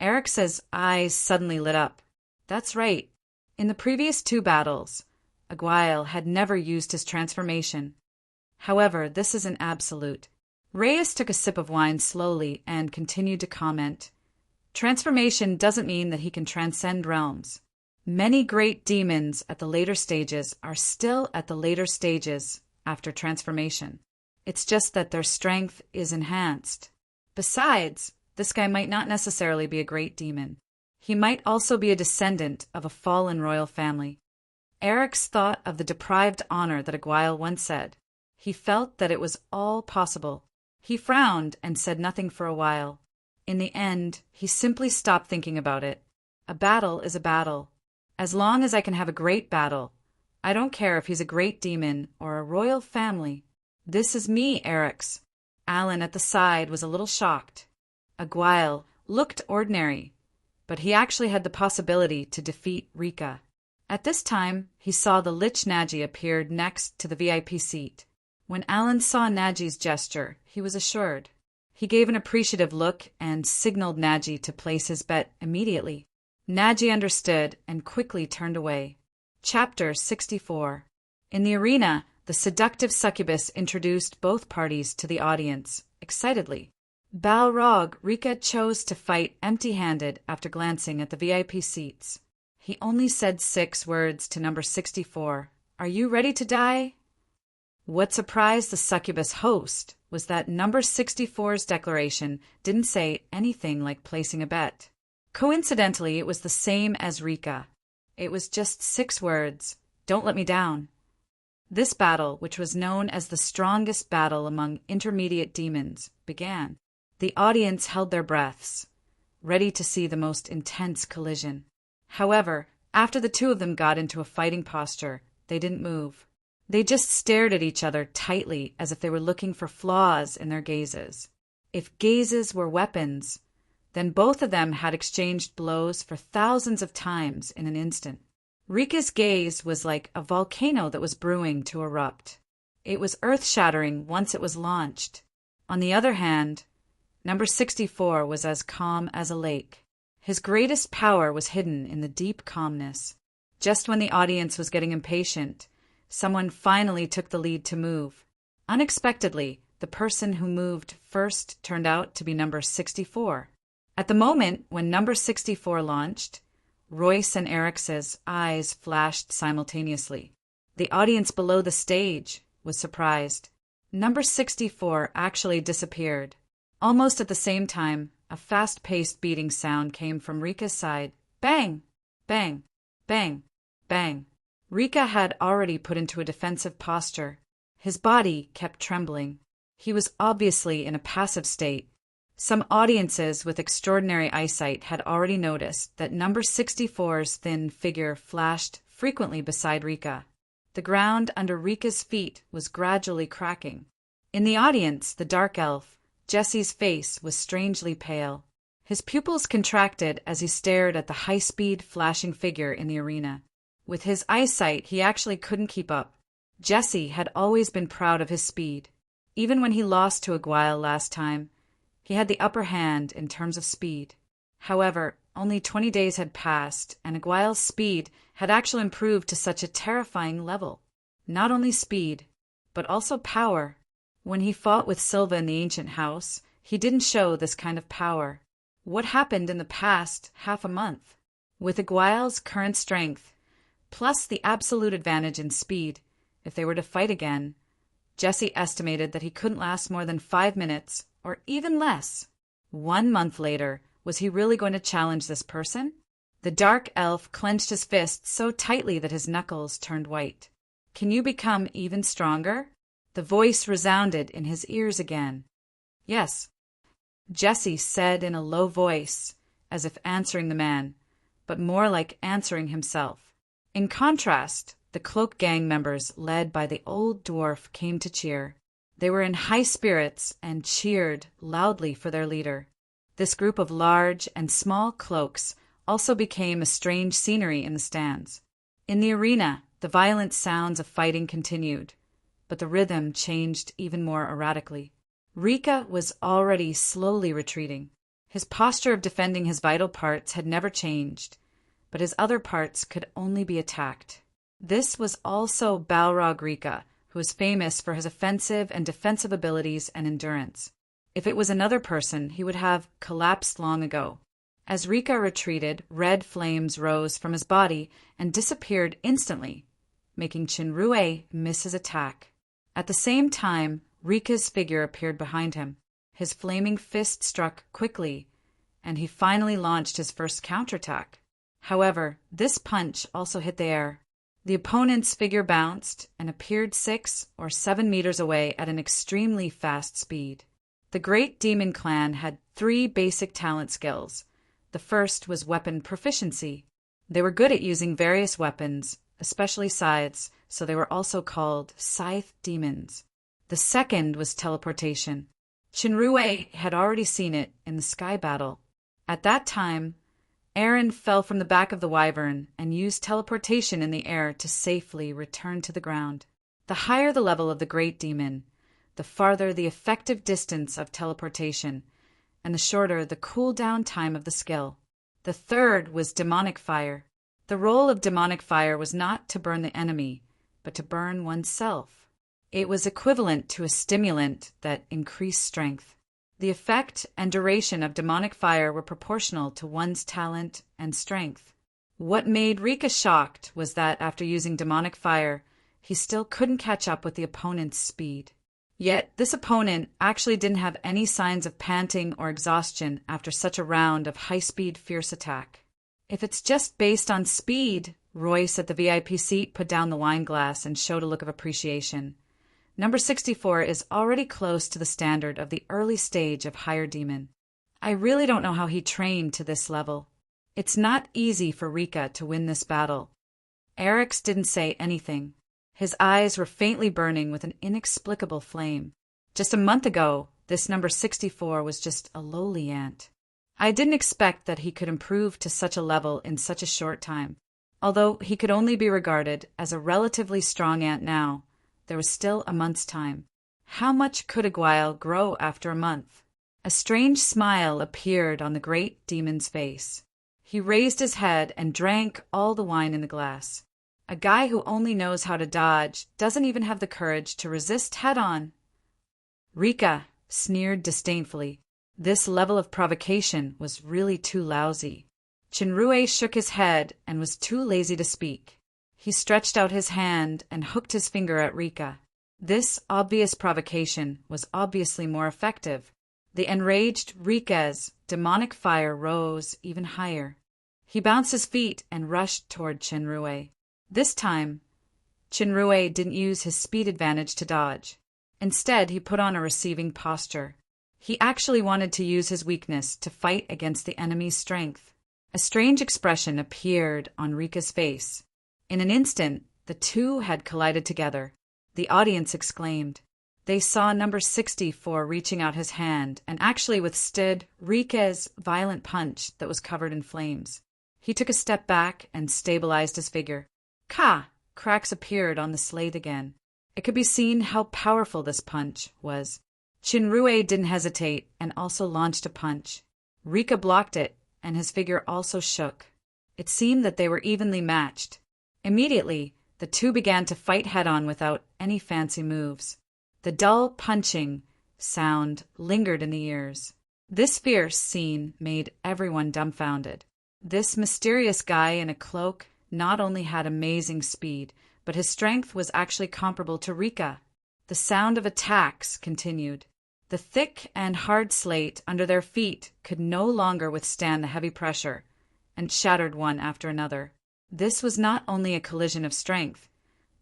Eric's eyes suddenly lit up. That's right. In the previous two battles, Aguail had never used his transformation. However, this is an absolute. Reyes took a sip of wine slowly and continued to comment. Transformation doesn't mean that he can transcend realms. Many great demons at the later stages are still at the later stages after transformation. It's just that their strength is enhanced. Besides, this guy might not necessarily be a great demon. He might also be a descendant of a fallen royal family. Eric's thought of the deprived honor that Aguail once said. He felt that it was all possible. He frowned and said nothing for a while. In the end, he simply stopped thinking about it. A battle is a battle. As long as I can have a great battle, I don't care if he's a great demon or a royal family. This is me, Eric's. Alan at the side was a little shocked. Aguail looked ordinary, but he actually had the possibility to defeat Rika. At this time, he saw the Lich Naji appeared next to the VIP seat. When Alan saw Naji's gesture, he was assured. He gave an appreciative look and signaled Naji to place his bet immediately. Naji understood and quickly turned away. Chapter 64. In the arena, the seductive succubus introduced both parties to the audience, excitedly. Balrog, Rika chose to fight empty-handed after glancing at the VIP seats. He only said 6 words to number 64. Are you ready to die? What surprised the succubus host was that number 64's declaration didn't say anything like placing a bet. Coincidentally, it was the same as Rika. It was just 6 words. Don't let me down. This battle, which was known as the strongest battle among intermediate demons, began. The audience held their breaths, ready to see the most intense collision. However, after the two of them got into a fighting posture, they didn't move. They just stared at each other tightly as if they were looking for flaws in their gazes. If gazes were weapons, then both of them had exchanged blows for thousands of times in an instant. Rika's gaze was like a volcano that was brewing to erupt. It was earth-shattering once it was launched. On the other hand, number 64 was as calm as a lake. His greatest power was hidden in the deep calmness. Just when the audience was getting impatient, someone finally took the lead to move. Unexpectedly, the person who moved first turned out to be number 64. At the moment when number 64 launched, Royce and Eric's eyes flashed simultaneously. The audience below the stage was surprised. Number 64 actually disappeared. Almost at the same time, a fast-paced beating sound came from Rika's side. Bang! Bang! Bang! Bang! Rika had already put into a defensive posture. His body kept trembling. He was obviously in a passive state. Some audiences with extraordinary eyesight had already noticed that number 64's thin figure flashed frequently beside Rika. The ground under Rika's feet was gradually cracking. In the audience, the dark elf, Jesse's face was strangely pale. His pupils contracted as he stared at the high-speed flashing figure in the arena. With his eyesight, he actually couldn't keep up. Jesse had always been proud of his speed. Even when he lost to Aguail last time, he had the upper hand in terms of speed. However, only 20 days had passed, and Aguail's speed had actually improved to such a terrifying level. Not only speed, but also power. When he fought with Silva in the ancient house, he didn't show this kind of power. What happened in the past half a month? With Aguail's current strength, plus the absolute advantage in speed, if they were to fight again, Jesse estimated that he couldn't last more than 5 minutes, or even less. 1 month later, was he really going to challenge this person? The dark elf clenched his fists so tightly that his knuckles turned white. Can you become even stronger? The voice resounded in his ears again. Yes, Jesse said in a low voice, as if answering the man, but more like answering himself. In contrast, the cloak gang members, led by the old dwarf, came to cheer. They were in high spirits and cheered loudly for their leader. This group of large and small cloaks also became a strange scenery in the stands. In the arena, the violent sounds of fighting continued, but the rhythm changed even more erratically. Rika was already slowly retreating. His posture of defending his vital parts had never changed, but his other parts could only be attacked. This was also Balrog Rika, who was famous for his offensive and defensive abilities and endurance. If it was another person, he would have collapsed long ago. As Rika retreated, red flames rose from his body and disappeared instantly, making Chinrue miss his attack. At the same time, Rika's figure appeared behind him. His flaming fist struck quickly, and he finally launched his first counterattack. However, this punch also hit the air. The opponent's figure bounced and appeared 6 or 7 meters away at an extremely fast speed. The Great Demon Clan had 3 basic talent skills. The first was weapon proficiency. They were good at using various weapons, especially scythes, so they were also called scythe demons. The second was teleportation. Shinrue had already seen it in the sky battle. At that time, Aaron fell from the back of the wyvern and used teleportation in the air to safely return to the ground. The higher the level of the Great Demon, the farther the effective distance of teleportation, and the shorter the cooldown time of the skill. The third was demonic fire. The role of demonic fire was not to burn the enemy, but to burn oneself. It was equivalent to a stimulant that increased strength. The effect and duration of demonic fire were proportional to one's talent and strength. What made Rika shocked was that after using demonic fire, he still couldn't catch up with the opponent's speed. Yet this opponent actually didn't have any signs of panting or exhaustion after such a round of high-speed fierce attack. If it's just based on speed, Royce at the VIP seat put down the wine glass and showed a look of appreciation. Number 64 is already close to the standard of the early stage of Higher Demon. I really don't know how he trained to this level. It's not easy for Rika to win this battle. Eric's didn't say anything. His eyes were faintly burning with an inexplicable flame. Just a month ago, this number 64 was just a lowly ant. I didn't expect that he could improve to such a level in such a short time. Although he could only be regarded as a relatively strong ant now, there was still a month's time. How much could a guile grow after a month? A strange smile appeared on the Great Demon's face. He raised his head and drank all the wine in the glass. A guy who only knows how to dodge doesn't even have the courage to resist head-on. Rika sneered disdainfully. This level of provocation was really too lousy. Shinrue shook his head and was too lazy to speak. He stretched out his hand and hooked his finger at Rika. This obvious provocation was obviously more effective. The enraged Rika's demonic fire rose even higher. He bounced his feet and rushed toward Shinrue. This time, Shinrue didn't use his speed advantage to dodge. Instead, he put on a receiving posture. He actually wanted to use his weakness to fight against the enemy's strength. A strange expression appeared on Rika's face. In an instant, the two had collided together. The audience exclaimed. They saw number 64 reaching out his hand and actually withstood Rika's violent punch that was covered in flames. He took a step back and stabilized his figure. Ka! Cracks appeared on the slate again. It could be seen how powerful this punch was. Shinrue didn't hesitate and also launched a punch. Rika blocked it, and his figure also shook. It seemed that they were evenly matched. Immediately, the two began to fight head-on without any fancy moves. The dull punching sound lingered in the ears. This fierce scene made everyone dumbfounded. This mysterious guy in a cloak not only had amazing speed, but his strength was actually comparable to Rika. The sound of attacks continued. The thick and hard slate under their feet could no longer withstand the heavy pressure, and shattered one after another. This was not only a collision of strength,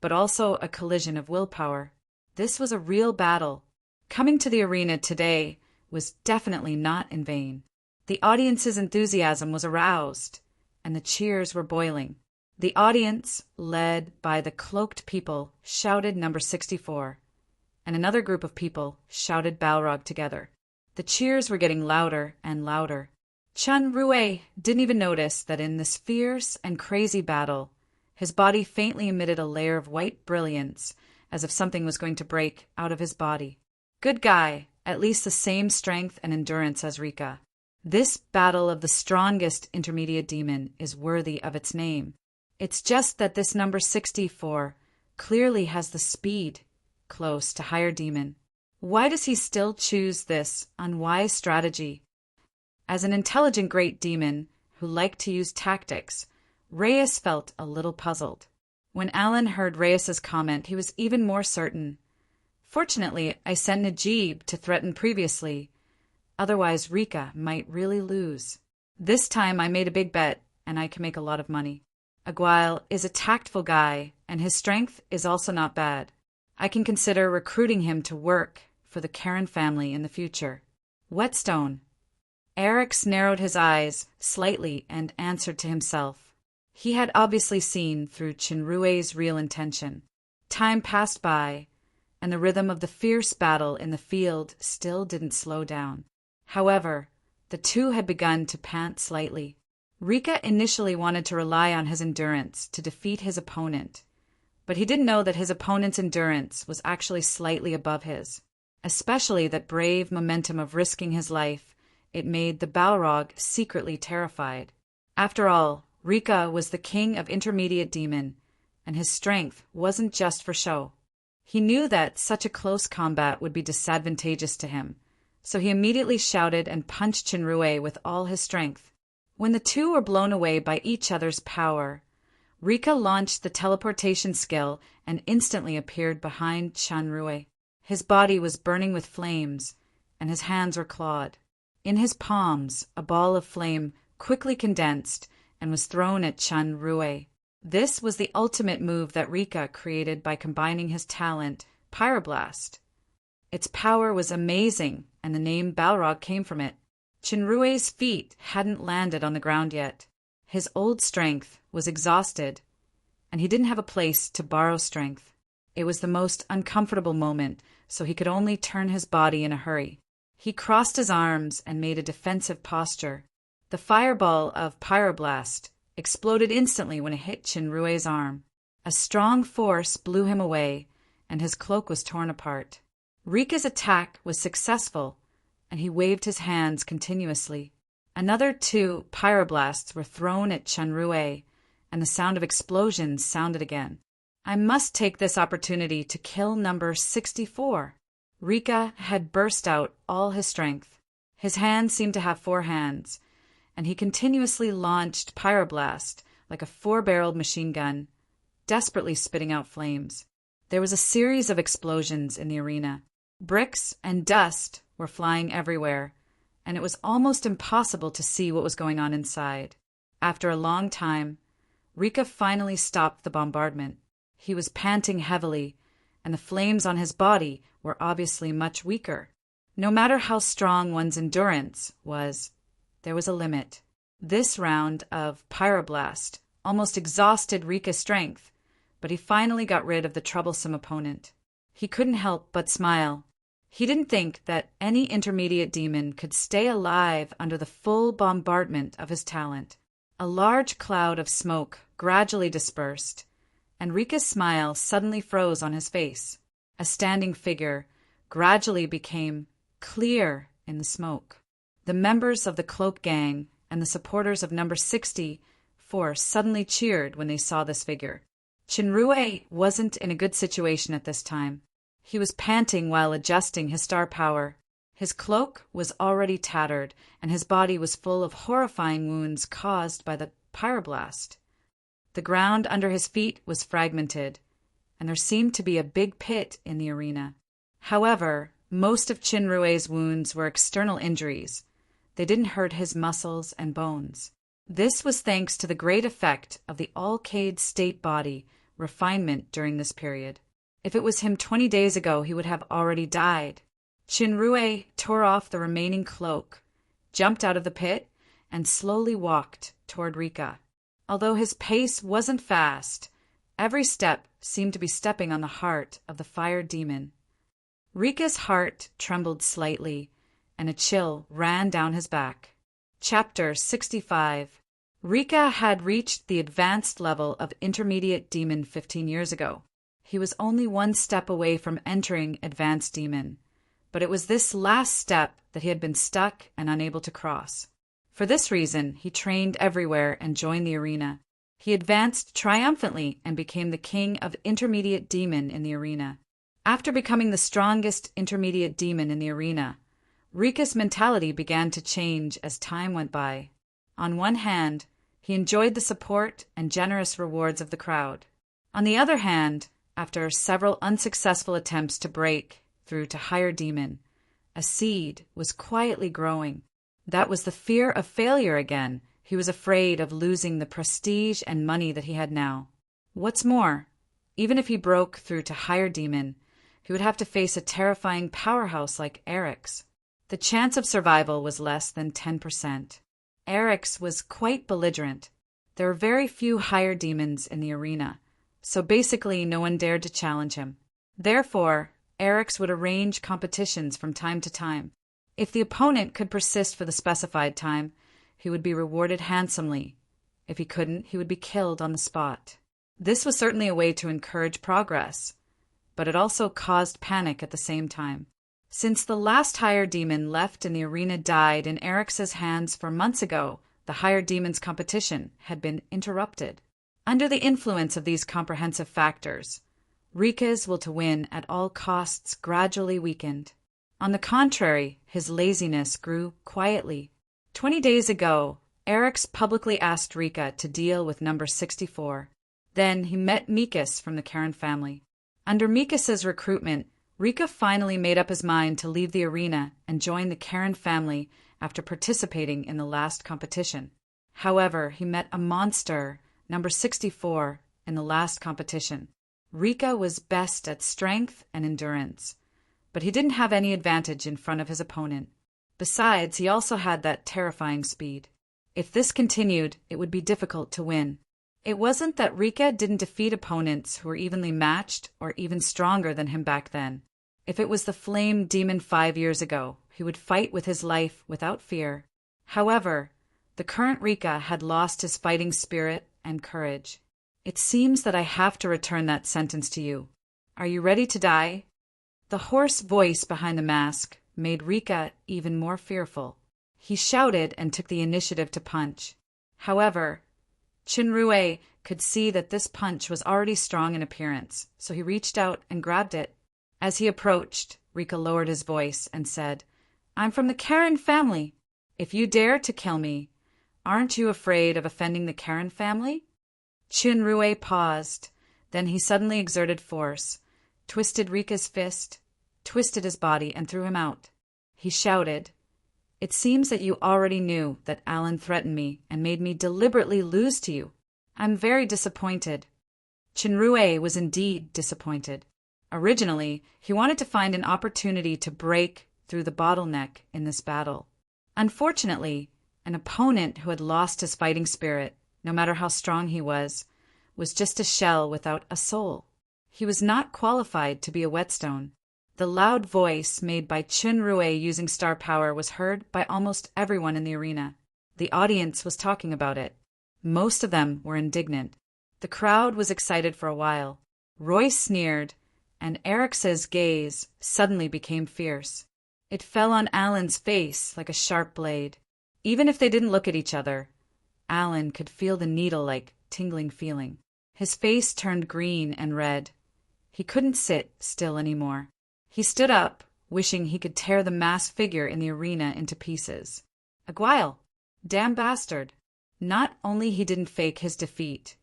but also a collision of willpower. This was a real battle. Coming to the arena today was definitely not in vain. The audience's enthusiasm was aroused, and the cheers were boiling. The audience, led by the cloaked people, shouted number 64, and another group of people shouted Balrog together. The cheers were getting louder and louder. Shinrue didn't even notice that in this fierce and crazy battle, his body faintly emitted a layer of white brilliance, as if something was going to break out of his body. Good guy, at least the same strength and endurance as Rika. This battle of the strongest intermediate demon is worthy of its name. It's just that this number 64 clearly has the speed close to Higher Demon. Why does he still choose this unwise strategy? As an intelligent great demon who liked to use tactics, Reyes felt a little puzzled. When Alan heard Reyes's comment, he was even more certain. Fortunately, I sent Najib to threaten previously, Otherwise, Rika might really lose. This time I made a big bet, and I can make a lot of money. Aguile is a tactful guy, and his strength is also not bad. I can consider recruiting him to work for the Karen family in the future. Whetstone. Eric's narrowed his eyes slightly and answered to himself. He had obviously seen through Chinrue's real intention. Time passed by, and the rhythm of the fierce battle in the field still didn't slow down. However, the two had begun to pant slightly. Rika initially wanted to rely on his endurance to defeat his opponent, but he didn't know that his opponent's endurance was actually slightly above his. Especially that brave momentum of risking his life, it made the Balrog secretly terrified. After all, Rika was the king of intermediate demon, and his strength wasn't just for show. He knew that such a close combat would be disadvantageous to him, so he immediately shouted and punched Chinrue with all his strength. When the two were blown away by each other's power, Rika launched the teleportation skill and instantly appeared behind Chinrue. His body was burning with flames, and his hands were clawed. In his palms, a ball of flame quickly condensed and was thrown at Chinrue. This was the ultimate move that Rika created by combining his talent, Pyroblast. Its power was amazing, and the name Balrog came from it. Chinrue's feet hadn't landed on the ground yet. His old strength was exhausted, and he didn't have a place to borrow strength. It was the most uncomfortable moment, so he could only turn his body in a hurry. He crossed his arms and made a defensive posture. The fireball of Pyroblast exploded instantly when it hit Chinrue's arm. A strong force blew him away, and his cloak was torn apart. Rika's attack was successful, and he waved his hands continuously. Another 2 Pyroblasts were thrown at Chinrue, and the sound of explosions sounded again. I must take this opportunity to kill number 64. Rika had burst out all his strength. His hands seemed to have 4 hands, and he continuously launched Pyroblast like a 4-barreled machine gun, desperately spitting out flames. There was a series of explosions in the arena. Bricks and dust were flying everywhere, and it was almost impossible to see what was going on inside. After a long time, Rika finally stopped the bombardment. He was panting heavily, and the flames on his body were obviously much weaker. No matter how strong one's endurance was, there was a limit. This round of Pyroblast almost exhausted Rika's strength, but he finally got rid of the troublesome opponent. He couldn't help but smile. He didn't think that any intermediate demon could stay alive under the full bombardment of his talent. A large cloud of smoke gradually dispersed, and Rika's smile suddenly froze on his face. A standing figure gradually became clear in the smoke. The members of the Cloak Gang and the supporters of number 64 suddenly cheered when they saw this figure. Chinrue wasn't in a good situation at this time. He was panting while adjusting his star power. His cloak was already tattered, and his body was full of horrifying wounds caused by the pyroblast. The ground under his feet was fragmented, and there seemed to be a big pit in the arena. However, most of Chinrue's wounds were external injuries. They didn't hurt his muscles and bones. This was thanks to the great effect of the Alcade state body refinement during this period. If it was him 20 days ago, he would have already died. Chinrue tore off the remaining cloak, jumped out of the pit, and slowly walked toward Rika. Although his pace wasn't fast, every step seemed to be stepping on the heart of the fire demon. Rika's heart trembled slightly, and a chill ran down his back. Chapter 65. Rika had reached the advanced level of intermediate demon 15 years ago. He was only 1 step away from entering advanced demon, but it was this last step that he had been stuck and unable to cross. For this reason, he trained everywhere and joined the arena. He advanced triumphantly and became the king of intermediate demon in the arena. After becoming the strongest intermediate demon in the arena, Rika's mentality began to change as time went by. On one hand, he enjoyed the support and generous rewards of the crowd. On the other hand, after several unsuccessful attempts to break through to higher demon, A seed was quietly growing. That was the fear of failure again. He was afraid of losing the prestige and money that he had now. What's more, even if he broke through to higher demon, he would have to face a terrifying powerhouse like Eric's. The chance of survival was less than 10%. Eric's was quite belligerent. There were very few higher demons in the arena, so basically no one dared to challenge him. Therefore, Eric's would arrange competitions from time to time. If the opponent could persist for the specified time, he would be rewarded handsomely. If he couldn't, he would be killed on the spot. This was certainly a way to encourage progress, but it also caused panic at the same time. Since the last higher demon left and the arena died in Eric's hands 4 months ago, the higher demon's competition had been interrupted. Under the influence of these comprehensive factors, Rika's will to win at all costs gradually weakened. On the contrary, his laziness grew quietly. 20 days ago, Eric's publicly asked Rika to deal with number 64. Then he met Mikas from the Karen family. Under Mikas's recruitment, Rika finally made up his mind to leave the arena and join the Karen family after participating in the last competition. However, he met a monster, number 64, in the last competition. Rika was best at strength and endurance, but he didn't have any advantage in front of his opponent. Besides, he also had that terrifying speed. If this continued, it would be difficult to win. It wasn't that Rika didn't defeat opponents who were evenly matched or even stronger than him back then. If it was the Flame Demon 5 years ago, he would fight with his life without fear. However, the current Rika had lost his fighting spirit and courage. It seems that I have to return that sentence to you. Are you ready to die? The hoarse voice behind the mask made Rika even more fearful. He shouted and took the initiative to punch. However, Chinrue could see that this punch was already strong in appearance, so he reached out and grabbed it. As he approached, Rika lowered his voice and said, "I'm from the Karen family. If you dare to kill me, aren't you afraid of offending the Karen family?" Chinrue paused. Then he suddenly exerted force, twisted Rika's fist, twisted his body, and threw him out. He shouted, "It seems that you already knew that Alan threatened me and made me deliberately lose to you. I'm very disappointed." Chinrue was indeed disappointed. Originally, he wanted to find an opportunity to break through the bottleneck in this battle. Unfortunately, an opponent who had lost his fighting spirit, no matter how strong he was just a shell without a soul. He was not qualified to be a whetstone. The loud voice made by Chinrue using star power was heard by almost everyone in the arena. The audience was talking about it. Most of them were indignant. The crowd was excited for a while. Royce sneered, and Eric's gaze suddenly became fierce. It fell on Alan's face like a sharp blade. Even if they didn't look at each other, Alan could feel the needle-like tingling feeling. His face turned green and red. He couldn't sit still anymore. He stood up, wishing he could tear the masked figure in the arena into pieces. Aguile! Damn bastard! Not only he didn't fake his defeat,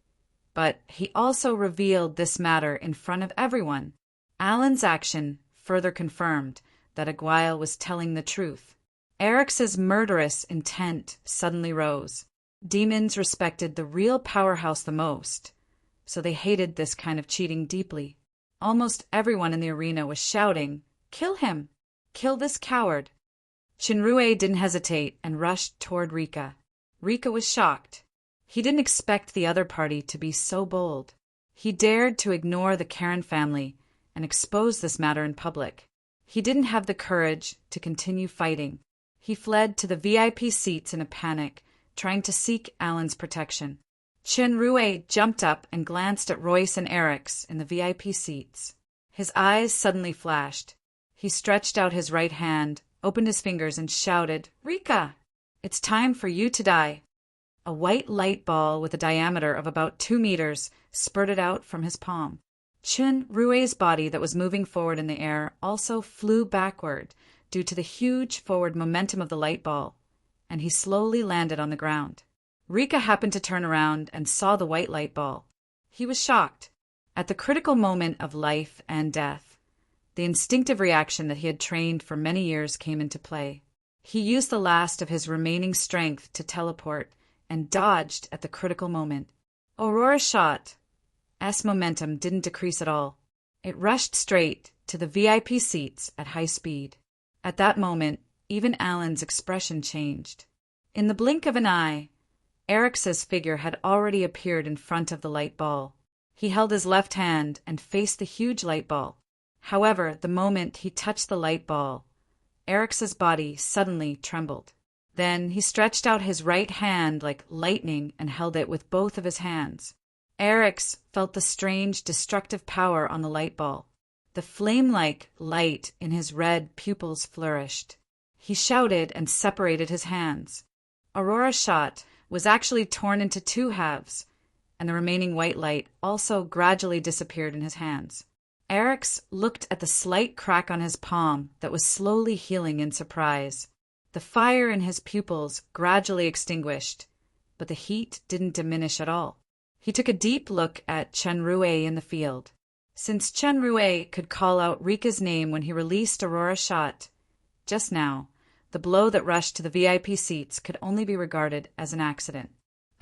but he also revealed this matter in front of everyone. Alan's action further confirmed that Aguile was telling the truth. Eric's murderous intent suddenly rose. Demons respected the real powerhouse the most, so they hated this kind of cheating deeply. Almost everyone in the arena was shouting, "Kill him! Kill this coward!" Chinrue didn't hesitate and rushed toward Rika. Rika was shocked. He didn't expect the other party to be so bold. He dared to ignore the Karen family and expose this matter in public. He didn't have the courage to continue fighting. He fled to the VIP seats in a panic, trying to seek Alan's protection. Chinrue jumped up and glanced at Royce and Eric's in the VIP seats. His eyes suddenly flashed. He stretched out his right hand, opened his fingers, and shouted, "Rika! It's time for you to die." A white light ball with a diameter of about 2 meters spurted out from his palm. Chinrue's body that was moving forward in the air also flew backward due to the huge forward momentum of the light ball, and he slowly landed on the ground. Rika happened to turn around and saw the white light ball. He was shocked. At the critical moment of life and death, The instinctive reaction that he had trained for many years came into play. He used the last of his remaining strength to teleport and dodged at the critical moment. Aurora's shot's momentum didn't decrease at all. It rushed straight to the VIP seats at high speed. At that moment, even Alan's expression changed. In the blink of an eye, Eric's figure had already appeared in front of the light ball. He held his left hand and faced the huge light ball. However, the moment he touched the light ball, Eric's body suddenly trembled. Then he stretched out his right hand like lightning and held it with both of his hands. Eric's felt the strange, destructive power on the light ball. The flame-like light in his red pupils flourished. He shouted and separated his hands. Aurora's shot was actually torn into two halves, and the remaining white light also gradually disappeared in his hands. Eric's looked at the slight crack on his palm that was slowly healing in surprise. The fire in his pupils gradually extinguished, but the heat didn't diminish at all. He took a deep look at Chen Rue in the field. Since Chen Rue could call out Rika's name when he released Aurora's shot, just now, the blow that rushed to the VIP seats could only be regarded as an accident.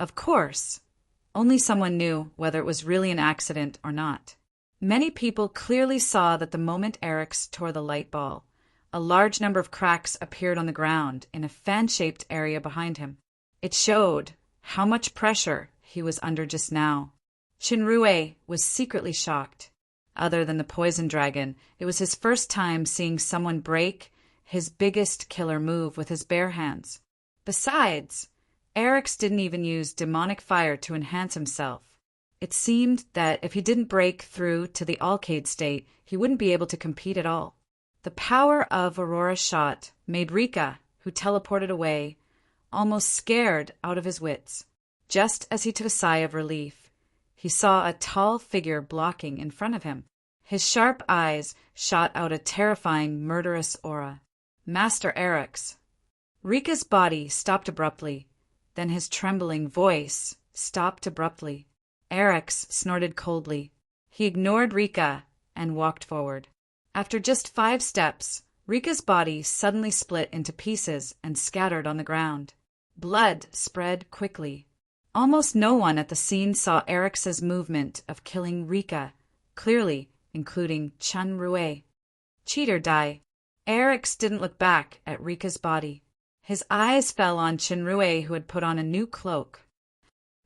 Of course, only someone knew whether it was really an accident or not. Many people clearly saw that the moment Eric's tore the light ball, a large number of cracks appeared on the ground in a fan-shaped area behind him. It showed how much pressure he was under just now. Shinrue was secretly shocked. Other than the poison dragon, it was his first time seeing someone break his biggest killer move with his bare hands. Besides, Eric's didn't even use demonic fire to enhance himself. It seemed that if he didn't break through to the Alcade state, he wouldn't be able to compete at all. The power of Aurora's shot made Rika, who teleported away, almost scared out of his wits. Just as he took a sigh of relief, he saw a tall figure blocking in front of him. His sharp eyes shot out a terrifying, murderous aura. Master Eric's. Rika's body stopped abruptly. Then his trembling voice stopped abruptly. Eric's snorted coldly. He ignored Rika and walked forward. After just 5 steps, Rika's body suddenly split into pieces and scattered on the ground. Blood spread quickly. Almost no one at the scene saw Eric's movement of killing Rika clearly, including Chen Rue. Cheater die. Eric's didn't look back at Rika's body. His eyes fell on Shinrue, who had put on a new cloak.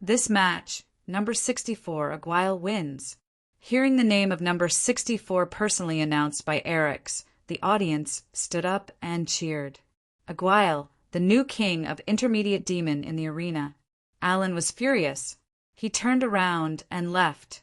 This match, number 64, Aguile wins. Hearing the name of number 64 personally announced by Eric's, the audience stood up and cheered. Aguile, the new king of Intermediate Demon in the arena. Alan was furious. He turned around and left,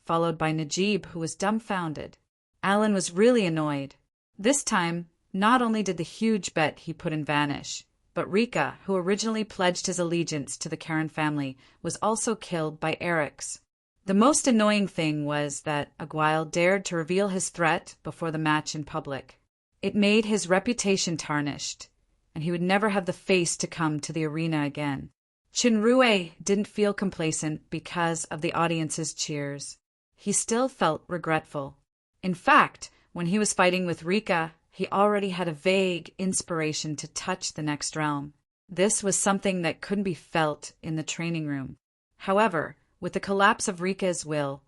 followed by Najib, who was dumbfounded. Alan was really annoyed. This time, not only did the huge bet he put in vanish, but Rika, who originally pledged his allegiance to the Karen family, was also killed by Eric's. The most annoying thing was that Aguile dared to reveal his threat before the match in public. It made his reputation tarnished, and he would never have the face to come to the arena again. Shinrue didn't feel complacent because of the audience's cheers. He still felt regretful. In fact, when he was fighting with Rika, he already had a vague inspiration to touch the next realm. This was something that couldn't be felt in the training room. However, with the collapse of Rika's will,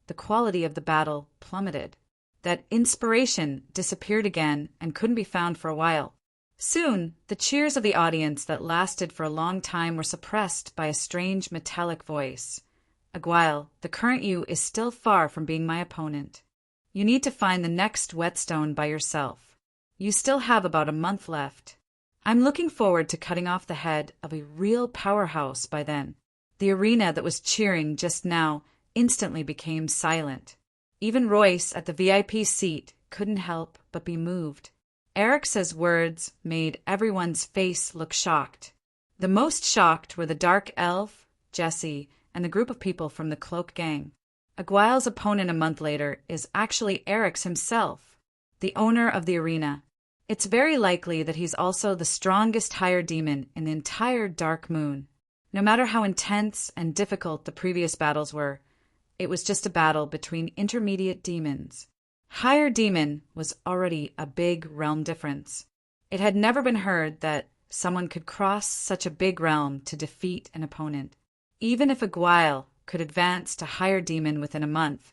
the quality of the battle plummeted. That inspiration disappeared again and couldn't be found for a while. Soon, the cheers of the audience that lasted for a long time were suppressed by a strange metallic voice. Aguile, the current you is still far from being my opponent. You need to find the next whetstone by yourself. You still have about a month left. I'm looking forward to cutting off the head of a real powerhouse by then. The arena that was cheering just now instantly became silent. Even Royce at the VIP seat couldn't help but be moved. Eric's words made everyone's face look shocked. The most shocked were the Dark Elf, Jesse, and the group of people from the Cloak Gang. Aguile's opponent a month later is actually Eric's himself, the owner of the arena. It's very likely that he's also the strongest higher demon in the entire Dark Moon. No matter how intense and difficult the previous battles were, it was just a battle between intermediate demons. Higher Demon was already a big realm difference. It had never been heard that someone could cross such a big realm to defeat an opponent. Even if a Guile could advance to Higher Demon within a month,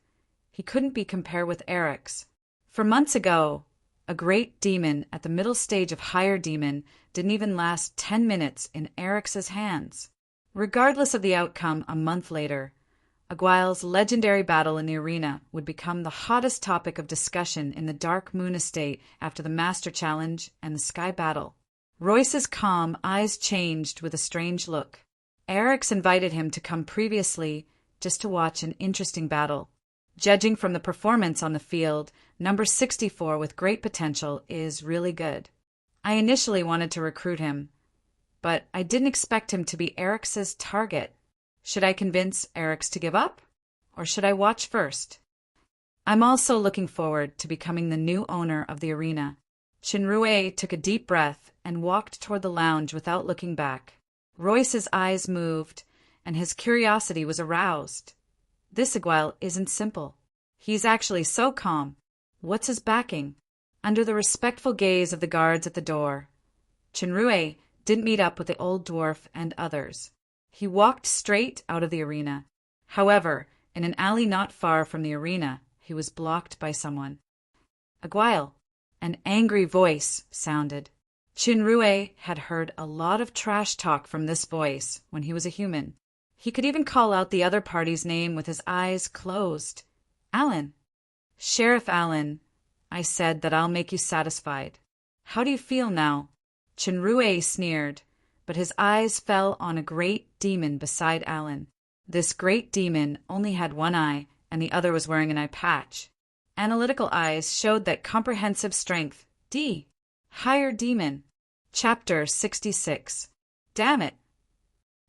he couldn't be compared with Eric's. For months ago, a great demon at the middle stage of Higher Demon didn't even last 10 minutes in Eric's hands. Regardless of the outcome a month later, Aguile's legendary battle in the arena would become the hottest topic of discussion in the Dark Moon Estate after the Master Challenge and the Sky Battle. Royce's calm eyes changed with a strange look. Eric's invited him to come previously just to watch an interesting battle. Judging from the performance on the field, number 64 with great potential is really good. I initially wanted to recruit him, but I didn't expect him to be Eric's target. Should I convince Eric's to give up, or should I watch first? I'm also looking forward to becoming the new owner of the arena. Chinrue took a deep breath and walked toward the lounge without looking back. Royce's eyes moved, and his curiosity was aroused. This Aguile isn't simple. He's actually so calm. What's his backing? Under the respectful gaze of the guards at the door, Chinrue didn't meet up with the old dwarf and others. He walked straight out of the arena. However, in an alley not far from the arena, he was blocked by someone. Aguile. An angry voice sounded. Chinrue had heard a lot of trash talk from this voice when he was a human. He could even call out the other party's name with his eyes closed. Alan. Sheriff Alan, I said that I'll make you satisfied. How do you feel now? Chinrue sneered, but his eyes fell on a great demon beside Alan. This great demon only had one eye, and the other was wearing an eye patch. Analytical eyes showed that comprehensive strength. D. Higher Demon. Chapter 66. Damn it!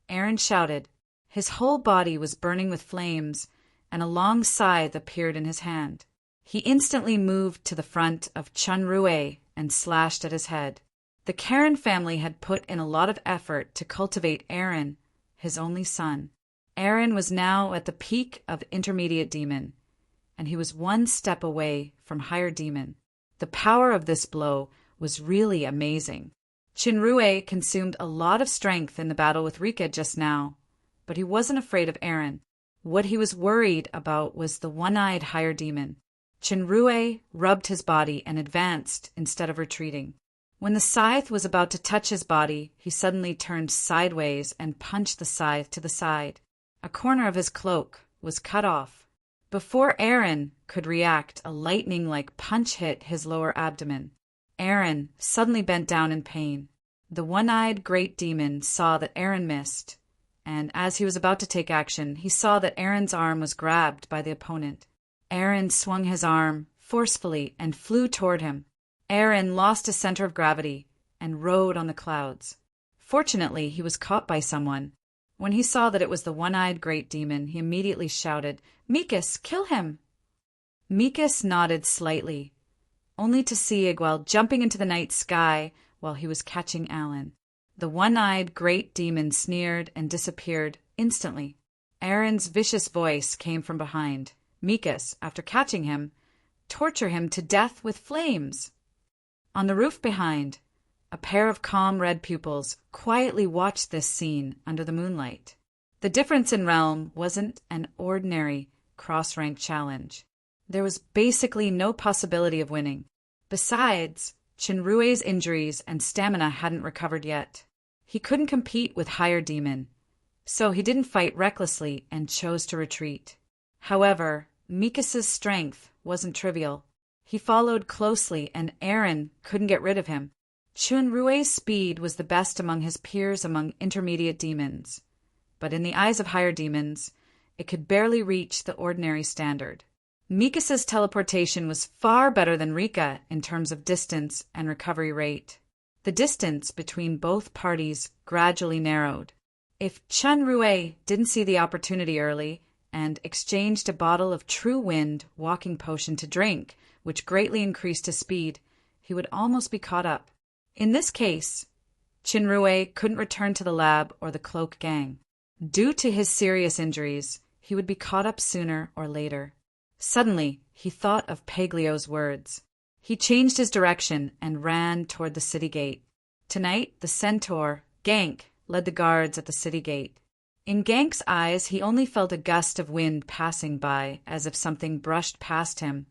Aaron shouted. His whole body was burning with flames, and a long scythe appeared in his hand. He instantly moved to the front of Chinrue and slashed at his head. The Karen family had put in a lot of effort to cultivate Aaron, his only son. Aaron was now at the peak of Intermediate Demon, and he was one step away from Higher Demon. The power of this blow was really amazing. Chinrue consumed a lot of strength in the battle with Rika just now, but he wasn't afraid of Aaron. What he was worried about was the one-eyed Higher Demon. Chinrue rubbed his body and advanced instead of retreating. When the scythe was about to touch his body, he suddenly turned sideways and punched the scythe to the side. A corner of his cloak was cut off. Before Aaron could react, a lightning-like punch hit his lower abdomen. Aaron suddenly bent down in pain. The one-eyed great demon saw that Aaron missed, and as he was about to take action, he saw that Aaron's arm was grabbed by the opponent. Aaron swung his arm forcefully and flew toward him. Aaron lost his center of gravity and rode on the clouds. Fortunately, he was caught by someone. When he saw that it was the one-eyed great demon, he immediately shouted, "Mikas, kill him!" Mikas nodded slightly, only to see Aguile jumping into the night sky while he was catching Alan. The one-eyed great demon sneered and disappeared instantly. Aaron's vicious voice came from behind. Mikas, after catching him, torture him to death with flames. On the roof behind, a pair of calm red pupils quietly watched this scene under the moonlight. The difference in realm wasn't an ordinary cross-rank challenge. There was basically no possibility of winning. Besides, Chinrue's injuries and stamina hadn't recovered yet. He couldn't compete with Higher Demon, so he didn't fight recklessly and chose to retreat. However, Mikas's strength wasn't trivial. He followed closely, and Aaron couldn't get rid of him. Chinrue's speed was the best among his peers among intermediate demons, but in the eyes of Higher Demons, it could barely reach the ordinary standard. Mikas's teleportation was far better than Rika in terms of distance and recovery rate. The distance between both parties gradually narrowed. If Chinrue didn't see the opportunity early and exchanged a bottle of True Wind walking potion to drink, which greatly increased his speed, he would almost be caught up. In this case, Chinrue couldn't return to the lab or the Cloak Gang. Due to his serious injuries, he would be caught up sooner or later. Suddenly, he thought of Paglio's words. He changed his direction and ran toward the city gate. Tonight, the centaur, Gank, led the guards at the city gate. In Gank's eyes, he only felt a gust of wind passing by, as if something brushed past him,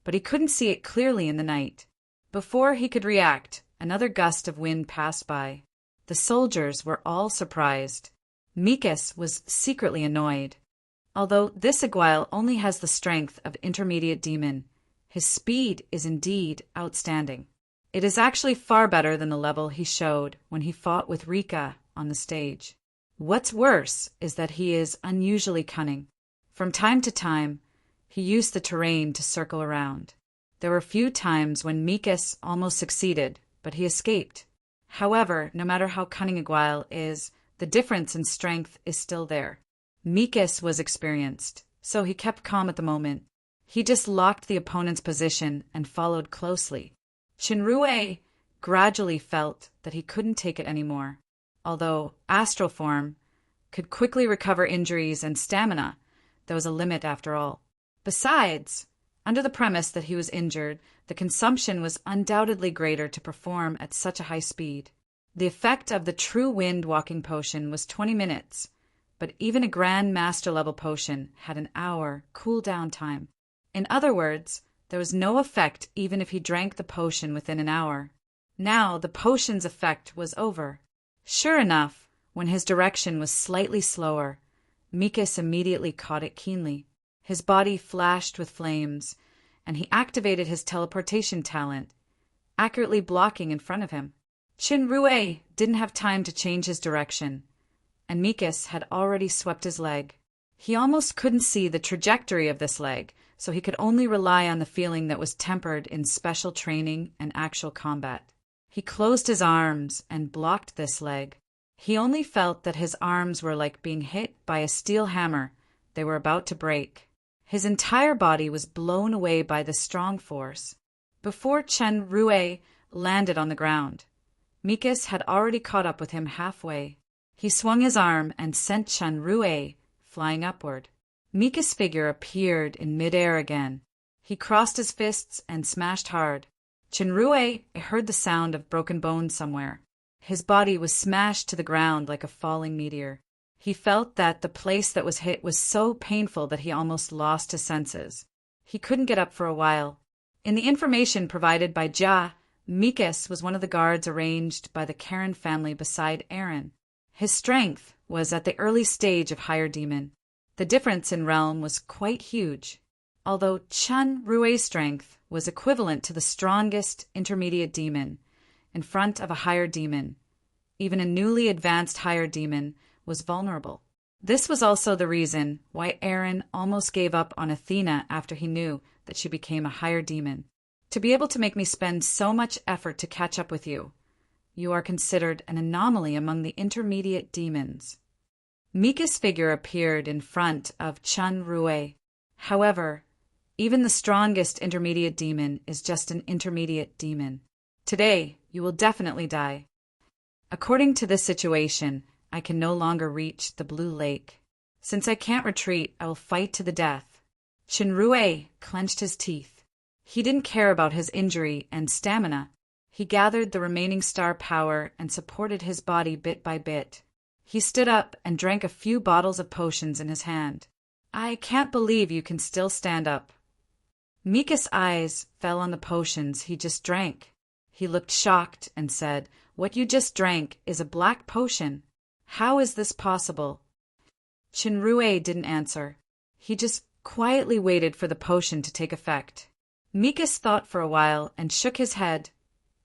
but he couldn't see it clearly in the night. Before he could react, another gust of wind passed by. The soldiers were all surprised. Mikas was secretly annoyed. Although this Aguile only has the strength of intermediate demon, his speed is indeed outstanding. It is actually far better than the level he showed when he fought with Rika on the stage. What's worse is that he is unusually cunning. From time to time, he used the terrain to circle around. There were few times when Mikas almost succeeded, but he escaped. However, no matter how cunning Aguile is, the difference in strength is still there. Mikas was experienced, so he kept calm at the moment. He just locked the opponent's position and followed closely. Shinrue gradually felt that he couldn't take it anymore. Although astral form could quickly recover injuries and stamina, there was a limit after all. Besides, under the premise that he was injured, the consumption was undoubtedly greater to perform at such a high speed. The effect of the true wind walking potion was 20 minutes, but even a Grand Master level potion had an hour cool-down time. In other words, there was no effect even if he drank the potion within an hour. Now the potion's effect was over. Sure enough, when his direction was slightly slower, Mikas immediately caught it keenly. His body flashed with flames, and he activated his teleportation talent, accurately blocking in front of him. Shinrue didn't have time to change his direction, and Mikas had already swept his leg. He almost couldn't see the trajectory of this leg, so he could only rely on the feeling that was tempered in special training and actual combat. He closed his arms and blocked this leg. He only felt that his arms were like being hit by a steel hammer. They were about to break. His entire body was blown away by this strong force. Before Shinrue landed on the ground, Mikas had already caught up with him halfway. He swung his arm and sent Shinrue flying upward. Mika's figure appeared in midair again. He crossed his fists and smashed hard. Shinrue heard the sound of broken bones somewhere. His body was smashed to the ground like a falling meteor. He felt that the place that was hit was so painful that he almost lost his senses. He couldn't get up for a while. In the information provided by Ja, Mikas was one of the guards arranged by the Karen family beside Aaron. His strength was at the early stage of higher demon. The difference in realm was quite huge. Although Shinrue's strength was equivalent to the strongest intermediate demon in front of a higher demon, even a newly advanced higher demon was vulnerable. This was also the reason why Aaron almost gave up on Athena after he knew that she became a higher demon. To be able to make me spend so much effort to catch up with you, you are considered an anomaly among the intermediate demons. Mika's figure appeared in front of Shinrue. However, even the strongest intermediate demon is just an intermediate demon. Today, you will definitely die. According to this situation, I can no longer reach the Blue Lake. Since I can't retreat, I will fight to the death. Shinrue clenched his teeth. He didn't care about his injury and stamina. He gathered the remaining star power and supported his body bit by bit. He stood up and drank a few bottles of potions in his hand. I can't believe you can still stand up. Mika's eyes fell on the potions he just drank. He looked shocked and said, "What you just drank is a black potion. How is this possible?" Shinrue didn't answer. He just quietly waited for the potion to take effect. Mikas thought for a while and shook his head.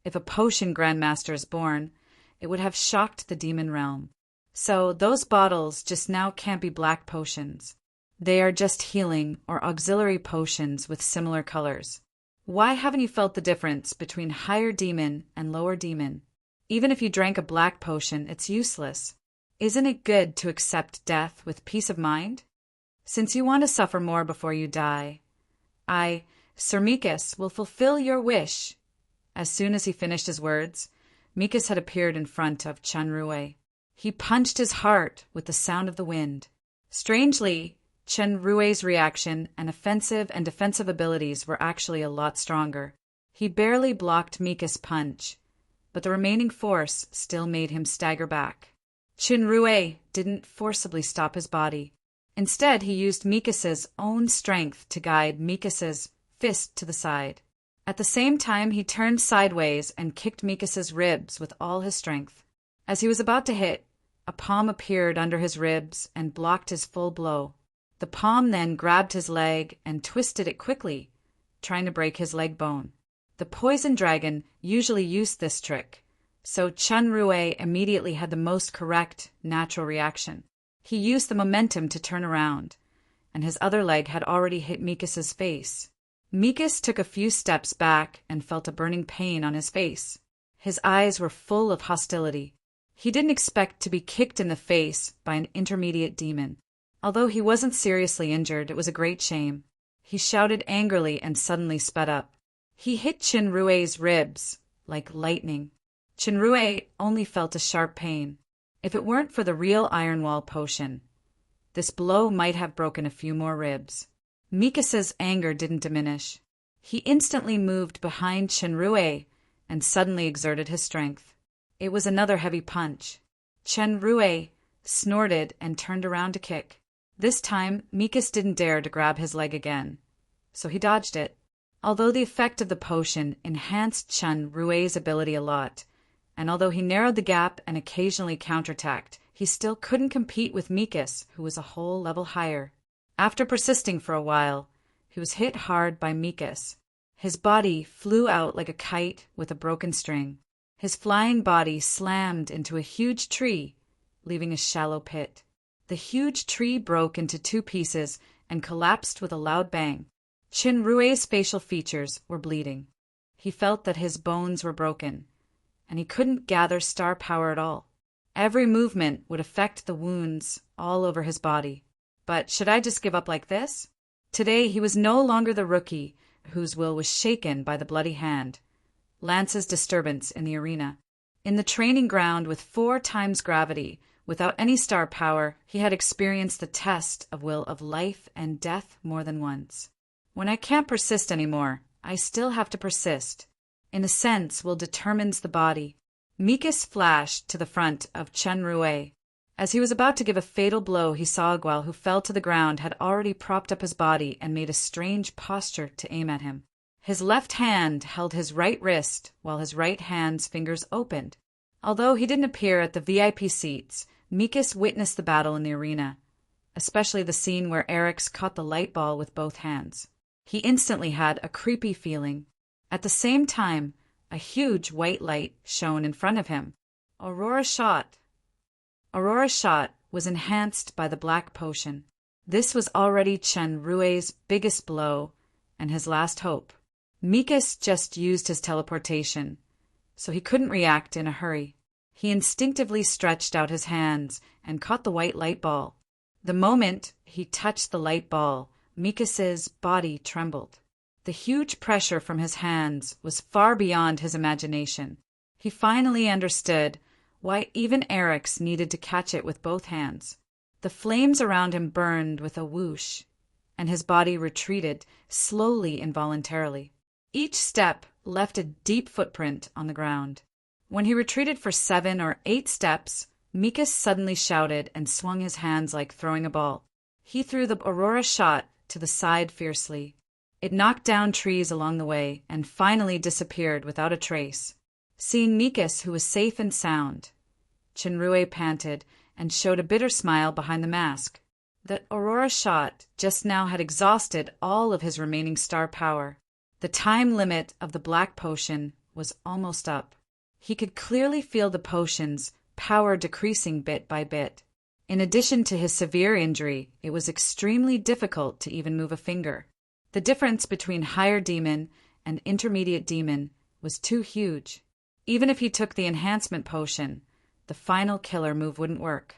If a potion Grandmaster is born, it would have shocked the demon realm. So those bottles just now can't be black potions. They are just healing or auxiliary potions with similar colors. Why haven't you felt the difference between higher demon and lower demon? Even if you drank a black potion, it's useless. Isn't it good to accept death with peace of mind? Since you want to suffer more before you die, I, Sir Mikas, will fulfill your wish. As soon as he finished his words, Mikas had appeared in front of Shinrue. He punched his heart with the sound of the wind. Strangely, Chen Rui's reaction and offensive and defensive abilities were actually a lot stronger. He barely blocked Mika's punch, but the remaining force still made him stagger back. Chen Rui didn't forcibly stop his body. Instead, he used Mika's own strength to guide Mika's fist to the side. At the same time, he turned sideways and kicked Mika's ribs with all his strength. As he was about to hit, a palm appeared under his ribs and blocked his full blow. The palm then grabbed his leg and twisted it quickly, trying to break his leg bone. The poison dragon usually used this trick, so Chen Rui immediately had the most correct, natural reaction. He used the momentum to turn around, and his other leg had already hit Mika's face. Mikas took a few steps back and felt a burning pain on his face. His eyes were full of hostility. He didn't expect to be kicked in the face by an intermediate demon. Although he wasn't seriously injured, it was a great shame. He shouted angrily and suddenly sped up. He hit Chen Rui's ribs like lightning. Chen Rui only felt a sharp pain. If it weren't for the real Iron Wall potion, this blow might have broken a few more ribs. Mika's anger didn't diminish. He instantly moved behind Chen Rui and suddenly exerted his strength. It was another heavy punch. Chen Rui snorted and turned around to kick. This time, Mikas didn't dare to grab his leg again, so he dodged it. Although the effect of the potion enhanced Chen Rui's ability a lot, and although he narrowed the gap and occasionally counterattacked, he still couldn't compete with Mikas, who was a whole level higher. After persisting for a while, he was hit hard by Mikas. His body flew out like a kite with a broken string. His flying body slammed into a huge tree, leaving a shallow pit. The huge tree broke into two pieces and collapsed with a loud bang. Chen Rui's facial features were bleeding. He felt that his bones were broken, and he couldn't gather star power at all. Every movement would affect the wounds all over his body. But should I just give up like this? Today he was no longer the rookie whose will was shaken by the bloody hand, Lance's disturbance in the arena. In the training ground with 4 times gravity, without any star power, he had experienced the test of will of life and death more than once. When I can't persist anymore, I still have to persist. In a sense, will determines the body. Mikas flashed to the front of Chen Rui. As he was about to give a fatal blow, he saw Aguel, who fell to the ground, had already propped up his body and made a strange posture to aim at him. His left hand held his right wrist, while his right hand's fingers opened. Although he didn't appear at the VIP seats, Mikas witnessed the battle in the arena, especially the scene where Eric's caught the light ball with both hands. He instantly had a creepy feeling. At the same time, a huge white light shone in front of him. Aurora's shot was enhanced by the black potion. This was already Chen Rui's biggest blow and his last hope. Mikas just used his teleportation, so he couldn't react in a hurry. He instinctively stretched out his hands and caught the white light ball. The moment he touched the light ball, Mikas's body trembled. The huge pressure from his hands was far beyond his imagination. He finally understood why even Eric's needed to catch it with both hands. The flames around him burned with a whoosh, and his body retreated slowly, involuntarily. Each step left a deep footprint on the ground. When he retreated for 7 or 8 steps, Mikas suddenly shouted and swung his hands like throwing a ball. He threw the Aurora shot to the side fiercely. It knocked down trees along the way and finally disappeared without a trace. Seeing Mikas, who was safe and sound, Chen Rui panted and showed a bitter smile behind the mask. The Aurora shot just now had exhausted all of his remaining star power. The time limit of the black potion was almost up. He could clearly feel the potion's power decreasing bit by bit. In addition to his severe injury, it was extremely difficult to even move a finger. The difference between higher demon and intermediate demon was too huge. Even if he took the enhancement potion, the final killer move wouldn't work.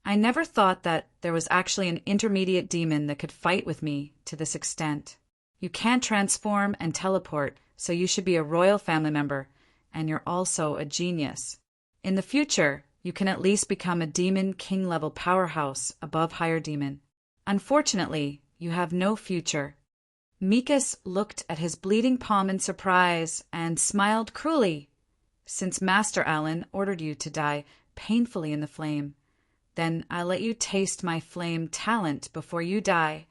I never thought that there was actually an intermediate demon that could fight with me to this extent. You can't transform and teleport, so you should be a royal family member, and you're also a genius. In the future, you can at least become a demon king-level powerhouse above higher demon. Unfortunately, you have no future." Mikas looked at his bleeding palm in surprise and smiled cruelly. "Since Master Allen ordered you to die painfully in the flame, then I'll let you taste my flame talent before you die,